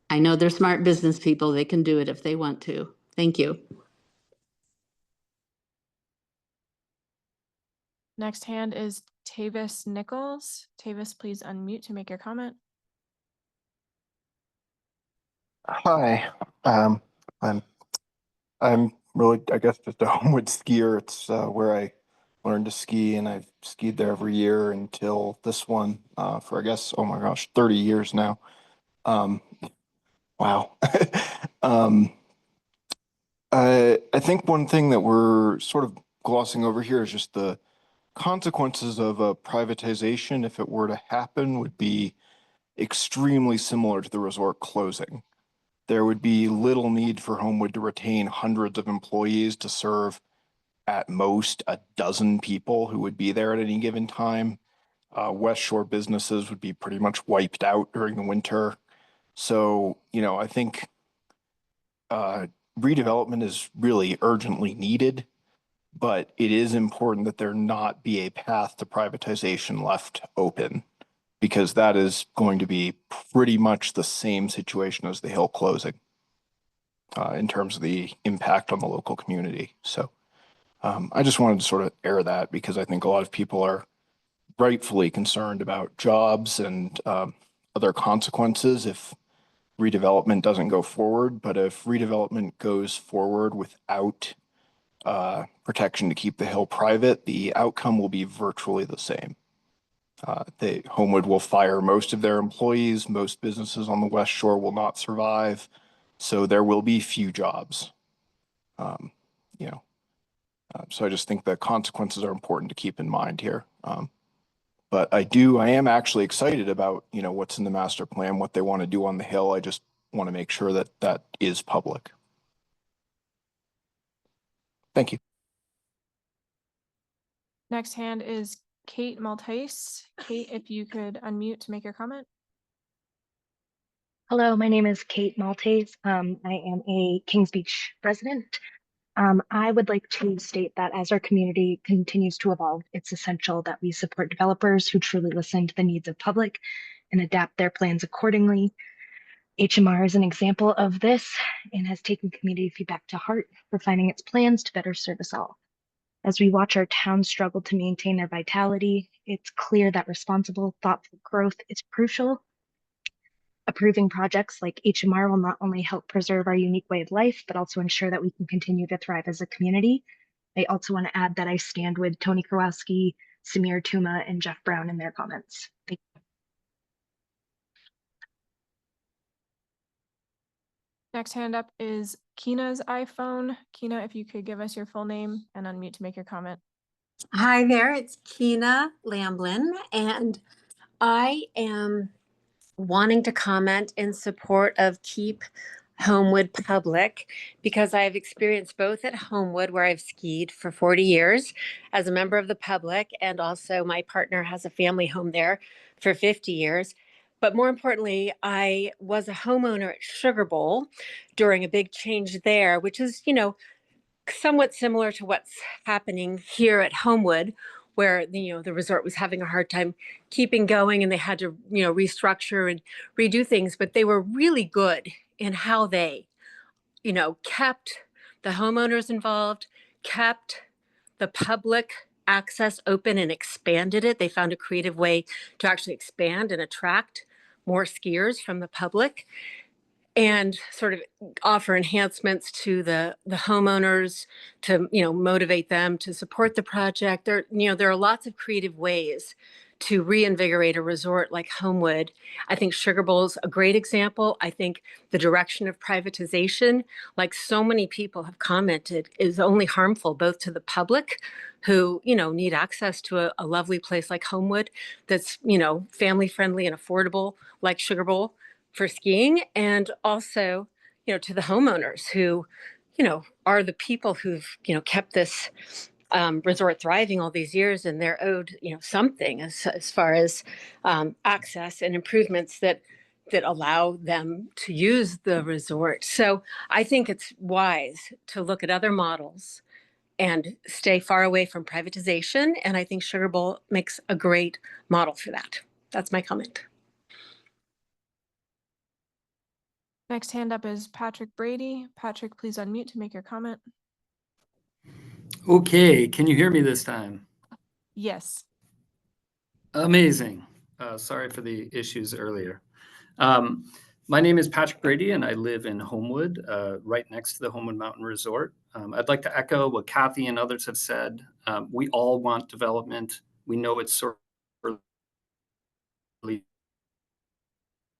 Speaker 7: I know they're smart business people. They can do it if they want to. Thank you.
Speaker 6: Next hand is Tavis Nichols. Tavis, please unmute to make your comment.
Speaker 8: Hi, I'm really, I guess, just a Homewood skier. It's where I learned to ski, and I've skied there every year until this one for, I guess, oh my gosh, 30 years now. Wow. um, I think one thing that we're sort of glossing over here is just the consequences of a privatization, if it were to happen, would be extremely similar to the resort closing. There would be little need for Homewood to retain hundreds of employees to serve at most a dozen people who would be there at any given time. West Shore businesses would be pretty much wiped out during the winter. So, I think redevelopment is really urgently needed, but it is important that there not be a path to privatization left open, because that is going to be pretty much the same situation as the Hill closing in terms of the impact on the local community. So I just wanted to sort of air that, because I think a lot of people are rightfully concerned about jobs and other consequences if redevelopment doesn't go forward. But if redevelopment goes forward without protection to keep the Hill private, the outcome will be virtually the same. Homewood will fire most of their employees. Most businesses on the West Shore will not survive. So there will be few jobs. So I just think the consequences are important to keep in mind here. But I am actually excited about, what's in the master plan, what they want to do on the Hill. I just want to make sure that that is public. Thank you.
Speaker 6: Next hand is Kate Maltese. Kate, if you could unmute to make your comment.
Speaker 15: Hello, my name is Kate Maltese. I am a Kings Beach resident. I would like to state that as our community continues to evolve, it's essential that we support developers who truly listen to the needs of public and adapt their plans accordingly. HMR is an example of this and has taken community feedback to heart, refining its plans to better serve us all. As we watch our town struggle to maintain their vitality, it's clear that responsible, thoughtful growth is crucial. Approving projects like HMR will not only help preserve our unique way of life, but also ensure that we can continue to thrive as a community. I also want to add that I stand with Tony Kowalski, Samir Tuma, and Jeff Brown in their comments. Thank you.
Speaker 6: Next hand up is Kina's iPhone. Kina, if you could give us your full name and unmute to make your comment.
Speaker 16: Hi there, it's Kina Lamblin, and I am wanting to comment in support of Keep Homewood Public, because I've experienced both at Homewood, where I've skied for 40 years as a member of the public, and also my partner has a family home there for 50 years. But more importantly, I was a homeowner at Sugar Bowl during a big change there, which is, somewhat similar to what's happening here at Homewood, where the resort was having a hard time keeping going and they had to restructure and redo things, but they were really good in how they kept the homeowners involved, kept the public access open and expanded it. They found a creative way to actually expand and attract more skiers from the public and sort of offer enhancements to the homeowners to motivate them to support the project. There are lots of creative ways to reinvigorate a resort like Homewood. I think Sugar Bowl's a great example. I think the direction of privatization, like so many people have commented, is only harmful both to the public who need access to a lovely place like Homewood that's family friendly and affordable like Sugar Bowl for skiing, and also to the homeowners who are the people who've kept this resort thriving all these years, and they're owed something as far as access and improvements that allow them to use the resort. So I think it's wise to look at other models and stay far away from privatization, and I think Sugar Bowl makes a great model for that. That's my comment.
Speaker 6: Next hand up is Patrick Brady. Patrick, please unmute to make your comment.
Speaker 5: Okay, can you hear me this time?
Speaker 6: Yes.
Speaker 5: Amazing. Sorry for the issues earlier. My name is Patrick Brady and I live in Homewood, right next to the Homewood Mountain Resort. I'd like to echo what Kathy and others have said. We all want development. We know it's sorely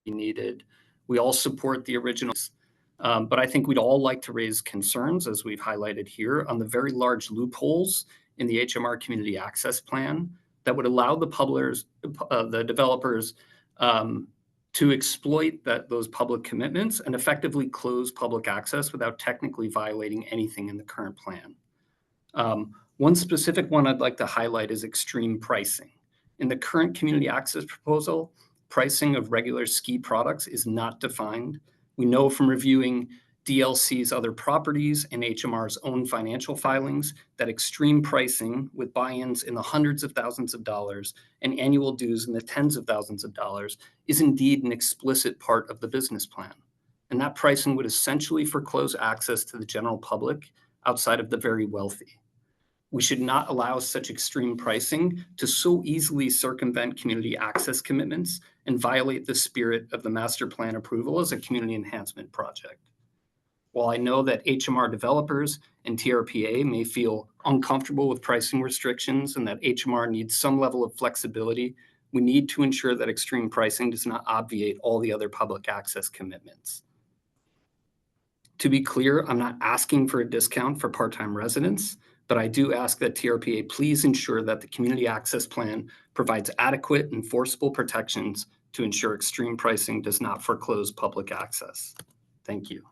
Speaker 5: needed. We all support the originals. But I think we'd all like to raise concerns, as we've highlighted here, on the very large loopholes in the HMR Community Access Plan that would allow the developers to exploit those public commitments and effectively close public access without technically violating anything in the current plan. One specific one I'd like to highlight is extreme pricing. In the current community access proposal, pricing of regular ski products is not defined. We know from reviewing DLC's other properties and HMR's own financial filings that extreme pricing with buy-ins in the hundreds of thousands of dollars and annual dues in the tens of thousands of dollars is indeed an explicit part of the business plan. And that pricing would essentially foreclose access to the general public outside of the very wealthy. We should not allow such extreme pricing to so easily circumvent community access commitments and violate the spirit of the master plan approval as a community enhancement project. While I know that HMR developers and TRPA may feel uncomfortable with pricing restrictions and that HMR needs some level of flexibility, we need to ensure that extreme pricing does not obviate all the other public access commitments. To be clear, I'm not asking for a discount for part-time residents, but I do ask that TRPA please ensure that the community access plan provides adequate enforceable protections to ensure extreme pricing does not foreclose public access. Thank you.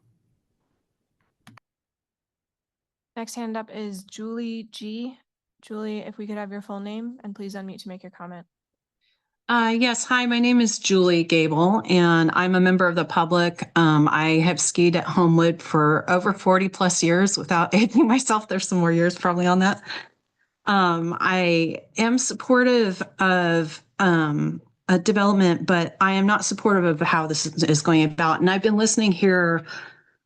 Speaker 6: Next hand up is Julie G. Julie, if we could have your full name and please unmute to make your comment.
Speaker 17: Yes. Hi, my name is Julie Gable, and I'm a member of the public. I have skied at Homewood for over 40 plus years without aging myself. There's some more years probably on that. I am supportive of a development, but I am not supportive of how this is going about. And I've been listening here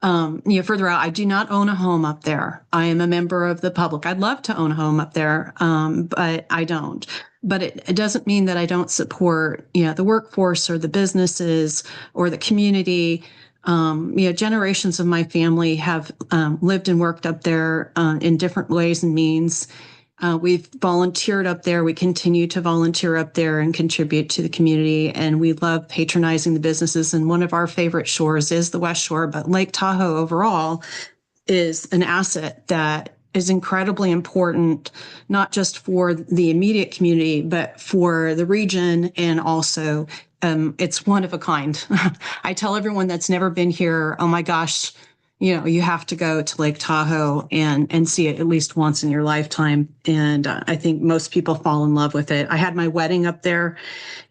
Speaker 17: further out. I do not own a home up there. I am a member of the public. I'd love to own a home up there, but I don't. But it doesn't mean that I don't support, the workforce or the businesses or the community. Generations of my family have lived and worked up there in different ways and means. We've volunteered up there. We continue to volunteer up there and contribute to the community. And we love patronizing the businesses. And one of our favorite shores is the West Shore, but Lake Tahoe overall is an asset that is incredibly important, not just for the immediate community, but for the region. And also, it's one of a kind. I tell everyone that's never been here, oh my gosh, you have to go to Lake Tahoe and see it at least once in your lifetime. And I think most people fall in love with it. I had my wedding up there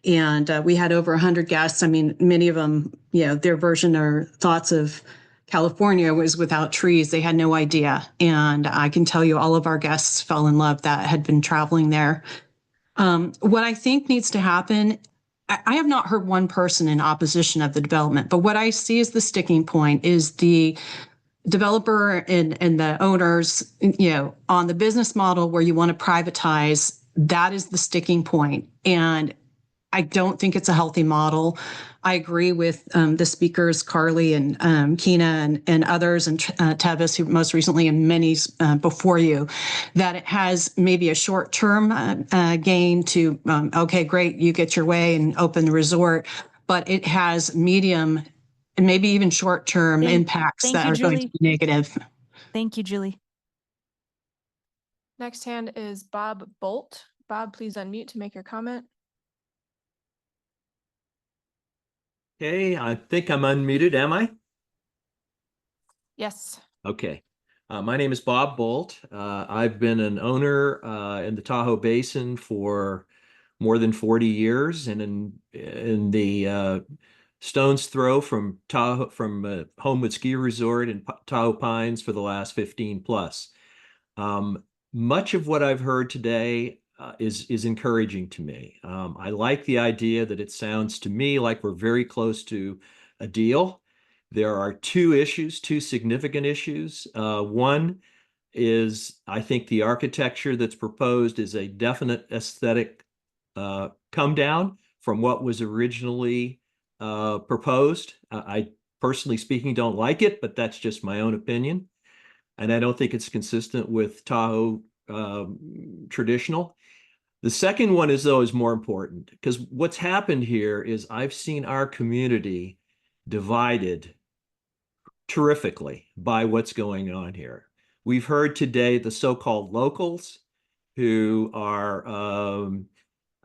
Speaker 17: and we had over 100 guests. I mean, many of them, their version or thoughts of California was without trees. They had no idea. And I can tell you all of our guests fell in love that had been traveling there. What I think needs to happen, I have not heard one person in opposition of the development, but what I see as the sticking point is the developer and the owners, on the business model where you want to privatize, that is the sticking point. And I don't think it's a healthy model. I agree with the speakers, Carly and Keena and others, and Tevis, who most recently and many before you, that it has maybe a short-term gain to, okay, great, you get your way and open the resort, but it has medium and maybe even short-term impacts that are going to be negative.
Speaker 1: Thank you, Julie.
Speaker 6: Next hand is Bob Bolt. Bob, please unmute to make your comment.
Speaker 10: Okay, I think I'm unmuted, am I?
Speaker 6: Yes.
Speaker 10: Okay. My name is Bob Bolt. I've been an owner in the Tahoe Basin for more than 40 years, and in the stone's throw from Homewood Ski Resort in Tahoe Pines for the last 15 plus. Much of what I've heard today is encouraging to me. I like the idea that it sounds to me like we're very close to a deal. There are two significant issues. One is, I think the architecture that's proposed is a definite aesthetic come down from what was originally proposed. I personally speaking don't like it, but that's just my own opinion. And I don't think it's consistent with Tahoe traditional. The second one is more important, because what's happened here is I've seen our community divided terrifically by what's going on here. We've heard today the so-called locals who are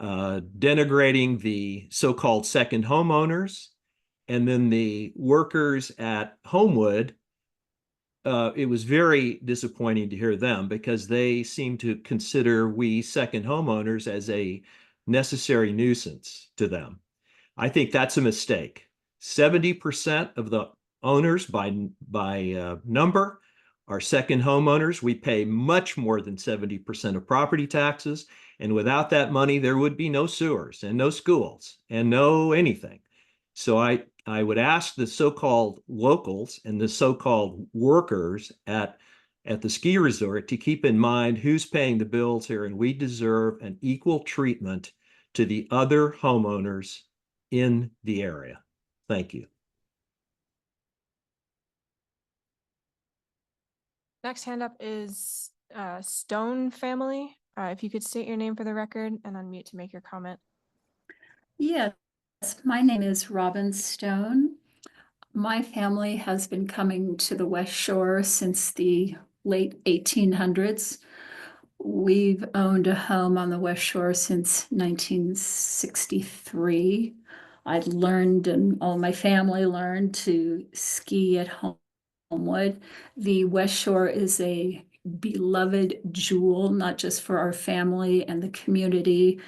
Speaker 10: denigrating the so-called second homeowners, and then the workers at Homewood. It was very disappointing to hear them, because they seem to consider we second homeowners as a necessary nuisance to them. I think that's a mistake. 70% of the owners by number are second homeowners. We pay much more than 70% of property taxes. And without that money, there would be no sewers and no schools and no anything. So I would ask the so-called locals and the so-called workers at the ski resort to keep in mind who's paying the bills here, and we deserve an equal treatment to the other homeowners in the area. Thank you.
Speaker 6: Next hand up is Stone family. If you could state your name for the record and unmute to make your comment.
Speaker 19: Yes, my name is Robin Stone. My family has been coming to the West Shore since the late 1800s. We've owned a home on the West Shore since 1963. I learned, and all my family learned, to ski at Homewood. The West Shore is a beloved jewel, not just for our family and the community,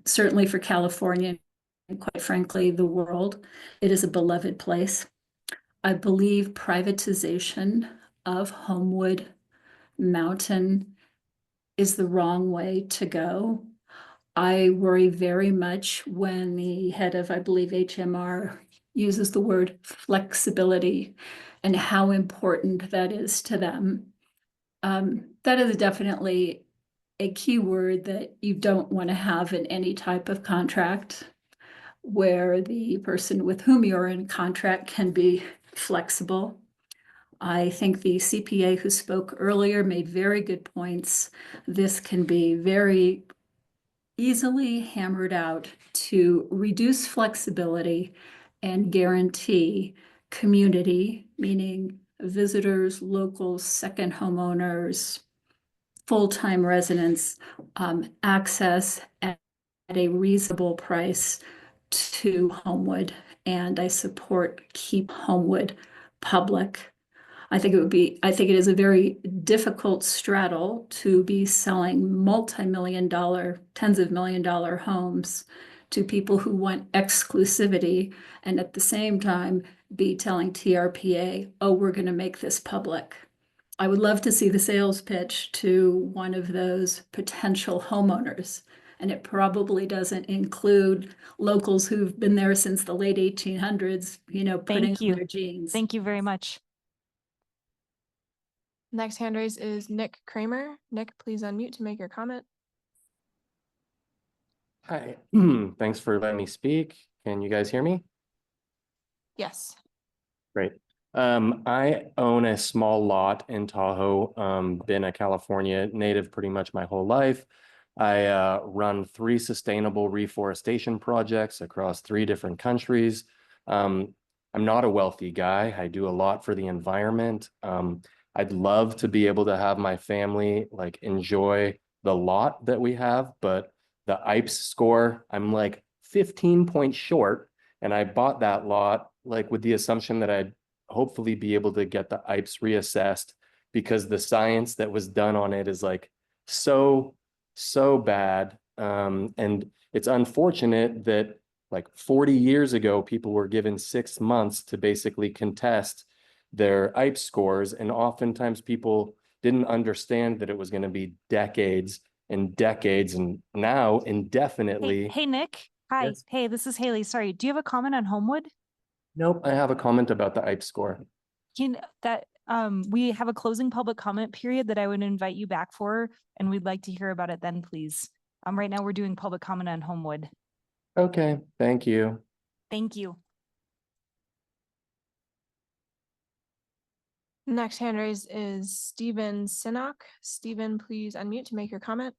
Speaker 19: certainly for California, and quite frankly, the world. It is a beloved place. I believe privatization of Homewood Mountain is the wrong way to go. I worry very much when the head of, I believe, HMR uses the word flexibility and how important that is to them. That is definitely a key word that you don't want to have in any type of contract, where the person with whom you're in contract can be flexible. I think the CPA who spoke earlier made very good points. This can be very easily hammered out to reduce flexibility and guarantee community, meaning visitors, locals, second homeowners, full-time residents, access at a reasonable price to Homewood. And I support Keep Homewood Public. I think it is a very difficult straddle to be selling multi-million-dollar, tens of million-dollar homes to people who want exclusivity and at the same time be telling TRPA, oh, we're going to make this public. I would love to see the sales pitch to one of those potential homeowners. And it probably doesn't include locals who've been there since the late 1800s, putting
Speaker 1: Thank
Speaker 19: on
Speaker 1: you.
Speaker 19: their jeans.
Speaker 1: Thank you very much.
Speaker 6: Next hand raise is Nick Kramer. Nick, please unmute to make your comment.
Speaker 2: Hi, thanks for letting me speak. Can you guys hear me?
Speaker 6: Yes.
Speaker 2: Great. I own a small lot in Tahoe, been a California native pretty much my whole life. I run 3 sustainable reforestation projects across 3 different countries. I'm not a wealthy guy. I do a lot for the environment. I'd love to be able to have my family like enjoy the lot that we have, but the IPES score, I'm like 15 points short, and I bought that lot like with the assumption that I'd hopefully be able to get the IPES reassessed, because the science that was done on it is like so bad. And it's unfortunate that like 40 years ago, people were given 6 months to basically contest their IPES scores. And oftentimes people didn't understand that it was going to be decades and decades, and now indefinitely.
Speaker 1: Hey, Nick. Hi.
Speaker 2: Yes.
Speaker 1: Hey, this is Haley. Sorry. Do you have a comment on Homewood?
Speaker 2: Nope, I have a comment about the IPES score.
Speaker 1: We have a closing public comment period that I would invite you back for, and we'd like to hear about it then, please. Right now we're doing public comment on Homewood.
Speaker 2: Okay, thank you.
Speaker 1: Thank you.
Speaker 6: Next hand raise is Stephen Sinnock. Stephen, please unmute to make your comment.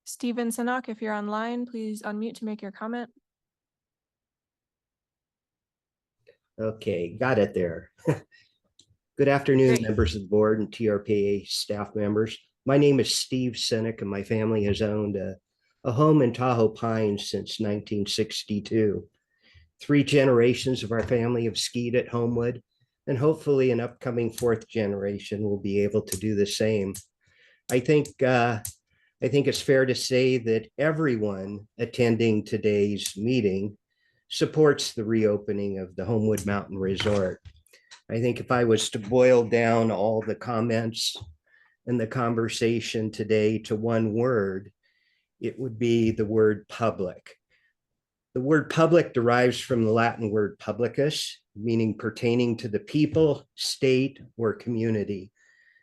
Speaker 6: Stephen Sinnock, if you're online, please unmute to make your comment.
Speaker 14: Okay, got it there. Good afternoon,
Speaker 6: Great.
Speaker 14: members of the board and TRPA staff members. My name is Steve Sinnock, and my family has owned a home in Tahoe Pines since 1962. 3 generations of our family have skied at Homewood, and hopefully an upcoming 4th generation will be able to do the same. I think it's fair to say that everyone attending today's meeting supports the reopening of the Homewood Mountain Resort. I think if I was to boil down all the comments and the conversation today to one word, it would be the word public. The word public derives from the Latin word publicus, meaning pertaining to the people, state, or community.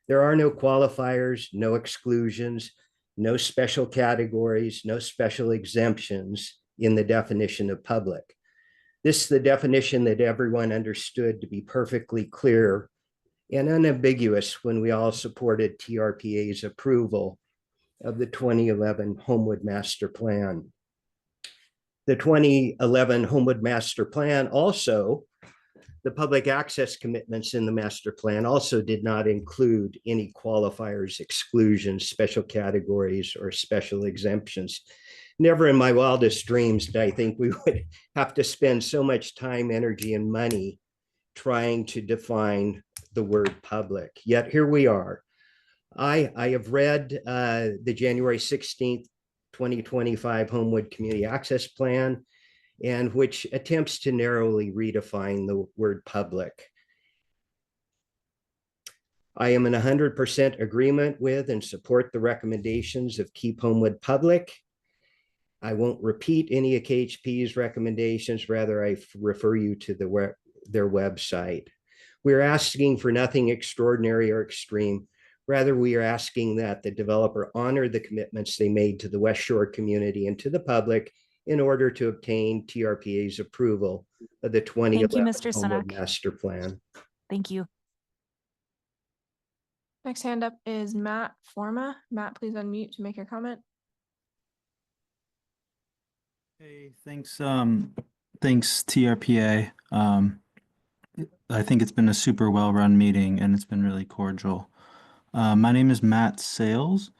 Speaker 14: There are no qualifiers, no exclusions, no special categories, no special exemptions in the definition of public. This is the definition that everyone understood to be perfectly clear and unambiguous when we all supported TRPA's approval of the 2011 Homewood Master Plan. The 2011 Homewood Master Plan also, the public access commitments in the master plan also did not include any qualifiers, exclusions, special categories, or special exemptions. Never in my wildest dreams did I think we would have to spend so much time, energy, and money trying to define the word public. Yet here we are. I have read the January 16th, 2025 Homewood Community Access Plan, and which attempts to narrowly redefine the word public. I am in 100% agreement with and support the recommendations of Keep Homewood Public. I won't repeat any of KHP's recommendations, rather I refer you to their website. We're asking for nothing extraordinary or extreme. Rather, we are asking that the developer honor the commitments they made to the West Shore community and to the public in order to obtain TRPA's approval of the 2011
Speaker 1: Mr.
Speaker 14: Homewood
Speaker 1: Sinnock.
Speaker 14: Master Plan.
Speaker 1: Thank you.
Speaker 6: Next hand up is Matt Forma. Matt, please unmute to make your comment.
Speaker 20: Hey, thanks. Thanks TRPA. I think it's been a super well-run meeting and it's been really cordial. My name is Matt Sales.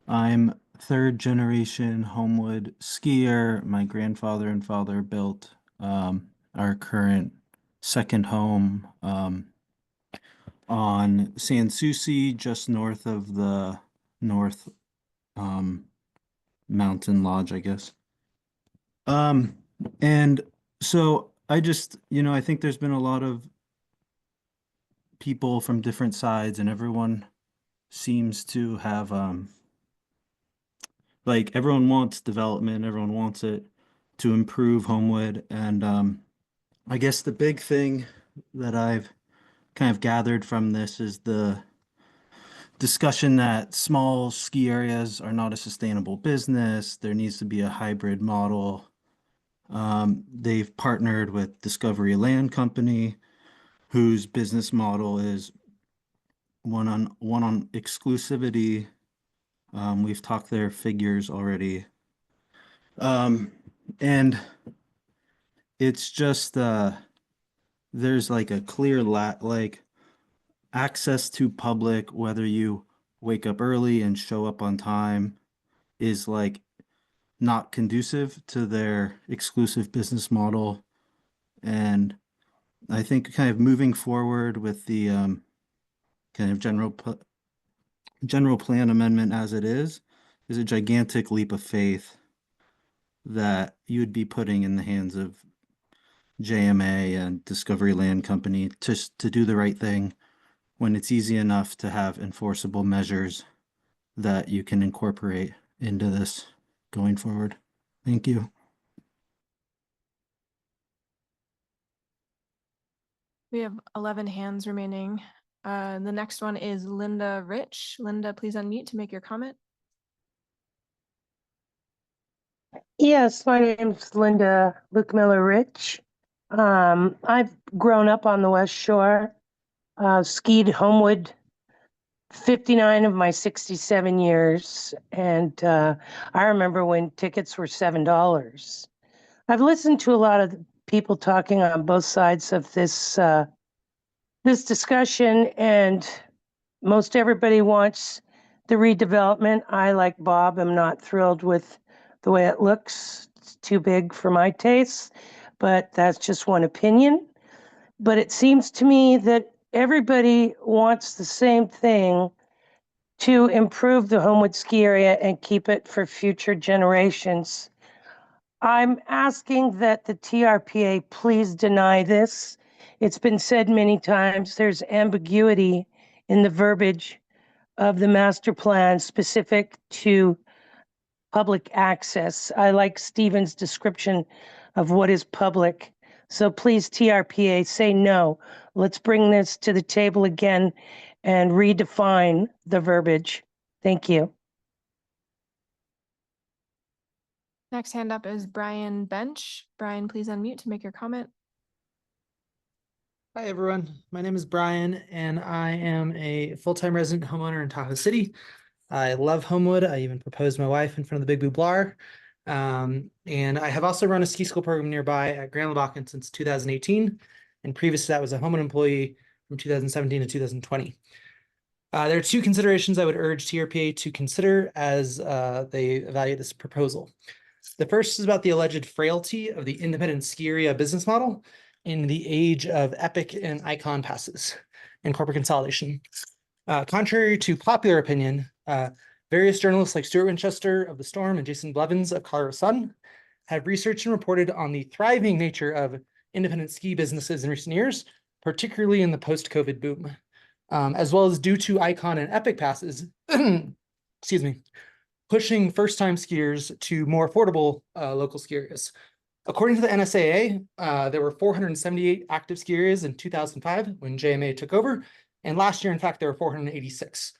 Speaker 20: I'm 3rd generation Homewood skier. My grandfather and father built our current 2nd home on Sans Souci, just north of the North Mountain Lodge, I guess. And so I just, I think there's been a lot of people from different sides, and everyone seems to have like everyone wants development, everyone wants it to improve Homewood. And I guess the big thing that I've kind of gathered from this is the discussion that small ski areas are not a sustainable business. There needs to be a hybrid model. They've partnered with Discovery Land Company, whose business model is one on exclusivity. We've talked their figures already. And it's just there's like a clear like access to public, whether you wake up early and show up on time, is like not conducive to their exclusive business model. And I think kind of moving forward with the kind of general plan amendment as it is a gigantic leap of faith that you would be putting in the hands of JMA and Discovery Land Company to do the right thing, when it's easy enough to have enforceable measures that you can incorporate into this going forward. Thank you.
Speaker 6: We have 11 hands remaining. The next one is Linda Rich. Linda, please unmute to make your comment.
Speaker 3: Yes, my name's Linda Luke Miller Rich. I've grown up on the West Shore, skied Homewood 59 of my 67 years, and I remember when tickets were $7. I've listened to a lot of people talking on both sides of this this discussion, and most everybody wants the redevelopment. I, like Bob, am not thrilled with the way it looks. It's too big for my tastes, but that's just one opinion. But it seems to me that everybody wants the same thing, to improve the Homewood ski area and keep it for future generations. I'm asking that the TRPA please deny this. It's been said many times, there's ambiguity in the verbiage of the master plan specific to public access. I like Stephen's description of what is public. So please, TRPA, say no. Let's bring this to the table again and redefine the verbiage. Thank you.
Speaker 6: Next hand up is Brian Bench. Brian, please unmute to make your comment.
Speaker 11: Hi, everyone. My name is Brian, and I am a full-time resident homeowner in Tahoe City. I love Homewood. I even proposed my wife in front of the Big Blue Blar. And I have also run a ski school program nearby at Grand Lebacan since 2018. And previous to that was a Homewood employee from 2017 to 2020. There are two considerations I would urge TRPA to consider as they evaluate this proposal. The first is about the alleged frailty of the independent ski area business model in the age of Epic and Icon passes and corporate consolidation. Contrary to popular opinion, various journalists like Stuart Winchester of The Storm and Jason Blevins of Colorado Sun have researched and reported on the thriving nature of independent ski businesses in recent years, particularly in the post-COVID boom, as well as due to Icon and Epic passes, excuse me, pushing first-time skiers to more affordable local ski areas. According to the NSAA, there were 478 active ski areas in 2005 when JMA took over, and last year, in fact, there were 486.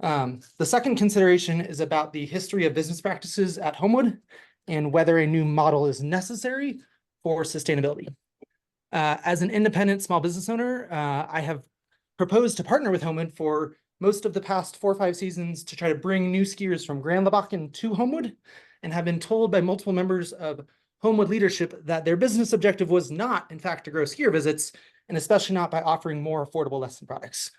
Speaker 11: The second consideration is about the history of business practices at Homewood and whether a new model is necessary for sustainability. As an independent small business owner, I have proposed to partner with Homewood for most of the past 4 or 5 seasons to try to bring new skiers from Grand Lebacan to Homewood, and have been told by multiple members of Homewood leadership that their business objective was not, in fact, to grow skier visits, and especially not by offering more affordable lesson products.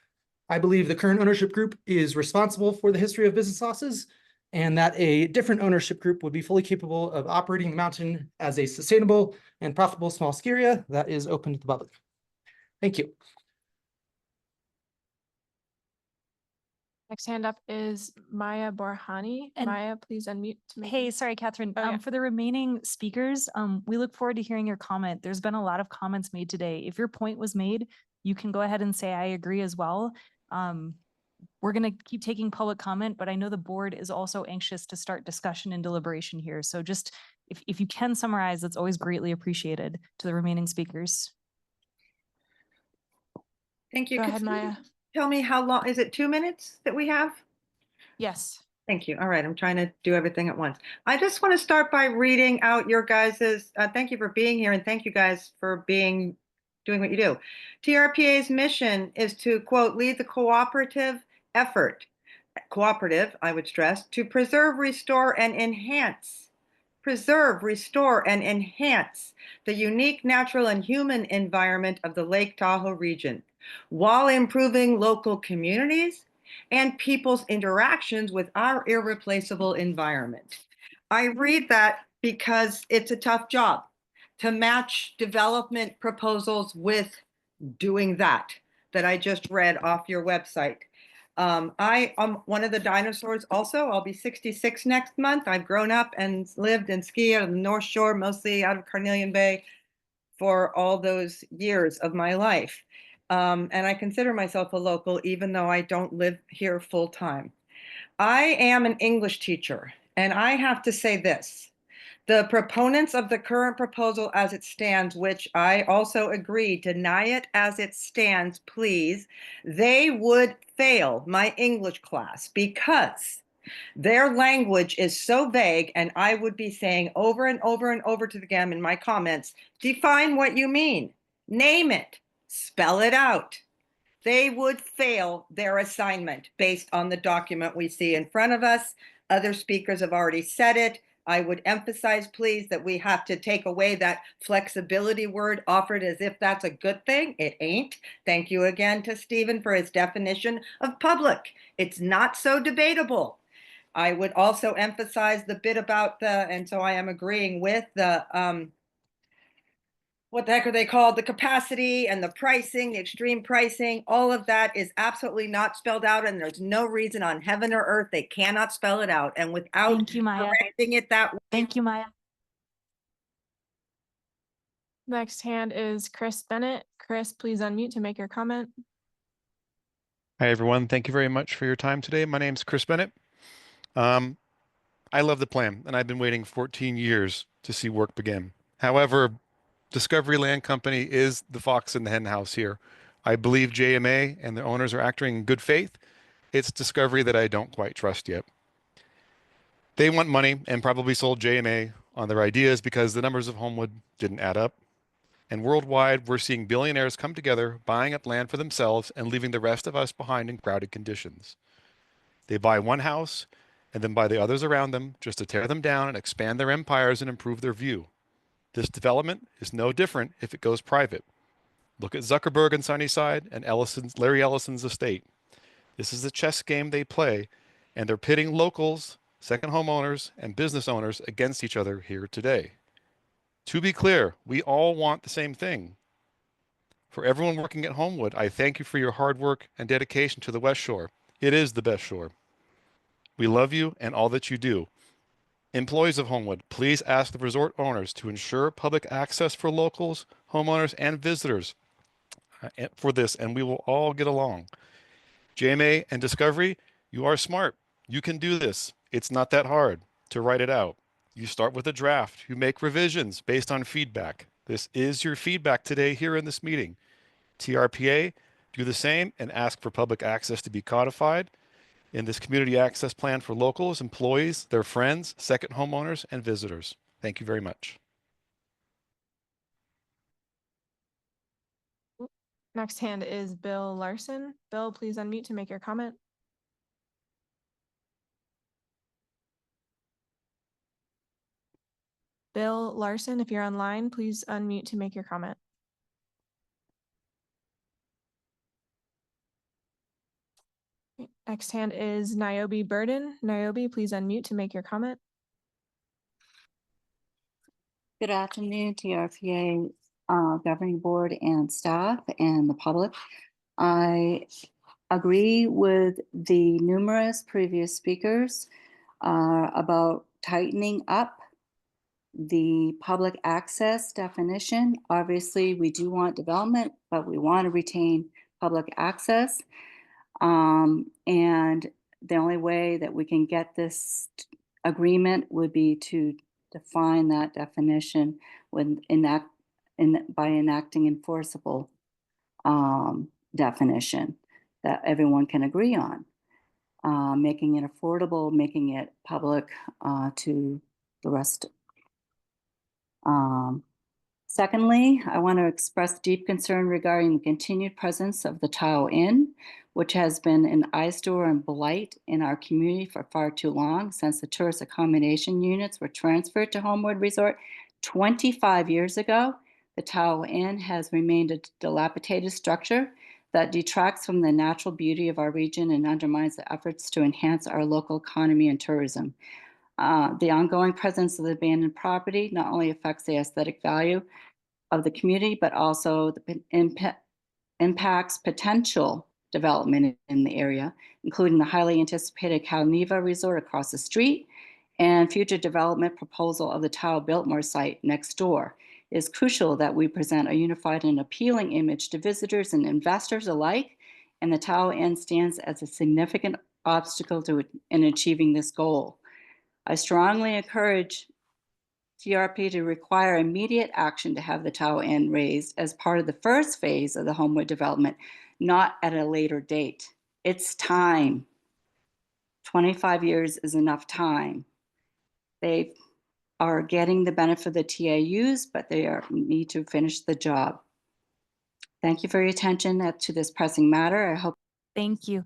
Speaker 11: I believe the current ownership group is responsible for the history of business losses, and that a different ownership group would be fully capable of operating the mountain as a sustainable and profitable small ski area that is open to the public. Thank you.
Speaker 6: Next hand up is Maya Borhani.
Speaker 1: And-
Speaker 6: Maya, please unmute to make.
Speaker 1: Hey, sorry, Catherine.
Speaker 6: Oh, yeah.
Speaker 1: For the remaining speakers, we look forward to hearing your comment. There's been a lot of comments made today. If your point was made, you can go ahead and say, I agree as well. We're going to keep taking public comment, but I know the board is also anxious to start discussion and deliberation here. So just if you can summarize, that's always greatly appreciated to the remaining speakers.
Speaker 4: Thank you.
Speaker 6: Go
Speaker 4: Could
Speaker 6: ahead,
Speaker 4: somebody
Speaker 6: Maya.
Speaker 4: tell me how long, is it 2 minutes that we have?
Speaker 6: Yes.
Speaker 4: Thank you. All right, I'm trying to do everything at once. I just want to start by reading out your guys's, thank you for being here and thank you guys for doing what you do. TRPA's mission is to, quote, lead the cooperative, I would stress, to preserve, restore, and enhance the unique natural and human environment of the Lake Tahoe region, while improving local communities and people's interactions with our irreplaceable environment. I read that because it's a tough job to match development proposals with doing that I just read off your website. I am one of the dinosaurs also. I'll be 66 next month. I've grown up and lived and skied on the North Shore, mostly out of Carnelian Bay, for all those years of my life. And I consider myself a local, even though I don't live here full time. I am an English teacher, and I have to say this. The proponents of the current proposal as it stands, which I also agree, deny it as it stands, please. They would fail my English class because their language is so vague, and I would be saying over and over and over to them in my comments, define what you mean, name it, spell it out. They would fail their assignment based on the document we see in front of us. Other speakers have already said it. I would emphasize, please, that we have to take away that flexibility word offered as if that's a good thing. It ain't. Thank you again to Stephen for his definition of public. It's not so debatable. I would also emphasize the bit about and so I am agreeing with what the heck are they called? The capacity and the pricing, the extreme pricing, all of that is absolutely not spelled out. And there's no reason on heaven or earth they cannot spell it out. And without
Speaker 1: Thank you, Maya.
Speaker 4: correcting it that way.
Speaker 1: Thank you, Maya.
Speaker 6: Next hand is Chris Bennett. Chris, please unmute to make your comment.
Speaker 18: Hi, everyone. Thank you very much for your time today. My name's Chris Bennett. I love the plan, and I've been waiting 14 years to see work begin. However, Discovery Land Company is the fox in the hen house here. I believe JMA and the owners are acting in good faith. It's Discovery that I don't quite trust yet. They want money and probably sold JMA on their ideas because the numbers of Homewood didn't add up. And worldwide, we're seeing billionaires come together, buying up land for themselves and leaving the rest of us behind in crowded conditions. They buy one house and then buy the others around them just to tear them down and expand their empires and improve their view. This development is no different if it goes private. Look at Zuckerberg and Sunnyside and Larry Ellison's estate. This is the chess game they play, and they're pitting locals, second homeowners, and business owners against each other here today. To be clear, we all want the same thing. For everyone working at Homewood, I thank you for your hard work and dedication to the West Shore. It is the best shore. We love you and all that you do. Employees of Homewood, please ask the resort owners to ensure public access for locals, homeowners, and visitors for this, and we will all get along. JMA and Discovery, you are smart. You can do this. It's not that hard to write it out. You start with a draft. You make revisions based on feedback. This is your feedback today here in this meeting. TRPA, do the same and ask for public access to be codified in this community access plan for locals, employees, their friends, second homeowners, and visitors. Thank you very much.
Speaker 6: Next hand is Bill Larson. Bill, please unmute to make your comment. Bill Larson, if you're online, please unmute to make your comment. Next hand is Niobe Burden. Niobe, please unmute to make your comment.
Speaker 22: Good afternoon, TRPA governing board and staff and the public. I agree with the numerous previous speakers about tightening up the public access definition. Obviously, we do want development, but we want to retain public access. And the only way that we can get this agreement would be to define that definition by enacting enforceable definition that everyone can agree on, making it affordable, making it public to the rest. Secondly, I want to express deep concern regarding the continued presence of the Tahoe Inn, which has been an eyesore and blight in our community for far too long since the tourist accommodation units were transferred to Homewood Resort 25 years ago. The Tahoe Inn has remained a dilapidated structure that detracts from the natural beauty of our region and undermines the efforts to enhance our local economy and tourism. The ongoing presence of the abandoned property not only affects the aesthetic value of the community, but also the impacts potential development in the area, including the highly anticipated Calneva Resort across the street and future development proposal of the Tahoe Biltmore site next door. It is crucial that we present a unified and appealing image to visitors and investors alike, and the Tahoe Inn stands as a significant obstacle in achieving this goal. I strongly encourage TRP to require immediate action to have the Tahoe Inn raised as part of the first phase of the Homewood development, not at a later date. It's time. 25 years is enough time. They are getting the benefit of the TAUs, but they need to finish the job. Thank you for your attention to this pressing matter. I hope.
Speaker 1: Thank you.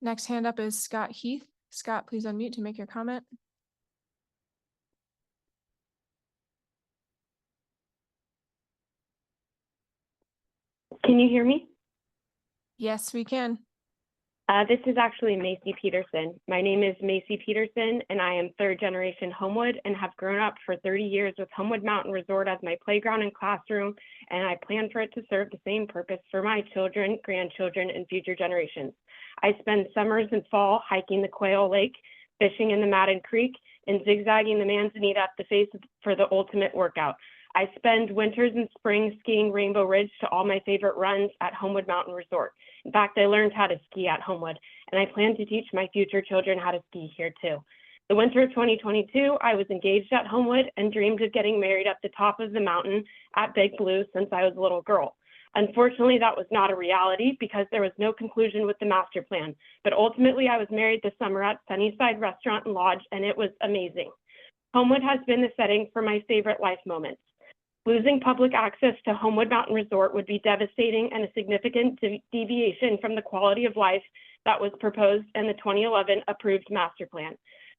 Speaker 6: Next hand up is Scott Heath. Scott, please unmute to make your comment.
Speaker 9: Can you hear me?
Speaker 6: Yes, we can.
Speaker 9: This is actually Macy Peterson. My name is Macy Peterson, and I am third generation Homewood and have grown up for 30 years with Homewood Mountain Resort as my playground and classroom, and I plan for it to serve the same purpose for my children, grandchildren, and future generations. I spend summers and fall hiking the Quail Lake, fishing in the Madden Creek, and zigzagging the Manzanita up the face for the ultimate workout. I spend winters and springs skiing Rainbow Ridge to all my favorite runs at Homewood Mountain Resort. In fact, I learned how to ski at Homewood, and I plan to teach my future children how to ski here too. The winter of 2022, I was engaged at Homewood and dreamed of getting married at the top of the mountain at Big Blue since I was a little girl. Unfortunately, that was not a reality because there was no conclusion with the master plan, but ultimately I was married this summer at Sunnyside Restaurant and Lodge, and it was amazing. Homewood has been the setting for my favorite life moments. Losing public access to Homewood Mountain Resort would be devastating and a significant deviation from the quality of life that was proposed in the 2011 approved master plan.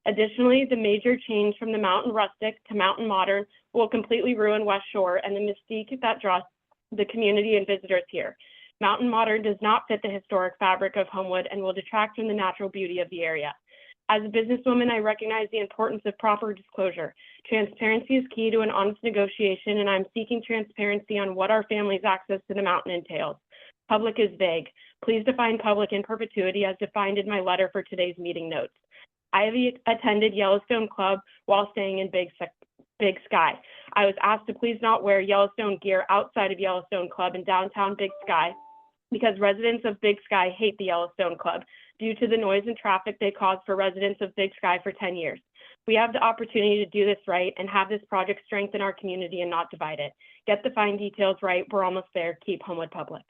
Speaker 9: Additionally, the major change from the Mountain Rustic to Mountain Modern will completely ruin West Shore and the mystique that draws the community and visitors here. Mountain Modern does not fit the historic fabric of Homewood and will detract from the natural beauty of the area. As a businesswoman, I recognize the importance of proper disclosure. Transparency is key to an honest negotiation, and I'm seeking transparency on what our family's access to the mountain entails. Public is vague. Please define public in perpetuity as defined in my letter for today's meeting notes. I have attended Yellowstone Club while staying in Big Sky. I was asked to please not wear Yellowstone gear outside of Yellowstone Club in downtown Big Sky because residents of Big Sky hate the Yellowstone Club due to the noise and traffic they caused for residents of Big Sky for 10 years. We have the opportunity to do this right and have this project strengthen our community and not divide it. Get the fine details right. We're almost there. Keep Homewood public.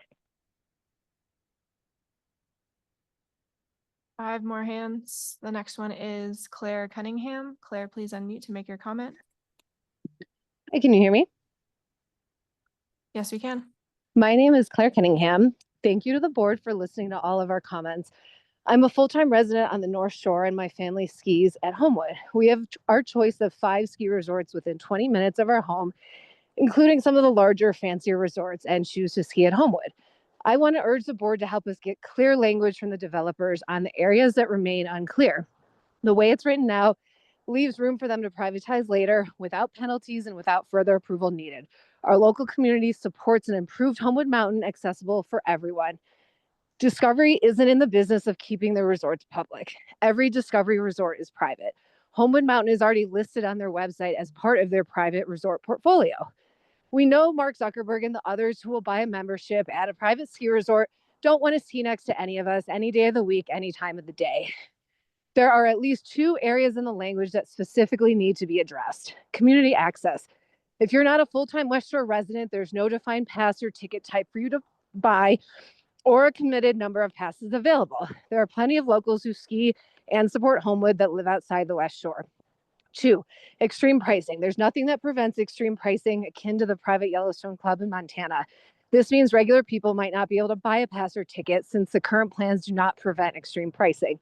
Speaker 6: 5 more hands. The next one is Claire Cunningham. Claire, please unmute to make your comment.
Speaker 12: Hey, can you hear me?
Speaker 6: Yes, we can.
Speaker 12: My name is Claire Cunningham. Thank you to the board for listening to all of our comments. I'm a full-time resident on the North Shore and my family skis at Homewood. We have our choice of 5 ski resorts within 20 minutes of our home, including some of the larger, fancier resorts, and choose to ski at Homewood. I want to urge the board to help us get clear language from the developers on the areas that remain unclear. The way it's written now leaves room for them to privatize later without penalties and without further approval needed. Our local community supports an improved Homewood Mountain accessible for everyone. Discovery isn't in the business of keeping their resorts public. Every Discovery resort is private. Homewood Mountain is already listed on their website as part of their private resort portfolio. We know Mark Zuckerberg and the others who will buy a membership at a private ski resort don't want to ski next to any of us any day of the week, any time of the day. There are at least 2 areas in the language that specifically need to be addressed. Community access. If you're not a full-time West Shore resident, there's no defined pass or ticket type for you to buy or a committed number of passes available. There are plenty of locals who ski and support Homewood that live outside the West Shore. 2, extreme pricing. There's nothing that prevents extreme pricing akin to the private Yellowstone Club in Montana. This means regular people might not be able to buy a pass or ticket since the current plans do not prevent extreme pricing.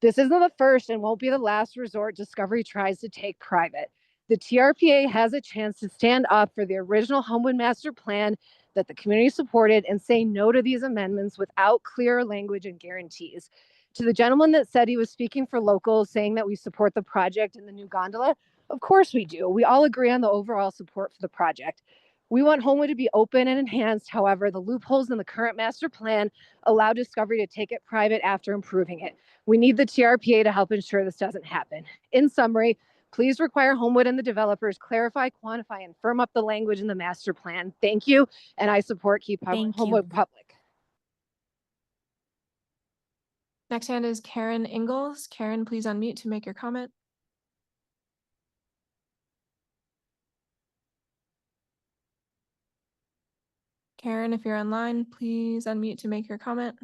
Speaker 12: This isn't the first and won't be the last resort Discovery tries to take private. The TRPA has a chance to stand up for the original Homewood Master Plan that the community supported and say no to these amendments without clear language and guarantees. To the gentleman that said he was speaking for locals, saying that we support the project and the new gondola, of course we do. We all agree on the overall support for the project. We want Homewood to be open and enhanced. However, the loopholes in the current master plan allow Discovery to take it private after improving it. We need the TRPA to help ensure this doesn't happen. In summary, please require Homewood and the developers clarify, quantify, and firm up the language in the master plan. Thank you, and I support Keep Homewood Public.
Speaker 6: Next hand is Karen Ingalls. Karen, please unmute to make your comment. Karen, if you're online, please unmute to make your comment.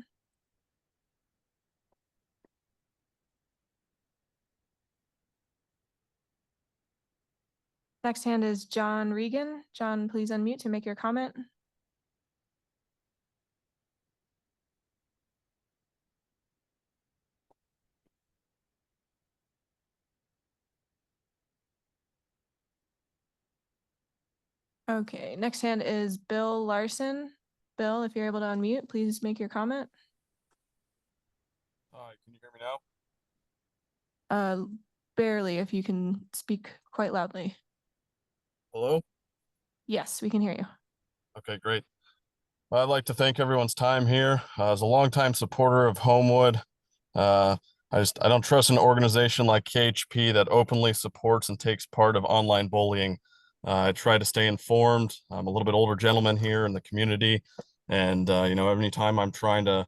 Speaker 6: Next hand is John Regan. John, please unmute to make your comment. Okay, next hand is Bill Larson. Bill, if you're able to unmute, please make your comment.
Speaker 13: Hi, can you hear me now?
Speaker 6: Barely, if you can speak quite loudly.
Speaker 13: Hello?
Speaker 6: Yes, we can hear you.
Speaker 13: Okay, great. I'd like to thank everyone's time here. As a longtime supporter of Homewood, I don't trust an organization like KHP that openly supports and takes part of online bullying. I try to stay informed. I'm a little bit older gentleman here in the community, and anytime I'm trying to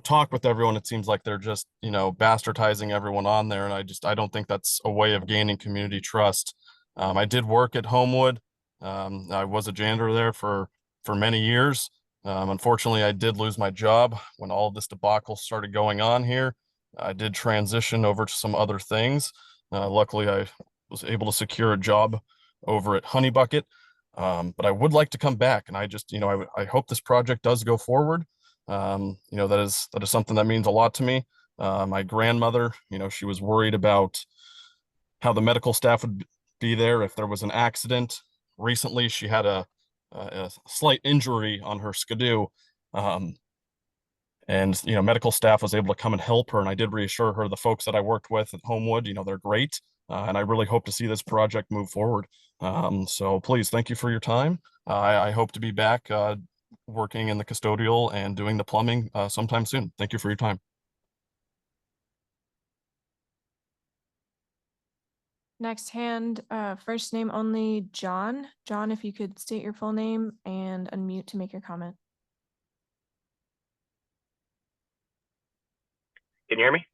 Speaker 13: talk with everyone, it seems like they're just bastardizing everyone on there, and I don't think that's a way of gaining community trust. I did work at Homewood. I was a janitor there for many years. Unfortunately, I did lose my job when all of this debacle started going on here. I did transition over to some other things. Luckily, I was able to secure a job over at Honey Bucket. But I would like to come back, and I hope this project does go forward. That is something that means a lot to me. My grandmother, she was worried about how the medical staff would be there if there was an accident. Recently, she had a slight injury on her skidoo. And medical staff was able to come and help her, and I did reassure her the folks that I worked with at Homewood, they're great, and I really hope to see this project move forward. So please, thank you for your time. I hope to be back working in the custodial and doing the plumbing sometime soon. Thank you for your time.
Speaker 6: Next hand, first name only, John. John, if you could state your full name and unmute to make your comment.
Speaker 21: Can you hear me?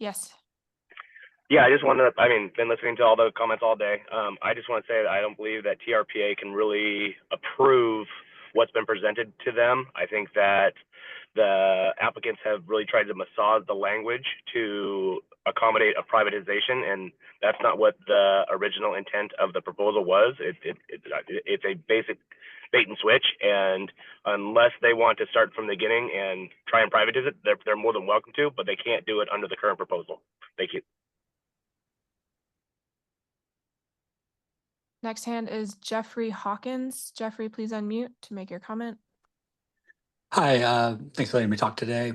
Speaker 6: Yes.
Speaker 21: Yeah, I just wanted to, been listening to all the comments all day. I just want to say that I don't believe that TRPA can really approve what's been presented to them. I think that the applicants have really tried to massage the language to accommodate a privatization, and that's not what the original intent of the proposal was. It's a basic bait and switch, and unless they want to start from the beginning and try and privatize it, they're more than welcome to, but they can't do it under the current proposal. Thank you.
Speaker 6: Next hand is Jeffrey Hawkins. Jeffrey, please unmute to make your comment.
Speaker 23: Hi, thanks for letting me talk today.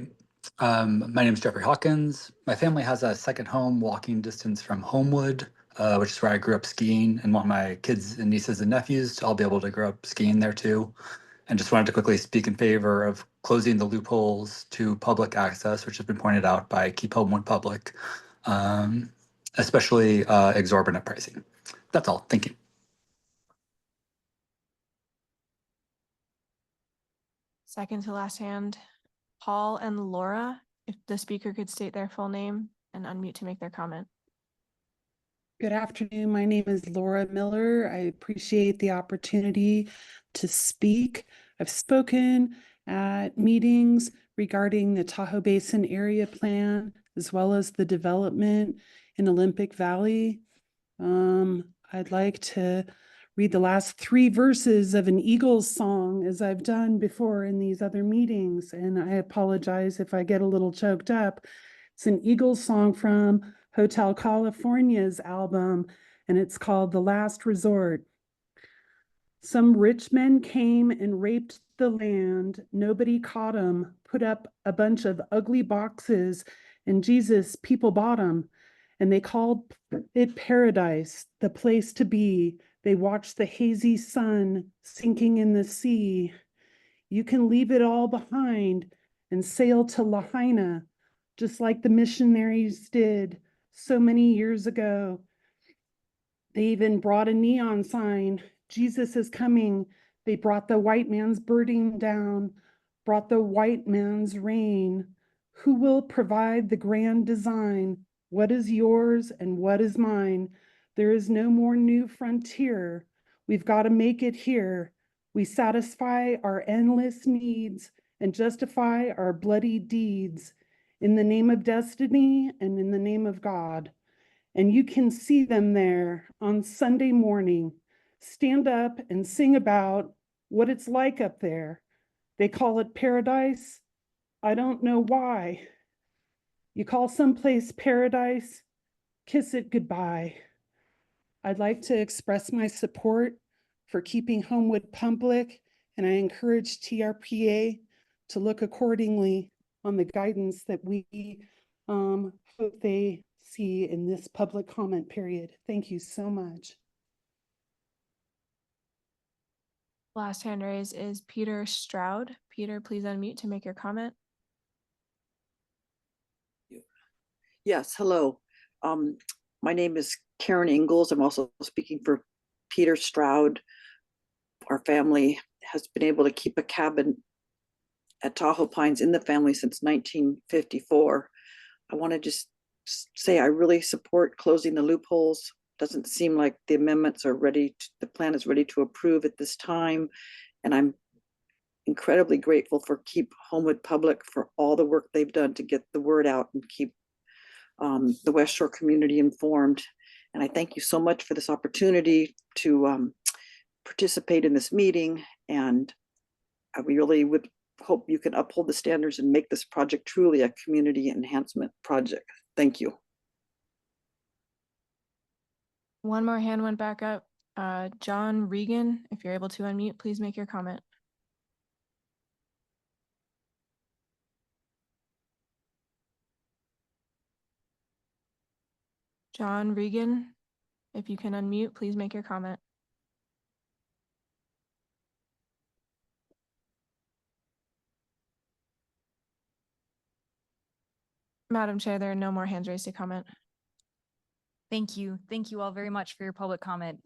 Speaker 23: My name is Jeffrey Hawkins. My family has a second home walking distance from Homewood, which is where I grew up skiing, and want my kids and nieces and nephews to all be able to grow up skiing there too. And just wanted to quickly speak in favor of closing the loopholes to public access, which has been pointed out by Keep Homewood Public, especially exorbitant pricing. That's all. Thank you.
Speaker 6: Second to last hand, Paul and Laura, if the speaker could state their full name and unmute to make their comment.
Speaker 7: Good afternoon. My name is Laura Miller. I appreciate the opportunity to speak. I've spoken at meetings regarding the Tahoe Basin Area Plan, as well as the development in Olympic Valley. I'd like to read the last 3 verses of an Eagles song, as I've done before in these other meetings, and I apologize if I get a little choked up. It's an Eagles song from Hotel California's album, and it's called The Last Resort. Some rich men came and raped the land. Nobody caught 'em, put up a bunch of ugly boxes, and Jesus, people bought 'em. And they called it paradise, the place to be. They watched the hazy sun sinking in the sea. You can leave it all behind and sail to Lahaina, just like the missionaries did so many years ago. They even brought a neon sign, Jesus is coming. They brought the white man's burden down, brought the white man's rain. Who will provide the grand design? What is yours and what is mine? There is no more new frontier. We've got to make it here. We satisfy our endless needs and justify our bloody deeds in the name of destiny and in the name of God. And you can see them there on Sunday morning, stand up and sing about what it's like up there. They call it paradise. I don't know why. You call someplace paradise, kiss it goodbye. I'd like to express my support for keeping Homewood public, and I encourage TRPA to look accordingly on the guidance that we hope they see in this public comment period. Thank you so much.
Speaker 6: Last hand raised is Peter Stroud. Peter, please unmute to make your comment.
Speaker 8: Yes, hello. My name is Karen Ingalls. I'm also speaking for Peter Stroud. Our family has been able to keep a cabin at Tahoe Pines in the family since 1954. I want to just say I really support closing the loopholes. Doesn't seem like the amendments are ready, the plan is ready to approve at this time. And I'm incredibly grateful for Keep Homewood Public for all the work they've done to get the word out and keep the West Shore community informed. And I thank you so much for this opportunity to participate in this meeting. And I really would hope you can uphold the standards and make this project truly a community enhancement project. Thank you.
Speaker 6: One more hand went back up. John Regan, if you're able to unmute, please make your comment. John Regan, if you can unmute, please make your comment. Madam Chair, there are no more hands raised to comment.
Speaker 15: Thank you. Thank you all very much for your public comment.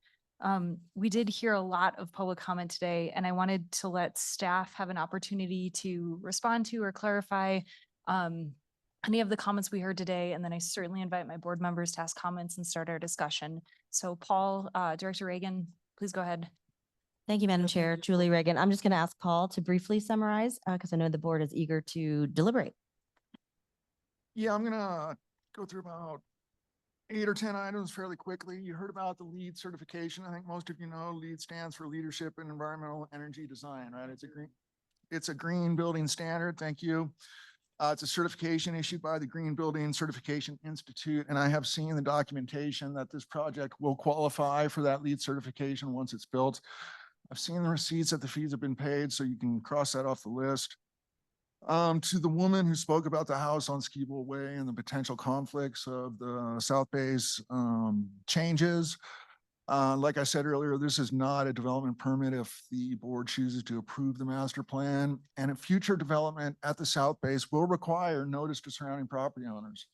Speaker 15: We did hear a lot of public comment today, and I wanted to let staff have an opportunity to respond to or clarify any of the comments we heard today, and then I certainly invite my board members to ask comments and start our discussion. So Paul, Director Reagan, please go ahead.
Speaker 24: Thank you, Madam Chair. Julie Reagan. I'm just going to ask Paul to briefly summarize because I know the board is eager to deliberate.
Speaker 25: Yeah, I'm gonna go through about 8 or 10 items fairly quickly. You heard about the LEED certification. I think most of you know LEED stands for Leadership in Environmental Energy Design, right? It's a green building standard. Thank you. It's a certification issued by the Green Building Certification Institute, and I have seen the documentation that this project will qualify for that LEED certification once it's built. I've seen the receipts that the fees have been paid, so you can cross that off the list. To the woman who spoke about the house on Skibold Way and the potential conflicts of the South Bay's changes, Like I said earlier, this is not a development permit if the board chooses to approve the master plan, and a future development at the south base will require notice to surrounding property owners.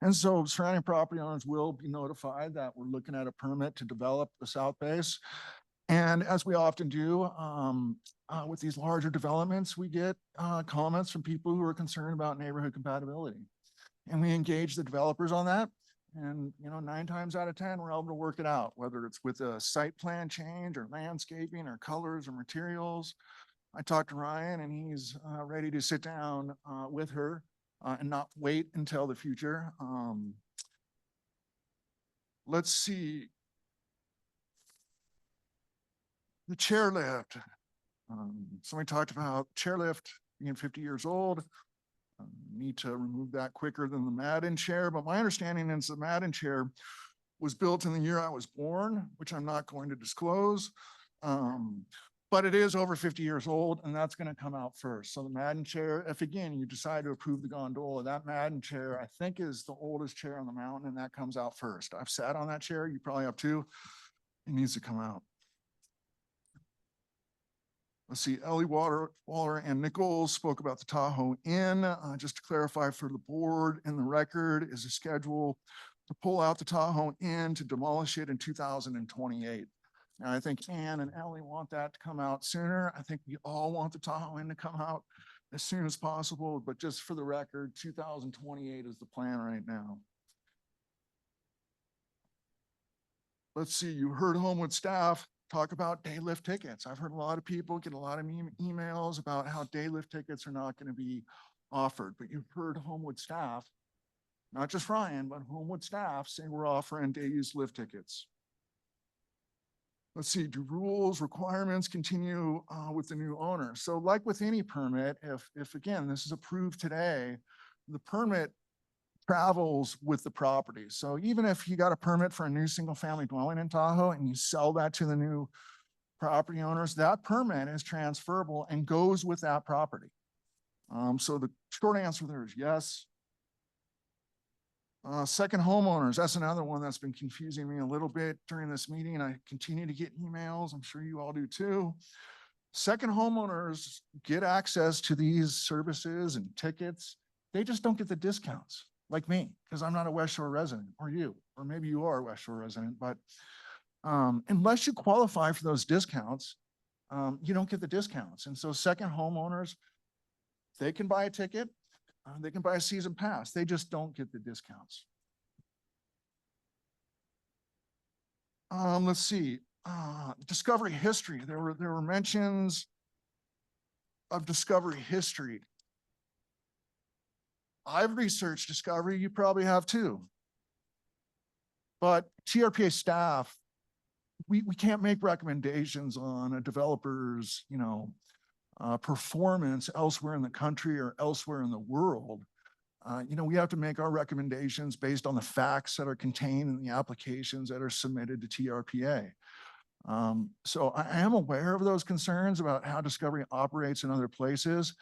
Speaker 25: And so surrounding property owners will be notified that we're looking at a permit to develop the south base. And as we often do with these larger developments, we get comments from people who are concerned about neighborhood compatibility. And we engage the developers on that. And, 9 times out of 10, we're able to work it out, whether it's with a site plan change or landscaping or colors or materials. I talked to Ryan and he's ready to sit down with her and not wait until the future. Let's see. The chairlift. Somebody talked about chairlift being 50 years old. Need to remove that quicker than the Madden chair, but my understanding is the Madden chair was built in the year I was born, which I'm not going to disclose. But it is over 50 years old, and that's going to come out first. So the Madden chair, if again you decide to approve the gondola, that Madden chair I think is the oldest chair on the mountain, and that comes out first. I've sat on that chair. You probably have too. It needs to come out. Let's see, Ellie Waller and Nichols spoke about the Tahoe Inn. Just to clarify for the board, in the record is a schedule to pull out the Tahoe Inn to demolish it in 2028. And I think Ann and Ellie want that to come out sooner. I think we all want the Tahoe Inn to come out as soon as possible, but just for the record, 2028 is the plan right now. Let's see, you heard Homewood staff talk about day lift tickets. I've heard a lot of people get a lot of emails about how day lift tickets are not going to be offered, but you've heard Homewood staff, not just Ryan, but Homewood staff say we're offering day use lift tickets. Let's see, do rules, requirements continue with the new owner? So like with any permit, if again, this is approved today, the permit travels with the property. So even if you got a permit for a new single family dwelling in Tahoe and you sell that to the new property owners, that permit is transferable and goes with that property. So the short answer there is yes. Second homeowners, that's another one that's been confusing me a little bit during this meeting. I continue to get emails. I'm sure you all do too. Second homeowners get access to these services and tickets. They just don't get the discounts. Like me, because I'm not a West Shore resident, or you, or maybe you are a West Shore resident, but unless you qualify for those discounts, you don't get the discounts. And so second homeowners, they can buy a ticket, they can buy a season pass, they just don't get the discounts. Let's see, discovery history. There were mentions of discovery history. I've researched discovery, you probably have too. But TRPA staff, we can't make recommendations on a developer's, performance elsewhere in the country or elsewhere in the world. We have to make our recommendations based on the facts that are contained in the applications that are submitted to TRPA. So I am aware of those concerns about how Discovery operates in other places.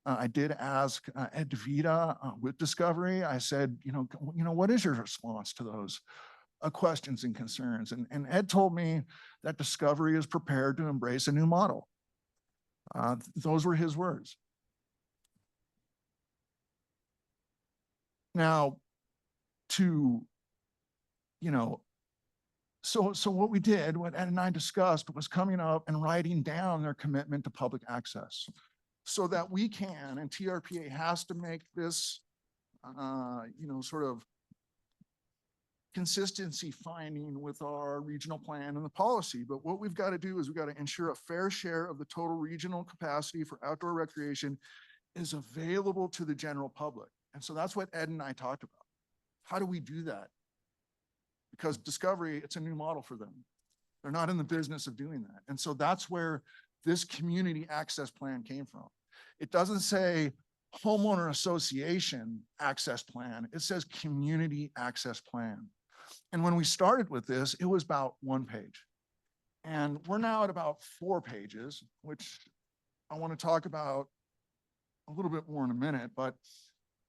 Speaker 25: I did ask Ed DeVita with Discovery. I said, what is your response to those questions and concerns? And Ed told me that Discovery is prepared to embrace a new model. Those were his words. Now, so what we did, what Ed and I discussed, was coming up and writing down their commitment to public access so that we can, and TRPA has to make this, sort of consistency finding with our regional plan and the policy. But what we've got to do is we've got to ensure a fair share of the total regional capacity for outdoor recreation is available to the general public. And so that's what Ed and I talked about. How do we do that? Because Discovery, it's a new model for them. They're not in the business of doing that. And so that's where this community access plan came from. It doesn't say homeowner association access plan. It says community access plan. And when we started with this, it was about 1 page. And we're now at about 4 pages, which I want to talk about a little bit more in a minute, but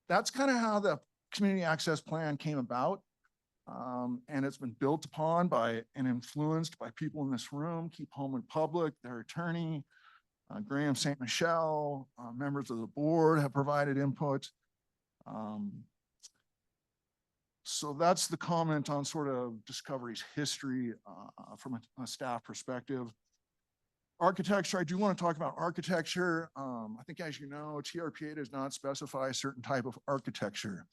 Speaker 25: that's kind of how the community access plan came about. And it's been built upon by and influenced by people in this room. Keep Homewood Public, their attorney, Graham St. Michel, members of the board have provided input. So that's the comment on sort of Discovery's history from a staff perspective. Architecture, I do want to talk about architecture. I think, as you know, TRPA does not specify a certain type of architecture.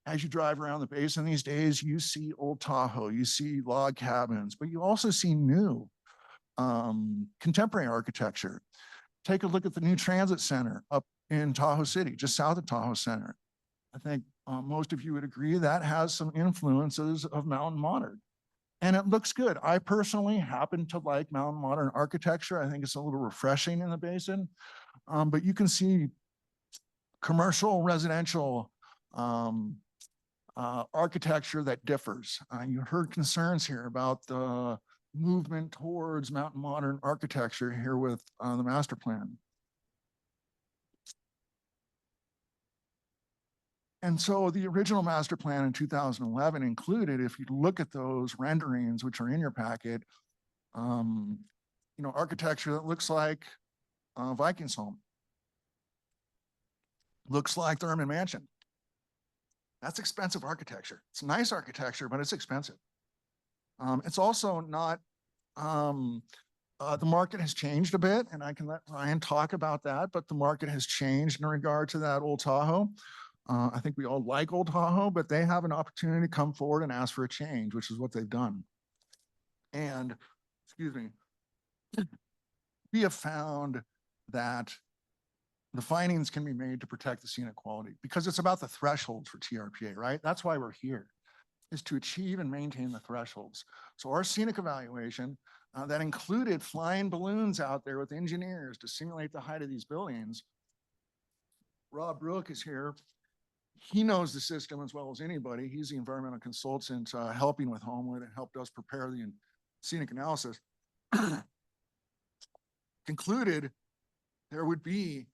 Speaker 25: As you drive around the basin these days, you see old Tahoe, you see log cabins, but you also see new contemporary architecture. Take a look at the new transit center up in Tahoe City, just south of Tahoe Center. I think most of you would agree that has some influences of Mountain Modern. And it looks good. I personally happen to like Mountain Modern architecture. I think it's a little refreshing in the basin. But you can see commercial, residential architecture that differs. You heard concerns here about the movement towards Mountain Modern architecture here with the master plan. And so the original master plan in 2011 included, if you look at those renderings, which are in your packet, architecture that looks like Vikings home, looks like Thurman Mansion. That's expensive architecture. It's nice architecture, but it's expensive. It's also not, the market has changed a bit, and I can let Ryan talk about that, but the market has changed in regard to that old Tahoe. I think we all like old Tahoe, but they have an opportunity to come forward and ask for a change, which is what they've done. And, excuse me, we have found that the findings can be made to protect the scenic quality because it's about the thresholds for TRPA, right? That's why we're here, is to achieve and maintain the thresholds. So our scenic evaluation that included flying balloons out there with engineers to simulate the height of these buildings. Rob Brook is here. He knows the system as well as anybody. He's the environmental consultant helping with Homewood and helped us prepare the scenic analysis. Concluded there would be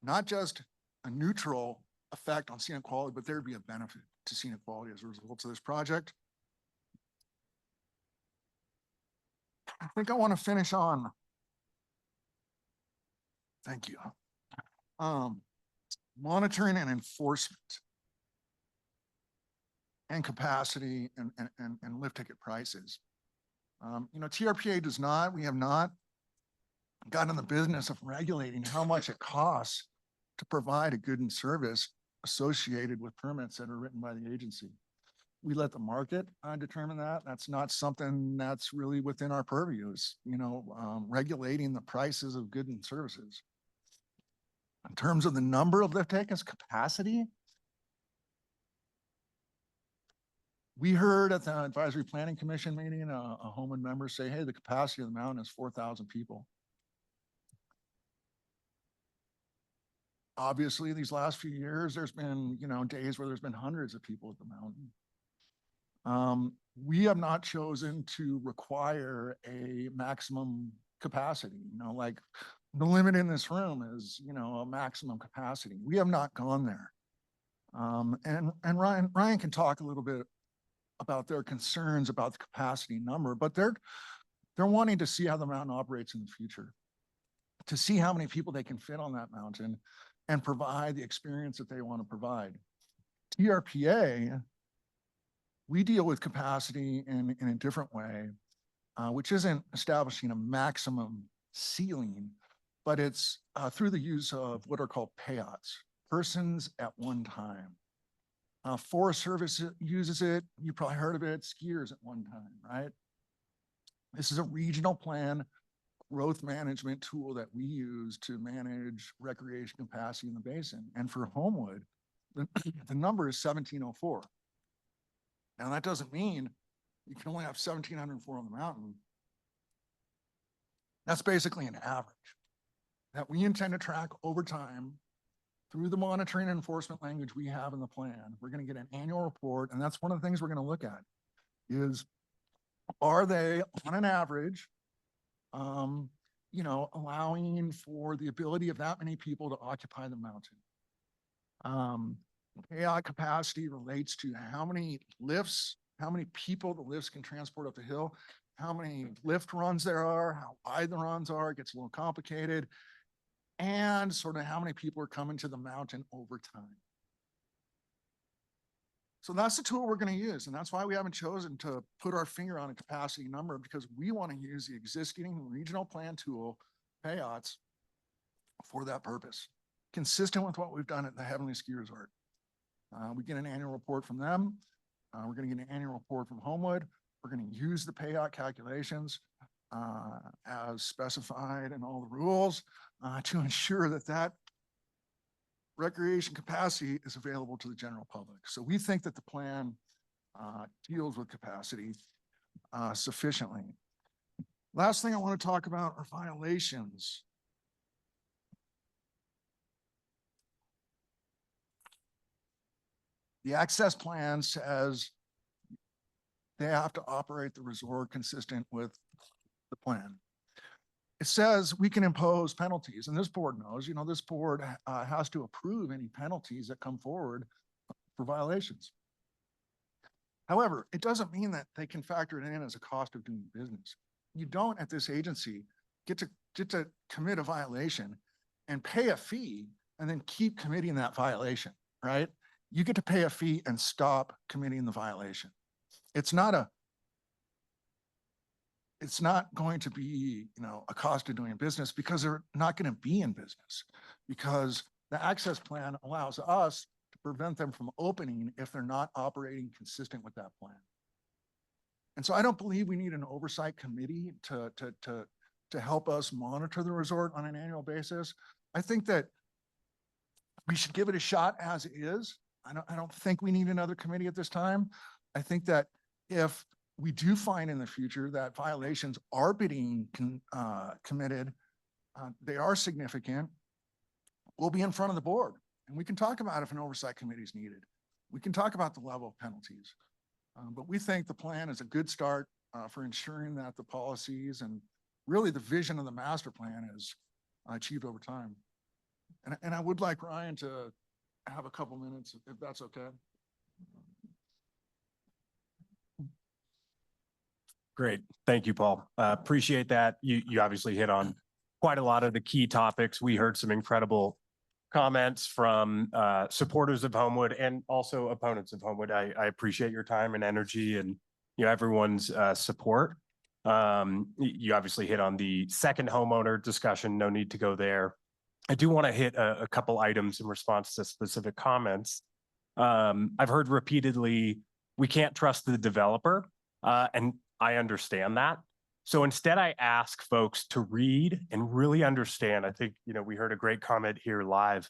Speaker 25: not just a neutral effect on scenic quality, but there'd be a benefit to scenic quality as a result of this project. I think I want to finish on, thank you, monitoring and enforcement and capacity and lift ticket prices. TRPA we have not gotten in the business of regulating how much it costs to provide a good and service associated with permits that are written by the agency. We let the market determine that. That's not something that's really within our purview, is, regulating the prices of goods and services. In terms of the number of lift tickets, capacity, we heard at the Advisory Planning Commission meeting, a Homewood member say, hey, the capacity of the mountain is 4,000 people. Obviously, these last few years, there's been, days where there's been hundreds of people at the mountain. We have not chosen to require a maximum capacity, like the limit in this room is, a maximum capacity. We have not gone there. And Ryan can talk a little bit about their concerns about the capacity number, but they're wanting to see how the mountain operates in the future, to see how many people they can fit on that mountain and provide the experience that they want to provide. TRPA, we deal with capacity in a different way, which isn't establishing a maximum ceiling, but it's through the use of what are called payouts, persons at one time. Forest Service uses it. You probably heard of it. Skiers at one time, right? This is a regional plan growth management tool that we use to manage recreation capacity in the basin. And for Homewood, the number is 1,704. Now that doesn't mean you can only have 1,704 on the mountain. That's basically an average that we intend to track over time through the monitoring and enforcement language we have in the plan. We're going to get an annual report, and that's one of the things we're going to look at is, are they on an average, allowing for the ability of that many people to occupy the mountain? AI capacity relates to how many lifts, how many people the lifts can transport up the hill, how many lift runs there are, how wide the runs are. It gets a little complicated. And sort of how many people are coming to the mountain over time. So that's the tool we're going to use. And that's why we haven't chosen to put our finger on a capacity number, because we want to use the existing regional plan tool, payouts, for that purpose, consistent with what we've done at the Heavenly Ski Resort. We get an annual report from them. We're going to get an annual report from Homewood. We're going to use the payout calculations as specified in all the rules to ensure that that recreation capacity is available to the general public. So we think that the plan deals with capacity sufficiently. Last thing I want to talk about are violations. The access plan says they have to operate the resort consistent with the plan. It says we can impose penalties, and this board knows, you know, this board has to approve any penalties that come forward for violations. However, it doesn't mean that they can factor it in as a cost of doing business. You don't at this agency get to commit a violation and pay a fee and then keep committing that violation, right? You get to pay a fee and stop committing the violation. It's not going to be, you know, a cost of doing business, because they're not going to be in business, because the access plan allows us to prevent them from opening if they're not operating consistent with that plan. And so I don't believe we need an oversight committee to help us monitor the resort on an annual basis. I think that we should give it a shot as is. I don't think we need another committee at this time. I think that if we do find in the future that violations are being committed, they are significant, we'll be in front of the board and we can talk about if an oversight committee is needed. We can talk about the level of penalties. But we think the plan is a good start for ensuring that the policies and really the vision of the master plan is achieved over time. And I would like Ryan to have a couple minutes, if that's okay.
Speaker 2: Great. Thank you, Paul. Appreciate that. You obviously hit on quite a lot of the key topics. We heard some incredible comments from supporters of Homewood and also opponents of Homewood. I appreciate your time and energy and, you know, everyone's support. You obviously hit on the second homeowner discussion. No need to go there. I do want to hit a couple items in response to specific comments. I've heard repeatedly, we can't trust the developer, and I understand that. So instead, I ask folks to read and really understand. I think, you know, we heard a great comment here live.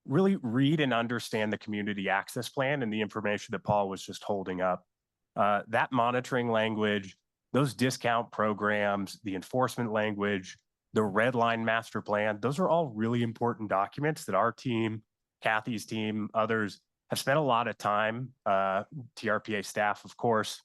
Speaker 2: Really read and understand the community access plan and the information that Paul was just holding up. That monitoring language, those discount programs, the enforcement language, the red line master plan, those are all really important documents that our team, Kathy's team, others have spent a lot of time, TRPA staff, of course,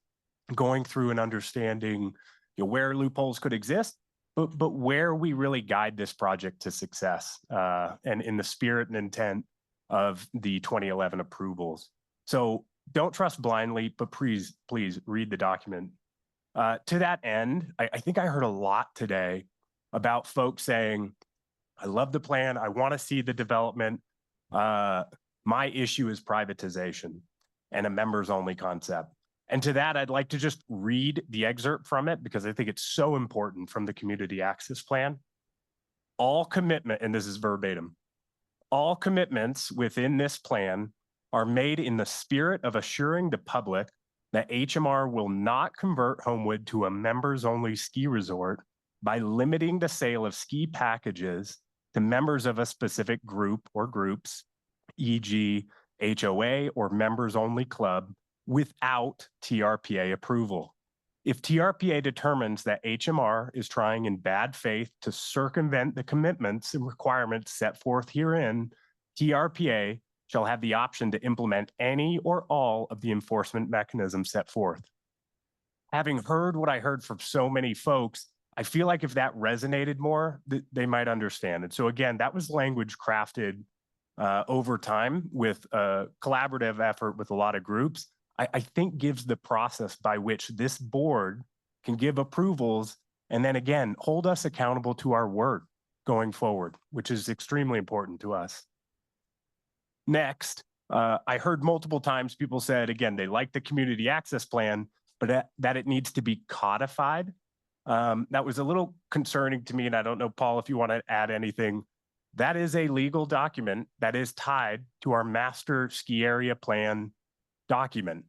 Speaker 2: going through and understanding, you know, where loopholes could exist, but where we really guide this project to success, and in the spirit and intent of the 2011 approvals. So don't trust blindly, but please read the document. To that end, I think I heard a lot today about folks saying, I love the plan, I want to see the development. My issue is privatization and a members only concept. And to that, I'd like to just read the excerpt from it because I think it's so important from the community access plan. All commitment, and this is verbatim, all commitments within this plan are made in the spirit of assuring the public that HMR will not convert Homewood to a members only ski resort by limiting the sale of ski packages to members of a specific group or groups, e.g. HOA or members only club, without TRPA approval. If TRPA determines that HMR is trying in bad faith to circumvent the commitments and requirements set forth herein, TRPA shall have the option to implement any or all of the enforcement mechanisms set forth. Having heard what I heard from so many folks, I feel like if that resonated more, they might understand. And so again, that was language crafted over time with a collaborative effort with a lot of groups.
Speaker 5: I think gives the process by which this board can give approvals and then again, hold us accountable to our word going forward, which is extremely important to us. Next, I heard multiple times people said, again, they like the community access plan, but that it needs to be codified. That was a little concerning to me, and I don't know, Paul, if you want to add anything. That is a legal document that is tied to our master ski area plan document.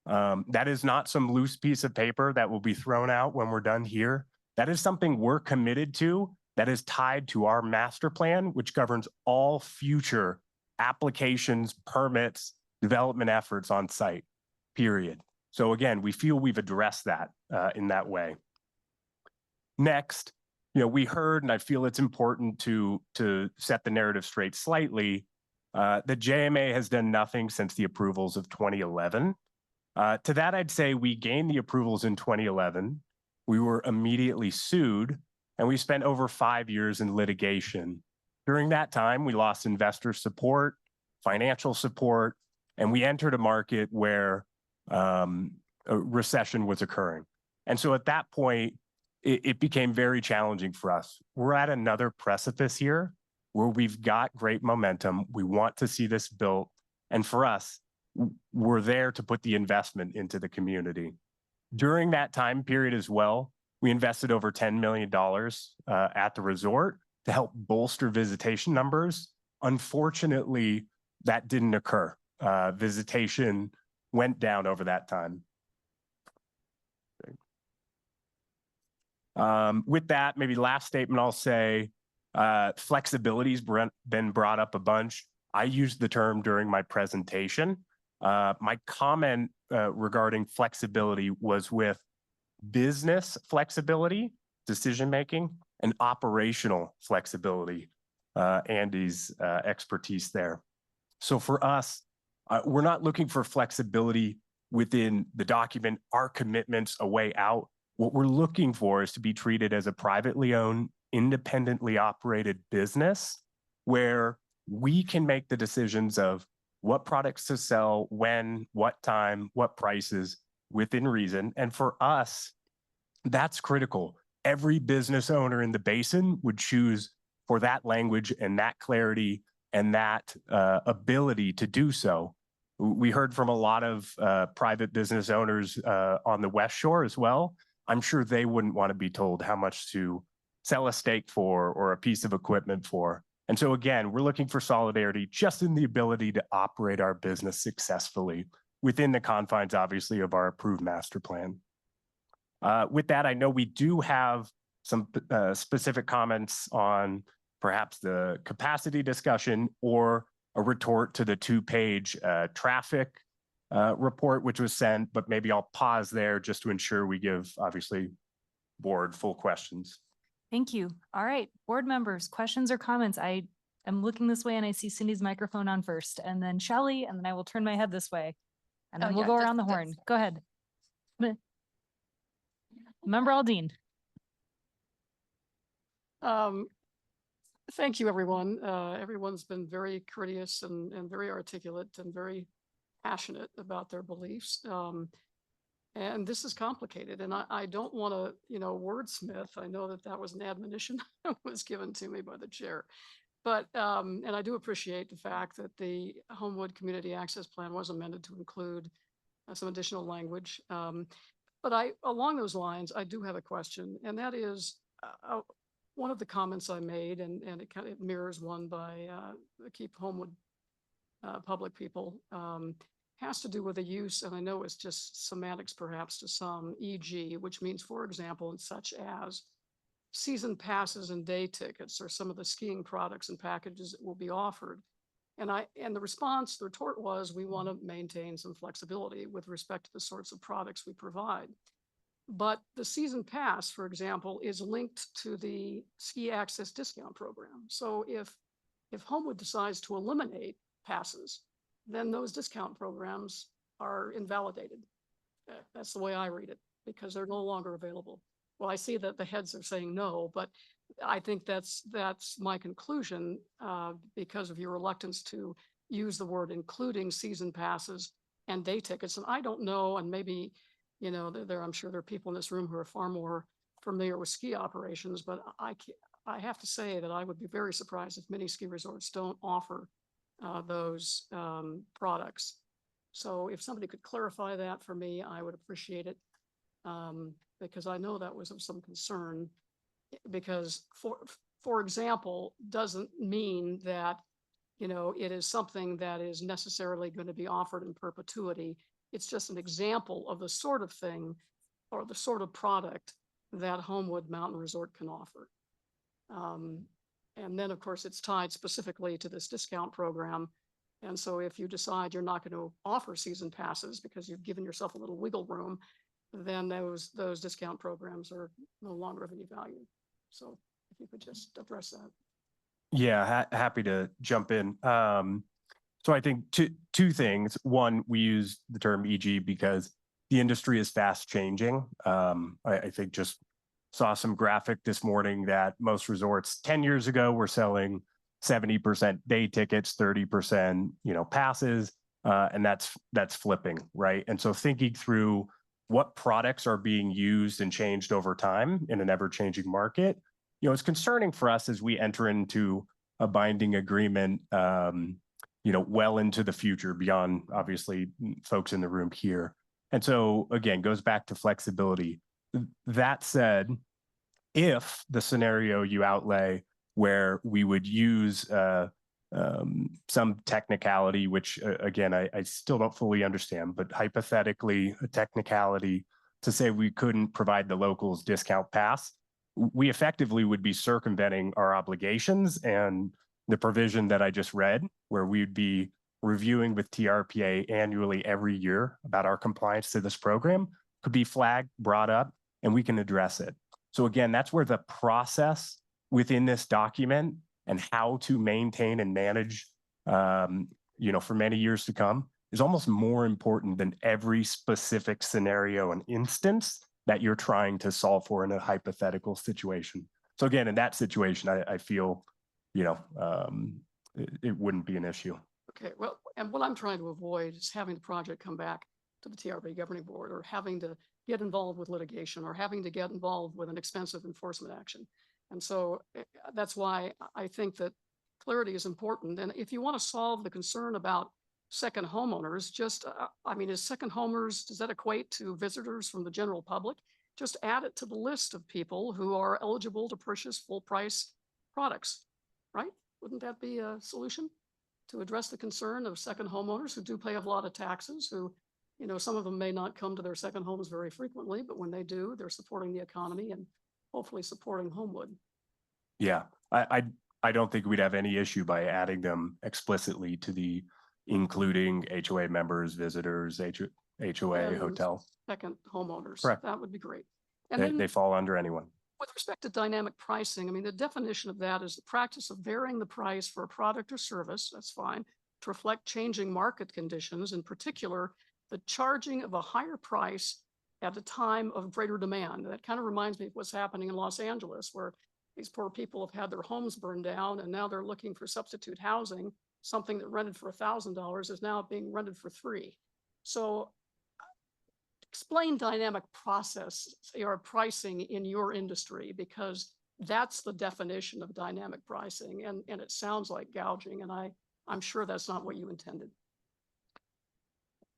Speaker 5: That is not some loose piece of paper that will be thrown out when we're done here. That is something we're committed to that is tied to our master plan, which governs all future applications, permits, development efforts on site, period. So again, we feel we've addressed that in that way. Next, we heard, and I feel it's important to set the narrative straight slightly, the JMA has done nothing since the approvals of 2011. To that, I'd say we gained the approvals in 2011. We were immediately sued, and we spent over 5 years in litigation. During that time, we lost investor support, financial support, and we entered a market where a recession was occurring. And so at that point, it became very challenging for us. We're at another precipice here where we've got great momentum. We want to see this built. And for us, we're there to put the investment into the community. During that time period as well, we invested over $10 million at the resort to help bolster visitation numbers. Unfortunately, that didn't occur. Visitation went down over that time. With that, maybe last statement I'll say, flexibility's been brought up a bunch. I used the term during my presentation. My comment regarding flexibility was with business flexibility, decision-making, and operational flexibility, Andy's expertise there. So for us, we're not looking for flexibility within the document, our commitments a way out. What we're looking for is to be treated as a privately owned, independently operated business where we can make the decisions of what products to sell, when, what time, what prices within reason. And for us, that's critical. Every business owner in the basin would choose for that language and that clarity and that ability to do so. We heard from a lot of private business owners on the West Shore as well. I'm sure they wouldn't want to be told how much to sell a stake for or a piece of equipment for. And so again, we're looking for solidarity just in the ability to operate our business successfully within the confines, obviously, of our approved master plan. With that, I know we do have some specific comments on perhaps the capacity discussion or a retort to the 2-page traffic report, which was sent, but maybe I'll pause there just to ensure we give, obviously, board full questions.
Speaker 15: Thank you. All right, board members, questions or comments? I am looking this way and I see Cindy's microphone on first, and then Shelley, and then I will turn my head this way. And then we'll go around the horn. Go ahead. Member Aldean.
Speaker 10: Thank you, everyone. Everyone's been very courteous and very articulate and very passionate about their beliefs. And this is complicated, and I don't want to, wordsmith. I know that was an admonition that was given to me by the chair. But, and I do appreciate the fact that the Homewood Community Access Plan was amended to include some additional language. But along those lines, I do have a question, and that is one of the comments I made, and it mirrors one by the Keep Homewood public people, has to do with the use, and I know it's just semantics perhaps to some, e.g., which means, for example, such as season passes and day tickets, or some of the skiing products and packages that will be offered. And the response, the retort was, we want to maintain some flexibility with respect to the sorts of products we provide. But the season pass, for example, is linked to the ski access discount program. So if Homewood decides to eliminate passes, then those discount programs are invalidated. That's the way I read it, because they're no longer available. Well, I see that the heads are saying no, but I think that's my conclusion because of your reluctance to use the word including season passes and day tickets. And I don't know, and maybe, you know, I'm sure there are people in this room who are far more familiar with ski operations, but I have to say that I would be very surprised if many ski resorts don't offer those products. So if somebody could clarify that for me, I would appreciate it, because I know that was of some concern. Because for example, doesn't mean that, you know, it is something that is necessarily going to be offered in perpetuity. It's just an example of the sort of thing or the sort of product that Homewood Mountain Resort can offer. And then, of course, it's tied specifically to this discount program. And so if you decide you're not going to offer season passes because you've given yourself a little wiggle room, then those discount programs are no longer of any value. So if you could just address that.
Speaker 5: Yeah, happy to jump in. So I think two things. One, we use the term EG because the industry is fast changing. I think just saw some graphic this morning that most resorts 10 years ago were selling 70% day tickets, 30%, you know, passes, and that's flipping, right? And so thinking through what products are being used and changed over time in an ever-changing market, you know, it's concerning for us as we enter into a binding agreement, you know, well into the future beyond obviously folks in the room here. And so again, goes back to flexibility. That said, if the scenario you outlay where we would use some technicality, which again, I still don't fully understand, but hypothetically a technicality to say we couldn't provide the locals discount pass, we effectively would be circumventing our obligations, and the provision that I just read, where we'd be reviewing with TRPA annually every year about our compliance to this program, could be flagged, brought up, and we can address it. So again, that's where the process within this document and how to maintain and manage, you know, for many years to come is almost more important than every specific scenario and instance that you're trying to solve for in a hypothetical situation. So again, in that situation, I feel, you know, it wouldn't be an issue.
Speaker 10: Okay, well, and what I'm trying to avoid is having the project come back to the TRPA governing board, or having to get involved with litigation, or having to get involved with an expensive enforcement action. And so that's why I think that clarity is important. And if you want to solve the concern about second homeowners, just, I mean, is second homers, does that equate to visitors from the general public? Just add it to the list of people who are eligible to purchase full price products, right? Wouldn't that be a solution to address the concern of second homeowners who do pay a lot of taxes, who, you know, some of them may not come to their second homes very frequently, but when they do, they're supporting the economy and hopefully supporting Homewood.
Speaker 5: Yeah, I don't think we'd have any issue by adding them explicitly to the including HOA members, visitors, HOA,
Speaker 10: And
Speaker 5: hotels.
Speaker 10: second homeowners.
Speaker 5: Correct.
Speaker 10: That would be great. And then
Speaker 5: They fall under anyone.
Speaker 10: with respect to dynamic pricing, I mean, the definition of that is the practice of varying the price for a product or service, that's fine, to reflect changing market conditions, in particular, the charging of a higher price at a time of greater demand. That kind of reminds me of what's happening in Los Angeles, where these poor people have had their homes burned down and now they're looking for substitute housing. Something that rented for $1,000 is now being rented for $3,000. So explain dynamic process or pricing in your industry, because that's the definition of dynamic pricing, and it sounds like gouging, and I'm sure that's not what you intended.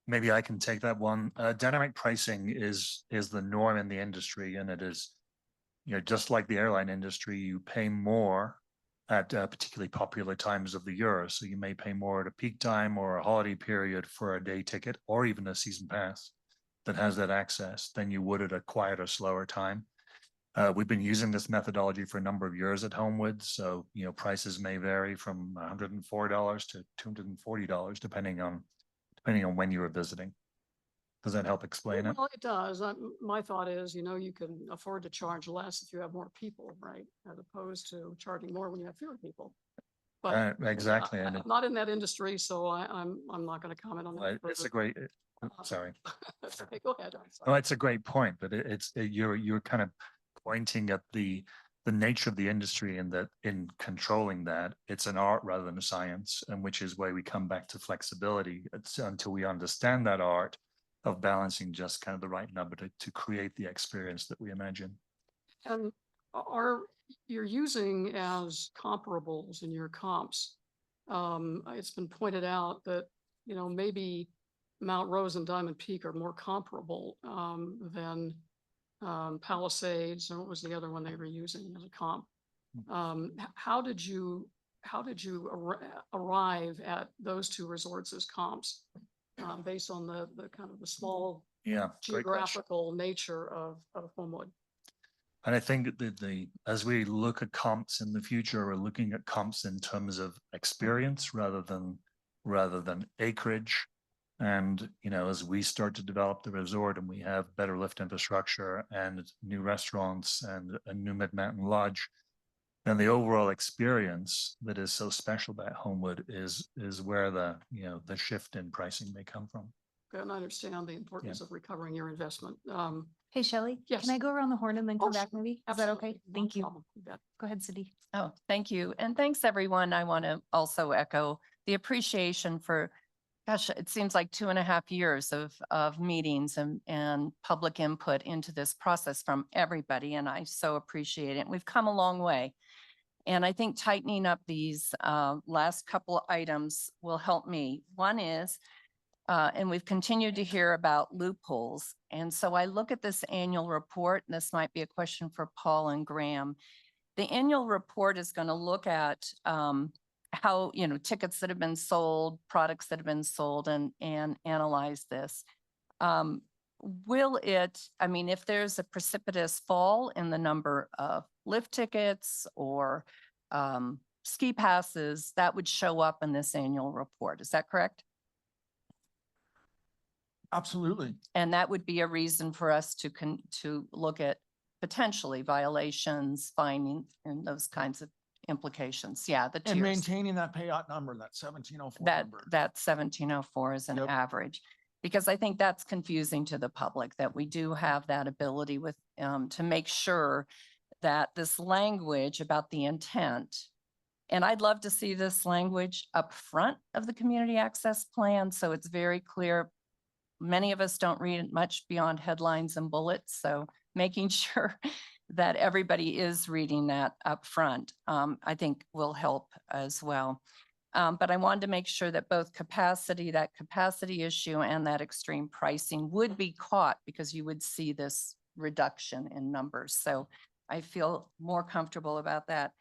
Speaker 14: Maybe I can take that one. Dynamic pricing is the norm in the industry, and it is, you know, just like the airline industry, you pay more at particularly popular times of the year. So you may pay more at a peak time or a holiday period for a day ticket or even a season pass that has that access than you would at a quieter, slower time. We've been using this methodology for a number of years at Homewood. So, you know, prices may vary from $104 to $240, depending on when you were visiting. Does that help explain it?
Speaker 10: Well, it does. My thought is, you know, you can afford to charge less if you have more people, right? As opposed to charging more when you have fewer people. But
Speaker 14: exactly.
Speaker 10: I'm not in that industry, so I'm not going to comment on that.
Speaker 14: It's a great, sorry.
Speaker 10: Okay, go ahead.
Speaker 14: No, it's a great point, but you're kind of pointing at the the nature of the industry, and that in controlling that, it's an art rather than a science, and which is where we come back to flexibility. It's until we understand that art of balancing just kind of the right number to create the experience that we imagine.
Speaker 10: And you're using as comparables in your comps? It's been pointed out that, you know, maybe Mount Rose and Diamond Peak are more comparable than Palisades, and what was the other one they were using as a comp? How did you arrive at those two resorts as comps based on the kind of the small geographical nature of Homewood?
Speaker 14: And I think that as we look at comps in the future, we're looking at comps in terms of experience rather than acreage. And, you know, as we start to develop the resort and we have better lift infrastructure and new restaurants and a new mid-mountain lodge, then the overall experience that is so special about Homewood is where the shift in pricing may come from.
Speaker 10: And I understand the importance of recovering your investment.
Speaker 15: Hey, Shelley,
Speaker 10: Yes.
Speaker 15: can I go around the horn and then come
Speaker 10: Oh,
Speaker 15: back maybe? Is that okay?
Speaker 10: absolutely. No
Speaker 15: Thank you.
Speaker 10: problem. You bet.
Speaker 15: Go ahead, Cindy.
Speaker 3: Oh, thank you. And thanks, everyone. I want to also echo the appreciation for, gosh, it seems like 2.5 years of meetings and public input into this process from everybody. And I so appreciate it. We've come a long way. And I think tightening up these last couple of items will help me. One is, and we've continued to hear about loopholes. And so I look at this annual report, and this might be a question for Paul and Graham. The annual report is going to look at how, you know, tickets that have been sold, products that have been sold, and analyze this. Will it, I mean, if there's a precipitous fall in the number of lift tickets or ski passes, that would show up in this annual report. Is that correct?
Speaker 25: Absolutely.
Speaker 3: And that would be a reason for us to look at potentially violations, finding, and those kinds of implications. Yeah, the tiers.
Speaker 25: And maintaining that payout number, that 1704 number.
Speaker 3: That 1704 is an average, because I think that's confusing to the public, that we do have that ability with to make sure that this language about the intent, and I'd love to see this language up front of the community access plan, so it's very clear. Many of us don't read much beyond headlines and bullets, so making sure that everybody is reading that up front, I think will help as well. But I wanted to make sure that both that capacity issue and that extreme pricing would be caught, because you would see this reduction in numbers. So I feel more comfortable about that.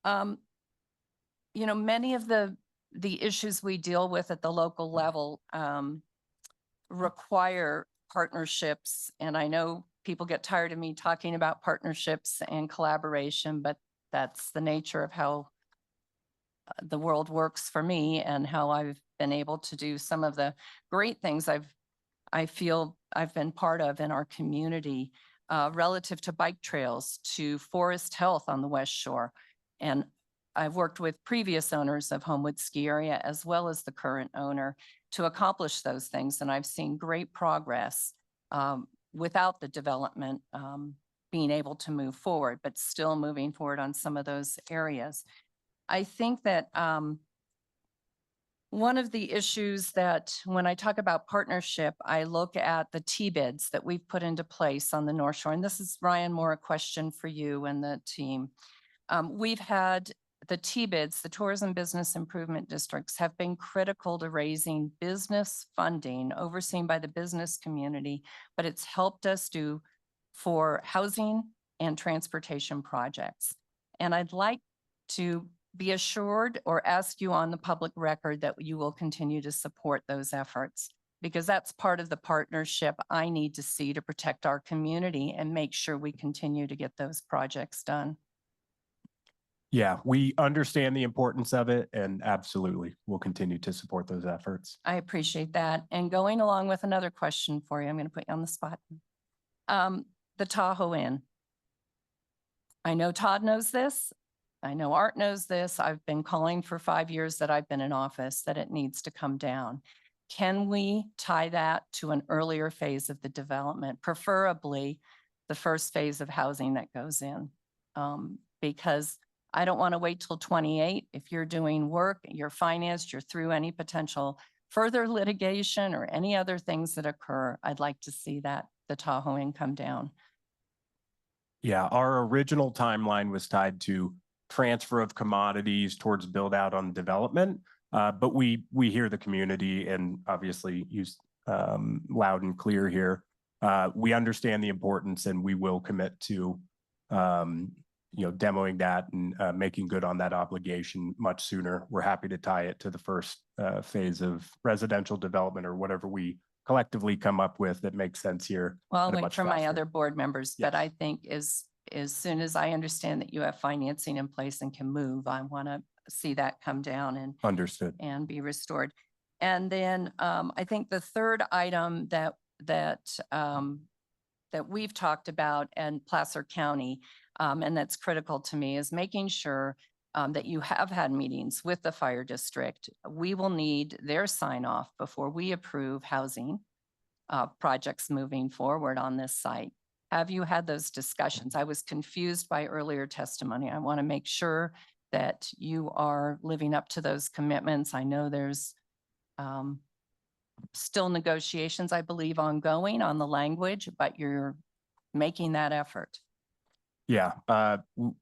Speaker 3: You know, many of the issues we deal with at the local level require partnerships. And I know people get tired of me talking about partnerships and collaboration, but that's the nature of how the world works for me and how I've been able to do some of the great things I feel I've been part of in our community relative to bike trails, to forest health on the West Shore. And I've worked with previous owners of Homewood Ski Area as well as the current owner to accomplish those things. And I've seen great progress without the development being able to move forward, but still moving forward on some of those areas. I think that one of the issues that when I talk about partnership, I look at the T-bids that we've put into place on the North Shore. And this is, Ryan, more a question for you and the team. We've had the T-bids, the Tourism Business Improvement Districts, have been critical to raising business funding overseen by the business community, but it's helped us do for housing and transportation projects. And I'd like to be assured or ask you on the public record that you will continue to support those efforts, because that's part of the partnership I need to see to protect our community and make sure we continue to get those projects done.
Speaker 5: Yeah, we understand the importance of it, and absolutely we'll continue to support those efforts.
Speaker 3: I appreciate that. And going along with another question for you, I'm going to put you on the spot. The Tahoe Inn. I know Todd knows this. I know Art knows this. I've been calling for 5 years that I've been in office that it needs to come down. Can we tie that to an earlier phase of the development, preferably the first phase of housing that goes in? because I don't want to wait till 28. If you're doing work, you're financed, you're through any potential further litigation or any other things that occur, I'd like to see that the Tahoe Inn come down.
Speaker 5: Yeah, our original timeline was tied to transfer of commodities towards build out on development. But we hear the community and obviously use loud and clear here. We understand the importance and we will commit to demoing that and making good on that obligation much sooner. We're happy to tie it to the first phase of residential development or whatever we collectively come up with that makes sense here.
Speaker 3: Well, I'll
Speaker 5: at a
Speaker 3: wait
Speaker 5: much
Speaker 3: for my
Speaker 5: faster-
Speaker 3: other board members, but I think as soon as I understand that you have financing in place and can move, I want to see that come down
Speaker 5: Understood.
Speaker 3: and be restored. And then I think the third item that we've talked about in Placer County, and that's critical to me, is making sure that you have had meetings with the fire district. We will need their sign off before we approve housing projects moving forward on this site. Have you had those discussions? I was confused by earlier testimony. I want to make sure that you are living up to those commitments. I know there's still negotiations, I believe, ongoing on the language, but you're making that effort.
Speaker 5: Yeah,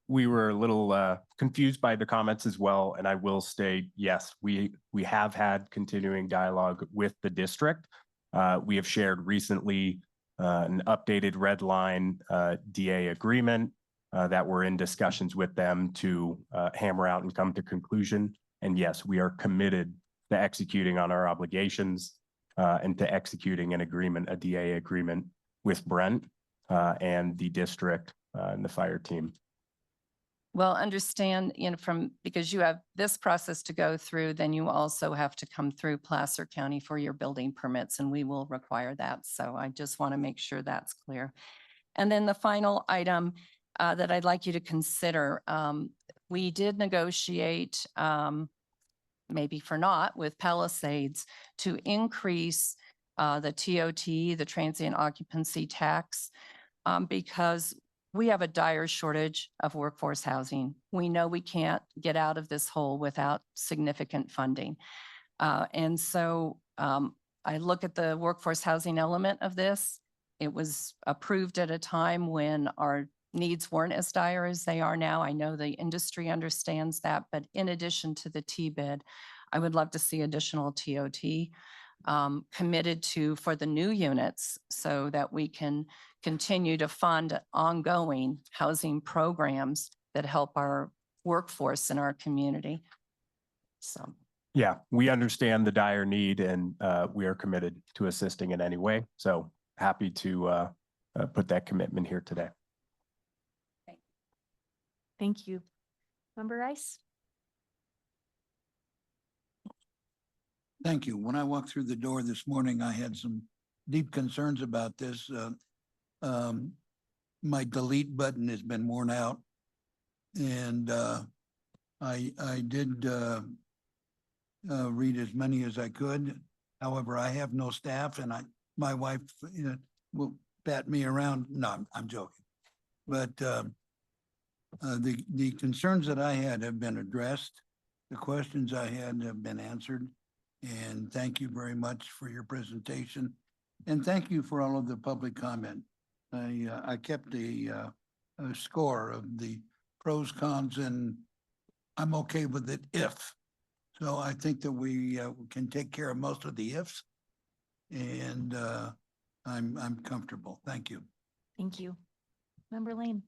Speaker 5: we were a little confused by the comments as well. And I will state, yes, we have had continuing dialogue with the district. We have shared recently an updated red line DA agreement that we're in discussions with them to hammer out and come to conclusion. And yes, we are committed to executing on our obligations and to executing an agreement, a DA agreement with Brent and the district and the fire team.
Speaker 3: Well, understand, because you have this process to go through, then you also have to come through Placer County for your building permits, and we will require that. So I just want to make sure that's clear. And then the final item that I'd like you to consider, we did negotiate, maybe for not, with Palisades to increase the TOT, the transient occupancy tax, because we have a dire shortage of workforce housing. We know we can't get out of this hole without significant funding. And so I look at the workforce housing element of this. It was approved at a time when our needs weren't as dire as they are now. I know the industry understands that, but in addition to the T-bid, I would love to see additional TOT committed to for the new units so that we can continue to fund ongoing housing programs that help our workforce in our community. So.
Speaker 5: Yeah, we understand the dire need and we are committed to assisting in any way. So happy to put that commitment here today.
Speaker 1: Thank you. Member Rice?
Speaker 11: Thank you. When I walked through the door this morning, I had some deep concerns about this. My delete button has been worn out. And I did read as many as I could. However, I have no staff and my wife will bat me around. No, I'm joking. But the concerns that I had have been addressed. The questions I had have been answered. And thank you very much for your presentation. And thank you for all of the public comment. I kept a score of the pros, cons, and I'm okay with it if. So I think that we can take care of most of the ifs. And I'm comfortable. Thank you.
Speaker 1: Thank you. Member Lane?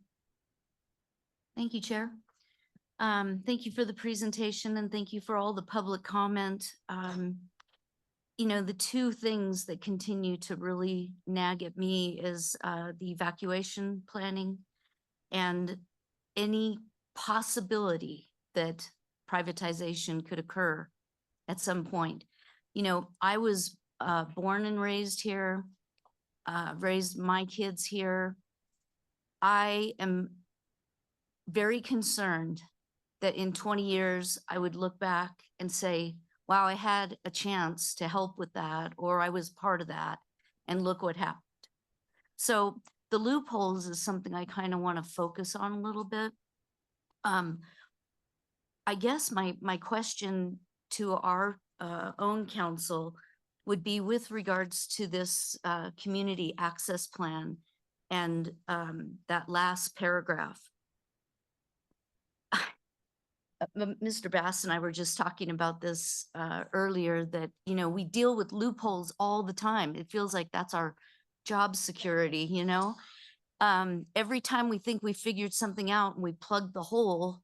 Speaker 16: Thank you, Chair. Thank you for the presentation and thank you for all the public comment. The two things that continue to really nag at me is the evacuation planning and any possibility that privatization could occur at some point. I was born and raised here, raised my kids here. I am very concerned that in 20 years, I would look back and say, wow, I had a chance to help with that, or I was part of that, and look what happened. So the loopholes is something I kind of want to focus on a little bit. I guess my question to our own council would be with regards to this community access plan and that last paragraph. Mr. Bass and I were just talking about this earlier, that, you know, we deal with loopholes all the time. It feels like that's our job security, you know? Every time we think we figured something out and we plug the hole,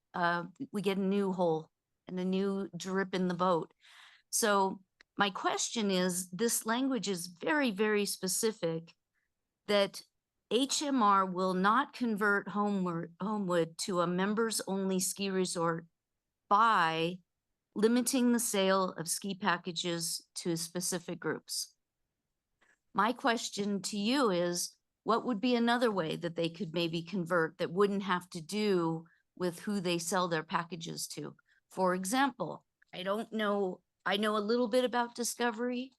Speaker 16: we get a new hole and a new drip in the boat. So my question is, this language is very, very specific that HMR will not convert Homewood to a members only ski resort by limiting the sale of ski packages to specific groups. My question to you is, what would be another way that they could maybe convert that wouldn't have to do with who they sell their packages to? For example, I don't know, I know a little bit about Discovery.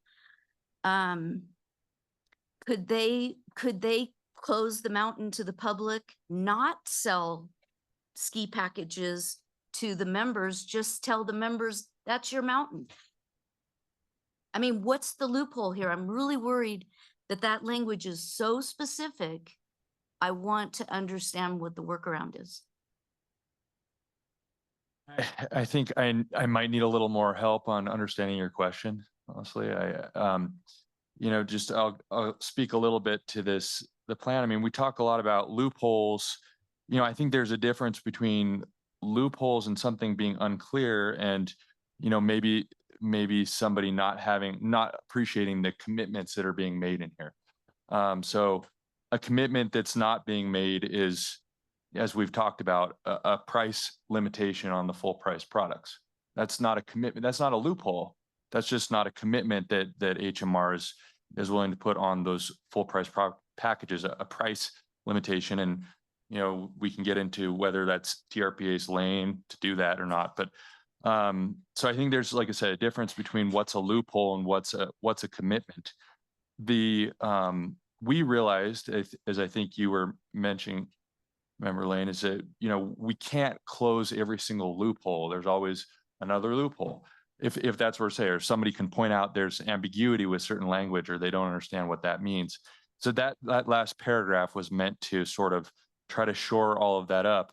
Speaker 16: Could they close the mountain to the public, not sell ski packages to the members, just tell the members, that's your mountain? I mean, what's the loophole here? I'm really worried that that language is so specific. I want to understand what the workaround is.
Speaker 4: I think I might need a little more help on understanding your question. Honestly, you know, just I'll speak a little bit to the plan. I mean, we talk a lot about loopholes. You know, I think there's a difference between loopholes and something being unclear and, you know, maybe somebody not appreciating the commitments that are being made in here. So a commitment that's not being made is, as we've talked about, a price limitation on the full price products. That's not a commitment. That's not a loophole. That's just not a commitment that HMR is willing to put on those full price packages, a price limitation. And, you know, we can get into whether that's TRPA's lane to do that or not. But so I think there's, like I said, a difference between what's a loophole and what's a commitment. We realized, as I think you were mentioning, Member Lane, is that, you know, we can't close every single loophole. There's always another loophole. If that's what we're saying, or somebody can point out there's ambiguity with certain language or they don't understand what that means. So that last paragraph was meant to sort of try to shore all of that up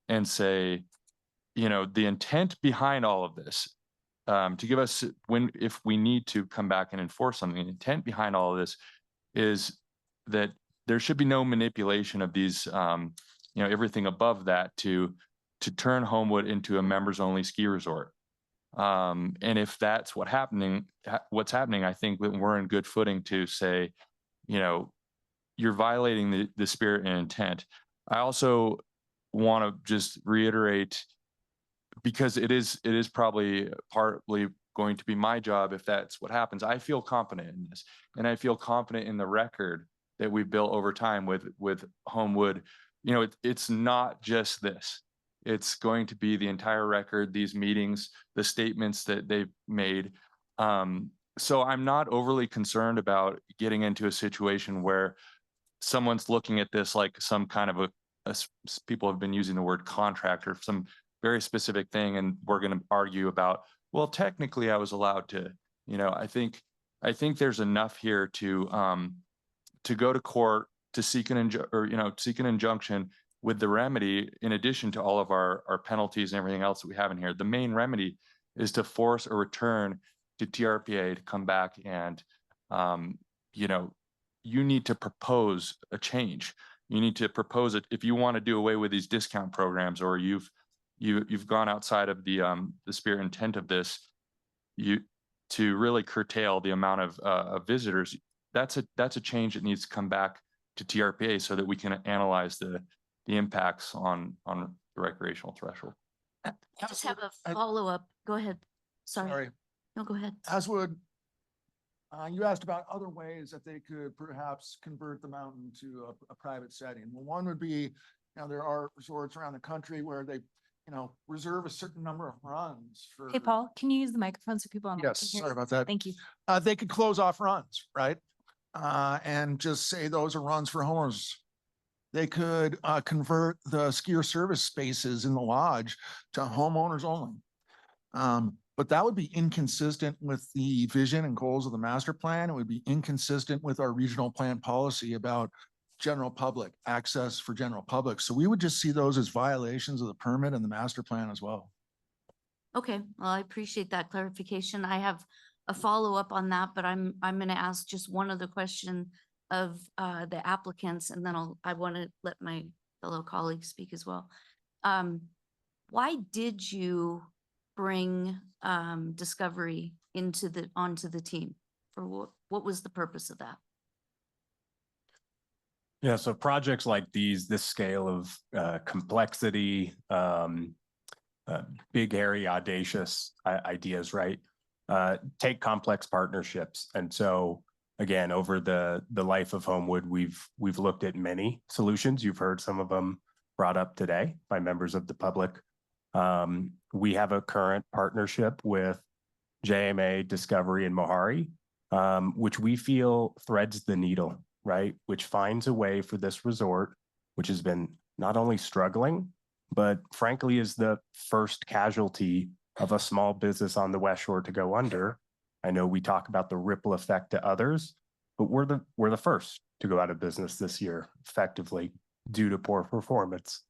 Speaker 4: and say, you know, the intent behind all of this, to give us, if we need to come back and enforce something, the intent behind all of this is that there should be no manipulation of these, you know, everything above that to turn Homewood into a members only ski resort. And if that's what's happening, I think that we're in good footing to say, you know, you're violating the spirit and intent. I also want to just reiterate, because it is probably partly going to be my job if that's what happens. I feel confident in this, and I feel confident in the record that we've built over time with Homewood. You know, it's not just this. It's going to be the entire record, these meetings, the statements that they've made. So I'm not overly concerned about getting into a situation where someone's looking at this like some kind of people have been using the word contract or some very specific thing, and we're going to argue about, well, technically I was allowed to, you know. I think there's enough here to go to court to seek an injunction with the remedy, in addition to all of our penalties and everything else that we have in here. The main remedy is to force a return to TRPA to come back and, you know, you need to propose a change. You need to propose it if you want to do away with these discount programs, or you've gone outside of the spirit intent of this, to really curtail the amount of visitors. That's a change that needs to come back to TRPA so that we can analyze the impacts on the recreational threshold.
Speaker 16: I just have a follow-up. Go ahead. Sorry. No, go ahead.
Speaker 25: You asked about other ways that they could perhaps convert the mountain to a private setting. Well, one would be, you know, there are resorts around the country where they, you know, reserve a certain number of runs for.
Speaker 15: Hey, Paul, can you use the microphone so people on the
Speaker 25: Yes,
Speaker 15: can hear
Speaker 25: sorry
Speaker 15: you?
Speaker 25: about that.
Speaker 15: Thank you.
Speaker 25: They could close off runs, right? And just say those are runs for homeowners. They could convert the skier service spaces in the lodge to homeowners only. But that would be inconsistent with the vision and goals of the master plan. It would be inconsistent with our regional plan policy about general public access for general public. So we would just see those as violations of the permit and the master plan as well.
Speaker 16: Okay, well, I appreciate that clarification. I have a follow-up on that, but I'm gonna ask just one other question of the applicants, and then I want to let my fellow colleagues speak as well. Why did you bring Discovery onto the team? For what was the purpose of that?
Speaker 5: Yeah, so projects like these, this scale of complexity, big, hairy, audacious ideas, right? Take complex partnerships. And so again, over the life of Homewood, we've looked at many solutions. You've heard some of them brought up today by members of the public. We have a current partnership with JMA, Discovery, and Mohari, which we feel threads the needle, right? Which finds a way for this resort, which has been not only struggling, but frankly is the first casualty of a small business on the West Shore to go under. I know we talk about the ripple effect to others, but we're the first to go out of business this year, effectively due to poor performance.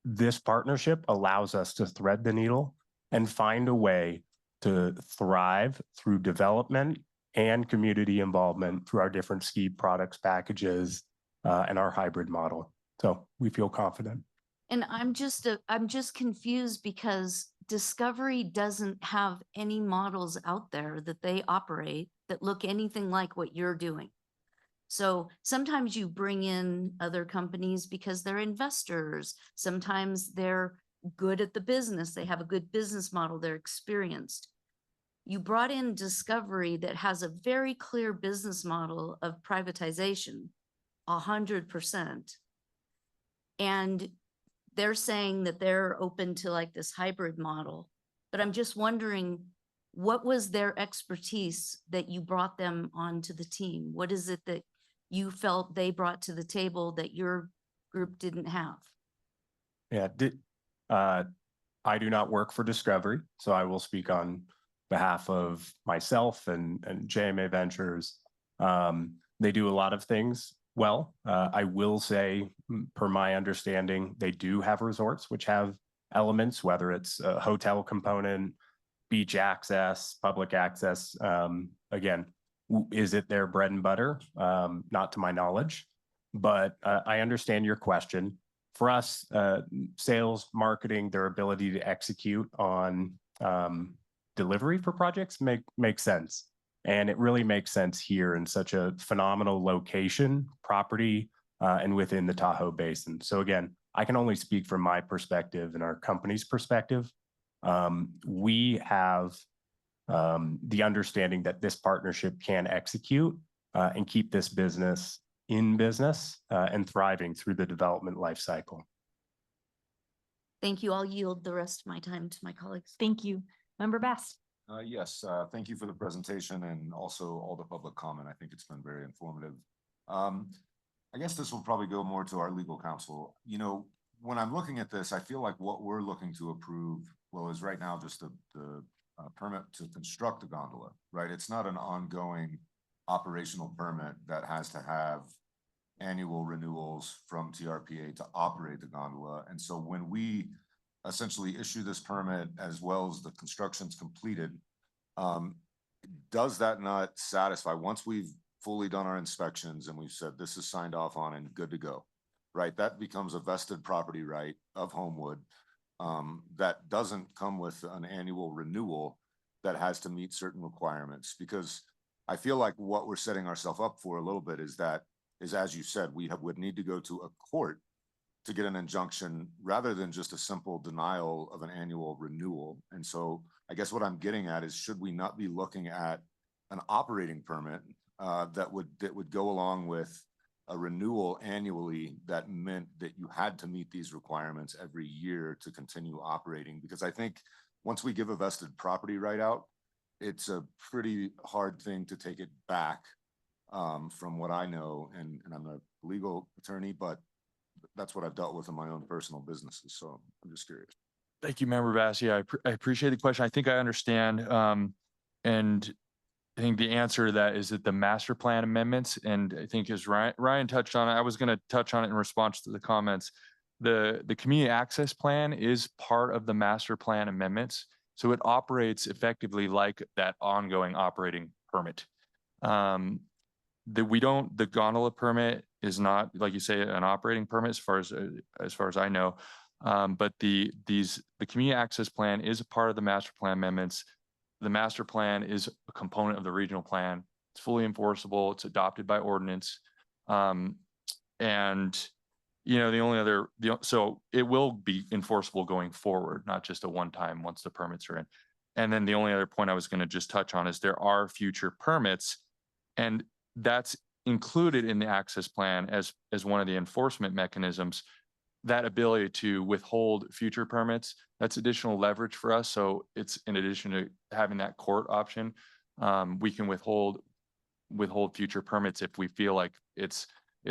Speaker 5: This partnership allows us to thread the needle and find a way to thrive through development and community involvement through our different ski products packages and our hybrid model. So we feel confident.
Speaker 16: And I'm just confused because Discovery doesn't have any models out there that they operate that look anything like what you're doing. So sometimes you bring in other companies because they're investors. Sometimes they're good at the business. They have a good business model. They're experienced. You brought in Discovery that has a very clear business model of privatization, 100%. And they're saying that they're open to like this hybrid model, but I'm just wondering, what was their expertise that you brought them onto the team? What is it that you felt they brought to the table that your group didn't have?
Speaker 5: Yeah, I do not work for Discovery, so I will speak on behalf of myself and JMA Ventures. They do a lot of things well. I will say, per my understanding, they do have resorts which have elements, whether it's a hotel component, beach access, public access. Again, is it their bread and butter? Not to my knowledge, but I understand your question. For us, sales, marketing, their ability to execute on delivery for projects makes sense. And it really makes sense here in such a phenomenal location, property, and within the Tahoe Basin. So again, I can only speak from my perspective and our company's perspective. We have the understanding that this partnership can execute and keep this business in business and thriving through the development life cycle.
Speaker 16: Thank you. I'll yield the rest of my time to my colleagues.
Speaker 1: Thank you. Member Bass.
Speaker 17: Yes, thank you for the presentation and also all the public comment. I think it's been very informative. I guess this will probably go more to our legal counsel. You know, when I'm looking at this, I feel like what we're looking to approve, well, is right now just the permit to construct the gondola, right? It's not an ongoing operational permit that has to have annual renewals from TRPA to operate the gondola. And so when we essentially issue this permit as well as the construction's completed, does that not satisfy, once we've fully done our inspections and we've said this is signed off on and good to go, right? That becomes a vested property right of Homewood that doesn't come with an annual renewal that has to meet certain requirements. Because I feel like what we're setting ourselves up for a little bit is that, as you said, we would need to go to a court to get an injunction rather than just a simple denial of an annual renewal. And so I guess what I'm getting at is, should we not be looking at an operating permit that would go along with a renewal annually that meant that you had to meet these requirements every year to continue operating? Because I think once we give a vested property right out, it's a pretty hard thing to take it back from what I know. And I'm a legal attorney, but that's what I've dealt with in my own personal businesses. So I'm just curious.
Speaker 4: Thank you, Member Bassi. I appreciate the question. I think I understand. And I think the answer to that is that the master plan amendments, and I think as Ryan touched on it, I was going to touch on it in response to the comments. The community access plan is part of the master plan amendments. So it operates effectively like that ongoing operating permit. The gondola permit is not, like you say, an operating permit as far as I know. But the community access plan is a part of the master plan amendments. The master plan is a component of the regional plan. It's fully enforceable. It's adopted by ordinance. And you know, so it will be enforceable going forward, not just a one-time once the permits are in. And then the only other point I was going to just touch on is there are future permits, and that's included in the access plan as one of the enforcement mechanisms. That ability to withhold future permits, that's additional leverage for us. So it's in addition to having that court option, we can withhold future permits if we feel like it's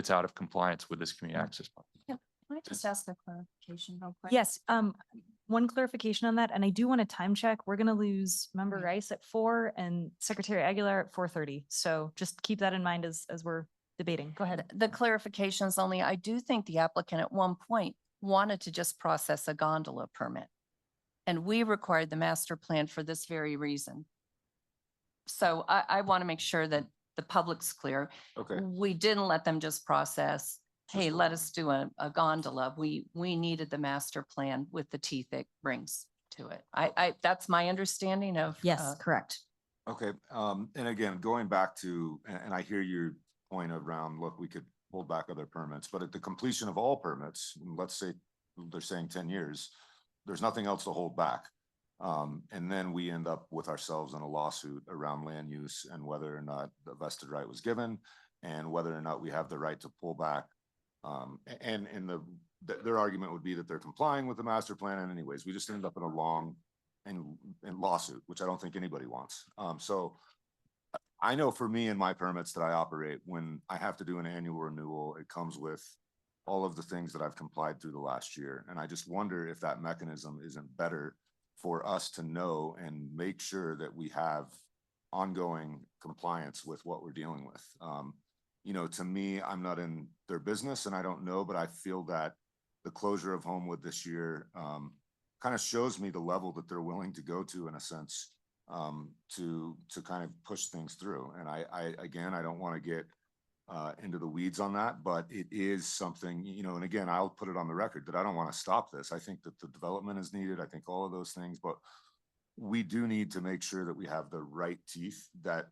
Speaker 4: out of compliance with this community access plan.
Speaker 3: Yeah, can I just ask a clarification real quick?
Speaker 15: Yes, one clarification on that, and I do want to time check. We're going to lose Member Rice at 4 and Secretary Aguilar at 4:30. So just keep that in mind as we're debating. Go ahead.
Speaker 3: The clarification is only, I do think the applicant at one point wanted to just process a gondola permit. And we required the master plan for this very reason. So I want to make sure that the public's clear.
Speaker 17: Okay.
Speaker 3: We didn't let them just process, hey, let us do a gondola. We needed the master plan with the teeth it brings to it. That's my understanding of.
Speaker 24: Yes, correct.
Speaker 17: Okay. And again, going back to, and I hear your point around, look, we could hold back other permits, but at the completion of all permits, let's say they're saying 10 years, there's nothing else to hold back. And then we end up with ourselves in a lawsuit around land use and whether or not the vested right was given and whether or not we have the right to pull back. And their argument would be that they're complying with the master plan. And anyways, we just end up in a long and lawsuit, which I don't think anybody wants. So I know for me and my permits that I operate, when I have to do an annual renewal, it comes with all of the things that I've complied through the last year. And I just wonder if that mechanism isn't better for us to know and make sure that we have ongoing compliance with what we're dealing with. You know, to me, I'm not in their business and I don't know, but I feel that the closure of Homewood this year kind of shows me the level that they're willing to go to, in a sense, to kind of push things through. And again, I don't want to get into the weeds on that, but it is something, you know, and again, I'll put it on the record that I don't want to stop this. I think that the development is needed. I think all of those things, but we do need to make sure that we have the right teeth, that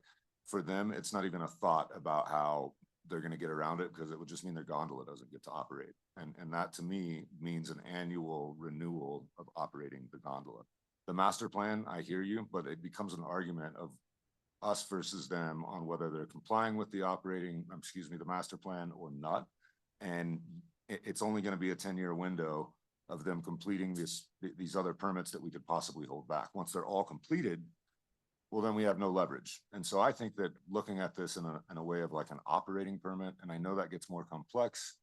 Speaker 17: for them, it's not even a thought about how they're going to get around it, because it would just mean their gondola doesn't get to operate. And that to me means an annual renewal of operating the gondola. The master plan, I hear you, but it becomes an argument of us versus them on whether they're complying with the the master plan or not. And it's only going to be a 10-year window of them completing these other permits that we could possibly hold back. Once they're all completed, well, then we have no leverage. And so I think that looking at this in a way of like an operating permit, and I know that gets more complex,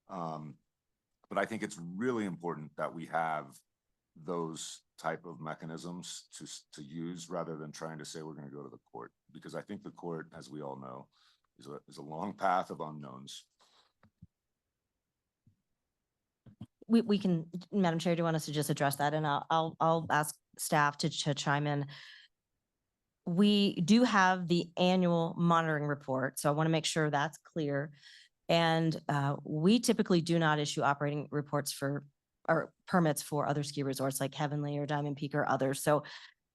Speaker 17: but I think it's really important that we have those type of mechanisms to use, rather than trying to say we're going to go to the court, because I think the court, as we all know, is a long path of unknowns.
Speaker 24: We can, Madam Chair, do you want us to just address that? And I'll ask staff to chime in. We do have the annual monitoring report, so I want to make sure that's clear. And we typically do not issue operating reports or permits for other ski resorts like Heavenly or Diamond Peak or others. So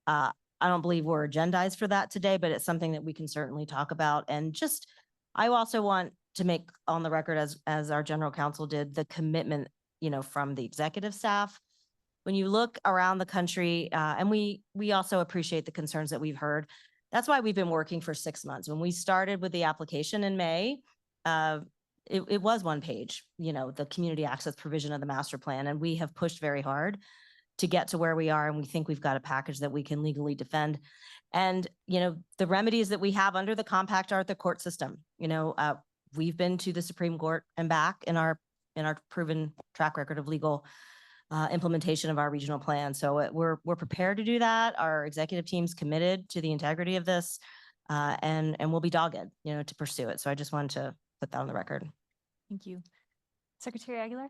Speaker 24: I don't believe we're agendized for that today, but it's something that we can certainly talk about. And just, I also want to make on the record, as our general counsel did, the commitment, you know, from the executive staff. When you look around the country, and we also appreciate the concerns that we've heard. That's why we've been working for 6 months. When we started with the application in May, it was one page, you know, the community access provision of the master plan, and we have pushed very hard to get to where we are, and we think we've got a package that we can legally defend. And, you know, the remedies that we have under the compact are the court system. You know, we've been to the Supreme Court and back in our in our proven track record of legal implementation of our regional plan. So we're prepared to do that. Our executive team's committed to the integrity of this, and we'll be dogged, to pursue it. So I just wanted to put that on the record.
Speaker 15: Thank you. Secretary Aguilar?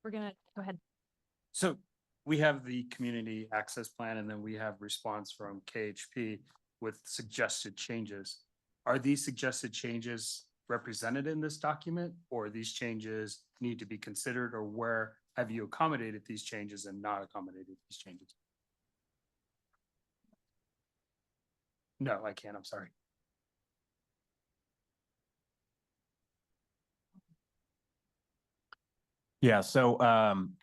Speaker 15: We're gonna go ahead.
Speaker 9: So we have the community access plan and then we have response from KHP with suggested changes. Are these suggested changes represented in this document, or these changes need to be considered, or where have you accommodated these changes and not accommodated these changes? No, I can't. I'm sorry.
Speaker 5: Yeah, so I'm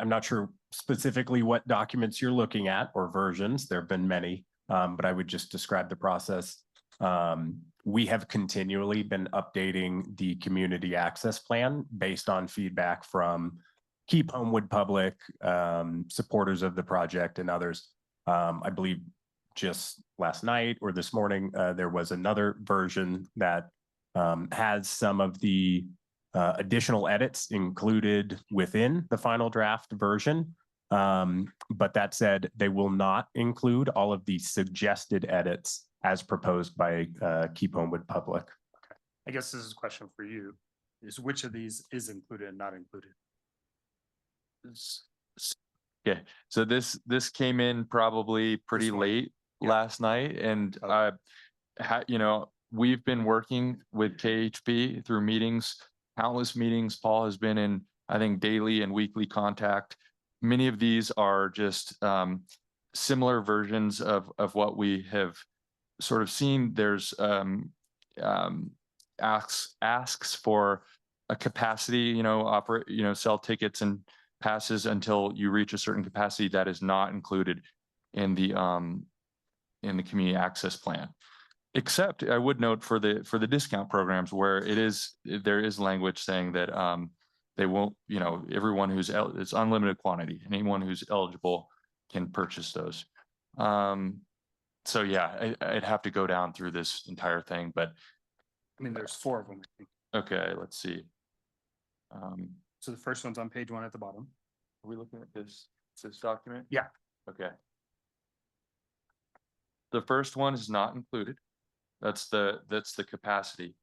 Speaker 5: not sure specifically what documents you're looking at or versions. There have been many, but I would just describe the process. We have continually been updating the community access plan based on feedback from Keep Homewood Public, supporters of the project, and others. I believe just last night or this morning, there was another version that has some of the additional edits included within the final draft version. But that said, they will not include all of the suggested edits as proposed by Keep Homewood Public.
Speaker 9: Okay. I guess this is a question for you, is which of these is included and not included?
Speaker 4: Okay, so this came in probably pretty late last night, and we've been working with KHP through meetings, countless meetings. Paul has been in, I think, daily and weekly contact. Many of these are just similar versions of what we have sort of seen. There's asks for a capacity, sell tickets and passes until you reach a certain capacity. That is not included in the community access plan. Except I would note for the discount programs where there is language saying that they won't, everyone it's unlimited quantity, and anyone who's eligible can purchase those. So yeah, I'd have to go down through this entire thing, but
Speaker 9: I mean, there's 4 of them, I think.
Speaker 4: Okay, let's see.
Speaker 9: So the first one's on page 1 at the bottom.
Speaker 4: Are we looking at this document?
Speaker 9: Yeah.
Speaker 4: Okay. The first one is not included. That's the capacity.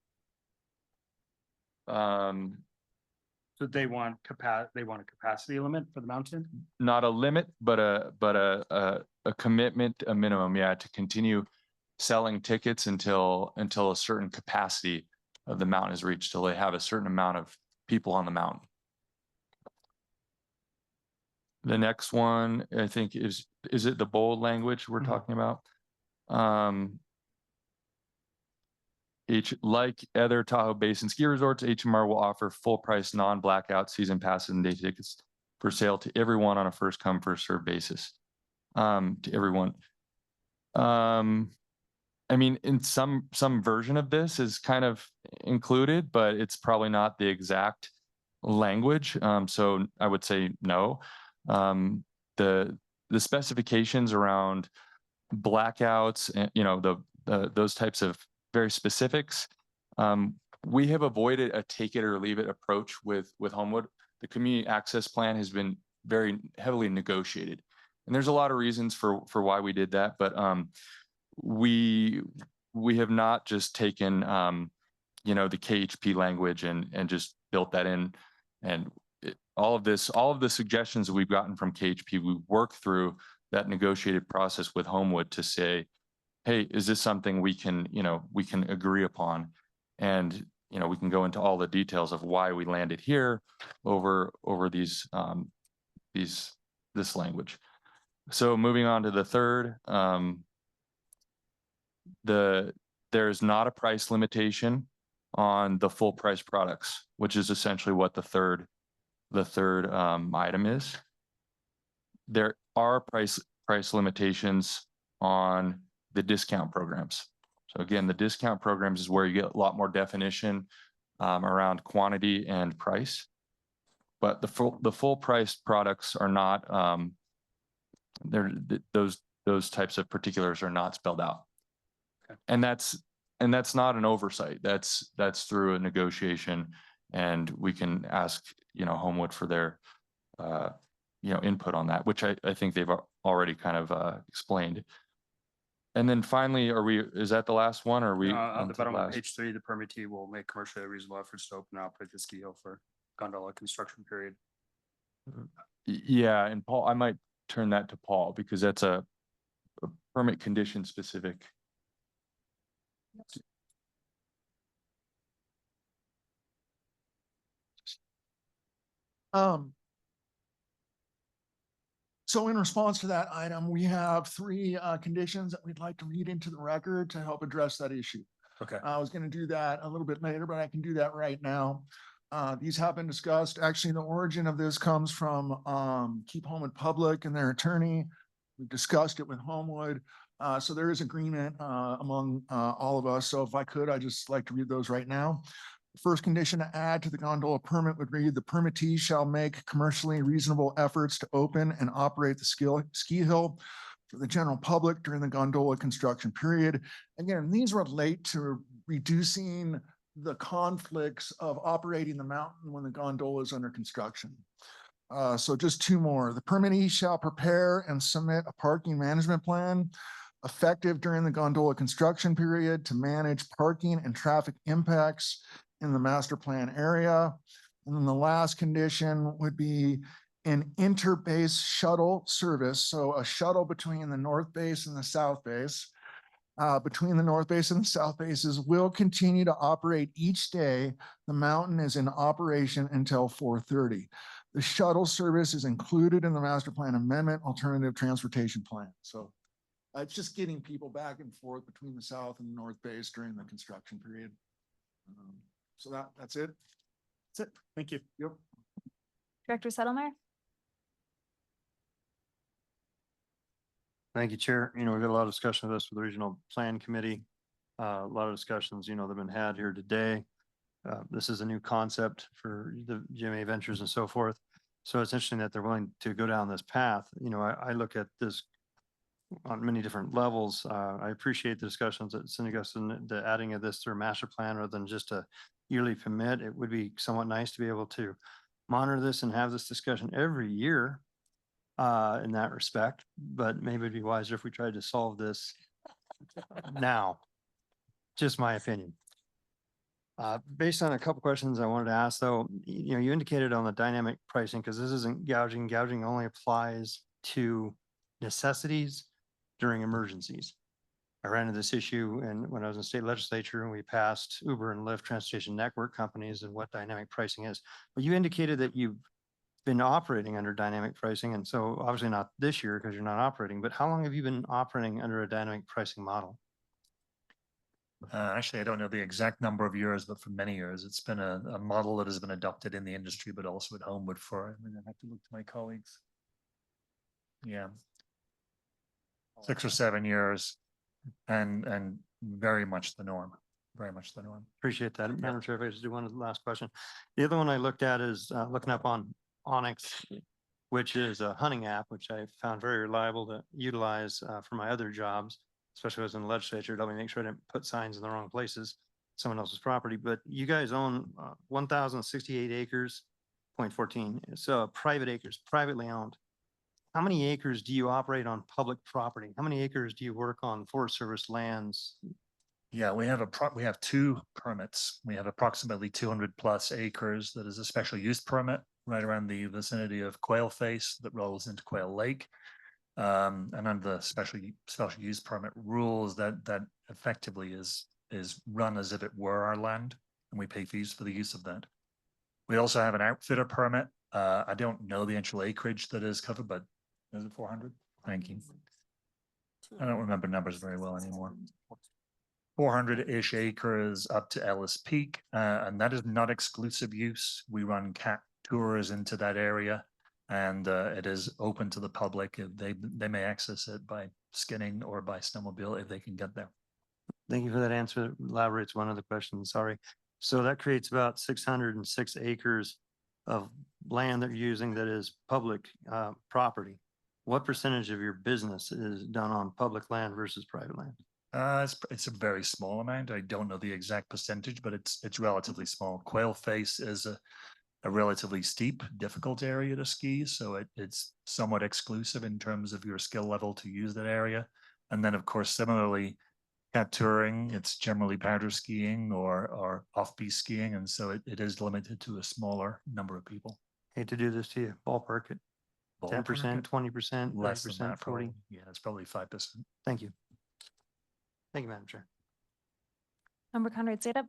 Speaker 9: So they want a capacity limit for the mountain?
Speaker 4: Not a limit, but a commitment, a minimum, yeah, to continue selling tickets until a certain capacity of the mountain is reached, till they have a certain amount of people on the mountain. The next one, I think, is it the bold language we're talking about? Like other Tahoe Basin ski resorts, HMR will offer full price non-blackout season passes and day tickets for sale to everyone on a first come first served basis. To everyone. I mean, in some version of this is kind of included, but it's probably not the exact language. So I would say no. The specifications around blackouts and those types of very specifics, we have avoided a take it or leave it approach with Homewood. The community access plan has been very heavily negotiated, and there's a lot of reasons for why we did that, but we have not just taken the KHP language and just built that in. And all of the suggestions that we've gotten from KHP, we work through that negotiated process with Homewood to say, hey, is this something we can agree upon? And we can go into all the details of why we landed here over this language. So moving on to the third, there's not a price limitation on the full price products, which is essentially what the third item is. There are price limitations on the discount programs. So again, the discount programs is where you get a lot more definition around quantity and price, but the full price products are not. Those types of particulars are not spelled out. And that's not an oversight. That's through a negotiation, and we can ask, Homewood for their, input on that, which I think they've already kind of explained. And then finally, is that the last one, or are we?
Speaker 9: At
Speaker 4: on
Speaker 9: the
Speaker 4: to the
Speaker 9: bottom of
Speaker 4: last?
Speaker 9: page 3, the permittee will make commercially reasonable efforts to open and operate the ski hill for gondola construction period.
Speaker 4: Yeah, and Paul, I might turn that to Paul because that's a permit condition specific.
Speaker 25: So in response to that item, we have 3 conditions that we'd like to read into the record to help address that issue.
Speaker 14: Okay.
Speaker 25: I was going to do that a little bit later, but I can do that right now. These have been discussed. Actually, the origin of this comes from Keep Homewood Public and their attorney. We've discussed it with Homewood. So there is agreement among all of us. So if I could, I'd just like to read those right now. The first condition to add to the gondola permit would read, the permittee shall make commercially reasonable efforts to open and operate the ski hill for the general public during the gondola construction period. Again, these relate to reducing the conflicts of operating the mountain when the gondola is under construction. So just 2 more. The permittee shall prepare and submit a parking management plan effective during the gondola construction period to manage parking and traffic impacts in the master plan area. And then the last condition would be an interbase shuttle service. So a shuttle between the north base and the south base. Between the north base and the south bases will continue to operate each day. The mountain is in operation until 4:30. The shuttle service is included in the master plan amendment alternative transportation plan. So it's just getting people back and forth between the south and the north base during the construction period. So that's it.
Speaker 9: That's it. Thank you.
Speaker 25: Yep.
Speaker 1: Director Settlemeyer?
Speaker 12: Thank you, Chair. We've got a lot of discussion of this with the Regional Plan Committee. A lot of discussions, that have been had here today. This is a new concept for the GMA Ventures and so forth. So it's interesting that they're willing to go down this path. I look at this on many different levels. I appreciate the discussions that Cindy got and the adding of this through a master plan rather than just a yearly permit. It would be somewhat nice to be able to monitor this and have this discussion every year in that respect, but maybe it'd be wiser if we tried to solve this now. Just my opinion. Based on a couple questions I wanted to ask though, you indicated on the dynamic pricing, because this isn't gouging. Gouging only applies to necessities during emergencies. I ran into this issue when I was in state legislature and we passed Uber and Lyft transportation network companies and what dynamic pricing is. But you indicated that you've been operating under dynamic pricing. And so obviously not this year because you're not operating, but how long have you been operating under a dynamic pricing model?
Speaker 14: Actually, I don't know the exact number of years, but for many years, it's been a model that has been adopted in the industry, but also at Homewood for, I have to look to my colleagues. Yeah. 6 or 7 years and very much the norm. Very much the norm.
Speaker 12: Appreciate that. Madam Chair, if I just do one last question. The other one I looked at is looking up on Onyx, which is a hunting app, which I found very reliable to utilize for my other jobs, especially when I was in the legislature, to help me make sure I didn't put signs in the wrong places, someone else's property. But you guys own 1,068 acres, 0.14. So private acres, privately owned. How many acres do you operate on public property? How many acres do you work on Forest Service lands?
Speaker 14: Yeah, we have 2 permits. We have approximately 200 plus acres that is a special use permit right around the vicinity of Quail Face that rolls into Quail Lake. And under the special use permit rules, that effectively is run as if it were our land, and we pay fees for the use of that. We also have an outfitter permit. I don't know the actual acreage that is covered, but is it 400? Thank you. I don't remember numbers very well anymore. 400-ish acres up to Ellis Peak, and that is not exclusive use. We run cat tours into that area, and it is open to the public. They may access it by skinning or by snowmobile if they can get there.
Speaker 12: Thank you for that answer. Elaborates one other question. Sorry. So that creates about 606 acres of land that you're using that is public property. What percentage of your business is done on public land versus private land?
Speaker 14: It's a very small amount. I don't know the exact percentage, but it's relatively small. Quail Face is a relatively steep, difficult area to ski, so it's somewhat exclusive in terms of your skill level to use that area. And then, of course, similarly, cat touring, it's generally powder skiing or off-piste skiing, and so it is limited to a smaller number of people.
Speaker 12: Hate to do this to you, ballpark it,
Speaker 14: Ballpark
Speaker 12: 10%,
Speaker 14: it?
Speaker 12: 20%,
Speaker 14: Less than
Speaker 12: 30%,
Speaker 14: that,
Speaker 12: 40.
Speaker 14: probably. Yeah, it's probably 5%.
Speaker 12: Thank you. Thank you, Madam Chair.
Speaker 1: Member Conrad Zeta?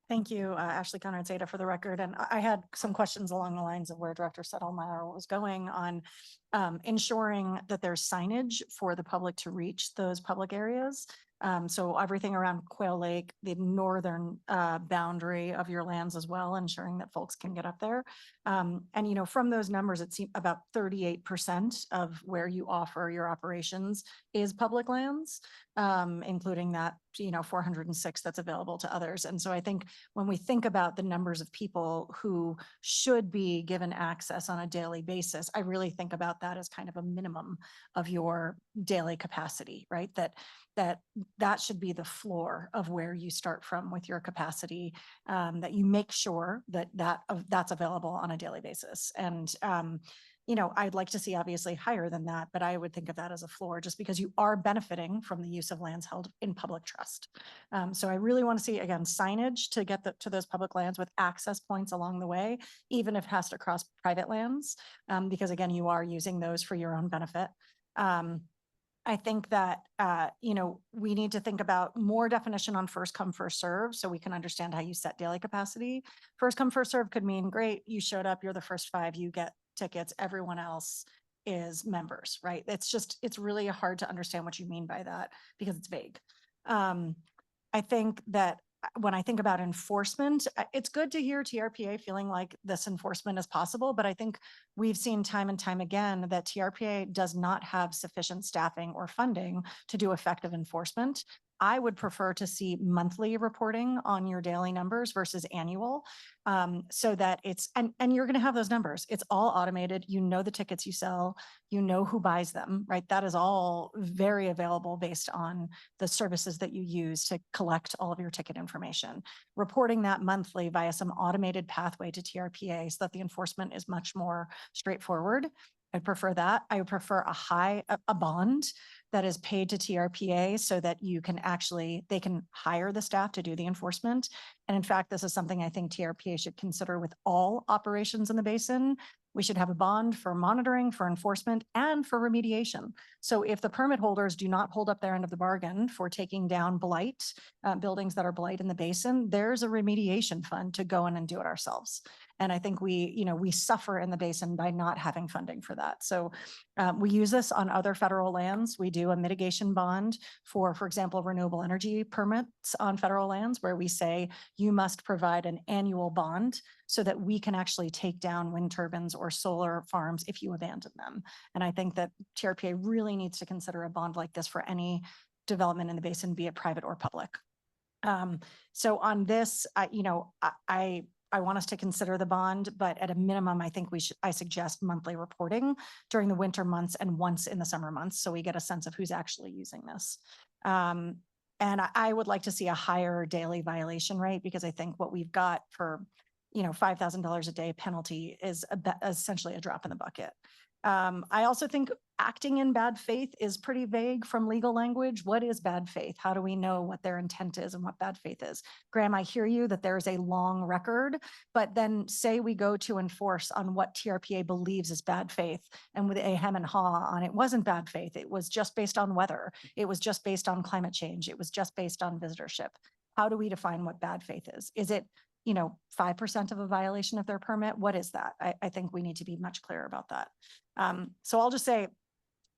Speaker 13: Thank you, Ashley Conrad Zeta, for the record. And I had some questions along the lines of where Director Settlemeyer was going on ensuring that there's signage for the public to reach those public areas. So everything around Quail Lake, the northern boundary of your lands as well, ensuring that folks can get up there. And, you know, from those numbers, it seems about 38% of where you offer your operations is public lands, including that, you know, 406 that's available to others. And so I think when we think about the numbers of people who should be given access on a daily basis, I really think about that as kind of a minimum of your daily capacity, right? That should be the floor of where you start from with your capacity, that you make sure that's available on a daily basis. And, you know, I'd like to see obviously higher than that, but I would think of that as a floor just because you are benefiting from the use of lands held in public trust. So I really want to see, again, signage to get to those public lands with access points along the way, even if it has to cross private lands, because again, you are using those for your own benefit. I think that, you know, we need to think about more definition on first come, first serve, so we can understand how you set daily capacity. First come, first serve could mean, great, you showed up, you're the first 5, you get tickets, everyone else is members, right? It's really hard to understand what you mean by that because it's vague. I think that when I think about enforcement, it's good to hear TRPA feeling like this enforcement is possible, but I think we've seen time and time again that TRPA does not have sufficient staffing or funding to do effective enforcement. I would prefer to see monthly reporting on your daily numbers versus annual, so that it's, and you're going to have those numbers. It's all automated. You know the tickets you sell, you know who buys them, right? That is all very available based on the services that you use to collect all of your ticket information. Reporting that monthly via some automated pathway to TRPA so that the enforcement is much more straightforward. I'd prefer that. I would prefer a bond that is paid to TRPA so that you can they can hire the staff to do the enforcement. And in fact, this is something I think TRPA should consider with all operations in the basin. We should have a bond for monitoring, for enforcement, and for remediation. So if the permit holders do not hold up their end of the bargain for taking down blight, buildings that are blight in the basin, there's a remediation fund to go in and do it ourselves. And I think we suffer in the basin by not having funding for that. So we use this on other federal lands. We do a mitigation bond for example, renewable energy permits on federal lands where we say you must provide an annual bond so that we can actually take down wind turbines or solar farms if you abandon them. And I think that TRPA really needs to consider a bond like this for any development in the basin, be it private or public. So on this, I want us to consider the bond, but at a minimum, I think I suggest monthly reporting during the winter months and once in the summer months, so we get a sense of who's actually using this. And I would like to see a higher daily violation rate because I think what we've got for, $5,000 a day penalty is essentially a drop in the bucket. I also think acting in bad faith is pretty vague from legal language. What is bad faith? How do we know what their intent is and what bad faith is? Graham, I hear you that there is a long record, but then say we go to enforce on what TRPA believes is bad faith, and with a hem and haw on it wasn't bad faith. It was just based on weather. It was just based on climate change. It was just based on visitorship. How do we define what bad faith is? Is it 5% of a violation of their permit? What is that? I think we need to be much clearer about that. So I'll just say,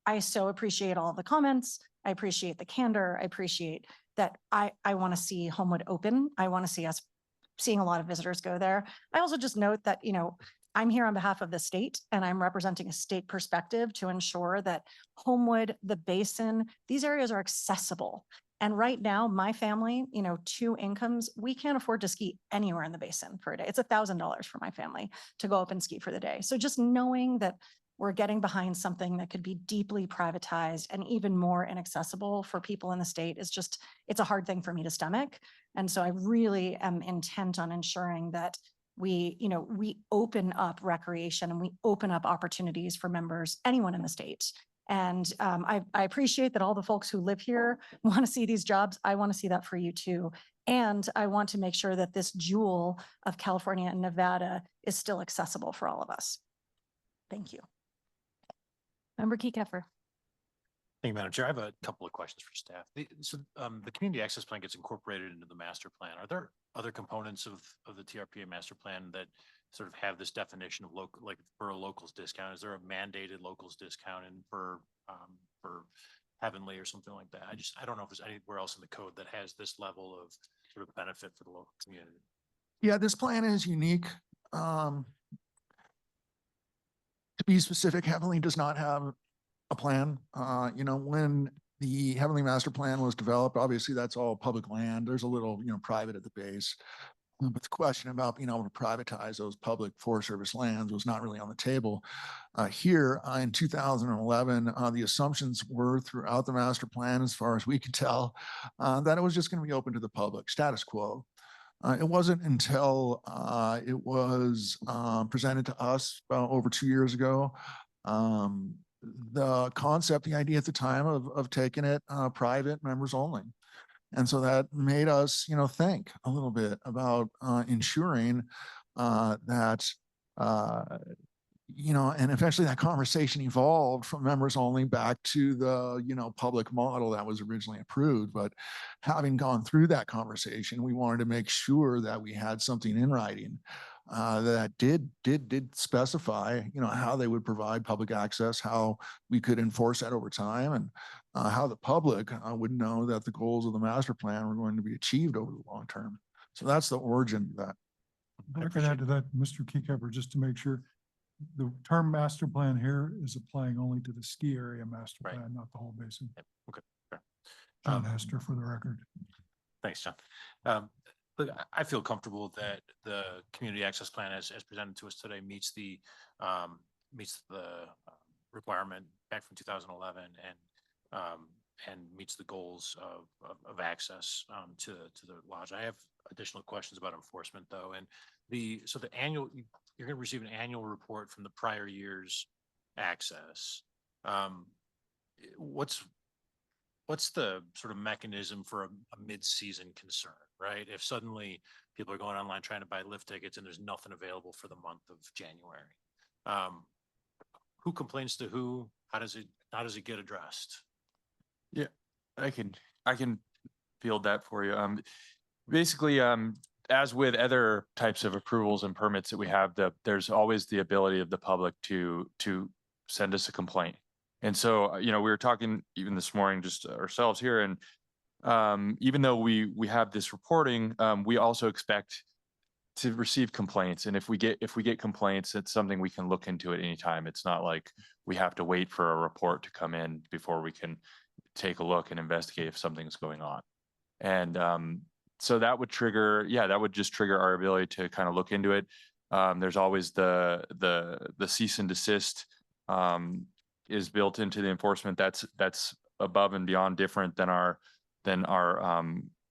Speaker 13: I so appreciate all of the comments. I appreciate the candor. I appreciate that I want to see Homewood open. I want to see us seeing a lot of visitors go there. I also just note that, I'm here on behalf of the state and I'm representing a state perspective to ensure that Homewood, the basin, these areas are accessible. And right now, my family, 2 incomes, we can't afford to ski anywhere in the basin for a day. It's $1,000 for my family to go up and ski for the day. So just knowing that we're getting behind something that could be deeply privatized and even more inaccessible for people in the state is just, it's a hard thing for me to stomach. And so I really am intent on ensuring that we, you know, we open up recreation and we open up opportunities for members, anyone in the state. And I appreciate that all the folks who live here want to see these jobs. I want to see that for you too. And I want to make sure that this jewel of California and Nevada is still accessible for all of us. Thank you.
Speaker 15: Member Kekeffer.
Speaker 18: Thank you, Madam Chair. I have a couple of questions for staff. The community access plan gets incorporated into the master plan. Are there other components of the TRPA master plan that sort of have this definition of local, like for a locals discount? Is there a mandated locals discount and for Heavenly or something like that? I don't know if there's anywhere else in the code that has this level of sort of benefit for the local community.
Speaker 25: Yeah, this plan is unique. To be specific, Heavenly does not have a plan. You know, when the Heavenly Master Plan was developed, obviously that's all public land. There's a little, you know, private at the base. But the question about being able to privatize those public Forest Service lands was not really on the table. Here in 2011, the assumptions were throughout the master plan, as far as we could tell, that it was just going to be open to the public, status quo. It wasn't until it was presented to us over 2 years ago, the concept, the idea at the time of taking it private, members only. And so that made us, you know, think a little bit about ensuring that, you know, and eventually that conversation evolved from members only back to the, you know, public model that was originally approved. But having gone through that conversation, we wanted to make sure that we had something in writing that did specify, you know, how they would provide public access, how we could enforce that over time, and how the public would know that the goals of the master plan were going to be achieved over the long term. So that's the origin of that.
Speaker 19: I could add to that, Mr. Keycover, just to make sure the term master plan here is applying only to the ski area master plan, not the whole basin.
Speaker 18: Okay. Fair.
Speaker 19: John Hester for the record.
Speaker 18: Thanks, John. Look, I feel comfortable that the community access plan as presented to us today meets the requirement back from 2011 and meets the goals of access to the lodge. I have additional questions about enforcement though. And so the annual, you're going to receive an annual report from the prior year's access. What's the sort of mechanism for a mid-season concern, right? If suddenly people are going online trying to buy lift tickets and there's nothing available for the month of January, who complains to who? How does it get addressed?
Speaker 4: Yeah, I can field that for you. Basically, as with other types of approvals and permits that we have, there's always the ability of the public to send us a complaint. And so, you know, we were talking even this morning, just ourselves here, and even though we have this reporting, we also expect to receive complaints. And if we get complaints, it's something we can look into at any time. It's not like we have to wait for a report to come in before we can take a look and investigate if something's going on. And so that would trigger, that would just trigger our ability to kind of look into it. There's always the cease and desist is built into the enforcement. That's above and beyond different than our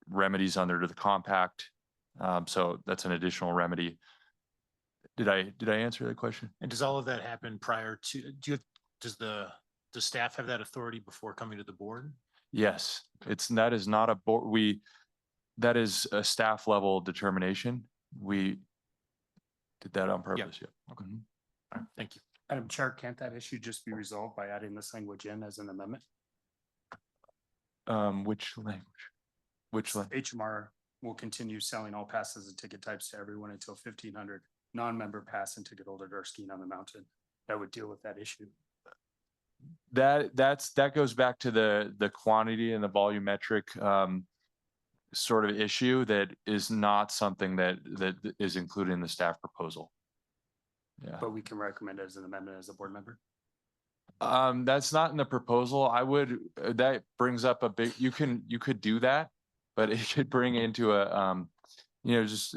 Speaker 4: remedies under the compact. So that's an additional remedy. Did I answer that question?
Speaker 18: And does all of that happen prior to, does staff have that authority before coming to the board?
Speaker 4: Yes, that is not a board. That is a staff level determination. We did that on purpose. Yeah.
Speaker 18: Okay. All right. Thank you.
Speaker 9: Madam Chair, can't that issue just be resolved by adding this language in as an amendment?
Speaker 4: Which language? Which language?
Speaker 9: HMR will continue selling all passes and ticket types to everyone until 1,500 non-member pass and ticket holders are skiing on the mountain. That would deal with that issue.
Speaker 4: That goes back to the quantity and the volumetric sort of issue that is not something that is included in the staff proposal. Yeah.
Speaker 9: But we can recommend it as an amendment as a board member.
Speaker 4: That's not in the proposal. That brings up a big, you could do that, but it could bring into a, just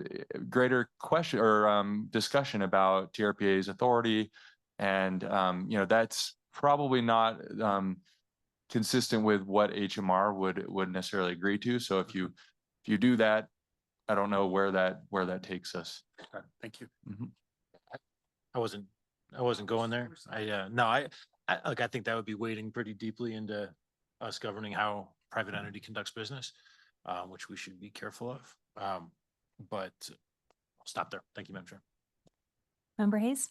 Speaker 4: greater question or discussion about TRPA's authority And, that's probably not, consistent with what HMR would necessarily agree to. So if you do that, I don't know where that takes us.
Speaker 9: Thank you.
Speaker 4: Mhm.
Speaker 18: I wasn't going there. No, I think that would be wading pretty deeply into us governing how private entity conducts business, which we should be careful of. But I'll stop there. Thank you, Madam Chair.
Speaker 1: Member Hayes?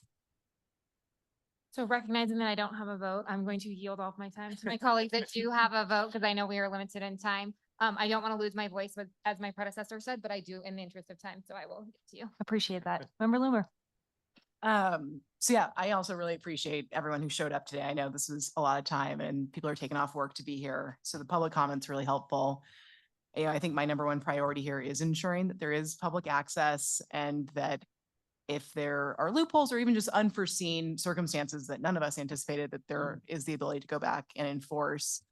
Speaker 7: So recognizing that I don't have a vote, I'm going to yield off my time to my colleagues that do have a vote because I know we are limited in time. I don't want to lose my voice, but as my predecessor said, but I do in the interest of time, so I will get to you.
Speaker 1: Appreciate that. Member Loomer?
Speaker 20: So yeah, I also really appreciate everyone who showed up today. I know this is a lot of time and people are taking off work to be here. So the public comment's really helpful. I think my number one priority here is ensuring that there is public access and that if there are loopholes or even just unforeseen circumstances that none of us anticipated, that there is the ability to go back and enforce.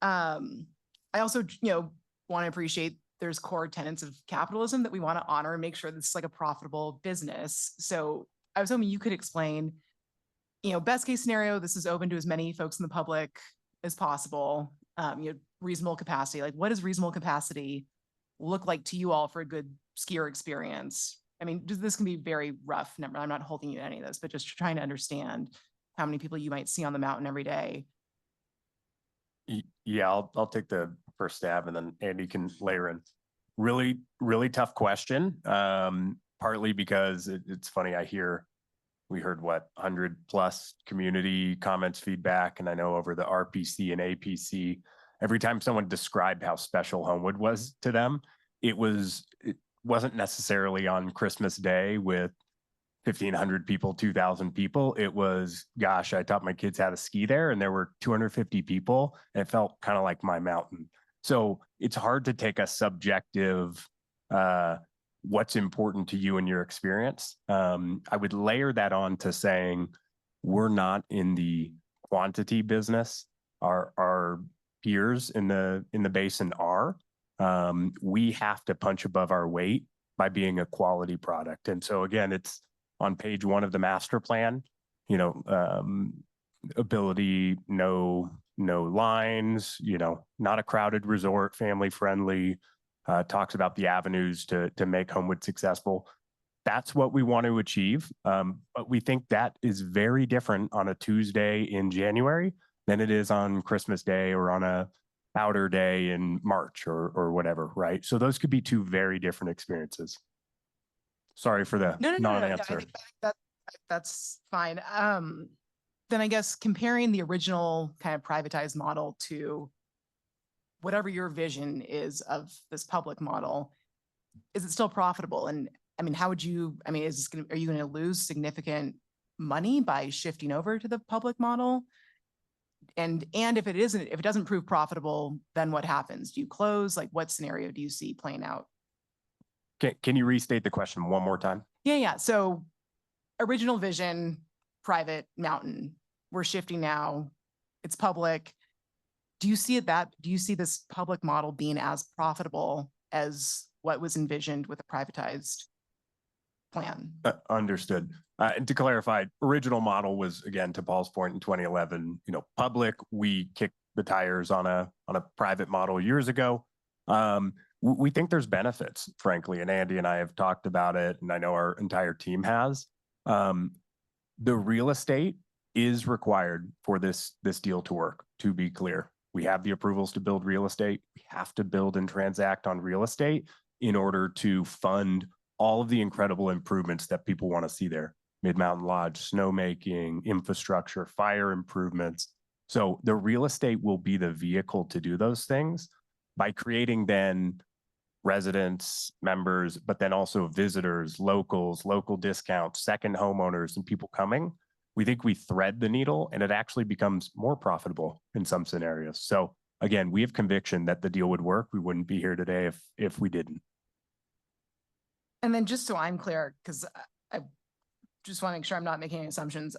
Speaker 20: I also, want to appreciate there's core tenets of capitalism that we want to honor and make sure this is like a profitable business. So I was hoping you could explain, best case scenario, this is open to as many folks in the public as possible. Reasonable capacity, like what does reasonable capacity look like to you all for a good skier experience? I mean, this can be very rough number. I'm not holding you to any of this, but just trying to understand how many people you might see on the mountain every day.
Speaker 5: Yeah, I'll take the first stab and then Andy can layer in. Really, really tough question. Partly because it's funny, we heard 100+ community comments, feedback, and I know over the RPC and APC, every time someone described how special Homewood was to them, it wasn't necessarily on Christmas Day with 1,500 people, 2,000 people. It was, gosh, I taught my kids how to ski there and there were 250 people and it felt kind of like my mountain. So it's hard to take a subjective, what's important to you in your experience. I would layer that on to saying, we're not in the quantity business. Our peers in the basin are. We have to punch above our weight by being a quality product. And so again, it's on page 1 of the master plan, ability, no lines, not a crowded resort, family friendly, talks about the avenues to make Homewood successful. That's what we want to achieve. But we think that is very different on a Tuesday in January than it is on Christmas Day or on a outer day in March or whatever, right? So those could be two very different experiences. Sorry for the non-answer.
Speaker 20: I think that's fine. Then I guess comparing the original kind of privatized model to whatever your vision is of this public model, is it still profitable? And I mean, are you going to lose significant money by shifting over to the public model? And if it doesn't prove profitable, then what happens? Do you close? Like what scenario do you see playing out?
Speaker 5: Can you restate the question one more time?
Speaker 20: Yeah. So original vision, private mountain, we're shifting now. It's public. Do you see this public model being as profitable as what was envisioned with a privatized plan?
Speaker 5: Understood. And to clarify, original model was, again, to Paul's point, in 2011, public. We kicked the tires on a private model years ago. We think there's benefits, frankly, and Andy and I have talked about it, and I know our entire team has. The real estate is required for this deal to work, to be clear. We have the approvals to build real estate. We have to build and transact on real estate in order to fund all of the incredible improvements that people want to see there. Mid-Mountain Lodge, snowmaking, infrastructure, fire improvements. So the real estate will be the vehicle to do those things by creating then residents, members, but then also visitors, locals, local discounts, second homeowners, and people coming. We think we thread the needle and it actually becomes more profitable in some scenarios. So again, we have conviction that the deal would work. We wouldn't be here today if we didn't.
Speaker 20: And then just so I'm clear, because I just want to make sure I'm not making any assumptions.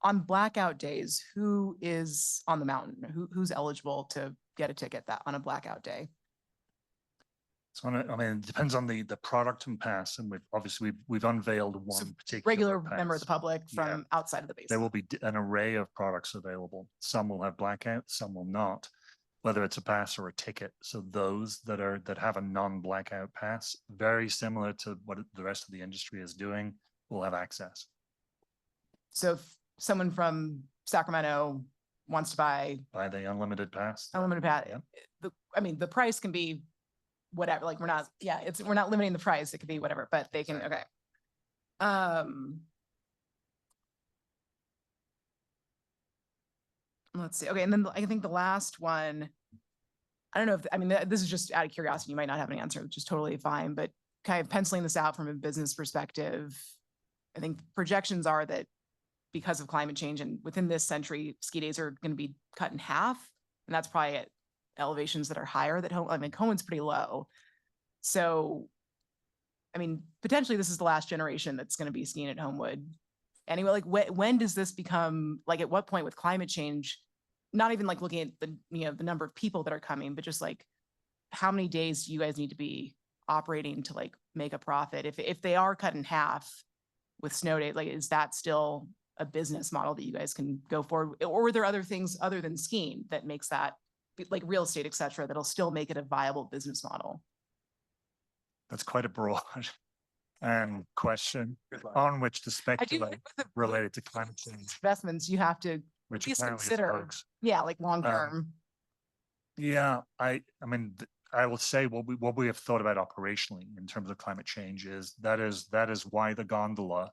Speaker 20: On blackout days, who is on the mountain? Who's eligible to get a ticket on a blackout day?
Speaker 14: So I mean, it depends on the product and pass, and we've unveiled one particular
Speaker 20: Regular member of
Speaker 14: pass.
Speaker 20: the public
Speaker 14: Yeah.
Speaker 20: from outside of the base.
Speaker 14: There will be an array of products available. Some will have blackout, some will not, whether it's a pass or a ticket. So those that have a non-blackout pass, very similar to what the rest of the industry is doing, will have access.
Speaker 20: So if someone from Sacramento wants to buy
Speaker 14: the unlimited pass.
Speaker 20: unlimited pass,
Speaker 14: Yeah.
Speaker 20: I mean, the price can be whatever, like we're not limiting the price. It could be whatever, but they can, okay. Let's see. Okay. And then I think the last one, I don't know if, I mean, this is just out of curiosity. You might not have an answer, which is totally fine, but kind of penciling this out from a business perspective, I think projections are that because of climate change and within this century, ski days are going to be cut in half. And that's probably at elevations that are higher Cohen's pretty low. So, I mean, potentially this is the last generation that's going to be skiing at Homewood. Anyway, like when does this become, like at what point with climate change, not even like looking at the number of people that are coming, but just like how many days do you guys need to be operating to like make a profit? If they are cut in half with snow days, like is that still a business model that you guys can go forward? Or were there other things other than skiing that makes that, like real estate, et cetera, that'll still make it a viable business model?
Speaker 14: That's quite a broad question on which to speculate related to climate change.
Speaker 20: Investments you have to
Speaker 14: Which
Speaker 20: at least
Speaker 14: apparently is
Speaker 20: consider.
Speaker 14: bugs.
Speaker 20: Yeah, like long term.
Speaker 14: Yeah, I mean, I will say what we have thought about operationally in terms of climate change is that is why the gondola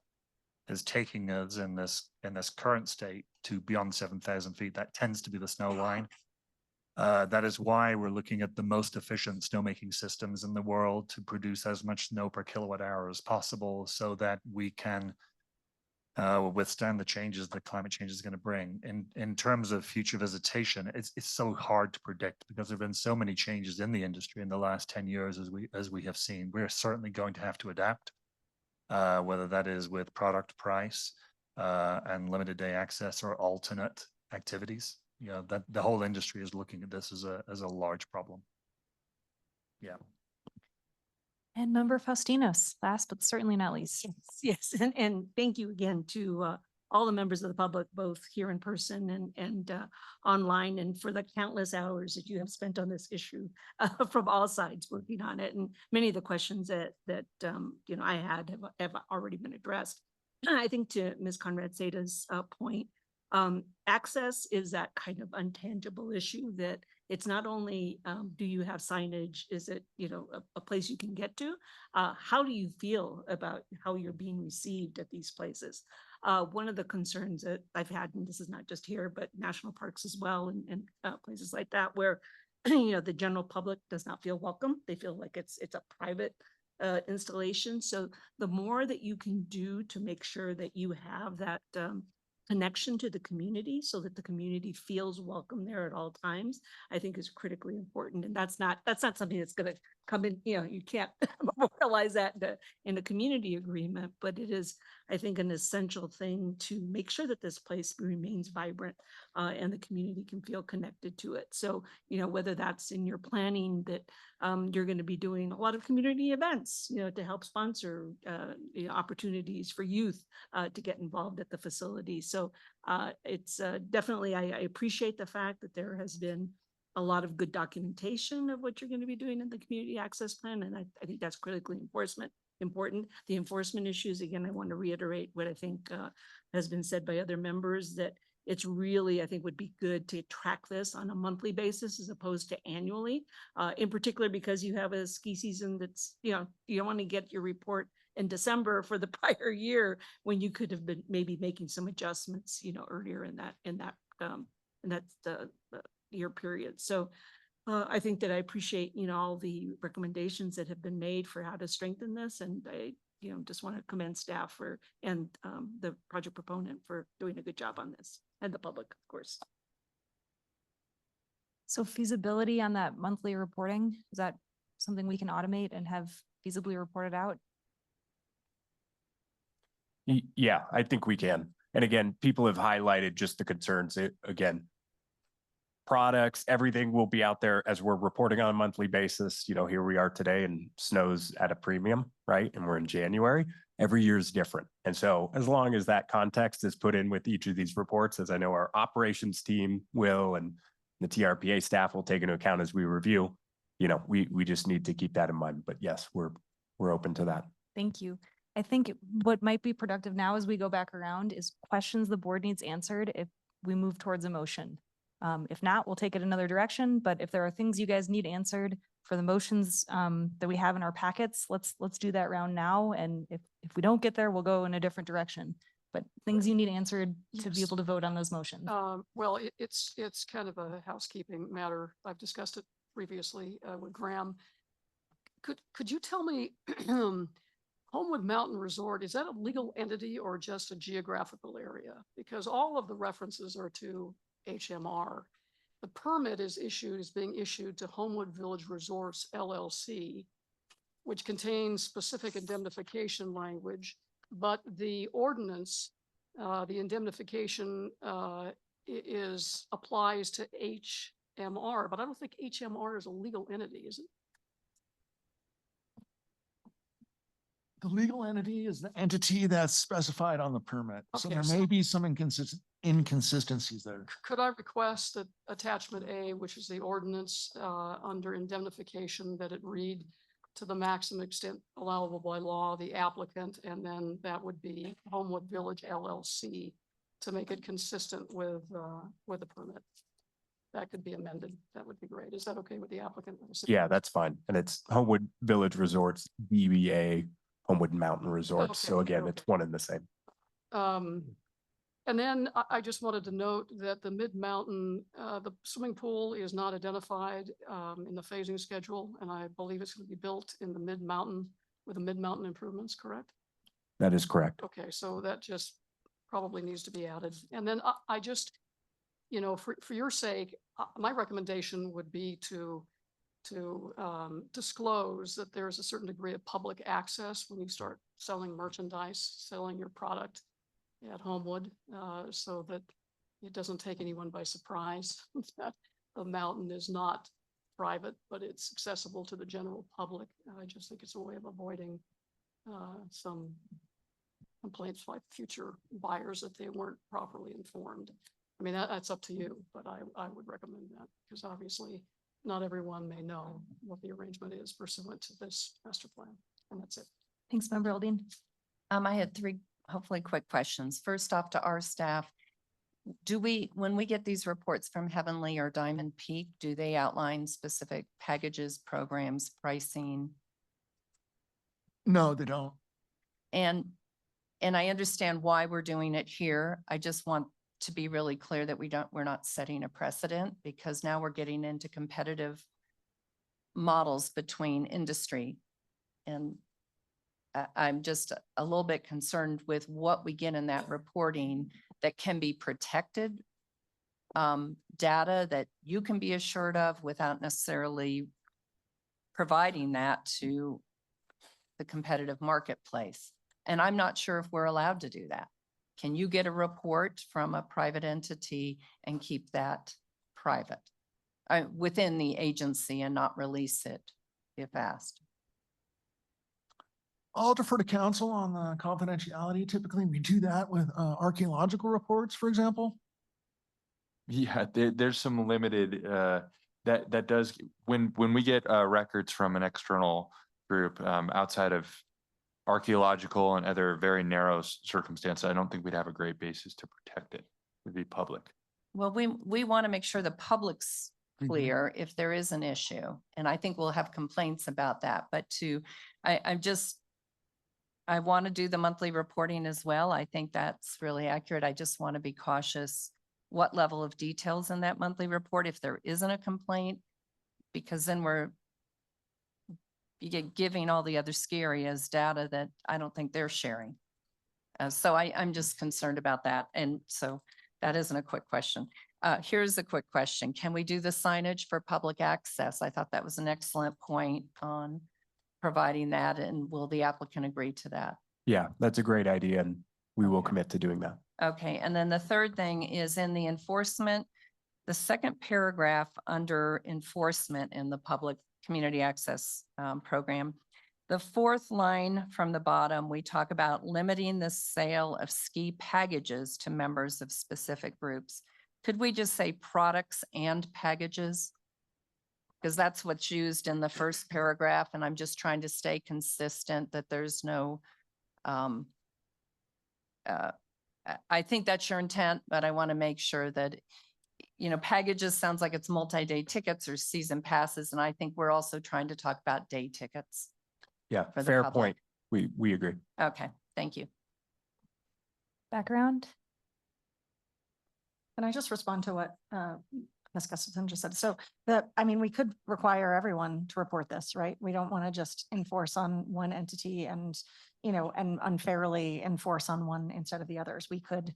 Speaker 14: is taking us in this current state to beyond 7,000 feet. That tends to be the snow line. That is why we're looking at the most efficient snowmaking systems in the world to produce as much snow per kilowatt hour as possible so that we can withstand the changes that climate change is going to bring. In terms of future visitation, it's so hard to predict because there have been so many changes in the industry in the last 10 years as we have seen. We're certainly going to have to adapt, whether that is with product price and limited day access or alternate activities. You know, that the whole industry is looking at this as a large problem. Yeah.
Speaker 1: And Member Faustinos, last but certainly not least.
Speaker 6: Yes, and thank you again to all the members of the public, both here in person and online, and for the countless hours that you have spent on this issue from all sides working on it. And many of the questions that I had have already been addressed. I think to Ms. Conrad Sada's point, access is that kind of untangible issue that it's not only do you have signage, is it a place you can get to? How do you feel about how you're being received at these places? One of the concerns that I've had, and this is not just here, but national parks as well, and places like that, where the general public does not feel welcome. They feel like it's a private installation. So the more that you can do to make sure that you have that connection to the community so that the community feels welcome there at all times, I think is critically important. And that's not something that's going to come in, you can't memorialize that in a community agreement, but it is, I think, an essential thing to make sure that this place remains vibrant and the community can feel connected to it. So, whether that's in your planning that you're going to be doing a lot of community events, to help sponsor opportunities for youth to get involved at the facility. So it's definitely, I appreciate the fact that there has been a lot of good documentation of what you're going to be doing in the community access plan. And I think that's critically important. The enforcement issues, again, I want to reiterate what I think has been said by other members, that it's really, I think, would be good to track this on a monthly basis as opposed to annually, in particular, because you have a ski season that's, you don't want to get your report in December for the prior year when you could have been maybe making some adjustments, earlier in that year period. So I think that I appreciate, all the recommendations that have been made for how to strengthen this. And I, just want to commend staff and the project proponent for doing a good job on this, and the public, of course.
Speaker 15: So feasibility on that monthly reporting, is that something we can automate and have feasibly reported out?
Speaker 5: Yeah, I think we can. And again, people have highlighted just the concerns. Again, products, everything will be out there as we're reporting on a monthly basis. You know, here we are today and snow's at a premium, right? And we're in January. Every year is different. And so as long as that context is put in with each of these reports, as I know our operations team will and the TRPA staff will take into account as we review, you know, we just need to keep that in mind. But yes, we're open to that.
Speaker 15: Thank you. I think what might be productive now as we go back around is questions the board needs answered if we move towards a motion. If not, we'll take it another direction, but if there are things you guys need answered for the motions that we have in our packets, let's do that round now. And if we don't get there, we'll go in a different direction. But things you need answered to be
Speaker 10: Yes.
Speaker 15: able to vote on those motions.
Speaker 10: Well, it's kind of a housekeeping matter. I've discussed it previously with Graham. Could you tell me, Homewood Mountain Resort, is that a legal entity or just a geographical area? Because all of the references are to HMR. The permit is being issued to Homewood Village Resorts LLC, which contains specific indemnification language, but the ordinance, the indemnification applies to HMR, but I don't think HMR is a legal entity, is it?
Speaker 25: The legal entity is the entity that's specified on the permit. So
Speaker 10: Okay,
Speaker 25: there
Speaker 10: so-
Speaker 25: may be some inconsistencies there.
Speaker 10: Could I request that attachment A, which is the ordinance under indemnification, that it read to the maximum extent allowable by law, the applicant, and then that would be Homewood Village LLC to make it consistent with the permit. That could be amended. That would be great. Is that okay with the applicant?
Speaker 5: Yeah, that's fine. And it's Homewood Village Resorts, DBA, Homewood Mountain Resorts. So
Speaker 10: Okay,
Speaker 5: again,
Speaker 10: okay.
Speaker 5: it's one and the same.
Speaker 10: And then I just wanted to note that the mid-mountain, the swimming pool is not identified in the phasing schedule, and I believe it's going to be built in the mid-mountain with the mid-mountain improvements, correct?
Speaker 5: That is correct.
Speaker 10: Okay, so that just probably needs to be added. And then I just, for your sake, my recommendation would be to disclose that there's a certain degree of public access when you start selling merchandise, selling your product at Homewood, so that it doesn't take anyone by surprise that the mountain is not private, but it's accessible to the general public. I just think it's a way of avoiding some complaints by future buyers if they weren't properly informed. I mean, that's up to you, but I would recommend that because obviously not everyone may know what the arrangement is pursuant to this master plan. And that's it.
Speaker 15: Thanks, Member Eldine.
Speaker 3: I had three hopefully quick questions. First off, to our staff, when we get these reports from Heavenly or Diamond Peak, do they outline specific packages, programs, pricing?
Speaker 25: No, they don't.
Speaker 3: And I understand why we're doing it here. I just want to be really clear that we're not setting a precedent because now we're getting into competitive models between industry. And I'm just a little bit concerned with what we get in that reporting that can be protected, data that you can be assured of without necessarily providing that to the competitive marketplace. And I'm not sure if we're allowed to do that. Can you get a report from a private entity and keep that private within the agency and not release it if asked?
Speaker 25: I'll defer to counsel on the confidentiality. Typically, we do that with archaeological reports, for example.
Speaker 4: Yeah, there's some limited, that does, when we get records from an external group outside of archaeological and other very narrow circumstances, I don't think we'd have a great basis to protect it. It would be public.
Speaker 3: Well, we want to make sure the public's clear if there is an issue. And I think we'll have complaints about that, but I want to do the monthly reporting as well. I think that's really accurate. I just want to be cautious what level of details in that monthly report if there isn't a complaint, because then you get giving all the other scary as data that I don't think they're sharing. So I'm just concerned about that. And so that isn't a quick question. Here's a quick question. Can we do the signage for public access? I thought that was an excellent point on providing that, and will the applicant agree to that?
Speaker 5: Yeah, that's a great idea and we will commit to doing that.
Speaker 3: Okay, and then the third thing is in the enforcement, the second paragraph under enforcement in the public community access program, the fourth line from the bottom, we talk about limiting the sale of ski packages to members of specific groups. Could we just say products and packages? Because that's what's used in the first paragraph, and I'm just trying to stay consistent that there's no, I think that's your intent, but I want to make sure that, you know, packages sounds like it's multi-day tickets or season passes, and I think we're also trying to talk about day tickets.
Speaker 5: Yeah,
Speaker 3: For the
Speaker 5: fair
Speaker 3: public.
Speaker 5: point. We agree.
Speaker 3: Okay, thank you.
Speaker 15: Background?
Speaker 13: Can I just respond to what Ms. Gustafson just said? So we could require everyone to report this, right? We don't want to just enforce on one entity and, and unfairly enforce on one instead of the others. We could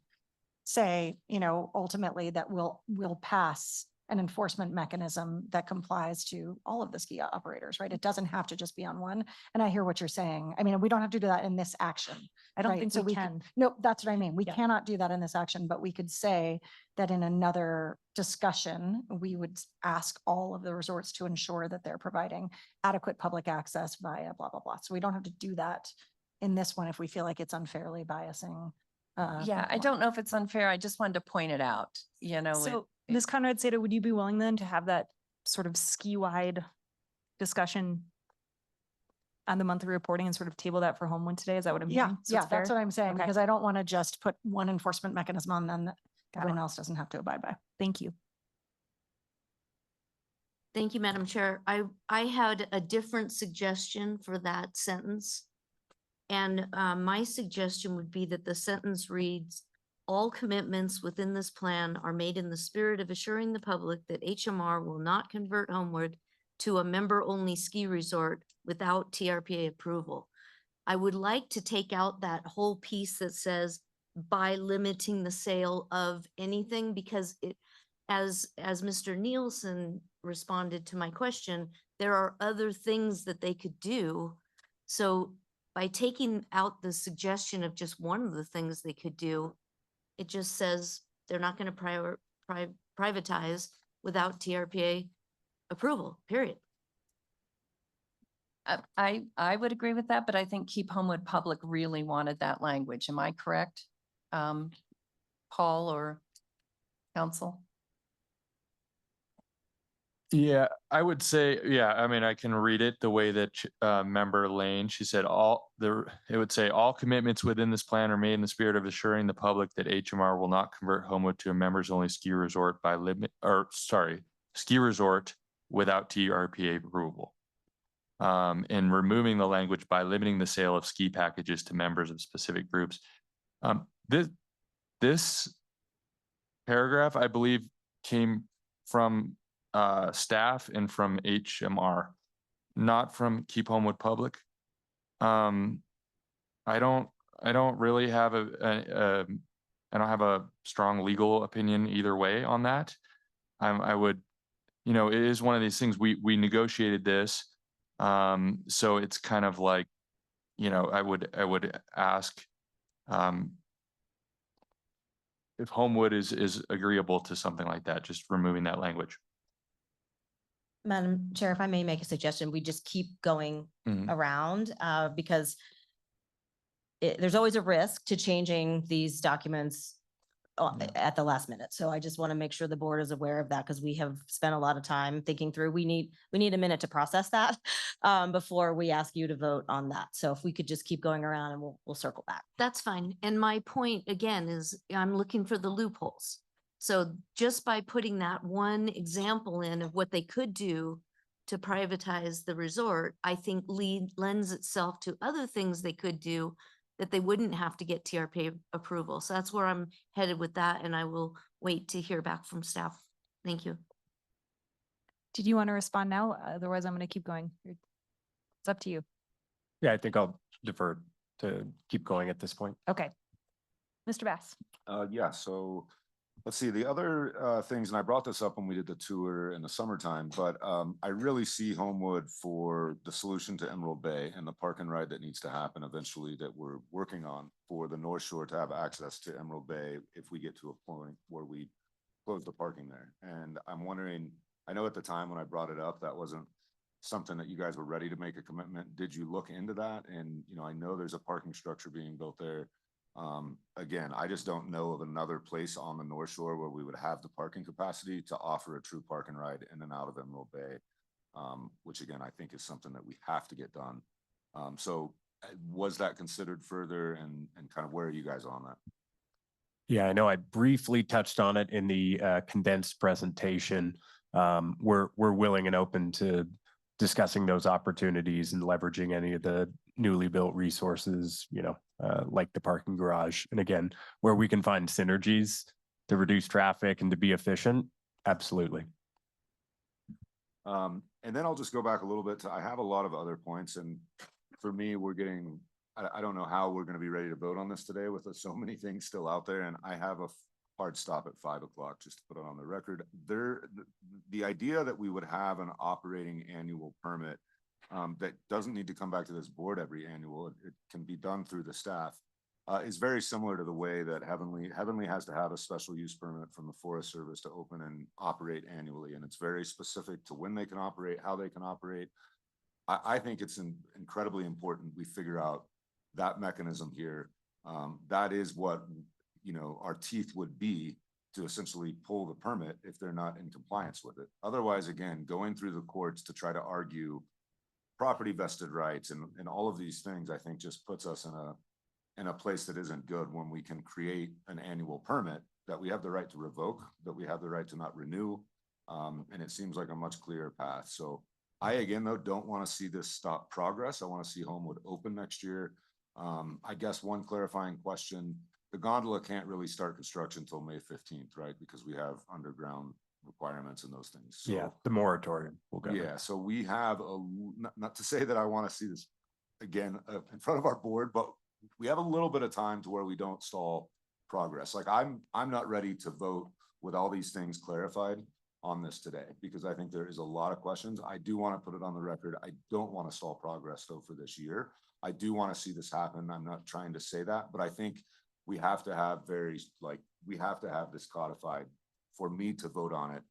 Speaker 13: say, ultimately that we'll pass an enforcement mechanism that complies to all of the ski operators, right? It doesn't have to just be on one. And I hear what you're saying. I mean, we don't have to do that in this action.
Speaker 15: I don't
Speaker 13: right?
Speaker 15: think
Speaker 13: So
Speaker 15: we
Speaker 13: could-
Speaker 15: can.
Speaker 13: No, that's what I mean. We
Speaker 15: Yeah.
Speaker 13: cannot do that in this action, but we could say that in another discussion, we would ask all of the resorts to ensure that they're providing adequate public access via blah, blah, blah. So we don't have to do that in this one if we feel like it's unfairly biasing.
Speaker 3: Yeah, I
Speaker 13: one.
Speaker 3: don't know if it's unfair. I just wanted to point it out,
Speaker 15: So Ms. Conrad Seda, would you be willing then to have that sort of ski-wide discussion on the monthly reporting and sort of table that for Homewood today? Is that what I'm
Speaker 13: Yeah,
Speaker 15: hearing? So
Speaker 13: yeah,
Speaker 15: it's
Speaker 13: that's
Speaker 15: fair?
Speaker 13: what I'm saying,
Speaker 15: Okay.
Speaker 13: because I don't want to just put one enforcement mechanism on them that
Speaker 15: Got
Speaker 13: everyone
Speaker 15: it.
Speaker 13: else doesn't have to abide by.
Speaker 15: Thank you.
Speaker 16: Thank you, Madam Chair. I had a different suggestion for that sentence. And my suggestion would be that the sentence reads, all commitments within this plan are made in the spirit of assuring the public that HMR will not convert Homewood to a member-only ski resort without TRPA approval. I would like to take out that whole piece that says by limiting the sale of anything, because as Mr. Nielsen responded to my question, there are other things that they could do. So by taking out the suggestion of just one of the things they could do, it just says they're not going to privatize without TRPA approval, period.
Speaker 3: I would agree with that, but I think Keep Homewood Public really wanted that language. Am I correct? Paul or council?
Speaker 4: Yeah, I would say, yeah, I mean, I can read it the way that member Lane, she said it would say all commitments within this plan are made in the spirit of assuring the public that HMR will not convert Homewood to a members only ski resort ski resort without TRPA approval. And removing the language by limiting the sale of ski packages to members of specific groups. This paragraph, I believe, came from staff and from HMR, not from Keep Homewood Public. I don't really have I don't have a strong legal opinion either way on that. I would, it is one of these things, we negotiated this. So it's kind of like, I would ask if Homewood is agreeable to something like that, just removing that language.
Speaker 24: Madam Chair, if I may make a suggestion, we just keep going around because there's always a risk to changing these documents at the last minute. So I just want to make sure the board is aware of that because we have spent a lot of time thinking through. We need a minute to process that before we ask you to vote on that. So if we could just keep going around and we'll circle back.
Speaker 16: That's fine. And my point again is I'm looking for the loopholes. So just by putting that one example in of what they could do to privatize the resort, I think lends itself to other things they could do that they wouldn't have to get TRPA approval. So that's where I'm headed with that. And I will wait to hear back from staff. Thank you.
Speaker 15: Did you want to respond now? Otherwise, I'm going to keep going. It's up to you.
Speaker 5: Yeah, I think I'll defer to keep going at this point.
Speaker 15: Okay. Mr. Bass.
Speaker 17: Yeah, so let's see, the other things, and I brought this up when we did the tour in the summertime, but I really see Homewood for the solution to Emerald Bay and the park and ride that needs to happen eventually that we're working on for the North Shore to have access to Emerald Bay if we get to a point where we close the parking there. And I'm wondering, I know at the time when I brought it up, that wasn't something that you guys were ready to make a commitment. Did you look into that? And, you know, I know there's a parking structure being built there. Again, I just don't know of another place on the North Shore where we would have the parking capacity to offer a true park and ride in and out of Emerald Bay. Which again, I think is something that we have to get done. Was that considered further and kind of where are you guys on that?
Speaker 5: Yeah, I know I briefly touched on it in the condensed presentation. We're willing and open to discussing those opportunities and leveraging any of the newly built resources, you know, like the parking garage. And again, where we can find synergies to reduce traffic and to be efficient, absolutely.
Speaker 17: And then I'll just go back a little bit to, I have a lot of other points, and for me, I don't know how we're gonna be ready to vote on this today with so many things still out there, and I have a hard stop at 5 o'clock, just to put it on the record. The idea that we would have an operating annual permit that doesn't need to come back to this board every annual, it can be done through the staff, is very similar to the way that Heavenly has to have a special use permit from the Forest Service to open and operate annually. And it's very specific to when they can operate, how they can operate. I think it's incredibly important we figure out that mechanism here. That is what, you know, our teeth would be to essentially pull the permit if they're not in compliance with it. Otherwise, again, going through the courts to try to argue property vested rights and all of these things, I think just puts us in a place that isn't good when we can create an annual permit that we have the right to revoke, that we have the right to not renew. And it seems like a much clearer path. So I, again, though, don't want to see this stop progress. I want to see Homewood open next year. I guess one clarifying question, the gondola can't really start construction until May 15th, right? Because we have underground requirements and those things. So,
Speaker 5: yeah, the moratorium will go.
Speaker 17: yeah, so we have not to say that I want to see this again in front of our board, but we have a little bit of time to where we don't stall progress. Like I'm not ready to vote with all these things clarified on this today, because I think there is a lot of questions. I do want to put it on the record. I don't want to stall progress though for this year. I do want to see this happen. I'm not trying to say that, but I think we have to have we have to have this codified for me to vote on it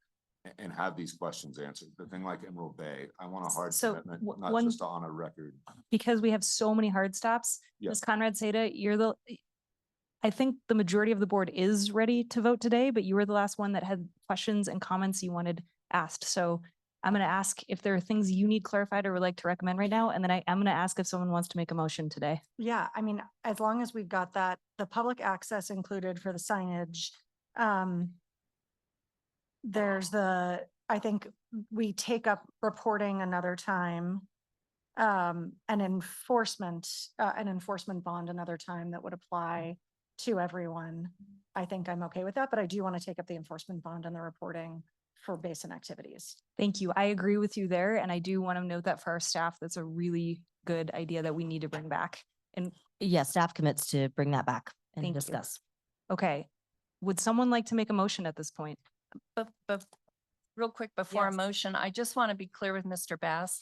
Speaker 17: and have these questions answered. The thing like Emerald Bay, I want a hard commitment, not just on a record.
Speaker 1: Because we have so many hard stops,
Speaker 17: Yeah.
Speaker 1: Ms. Conrad Seda, I think the majority of the board is ready to vote today, but you were the last one that had questions and comments you wanted asked. So I'm going to ask if there are things you need clarified or would like to recommend right now. And then I'm going to ask if someone wants to make a motion today.
Speaker 13: Yeah, I mean, as long as we've got that, the public access included for the signage. I think we take up reporting another time. An enforcement bond another time that would apply to everyone. I think I'm okay with that, but I do want to take up the enforcement bond and the reporting for basin activities.
Speaker 1: Thank you. I agree with you there. And I do want to note that for our staff, that's a really good idea that we need to bring back. And
Speaker 24: Yeah, staff commits to bring that back and
Speaker 1: Thank you.
Speaker 24: discuss.
Speaker 1: okay, would someone like to make a motion at this point?
Speaker 3: But real quick before a
Speaker 1: Yes.
Speaker 3: motion, I just want to be clear with Mr. Bass.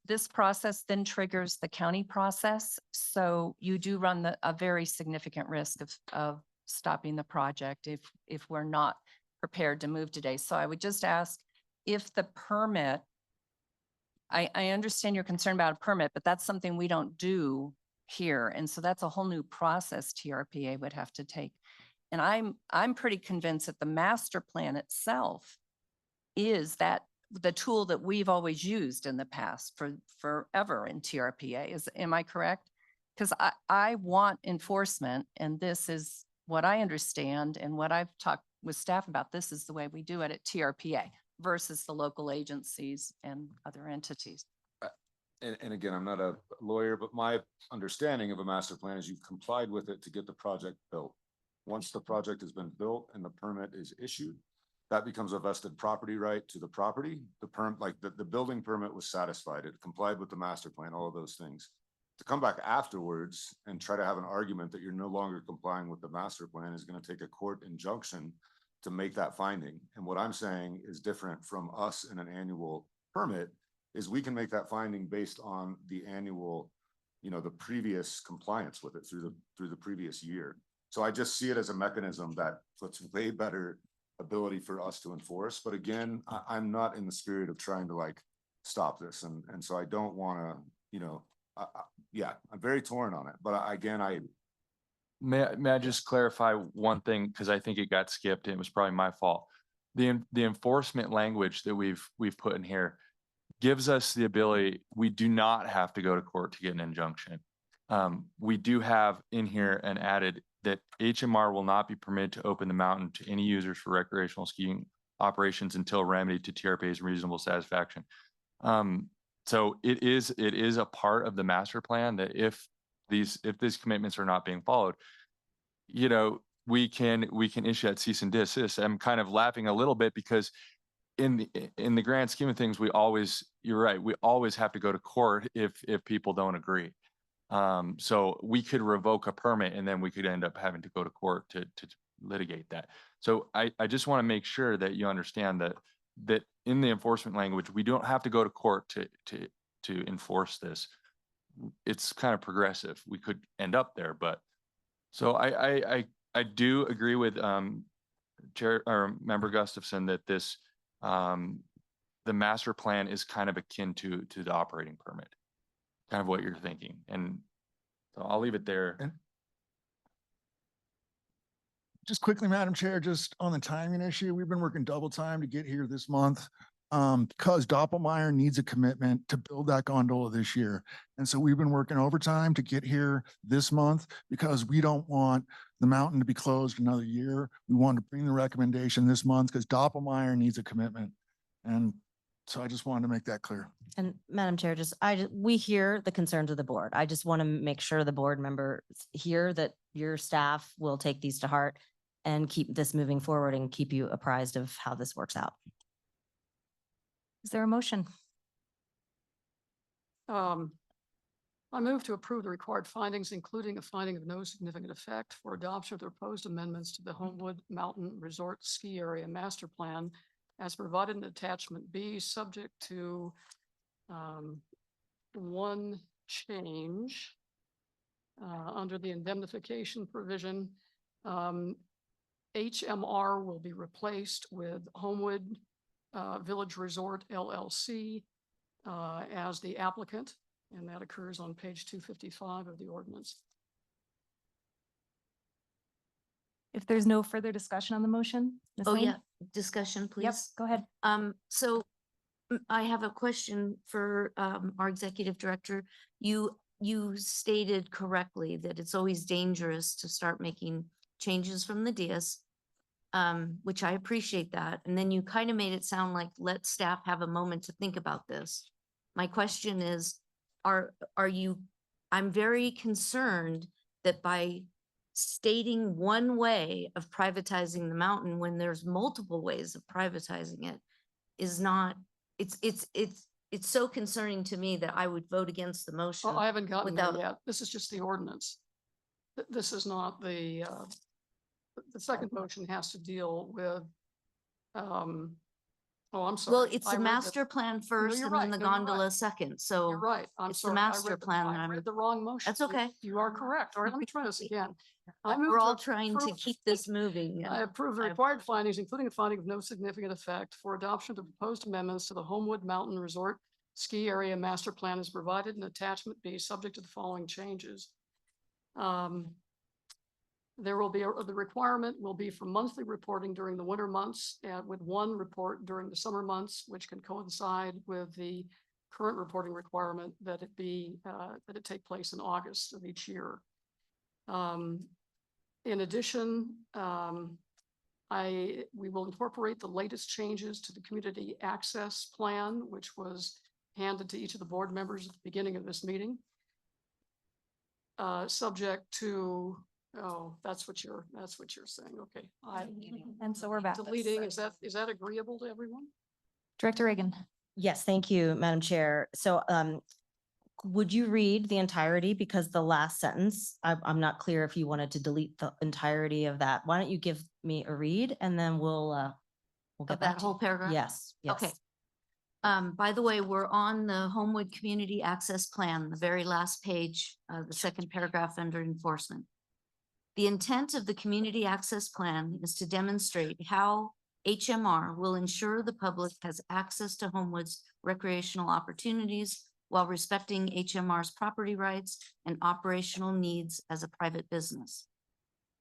Speaker 3: This process then triggers the county process. So you do run a very significant risk of stopping the project if we're not prepared to move today. So I would just ask if the permit, I understand your concern about a permit, but that's something we don't do here. And so that's a whole new process TRPA would have to take. And I'm pretty convinced that the master plan itself is that the tool that we've always used in the past for forever in TRPA. Am I correct? Because I want enforcement, and this is what I understand and what I've talked with staff about. This is the way we do it at TRPA versus the local agencies and other entities.
Speaker 17: And again, I'm not a lawyer, but my understanding of a master plan is you've complied with it to get the project built. Once the project has been built and the permit is issued, that becomes a vested property right to the property. The building permit was satisfied. It complied with the master plan, all of those things. To come back afterwards and try to have an argument that you're no longer complying with the master plan is going to take a court injunction to make that finding. And what I'm saying is different from us in an annual permit is we can make that finding based on the annual, the previous compliance with it through the previous year. So I just see it as a mechanism that puts way better ability for us to enforce. But again, I'm not in the spirit of trying to like stop this. And so I don't want to, you know, yeah, I'm very torn on it. But again,
Speaker 4: May I just clarify one thing, because I think it got skipped and it was probably my fault. The enforcement language that we've put in here gives us the ability, we do not have to go to court to get an injunction. We do have in here and added that HMR will not be permitted to open the mountain to any users for recreational skiing operations until remedy to TRPA's reasonable satisfaction. So it is a part of the master plan that if these commitments are not being followed, you know, we can issue that cease and desist. I'm kind of laughing a little bit because in the grand scheme of things, you're right, we always have to go to court if people don't agree. So we could revoke a permit and then we could end up having to go to court to litigate that. So I just want to make sure that you understand that in the enforcement language, we don't have to go to court to enforce this. It's kind of progressive. We could end up there, but so I do agree with Chair or Member Gustafson that this the master plan is kind of akin to the operating permit, kind of what you're thinking. And so I'll leave it there.
Speaker 25: Just quickly, Madam Chair, just on the timing issue, we've been working double time to get here this month. Because Doppelmayr needs a commitment to build that gondola this year. And so we've been working overtime to get here this month because we don't want the mountain to be closed another year. We want to bring the recommendation this month because Doppelmayr needs a commitment. And so I just wanted to make that clear.
Speaker 24: And Madam Chair, we hear the concerns of the board. I just want to make sure the board members hear that your staff will take these to heart and keep this moving forward and keep you apprised of how this works out.
Speaker 1: Is there a motion?
Speaker 10: I move to approve the required findings, including a finding of no significant effect for adoption of the proposed amendments to the Homewood Mountain Resort Ski Area Master Plan as provided in attachment B, subject to one change under the indemnification provision. HMR will be replaced with Homewood Village Resort LLC as the applicant, and that occurs on page 255 of the ordinance.
Speaker 1: If there's no further discussion on the motion? Ms.
Speaker 16: Oh,
Speaker 1: Lane?
Speaker 16: yeah, discussion, please.
Speaker 1: Yep, go ahead.
Speaker 16: So I have a question for our executive director. You stated correctly that it's always dangerous to start making changes from the dais, which I appreciate that. And then you kind of made it sound like let staff have a moment to think about this. My question is, I'm very concerned that by stating one way of privatizing the mountain when there's multiple ways of privatizing it is not, it's so concerning to me that I would vote against the motion.
Speaker 10: Well, I haven't gotten there
Speaker 16: without-
Speaker 10: yet. This is just the ordinance. This is not the second motion has to deal with, oh, I'm sorry.
Speaker 16: Well, it's
Speaker 10: I
Speaker 16: the
Speaker 10: read
Speaker 16: master plan first
Speaker 10: you're
Speaker 16: and then
Speaker 10: right.
Speaker 16: the
Speaker 10: No, you're
Speaker 16: gondola
Speaker 10: right.
Speaker 16: second. So
Speaker 10: You're right. I'm
Speaker 16: it's the
Speaker 10: sorry. I
Speaker 16: master
Speaker 10: read
Speaker 16: plan that
Speaker 10: I
Speaker 16: I'm-
Speaker 10: read the wrong motion.
Speaker 16: That's okay.
Speaker 10: You are correct. All right, let me try this again. I
Speaker 16: We're
Speaker 10: move
Speaker 16: all
Speaker 10: to
Speaker 16: trying to
Speaker 10: approve-
Speaker 16: keep this moving.
Speaker 10: I approve the required findings, including a finding of no significant effect for adoption of the proposed amendments to the Homewood Mountain Resort Ski Area Master Plan as provided in attachment B, subject to the following changes. There will be, the requirement will be for monthly reporting during the winter months with one report during the summer months, which can coincide with the current reporting requirement that it take place in August of each year. In addition, we will incorporate the latest changes to the community access plan, which was handed to each of the board members at the beginning of this meeting. Subject to, oh, that's what you're saying. Okay.
Speaker 1: And so we're back.
Speaker 10: Deleting, is that agreeable to everyone?
Speaker 1: Director Reagan.
Speaker 24: Yes, thank you, Madam Chair. So would you read the entirety? Because the last sentence, I'm not clear if you wanted to delete the entirety of that. Why don't you give me a read and then we'll get
Speaker 16: Of
Speaker 24: back
Speaker 16: that
Speaker 24: to
Speaker 16: whole
Speaker 24: you.
Speaker 16: paragraph?
Speaker 24: Yes, yes.
Speaker 16: Okay. By the way, we're on the Homewood Community Access Plan, the very last page, the second paragraph under enforcement. The intent of the Community Access Plan is to demonstrate how HMR will ensure the public has access to Homewood's recreational opportunities while respecting HMR's property rights and operational needs as a private business.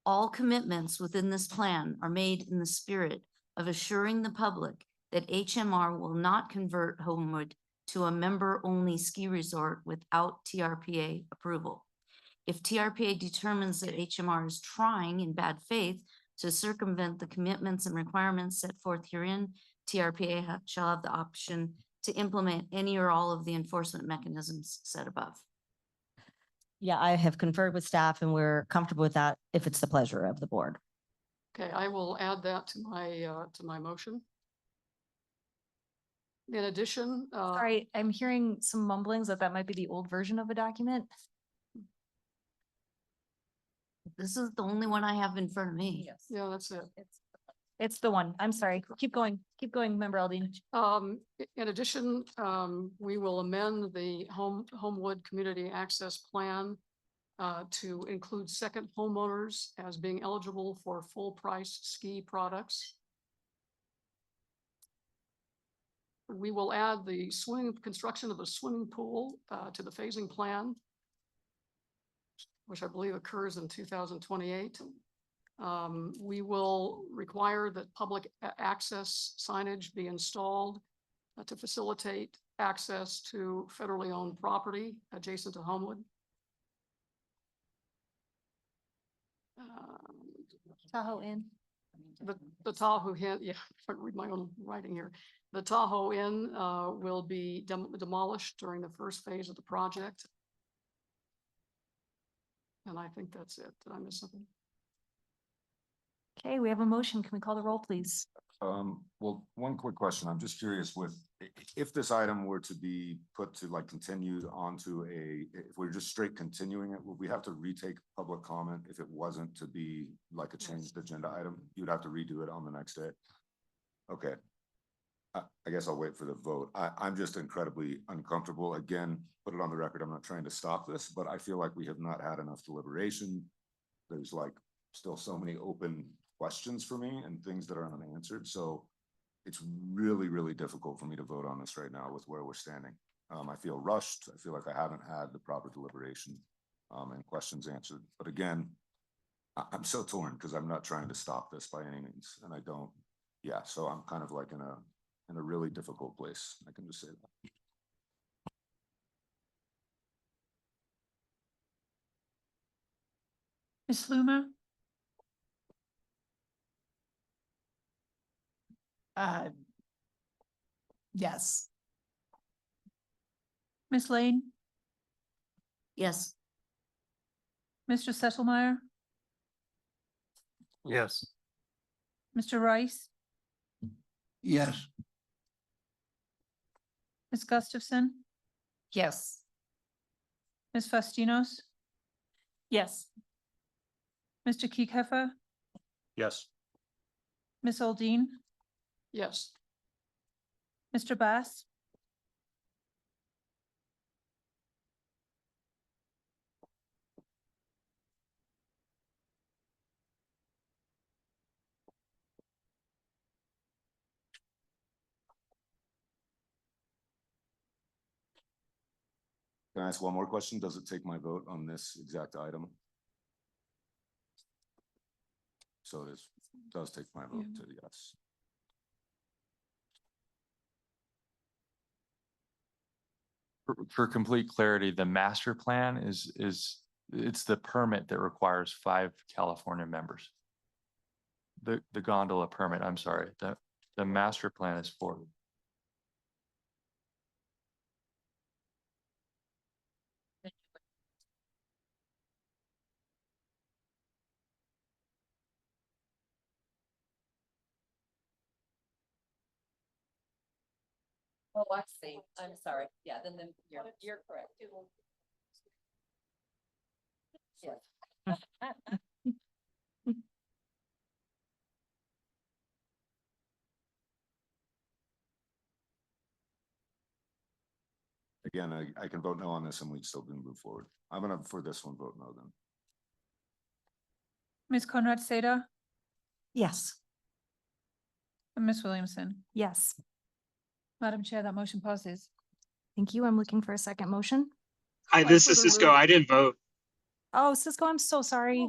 Speaker 16: All commitments within this plan are made in the spirit of assuring the public that HMR will not convert Homewood to a member-only ski resort without TRPA approval. If TRPA determines that HMR is trying in bad faith to circumvent the commitments and requirements set forth herein, TRPA shall have the option to implement any or all of the enforcement mechanisms set above.
Speaker 24: Yeah, I have conferred with staff and we're comfortable with that if it's the pleasure of the board.
Speaker 10: Okay, I will add that to my motion. In addition,
Speaker 15: Sorry, I'm hearing some mumblings that might be the old version of a document.
Speaker 16: This is the only one I have in front of me.
Speaker 15: Yes.
Speaker 10: yeah, that's it.
Speaker 15: It's the one. I'm sorry. Keep going. Keep going, Member Aldine.
Speaker 10: In addition, we will amend the Homewood Community Access Plan to include second homeowners as being eligible for full price ski products. We will add the construction of the swimming pool to the phasing plan, which I believe occurs in 2028. We will require that public access signage be installed to facilitate access to federally owned property adjacent to Homewood.
Speaker 15: Tahoe Inn.
Speaker 10: The Tahoe Inn, yeah, if I read my own writing here. The Tahoe Inn will be demolished during the first phase of the project. And I think that's it. Did I miss something?
Speaker 15: Okay, we have a motion. Can we call the roll, please?
Speaker 17: Well, one quick question. I'm just curious if this item were to be put to like continued onto if we're just straight continuing it, would we have to retake public comment if it wasn't to be like a changed agenda item? You'd have to redo it on the next day. Okay. I guess I'll wait for the vote. I'm just incredibly uncomfortable. Again, put it on the record. I'm not trying to stop this, but I feel like we have not had enough deliberation. There's like still so many open questions for me and things that are unanswered. So it's really, really difficult for me to vote on this right now with where we're standing. I feel rushed. I feel like I haven't had the proper deliberation and questions answered. But again, I'm so torn because I'm not trying to stop this by any means. And I don't, yeah, so I'm kind of like in a really difficult place. I can just say that.
Speaker 2: Ms. Luma?
Speaker 20: Yes.
Speaker 2: Ms. Lane?
Speaker 16: Yes.
Speaker 2: Mr. Settlemyer?
Speaker 12: Yes.
Speaker 2: Mr. Rice?
Speaker 11: Yes.
Speaker 2: Ms. Gustafson?
Speaker 3: Yes.
Speaker 2: Ms. Fastinos?
Speaker 6: Yes.
Speaker 2: Mr. Kieckhefer?
Speaker 14: Yes.
Speaker 2: Ms. Aldine?
Speaker 10: Yes.
Speaker 2: Mr. Bass?
Speaker 17: Can I ask one more question? Does it take my vote on this exact item? So it does take my vote to yes.
Speaker 4: For complete clarity, the master plan it's the permit that requires 5 California members. The gondola permit, I'm sorry, the master plan is 4.
Speaker 3: Oh, I see. I'm sorry. Yeah, then you're correct. Yes.
Speaker 17: Again, I can vote no on this and we'd still be move forward. I'm gonna for this one vote no then.
Speaker 2: Ms. Conrad Seda?
Speaker 13: Yes.
Speaker 2: and Ms. Williamson.
Speaker 1: Yes.
Speaker 2: Madam Chair, that motion passes.
Speaker 1: Thank you. I'm looking for a second motion.
Speaker 8: Hi, this is Cisco. I didn't vote.
Speaker 1: Oh, Cisco, I'm so sorry.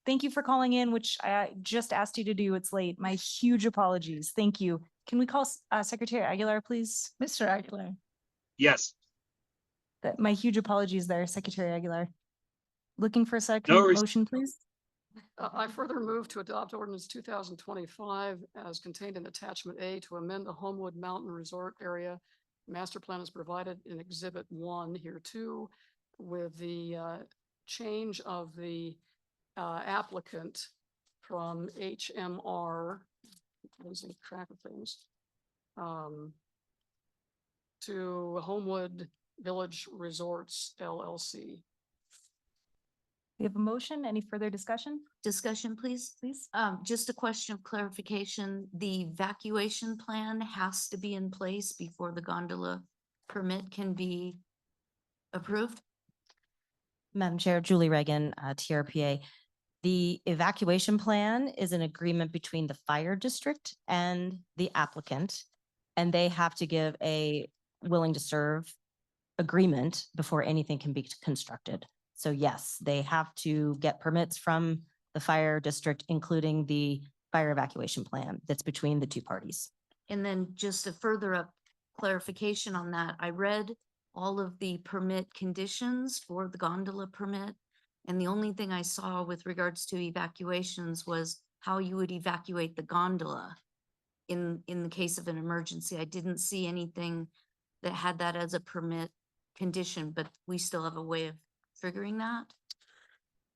Speaker 1: Thank you for calling in, which I just asked you to do. It's late. My huge apologies. Thank you. Can we call Secretary Aguilar, please?
Speaker 2: Mr. Aguilar.
Speaker 8: Yes.
Speaker 1: My huge apologies there, Secretary Aguilar. Looking for a second
Speaker 8: No worries.
Speaker 1: motion, please?
Speaker 10: I further move to adopt ordinance 2025 as contained in attachment A to amend the Homewood Mountain Resort Area. Master plan is provided in Exhibit 1 here too, with the change of the applicant from HMR, losing track of things, to Homewood Village Resorts LLC.
Speaker 1: We have a motion. Any further discussion?
Speaker 16: Discussion, please.
Speaker 1: Please.
Speaker 16: Just a question of clarification. The evacuation plan has to be in place before the gondola permit can be approved?
Speaker 24: Madam Chair, Julie Reagan, TRPA. The evacuation plan is an agreement between the fire district and the applicant, and they have to give a willing to serve agreement before anything can be constructed. So yes, they have to get permits from the fire district, including the fire evacuation plan that's between the two parties.
Speaker 16: And then just a further up clarification on that, I read all of the permit conditions for the gondola permit. And the only thing I saw with regards to evacuations was how you would evacuate the gondola in the case of an emergency. I didn't see anything that had that as a permit condition, but we still have a way of figuring that,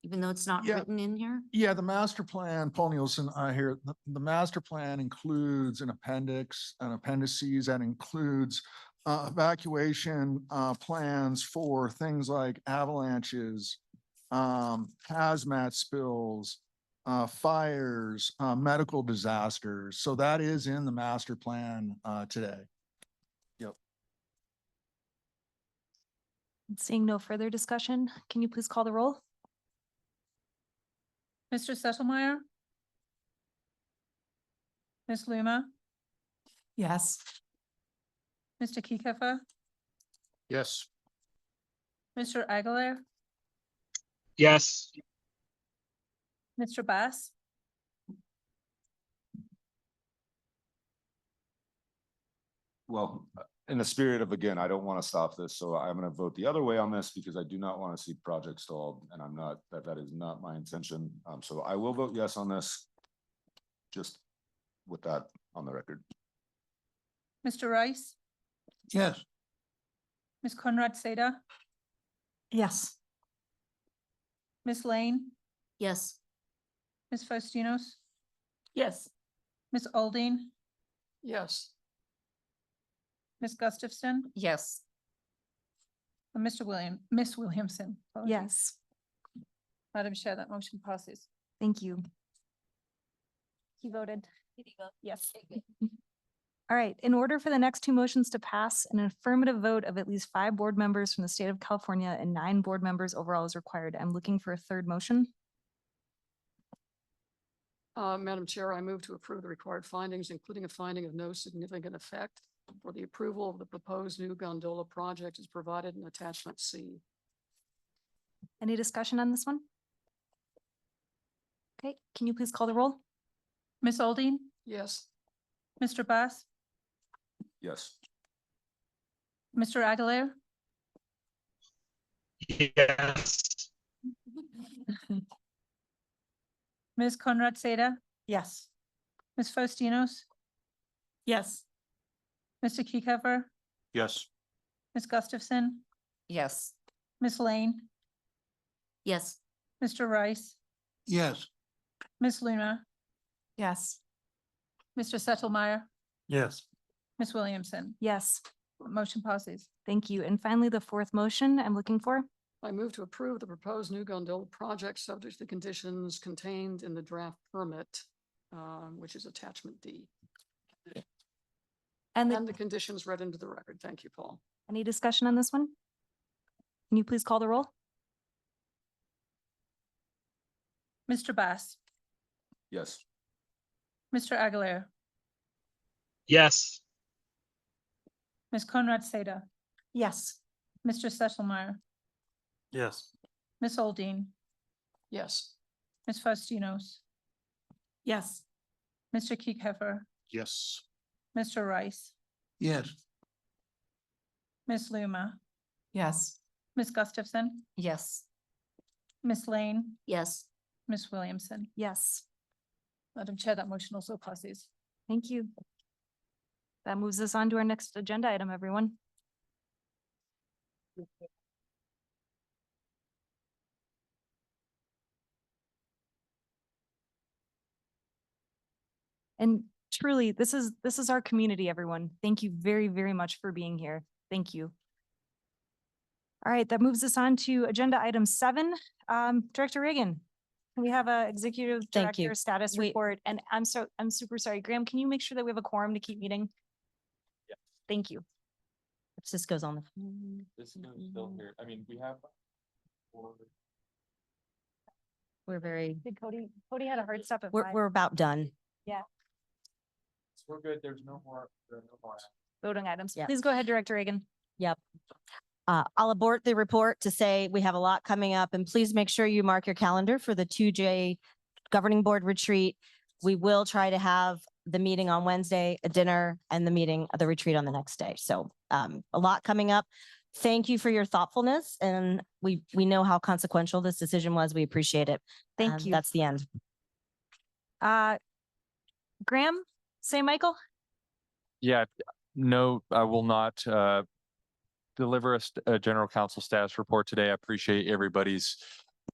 Speaker 16: even though it's not
Speaker 25: Yeah.
Speaker 16: written in here.
Speaker 25: Yeah, the master plan, Paul Nielsen, here, the master plan includes an appendix, an appendices that includes evacuation plans for things like avalanches, hazmat spills, fires, medical disasters. So that is in the master plan today. Yep.
Speaker 1: Seeing no further discussion, can you please call the roll?
Speaker 2: Mr. Settlemyer? Ms. Luma?
Speaker 6: Yes.
Speaker 2: Mr. Kiekefer?
Speaker 14: Yes.
Speaker 2: Mr. Aguilar?
Speaker 8: Yes.
Speaker 2: Mr. Bass?
Speaker 17: Well, in the spirit of, again, I don't want to stop this, so I'm going to vote the other way on this because I do not want to see projects stalled, and I'm not, that is not my intention. So I will vote yes on this, just with that on the record.
Speaker 2: Mr. Rice?
Speaker 11: Yes.
Speaker 2: Ms. Conrad Seda?
Speaker 13: Yes.
Speaker 2: Ms. Lane?
Speaker 16: Yes.
Speaker 2: Ms. Faustinos?
Speaker 6: Yes.
Speaker 2: Ms. Aldine?
Speaker 10: Yes.
Speaker 2: Ms. Gustafson?
Speaker 3: Yes.
Speaker 2: And Ms. Williamson? Apologies.
Speaker 1: Yes.
Speaker 2: Madam Chair, that motion passes.
Speaker 1: Thank you. He voted. Yes. All right, in order for the next two motions to pass, an affirmative vote of at least 5 board members from the state of California and 9 board members overall is required. I'm looking for a third motion.
Speaker 10: Madam Chair, I move to approve the required findings, including a finding of no significant effect for the approval of the proposed new gondola project as provided in attachment C.
Speaker 1: Any discussion on this one? Okay, can you please call the roll?
Speaker 2: Ms. Aldine?
Speaker 10: Yes.
Speaker 2: Mr. Bass?
Speaker 17: Yes.
Speaker 2: Mr. Aguilar?
Speaker 8: Yes.
Speaker 2: Ms. Conrad Seda?
Speaker 13: Yes.
Speaker 2: Ms. Faustinos?
Speaker 6: Yes.
Speaker 2: Mr. Kiekefer?
Speaker 14: Yes.
Speaker 2: Ms. Gustafson?
Speaker 3: Yes.
Speaker 2: Ms. Lane?
Speaker 16: Yes.
Speaker 2: Mr. Rice?
Speaker 11: Yes.
Speaker 2: Ms. Luna?
Speaker 6: Yes.
Speaker 2: Mr. Settlemyer?
Speaker 12: Yes.
Speaker 2: Ms. Williamson?
Speaker 1: Yes,
Speaker 2: Motion passes.
Speaker 1: thank you. And finally, the fourth motion I'm looking for.
Speaker 10: I move to approve the proposed new gondola project subject to the conditions contained in the draft permit, which is attachment D.
Speaker 1: And
Speaker 10: And the conditions read into the record. Thank you, Paul.
Speaker 1: any discussion on this one? Can you please call the roll?
Speaker 2: Mr. Bass?
Speaker 17: Yes.
Speaker 2: Mr. Aguilar?
Speaker 8: Yes.
Speaker 2: Ms. Conrad Seda,
Speaker 13: Yes.
Speaker 2: Mr. Sesselmeyer,
Speaker 12: Yes.
Speaker 2: Ms. Oldine,
Speaker 10: Yes.
Speaker 2: Ms. Faustinos,
Speaker 6: Yes.
Speaker 2: Mr. Kiekhaefer,
Speaker 14: Yes.
Speaker 2: Mr. Rice,
Speaker 11: Yes.
Speaker 2: Ms. Luma,
Speaker 20: Yes.
Speaker 2: Ms. Gustafson,
Speaker 24: Yes.
Speaker 2: Ms. Lane,
Speaker 16: Yes.
Speaker 2: Ms. Williamson.
Speaker 1: Yes,
Speaker 2: Madam Chair, that motion also passes.
Speaker 1: thank you. That moves us on to our next agenda item, everyone. And truly, this is our community, everyone. Thank you very, very much for being here. Thank you. All right, that moves us on to agenda item 7. Director Reagan, we have a executive
Speaker 24: Thank you.
Speaker 1: director status report, and I'm super sorry. Graham, can you make sure that we have a quorum to keep meeting?
Speaker 4: Yeah.
Speaker 1: Thank you.
Speaker 24: This goes on the.
Speaker 4: This is still here. I mean, we have.
Speaker 24: We're very,
Speaker 1: Did Cody had a hard stop at
Speaker 24: we're
Speaker 1: 5.
Speaker 24: we're about done.
Speaker 1: Yeah,
Speaker 4: We're good. There's no more.
Speaker 1: voting items.
Speaker 24: Yeah.
Speaker 1: Please go ahead, Director Reagan.
Speaker 24: Yep. I'll abort the report to say we have a lot coming up, and please make sure you mark your calendar for the 2J Governing Board retreat. We will try to have the meeting on Wednesday, a dinner, and the retreat on the next day. So a lot coming up. Thank you for your thoughtfulness, and we know how consequential this decision was. We appreciate it.
Speaker 1: Thank you.
Speaker 24: That's the end.
Speaker 1: Graham, say Michael.
Speaker 4: Yeah, no, I will not deliver a general counsel status report today. I appreciate everybody's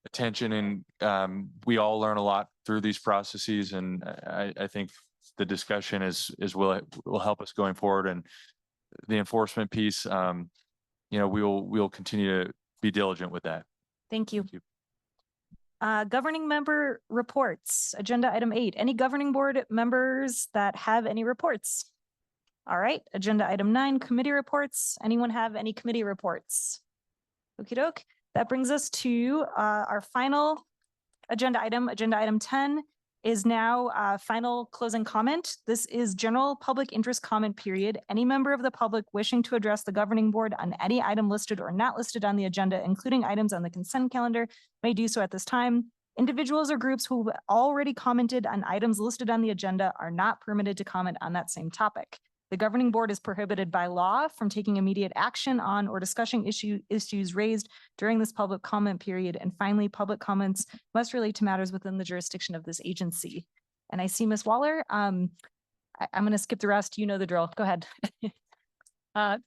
Speaker 4: attention, and we all learn a lot through these processes, and I think the discussion will help us going forward. And the enforcement piece, we'll continue to be diligent with that.
Speaker 1: Thank you.
Speaker 4: Thank you.
Speaker 1: Governing member reports, agenda item 8. Any governing board members that have any reports? All right, agenda item 9, committee reports. Anyone have any committee reports? Okey doke. That brings us to our final agenda item 10 is now final closing comment. This is general public interest comment period. Any member of the public wishing to address the governing board on any item listed or not listed on the agenda, including items on the consent calendar, may do so at this time. Individuals or groups who have already commented on items listed on the agenda are not permitted to comment on that same topic. The governing board is prohibited by law from taking immediate action on or discussing issues raised during this public comment period. And finally, public comments must relate to matters within the jurisdiction of this agency. And I see Ms. Waller. I'm going to skip the rest. You know the drill. Go ahead.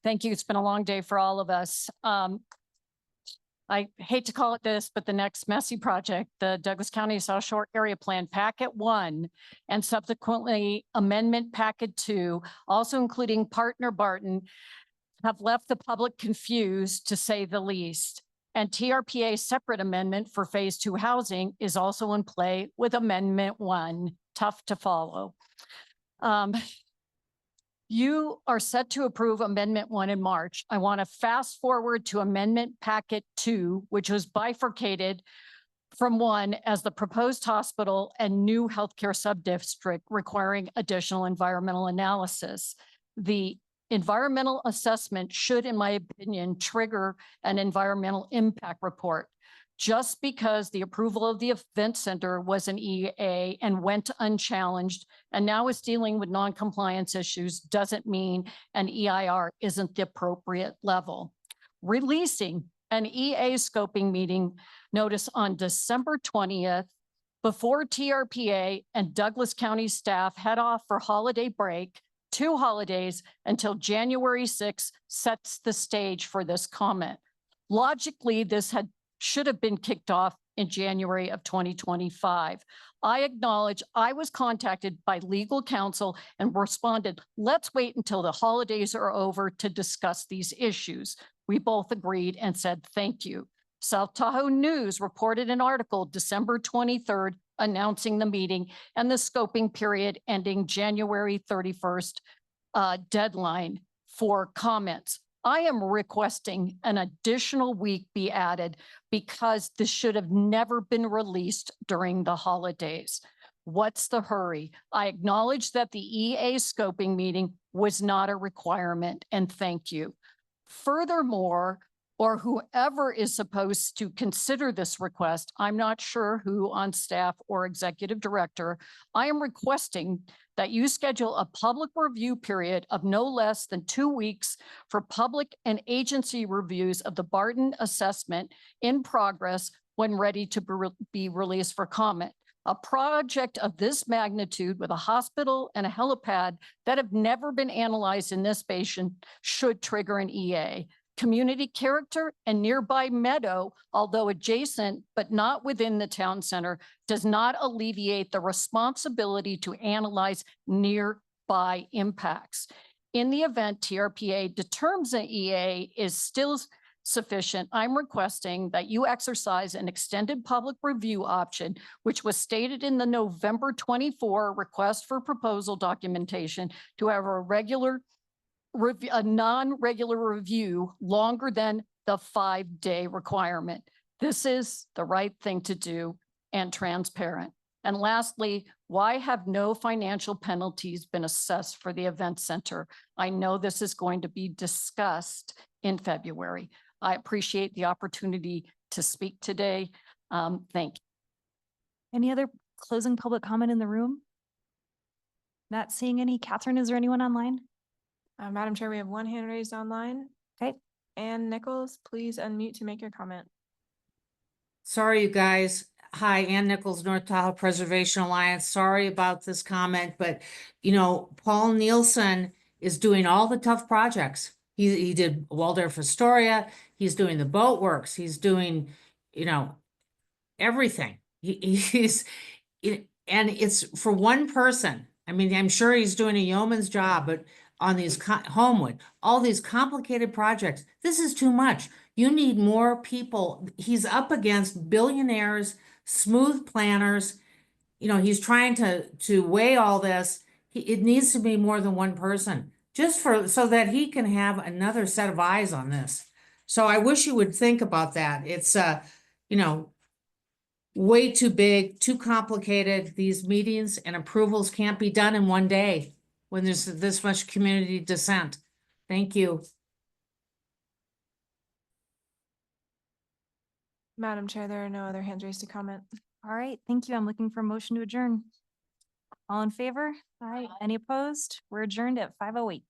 Speaker 9: Thank you. It's been a long day for all of us. I hate to call it this, but the next messy project, the Douglas County South Shore Area Plan Packet 1 and subsequently Amendment Packet 2, also including Partner Barton, have left the public confused, to say the least. And TRPA separate amendment for Phase 2 housing is also in play with Amendment 1. Tough to follow. You are set to approve Amendment 1 in March. I want to fast forward to Amendment Packet 2, which was bifurcated from 1 as the proposed hospital and new healthcare subdistrict requiring additional environmental analysis. The environmental assessment should, in my opinion, trigger an environmental impact report. Just because the approval of the event center was an EA and went unchallenged and now is dealing with non-compliance issues doesn't mean an EIR isn't the appropriate level. Releasing an EA scoping meeting notice on December 20th before TRPA and Douglas County staff head off for holiday break, 2 holidays until January 6th, sets the stage for this comment. Logically, this should have been kicked off in January of 2025. I acknowledge I was contacted by legal counsel and responded, let's wait until the holidays are over to discuss these issues. We both agreed and said, thank you. South Tahoe News reported an article December 23rd announcing the meeting and the scoping period ending January 31st deadline for comments. I am requesting an additional week be added because this should have never been released during the holidays. What's the hurry? I acknowledge that the EA scoping meeting was not a requirement, and thank you. Furthermore, or whoever is supposed to consider this request, I'm not sure who on staff or executive director, I am requesting that you schedule a public review period of no less than 2 weeks for public and agency reviews of the Barton assessment in progress when ready to be released for comment. A project of this magnitude with a hospital and a helipad that have never been analyzed in this basin should trigger an EA. Community character and nearby meadow, although adjacent but not within the town center, does not alleviate the responsibility to analyze nearby impacts. In the event TRPA determines an EA is still sufficient, I'm requesting that you exercise an extended public review option, which was stated in the November 24 request for proposal documentation, to have a non-regular review longer than the 5-day requirement. This is the right thing to do and transparent. And lastly, why have no financial penalties been assessed for the event center? I know this is going to be discussed in February. I appreciate the opportunity to speak today. Thank you.
Speaker 15: Any other closing public comment in the room? Not seeing any. Catherine, is there anyone online?
Speaker 18: Madam Chair, we have one hand raised online.
Speaker 15: Okay.
Speaker 18: Ann Nichols, please unmute to make your comment.
Speaker 19: Sorry, you guys. Hi, Ann Nichols, North Tahoe Preservation Alliance. Sorry about this comment, but Paul Nielsen is doing all the tough projects. He did Waldorf Astoria. He's doing the boat works. He's doing, everything. And it's for one person. I mean, I'm sure he's doing a yeoman's job, but on these Homewood, all these complicated projects, this is too much. You need more people. He's up against billionaires, smooth planners. He's trying to weigh all this. It needs to be more than one person, so that he can have another set of eyes on this. So I wish you would think about that. It's way too big, too complicated. These meetings and approvals can't be done in one day when there's this much community dissent. Thank you.
Speaker 18: Madam Chair, there are no other hands raised to comment.
Speaker 15: All right, thank you. I'm looking for a motion to adjourn. All in favor? Aye. Any opposed? We're adjourned at 5:08.